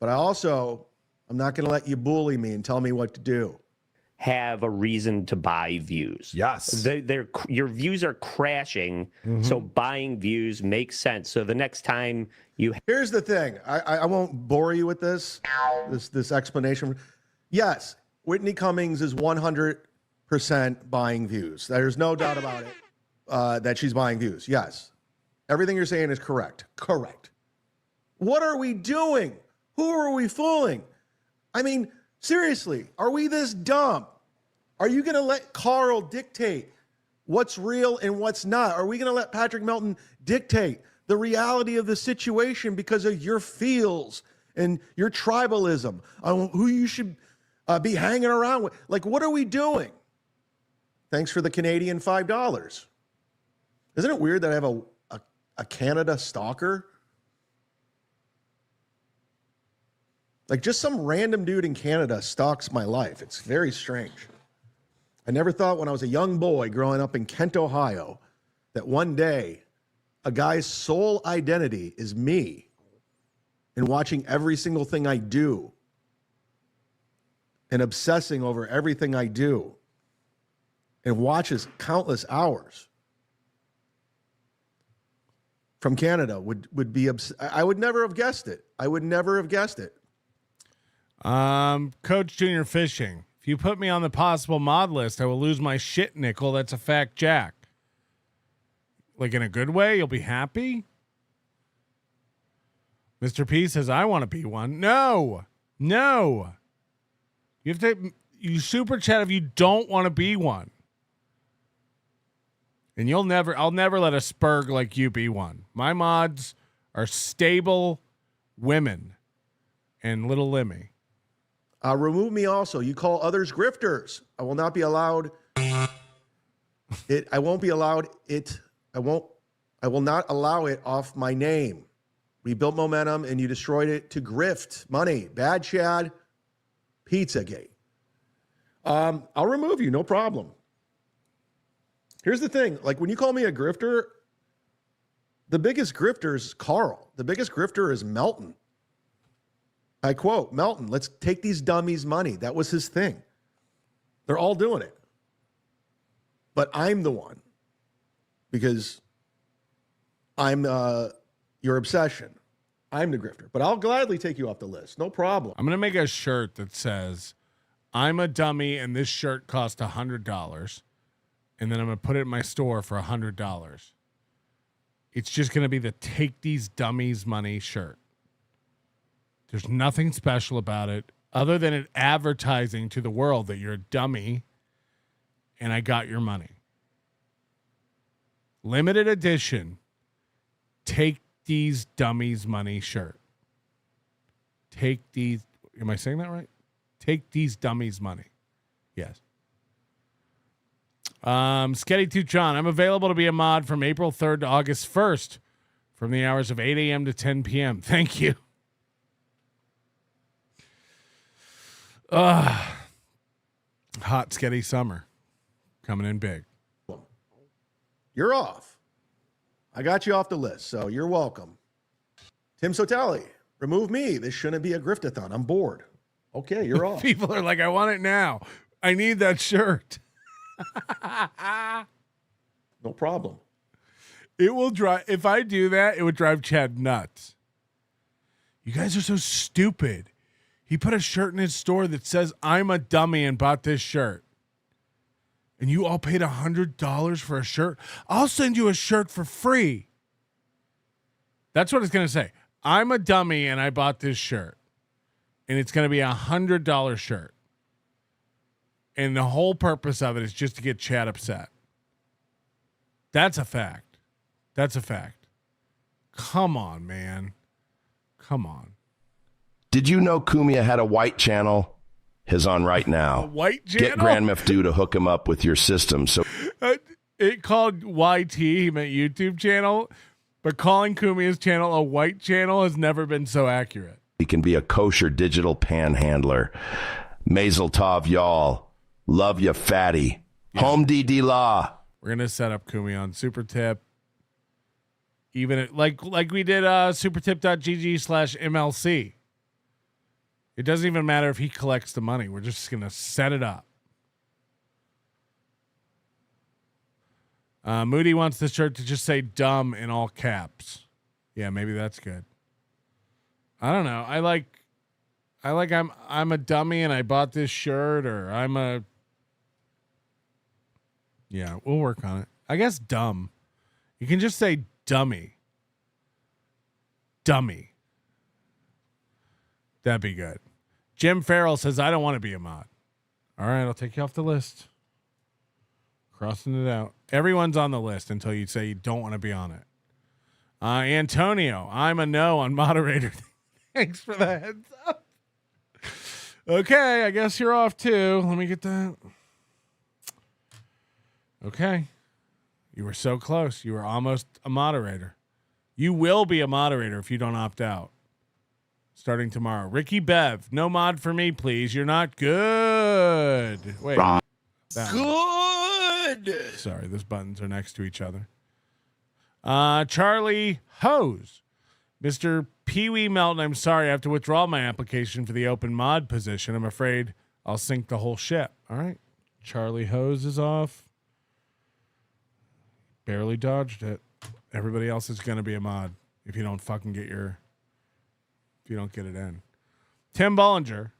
But I'm not going to let you bully me and tell me what to do. Have a reason to buy views. Yes. Your views are crashing, so buying views makes sense. So the next time Here's the thing. I won't bore you with this explanation. Yes, Whitney Cummings is 100% buying views. There's no doubt about it that she's buying views. Yes. Everything you're saying is correct. Correct. What are we doing? Who are we fooling? I mean, seriously, are we this dumb? Are you going to let Carl dictate what's real and what's not? Are we going to let Patrick Melton dictate the reality of the situation because of your feels and your tribalism on who you should be hanging around with? Like, what are we doing? Thanks for the Canadian $5. Isn't it weird that I have a Canada stalker? Like, just some random dude in Canada stalks my life. It's very strange. I never thought when I was a young boy growing up in Kent, Ohio, that one day a guy's sole identity is me and watching every single thing I do and obsessing over everything I do and watches countless hours from Canada would be I would never have guessed it. I would never have guessed it. Coach Junior Fishing. If you put me on the possible mod list, I will lose my shit nickel. That's a fact, Jack. Like in a good way, you'll be happy. Mr. P says, I want to be one. No. You have you super chat if you don't want to be one. And I'll never let a spurg like you be one. My mods are stable women and little Limmy. Remove me also. You call others grifters. I will not be allowed it. I won't be allowed it. I will not allow it off my name. We built momentum and you destroyed it to grift money. Bad Chad, Pizzagate. I'll remove you. No problem. Here's the thing. Like when you call me a grifter, the biggest grifter is Carl. The biggest grifter is Melton. I quote, Melton, let's take these dummies' money. That was his thing. They're all doing it. But I'm the one because I'm your obsession. I'm the grifter. But I'll gladly take you off the list. No problem. I'm going to make a shirt that says, I'm a dummy and this shirt cost $100. And then I'm going to put it in my store for $100. It's just going to be the Take These Dummies Money shirt. There's nothing special about it other than it advertising to the world that you're a dummy and I got your money. Limited edition. Take These Dummies Money shirt. Take these. Am I saying that right? Take These Dummies Money. Yes. Sketty Tuchan. I'm available to be a mod from April 3rd to August 1st from the hours of 8 a.m. to 10 p.m. Thank you. Hot Sketty summer coming in big. You're off. I got you off the list, so you're welcome. Tim Sotelo, remove me. This shouldn't be a griftathon. I'm bored. Okay, you're off. People are like, I want it now. I need that shirt. No problem. It will drive. If I do that, it would drive Chad nuts. You guys are so stupid. He put a shirt in his store that says, I'm a dummy and bought this shirt. And you all paid $100 for a shirt. I'll send you a shirt for free. That's what it's going to say. I'm a dummy and I bought this shirt. And it's going to be $100 shirt. And the whole purpose of it is just to get Chad upset. That's a fact. That's a fact. Come on, man. Come on. Did you know Kumia had a white channel? His on right now. A white channel? Get Grand Moff to hook him up with your system. So it called YT, he meant YouTube channel, but calling Kumia's channel a white channel has never been so accurate. He can be a kosher digital panhandler. Mazel tov, y'all. Love ya, fatty. Yeah. Home DD Law. We're gonna set up Kumi on Super Tip. Even like we did supertip.gg/MLC. It doesn't even matter if he collects the money. We're just gonna set it up. Moody wants the shirt to just say dumb in all caps. Yeah, maybe that's good. I don't know. I like I'm a dummy and I bought this shirt, or yeah, we'll work on it. I guess dumb. You can just say dummy. Dummy. That'd be good. Jim Farrell says, I don't want to be a mod. All right, I'll take you off the list. Crossing it out. Everyone's on the list until you say you don't want to be on it. Antonio, I'm a no on moderator. Thanks for the heads up. Okay, I guess you're off too. Let me get that. Okay. You were so close. You were almost a moderator. You will be a moderator if you don't opt out. Starting tomorrow. Ricky Bev, no mod for me, please. You're not good. Wait. Good. Sorry, those buttons are next to each other. Charlie Hose. Mr. Pee-wee Melton, I'm sorry. I have to withdraw my application for the open mod position. I'm afraid I'll sink the whole ship. All right. Charlie Hose is off. Barely dodged it. Everybody else is going to be a mod if you don't fucking get if you don't get it in. Tim Bollinger,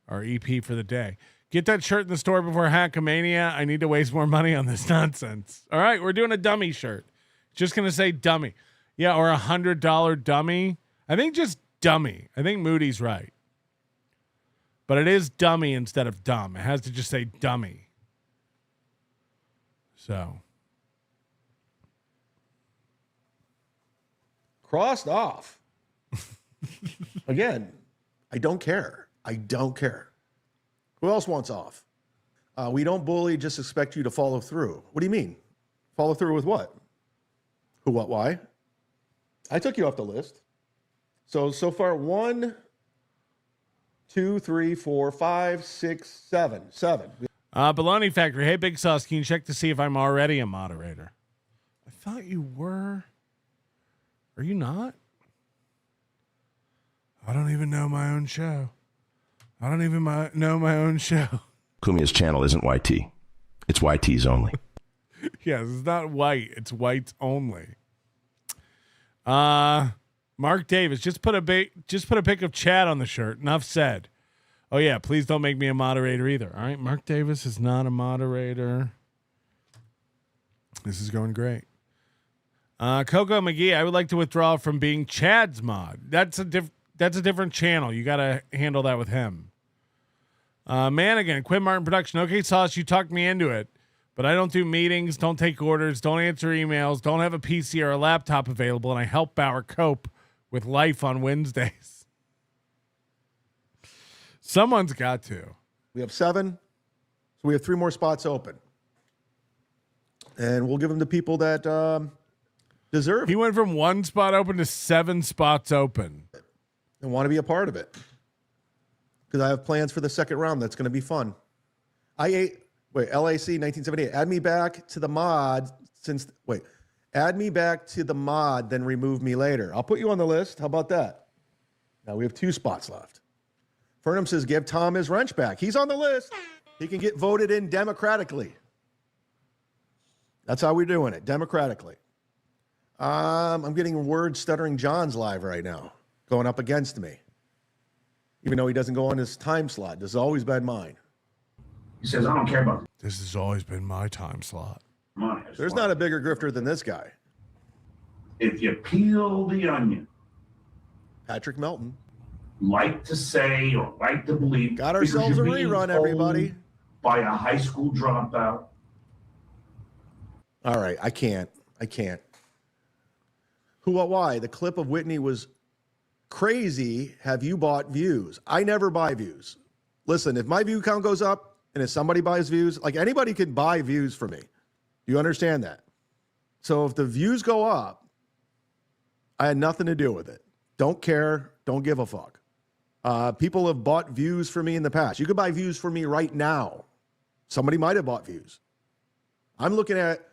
our EP for the day. Get that shirt in the store before Hackamania. I need to waste more money on this nonsense. All right, we're doing a dummy shirt. Just going to say dummy. Yeah, or $100 dummy. I think just dummy. I think Moody's right. But it is dummy instead of dumb. It has to just say dummy. So. Crossed off. Again, I don't care. I don't care. Who else wants off? We don't bully, just expect you to follow through. What do you mean? Follow through with what? Who, what, why? I took you off the list. So far, 1, 2, 3, 4, 5, 6, 7. 7. Baloney Factory. Hey, Big Sauce, can you check to see if I'm already a moderator? I thought you were. Are you not? I don't even know my own show. I don't even know my own show. Kumia's channel isn't YT. It's YT's only. Yes, it's not white. It's whites only. Mark Davis, just put a pic of Chad on the shirt. Enough said. Oh yeah, please don't make me a moderator either. All right, Mark Davis is not a moderator. This is going great. Coco McGee, I would like to withdraw from being Chad's mod. That's a different channel. You got to handle that with him. Manigan, Quinn Martin Production. Okay, Sauce, you talked me into it, but I don't do meetings, don't take orders, don't answer emails, don't have a PC or a laptop available, and I help Bauer cope with life on Wednesdays. Someone's got to. We have 7, so we have 3 more spots open. And we'll give them to people that deserve it. He went from 1 spot open to 7 spots open. And want to be a part of it. Because I have plans for the second round. That's going to be fun. LAC 1978. Add me back to the mod add me back to the mod, then remove me later. I'll put you on the list. How about that? Now we have 2 spots left. Fernham says, give Tom his wrench back. He's on the list. He can get voted in democratically. That's how we're doing it, democratically. I'm getting word Stuttering John's live right now, going up against me. Even though he doesn't go on his time slot. This has always been mine. He says, I don't care about this. Has always been my time slot. There's not a bigger grifter than this guy. if you peel the onion, Patrick Melton. like to say or like to believe. Got ourselves a because you're being rerun, everybody. told By a high school dropout. All right, I can't. Who, what, why? The clip of Whitney was crazy. Have you bought views? I never buy views. Listen, if my view count goes up and if somebody buys views, like anybody can buy views for me. You understand that? So if the views go up, I had nothing to do with it. Don't care. Don't give a fuck. People have bought views for me in the past. You could buy views for me right now. Somebody might have bought views. I'm looking at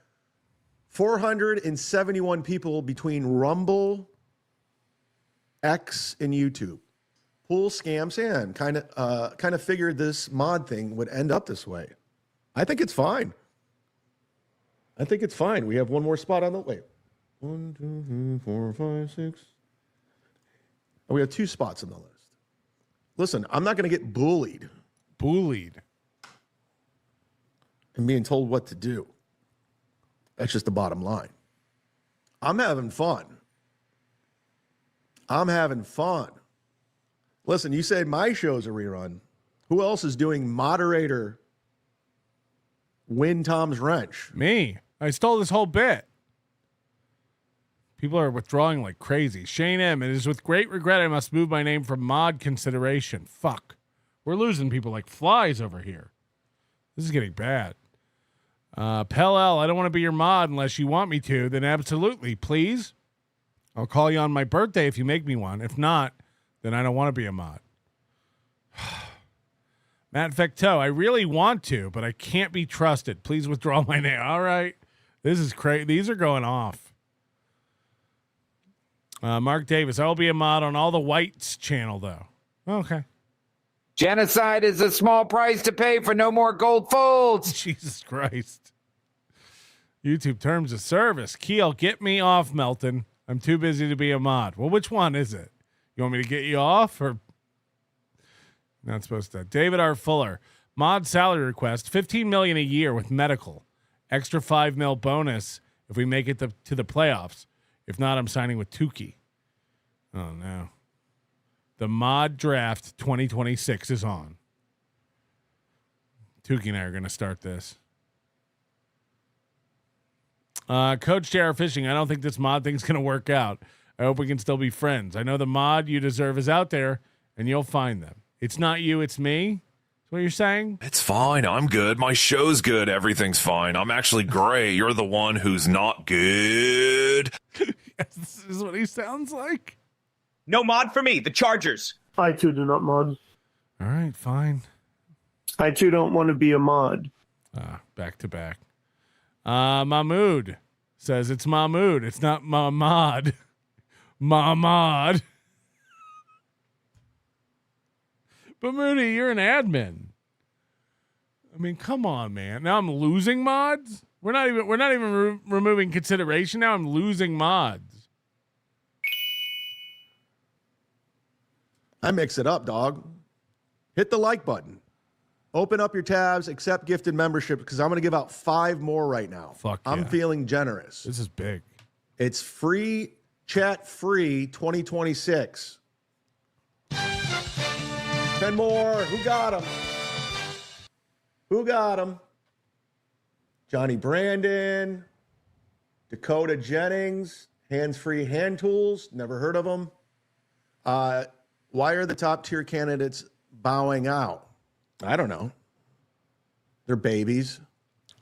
471 people between Rumble, X, and YouTube. Pool scam sand. Kind of figured this mod thing would end up this way. I think it's fine. We have one more spot on the wait. 1, 2, 3, 4, 5, 6. We have 2 spots on the list. Listen, I'm not going to get bullied. And being told what to do. That's just the bottom line. I'm having fun. Listen, you said my show's a rerun. Who else is doing moderator win Tom's wrench? Me. I stole this whole bit. People are withdrawing like crazy. Shane M. It is with great regret I must move my name from mod consideration. Fuck. We're losing people like flies over here. This is getting bad. Pell L, I don't want to be your mod unless you want me to. Then absolutely, please. I'll call you on my birthday if you make me one. If not, then I don't want to be a mod. Matt Fecteau, I really want to, but I can't be trusted. Please withdraw my name. All right. This is crazy. These are going off. Mark Davis, I'll be a mod on all the Whites channel, though. Okay. Genocide is a small price to pay for no more gold folds. Jesus Christ. YouTube terms of service. Keel, get me off, Melton. I'm too busy to be a mod. Well, which one is it? You want me to get you off or not supposed to? David R. Fuller, mod salary request, $15 million a year with medical, extra $5 million bonus if we make it to the playoffs. If not, I'm signing with Tukey. Oh no. The mod draft 2026 is on. Tukey and I are going to start this. Coach JR Fishing, I don't think this mod thing's going to work out. I hope we can still be friends. I know the mod you deserve is out there, and you'll find them. It's not you, it's me. That's what you're saying? It's fine. I'm good. My show's good. Everything's fine. I'm actually great. You're the one who's not good. Yes, this is what he sounds like. No mod for me. The Chargers. I too do not mod. All right, fine. I too don't want to be a mod. Back to back. Mahmood says it's Mahmood. It's not Mahmad. Mahmad. But Moody, you're an admin. I mean, come on, man. Now I'm losing mods. We're not even removing consideration. Now I'm losing mods. I mix it up, dog. Hit the like button. Open up your tabs, accept gifted membership, because I'm going to give out 5 more right now. Fuck yeah. I'm feeling generous. This is big. It's free, chat free 2026. 10 more. Who got them? Johnny Brandon, Dakota Jennings, hands-free hand tools. Never heard of them. Why are the top tier candidates bowing out? I don't know. They're babies.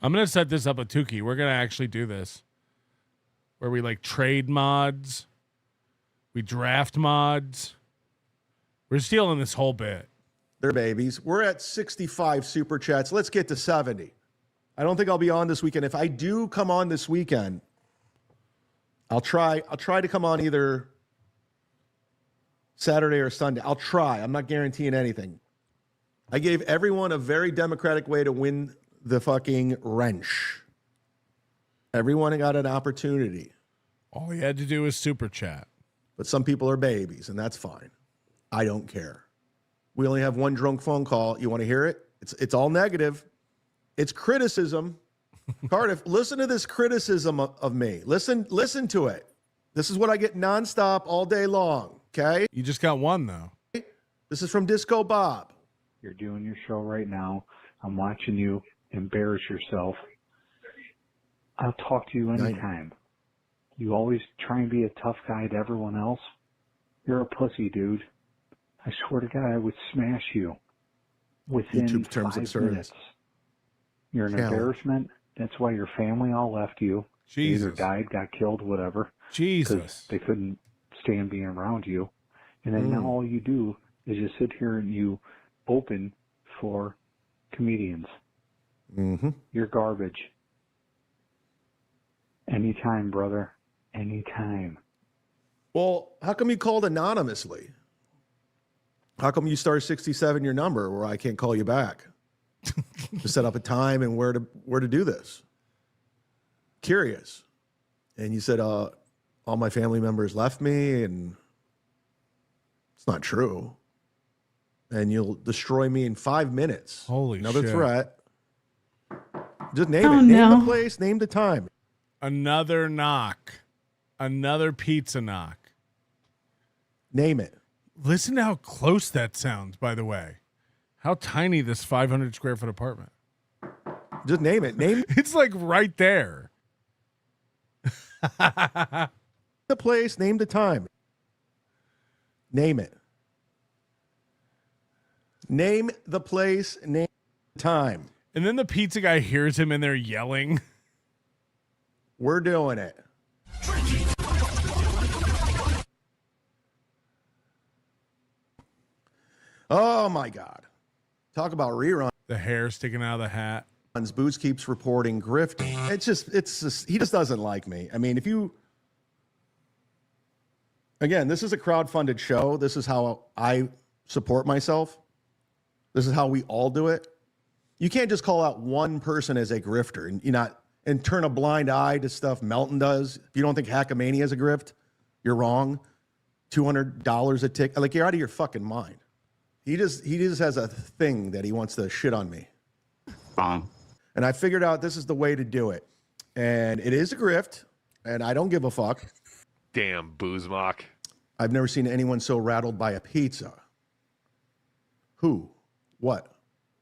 I'm going to set this up at Tukey. We're going to actually do this. Where we like trade mods. We draft mods. We're stealing this whole bit. They're babies. We're at 65 super chats. Let's get to 70. I don't think I'll be on this weekend. If I do come on this weekend, I'll try to come on either Saturday or Sunday. I'll try. I'm not guaranteeing anything. I gave everyone a very democratic way to win the fucking wrench. Everyone got an opportunity. All you had to do was super chat. But some people are babies, and that's fine. I don't care. We only have one drunk phone call. You want to hear it? It's all negative. It's criticism. Cardiff, listen to this criticism of me. Listen to it. This is what I get nonstop all day long. Okay. You just got one though. This is from Disco Bob. You're doing your show right now. I'm watching you embarrass yourself. I'll talk to you anytime. You always try and be a tough guy to everyone else. You're a pussy, dude. I swear to God, I would smash you within YouTube terms 5 of service. minutes. You're an Challenge. embarrassment. That's why your family all left you. They either Jesus. died, got killed, whatever. Jesus. 'Cause they couldn't stand being around you. And then now all you do is just sit here and you open for comedians. Mm-hmm. You're garbage. Anytime, brother. Anytime. Well, how come you called anonymously? How come you star 67 your number where I can't call you back? To set up a time and where to do this. Curious. And you said all my family members left me, and it's not true. And you'll destroy me in 5 minutes. Holy Another shit. threat. Just name Oh, it. Name no. the place, name the time. Another knock. Another pizza knock. Name it. Listen to how close that sounds, by the way. How tiny this 500 square foot apartment. Just name it. Name It's like right there. the place, name the time. Name it. Name the place, name the time. And then the pizza guy hears him in there yelling. We're doing it. Oh my God. Talk about rerun. The hair sticking out of the hat. Boots keeps reporting grifting. It's just, he just doesn't like me. I mean, again, this is a crowdfunded show. This is how I support myself. This is how we all do it. You can't just call out one person as a grifter and turn a blind eye to stuff Melton does. If you don't think Hackamania is a grift, you're wrong. $200 a tick. Like, you're out of your fucking mind. He just has a thing that he wants to shit on me. Wrong. And I figured out this is the way to do it. And it is a grift, and I don't give a fuck. Damn, Zumock. I've never seen anyone so rattled by a pizza. Who? What?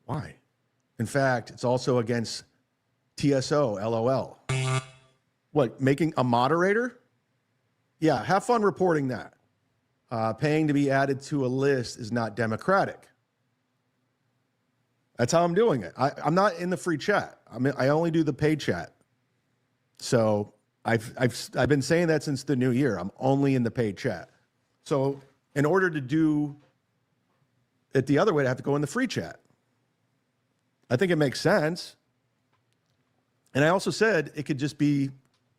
Why? In fact, it's also against TSO, LOL. What, making a moderator? Yeah, have fun reporting that. Paying to be added to a list is not democratic. That's how I'm doing it. I'm not in the free chat. I only do the paid chat. So I've been saying that since the new year. I'm only in the paid chat. So in order to do it the other way, I have to go in the free chat. I think it makes sense. And I also said it could just be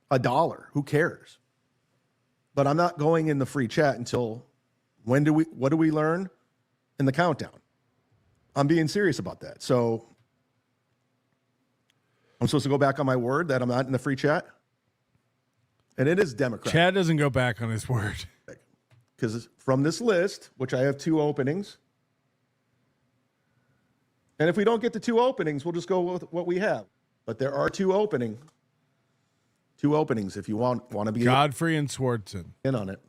$1. Who cares? But I'm not going in the free chat until what do we learn in the countdown? I'm being serious about that. So I'm supposed to go back on my word that I'm not in the free chat? And it is democratic. Chad doesn't go back on his word. Because from this list, which I have 2 openings, and if we don't get the 2 openings, we'll just go with what we have. But there are 2 openings. 2 openings if you want to be Godfrey and Swartzen in on it.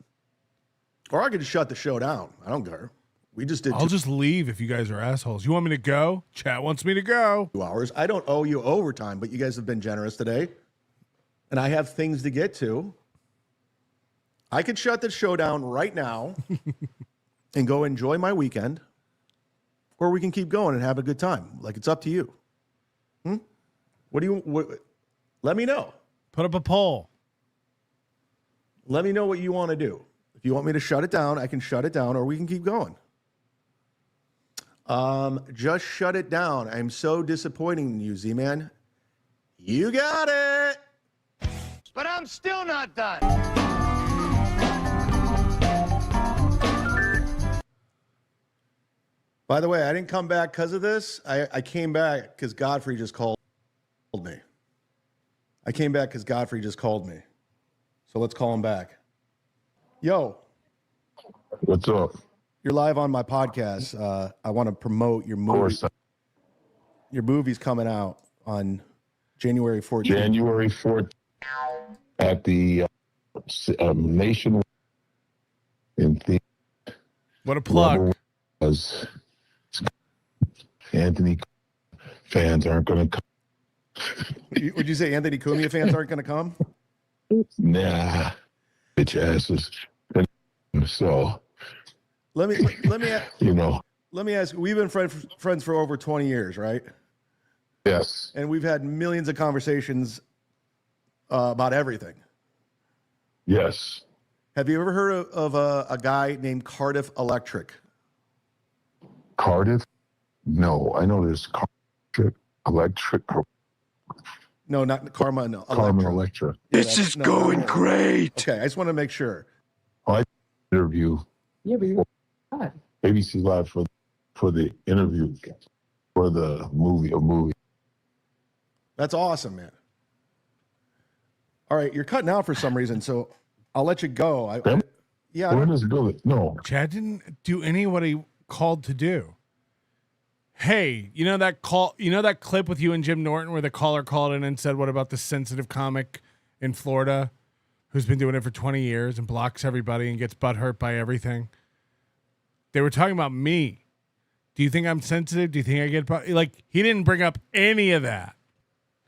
Or I could just shut the show down. I don't care. We just did I'll just leave if you guys are assholes. You want me to go? Chat wants me to go. 2 hours. I don't owe you overtime, but you guys have been generous today. And I have things to get to. I could shut the show down right now and go enjoy my weekend. Or we can keep going and have a good time. Like, it's up to you. Let me know. Put up a poll. Let me know what you want to do. If you want me to shut it down, I can shut it down, or we can keep going. Just shut it down. I'm so disappointing in you, Z-Man. You got it. But I'm still not done. By the way, I didn't come back because of this. I came back because Godfrey just called me. I came back because Godfrey just called me. So let's call him back. Yo. What's up? You're live on my podcast. I want to promote your movie. Your movie's coming out on January 14th. January 14th at the nationwide in theater. What a plug. Because Anthony fans aren't going to come. Would you say Anthony Cumia fans aren't going to come? Nah, bitch asses. So let me you know. Let me ask. We've been friends for over 20 years, right? Yes. And we've had millions of conversations about everything. Yes. Have you ever heard of a guy named Cardiff Electric? Cardiff? No, I know there's Electric. No, not Karma. No, Carmen Electra. Yeah, this is going great. Okay, I just want to make sure. I interview. Yeah, but you're not. ABC Live for the interview for the movie. That's awesome, man. All right, you're cutting out for some reason, so I'll let you go. Yeah. When is Billy? No. Chad didn't do any of what he called to do. Hey, you know that clip with you and Jim Norton where the caller called in and said, what about the sensitive comic in Florida who's been doing it for 20 years and blocks everybody and gets butthurt by everything? They were talking about me. Do you think I'm sensitive? Do you think I get like, he didn't bring up any of that.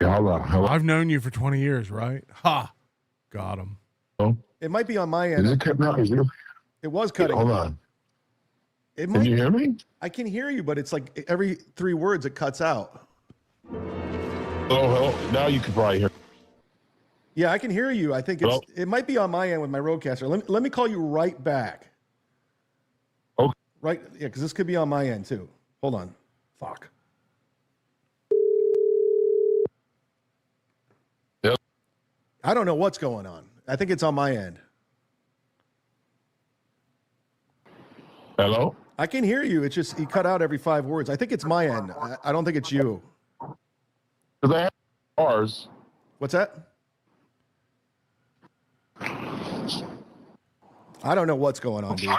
Yeah, hold on. I've known you for 20 years, right? Ha! Got him. Oh. It might be on my end. Is it cutting out? It was cutting. Hold on. Can you hear me? I can hear you, but it's like every 3 words it cuts out. Oh, now you can probably hear. Yeah, I can hear you. I think it might be on my end with my Rodecaster. Let me call you right back. Okay. Right, yeah, because this could be on my end too. Hold on. Fuck. Yep. I don't know what's going on. I think it's on my end. Hello? I can hear you. It's just you cut out every 5 words. I think it's my end. I don't think it's you. Because I have ours. What's that? I don't know what's going on, dude.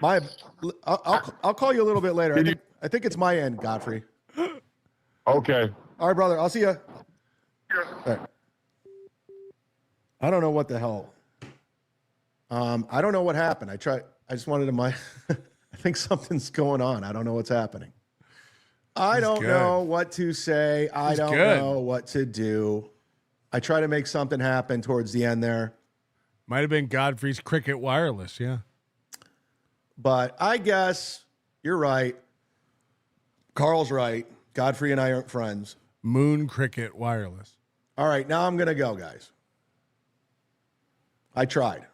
I'll call you a little bit later. I think it's my end, Godfrey. Okay. All right, brother. I'll see you. All right. I don't know what the hell. I don't know what happened. I just wanted to I think something's going on. I don't know what's happening. I don't know what to say. I don't know what to do. I try to make something happen towards the end there. Might have been Godfrey's Cricket Wireless, yeah. But I guess you're right. Carl's right. Godfrey and I aren't friends. Moon Cricket Wireless. All right, now I'm going to go, guys. I tried.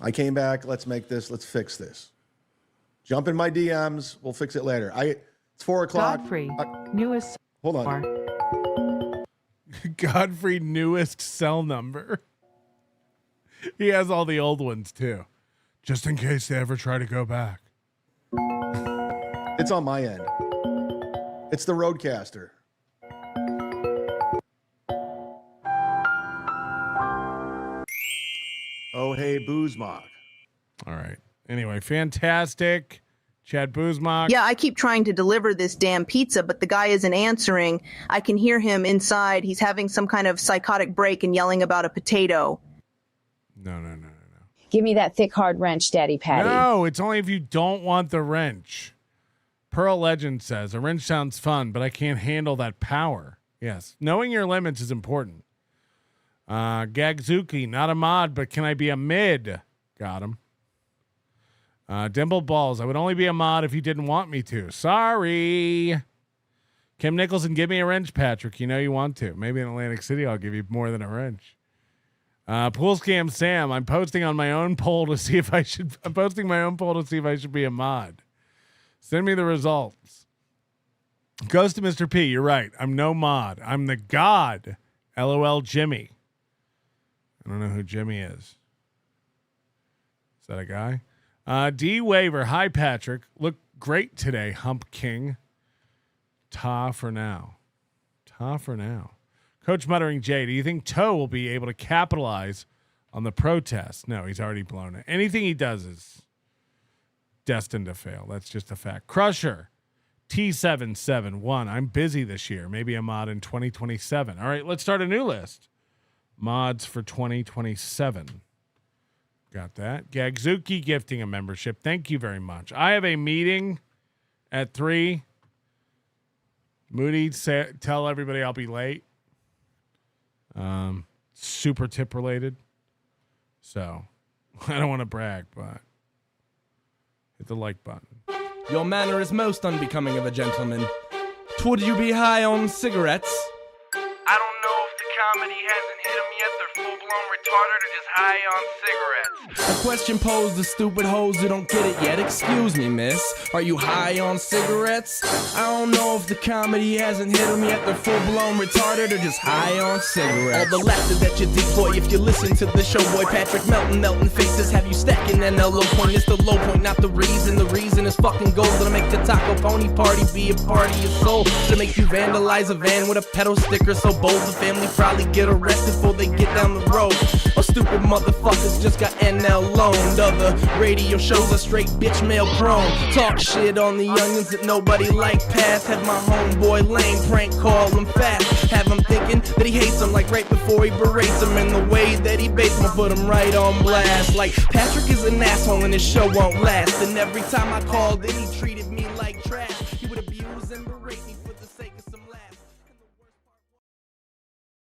I came back. Let's fix this. Jump in my DMs. We'll fix it later. It's 4 o'clock. Godfrey, newest. Hold on. Godfrey newest cell number. He has all the old ones too, just in case they ever try to go back. It's on my end. It's the Rodecaster. Oh, hey, Zumock. All right. Anyway, fantastic. Chad Zumock. Yeah, I keep trying to deliver this damn pizza, but the guy isn't answering. I can hear him inside. He's having some kind of psychotic break and yelling about a potato. No. Give me that thick, hard wrench, Daddy Patty. No, it's only if you don't want the wrench. Pearl Legend says, a wrench sounds fun, but I can't handle that power. Yes. Knowing your limits is important. Gagzuki, not a mod, but can I be a mid? Got him. Dimple Balls, I would only be a mod if you didn't want me to. Sorry. Kim Nicholson, give me a wrench, Patrick. You know you want to. Maybe in Atlantic City I'll give you more than a wrench. Pool Scam Sam, I'm posting my own poll to see if I should be a mod. Send me the results. Goes to Mr. P. You're right. I'm no mod. I'm the god. LOL Jimmy. I don't know who Jimmy is. Is that a guy? D Waver. Hi, Patrick. Look great today, Hump King. Ta for now. Coach Muttering J, do you think Toe will be able to capitalize on the protest? No, he's already blown it. Anything he does is destined to fail. That's just a fact. Crusher. T771. I'm busy this year. Maybe a mod in 2027. All right, let's start a new list. Mods for 2027. Got that. Gagzuki gifting a membership. Thank you very much. I have a meeting at 3. Moody, tell everybody I'll be late. Super tip related. So, I don't want to brag, but hit the like button. Your manner is most unbecoming of a gentleman. Would you be high on cigarettes? I don't know if the comedy hasn't hit them yet. They're full-blown retarded or just high on cigarettes. A question posed to stupid hoes who don't get it yet. Excuse me, miss. Are you high on cigarettes? I don't know if the comedy hasn't hit them yet. They're full-blown retarded or just high on cigarettes. All the laughter that you deploy if you listen to the show, boy. Patrick melting faces have you stacking an LO point. It's the low point, not the reason. The reason is fucking gold. That'll make the taco pony party be a party of soul. To make you vandalize a van with a pedo sticker so bold. The family probably get arrested before they get down the road. Oh, stupid motherfuckers just got NL loaned. Other radio shows are straight bitch mail prone. Talk shit on the youngins that nobody like past. Have my homeboy lame prank call him fast. Have him thinking that he hates him like right before he berates him. And the way that he baits him, put him right on blast. Like Patrick is an asshole and his show won't last. And every time I call, then he treated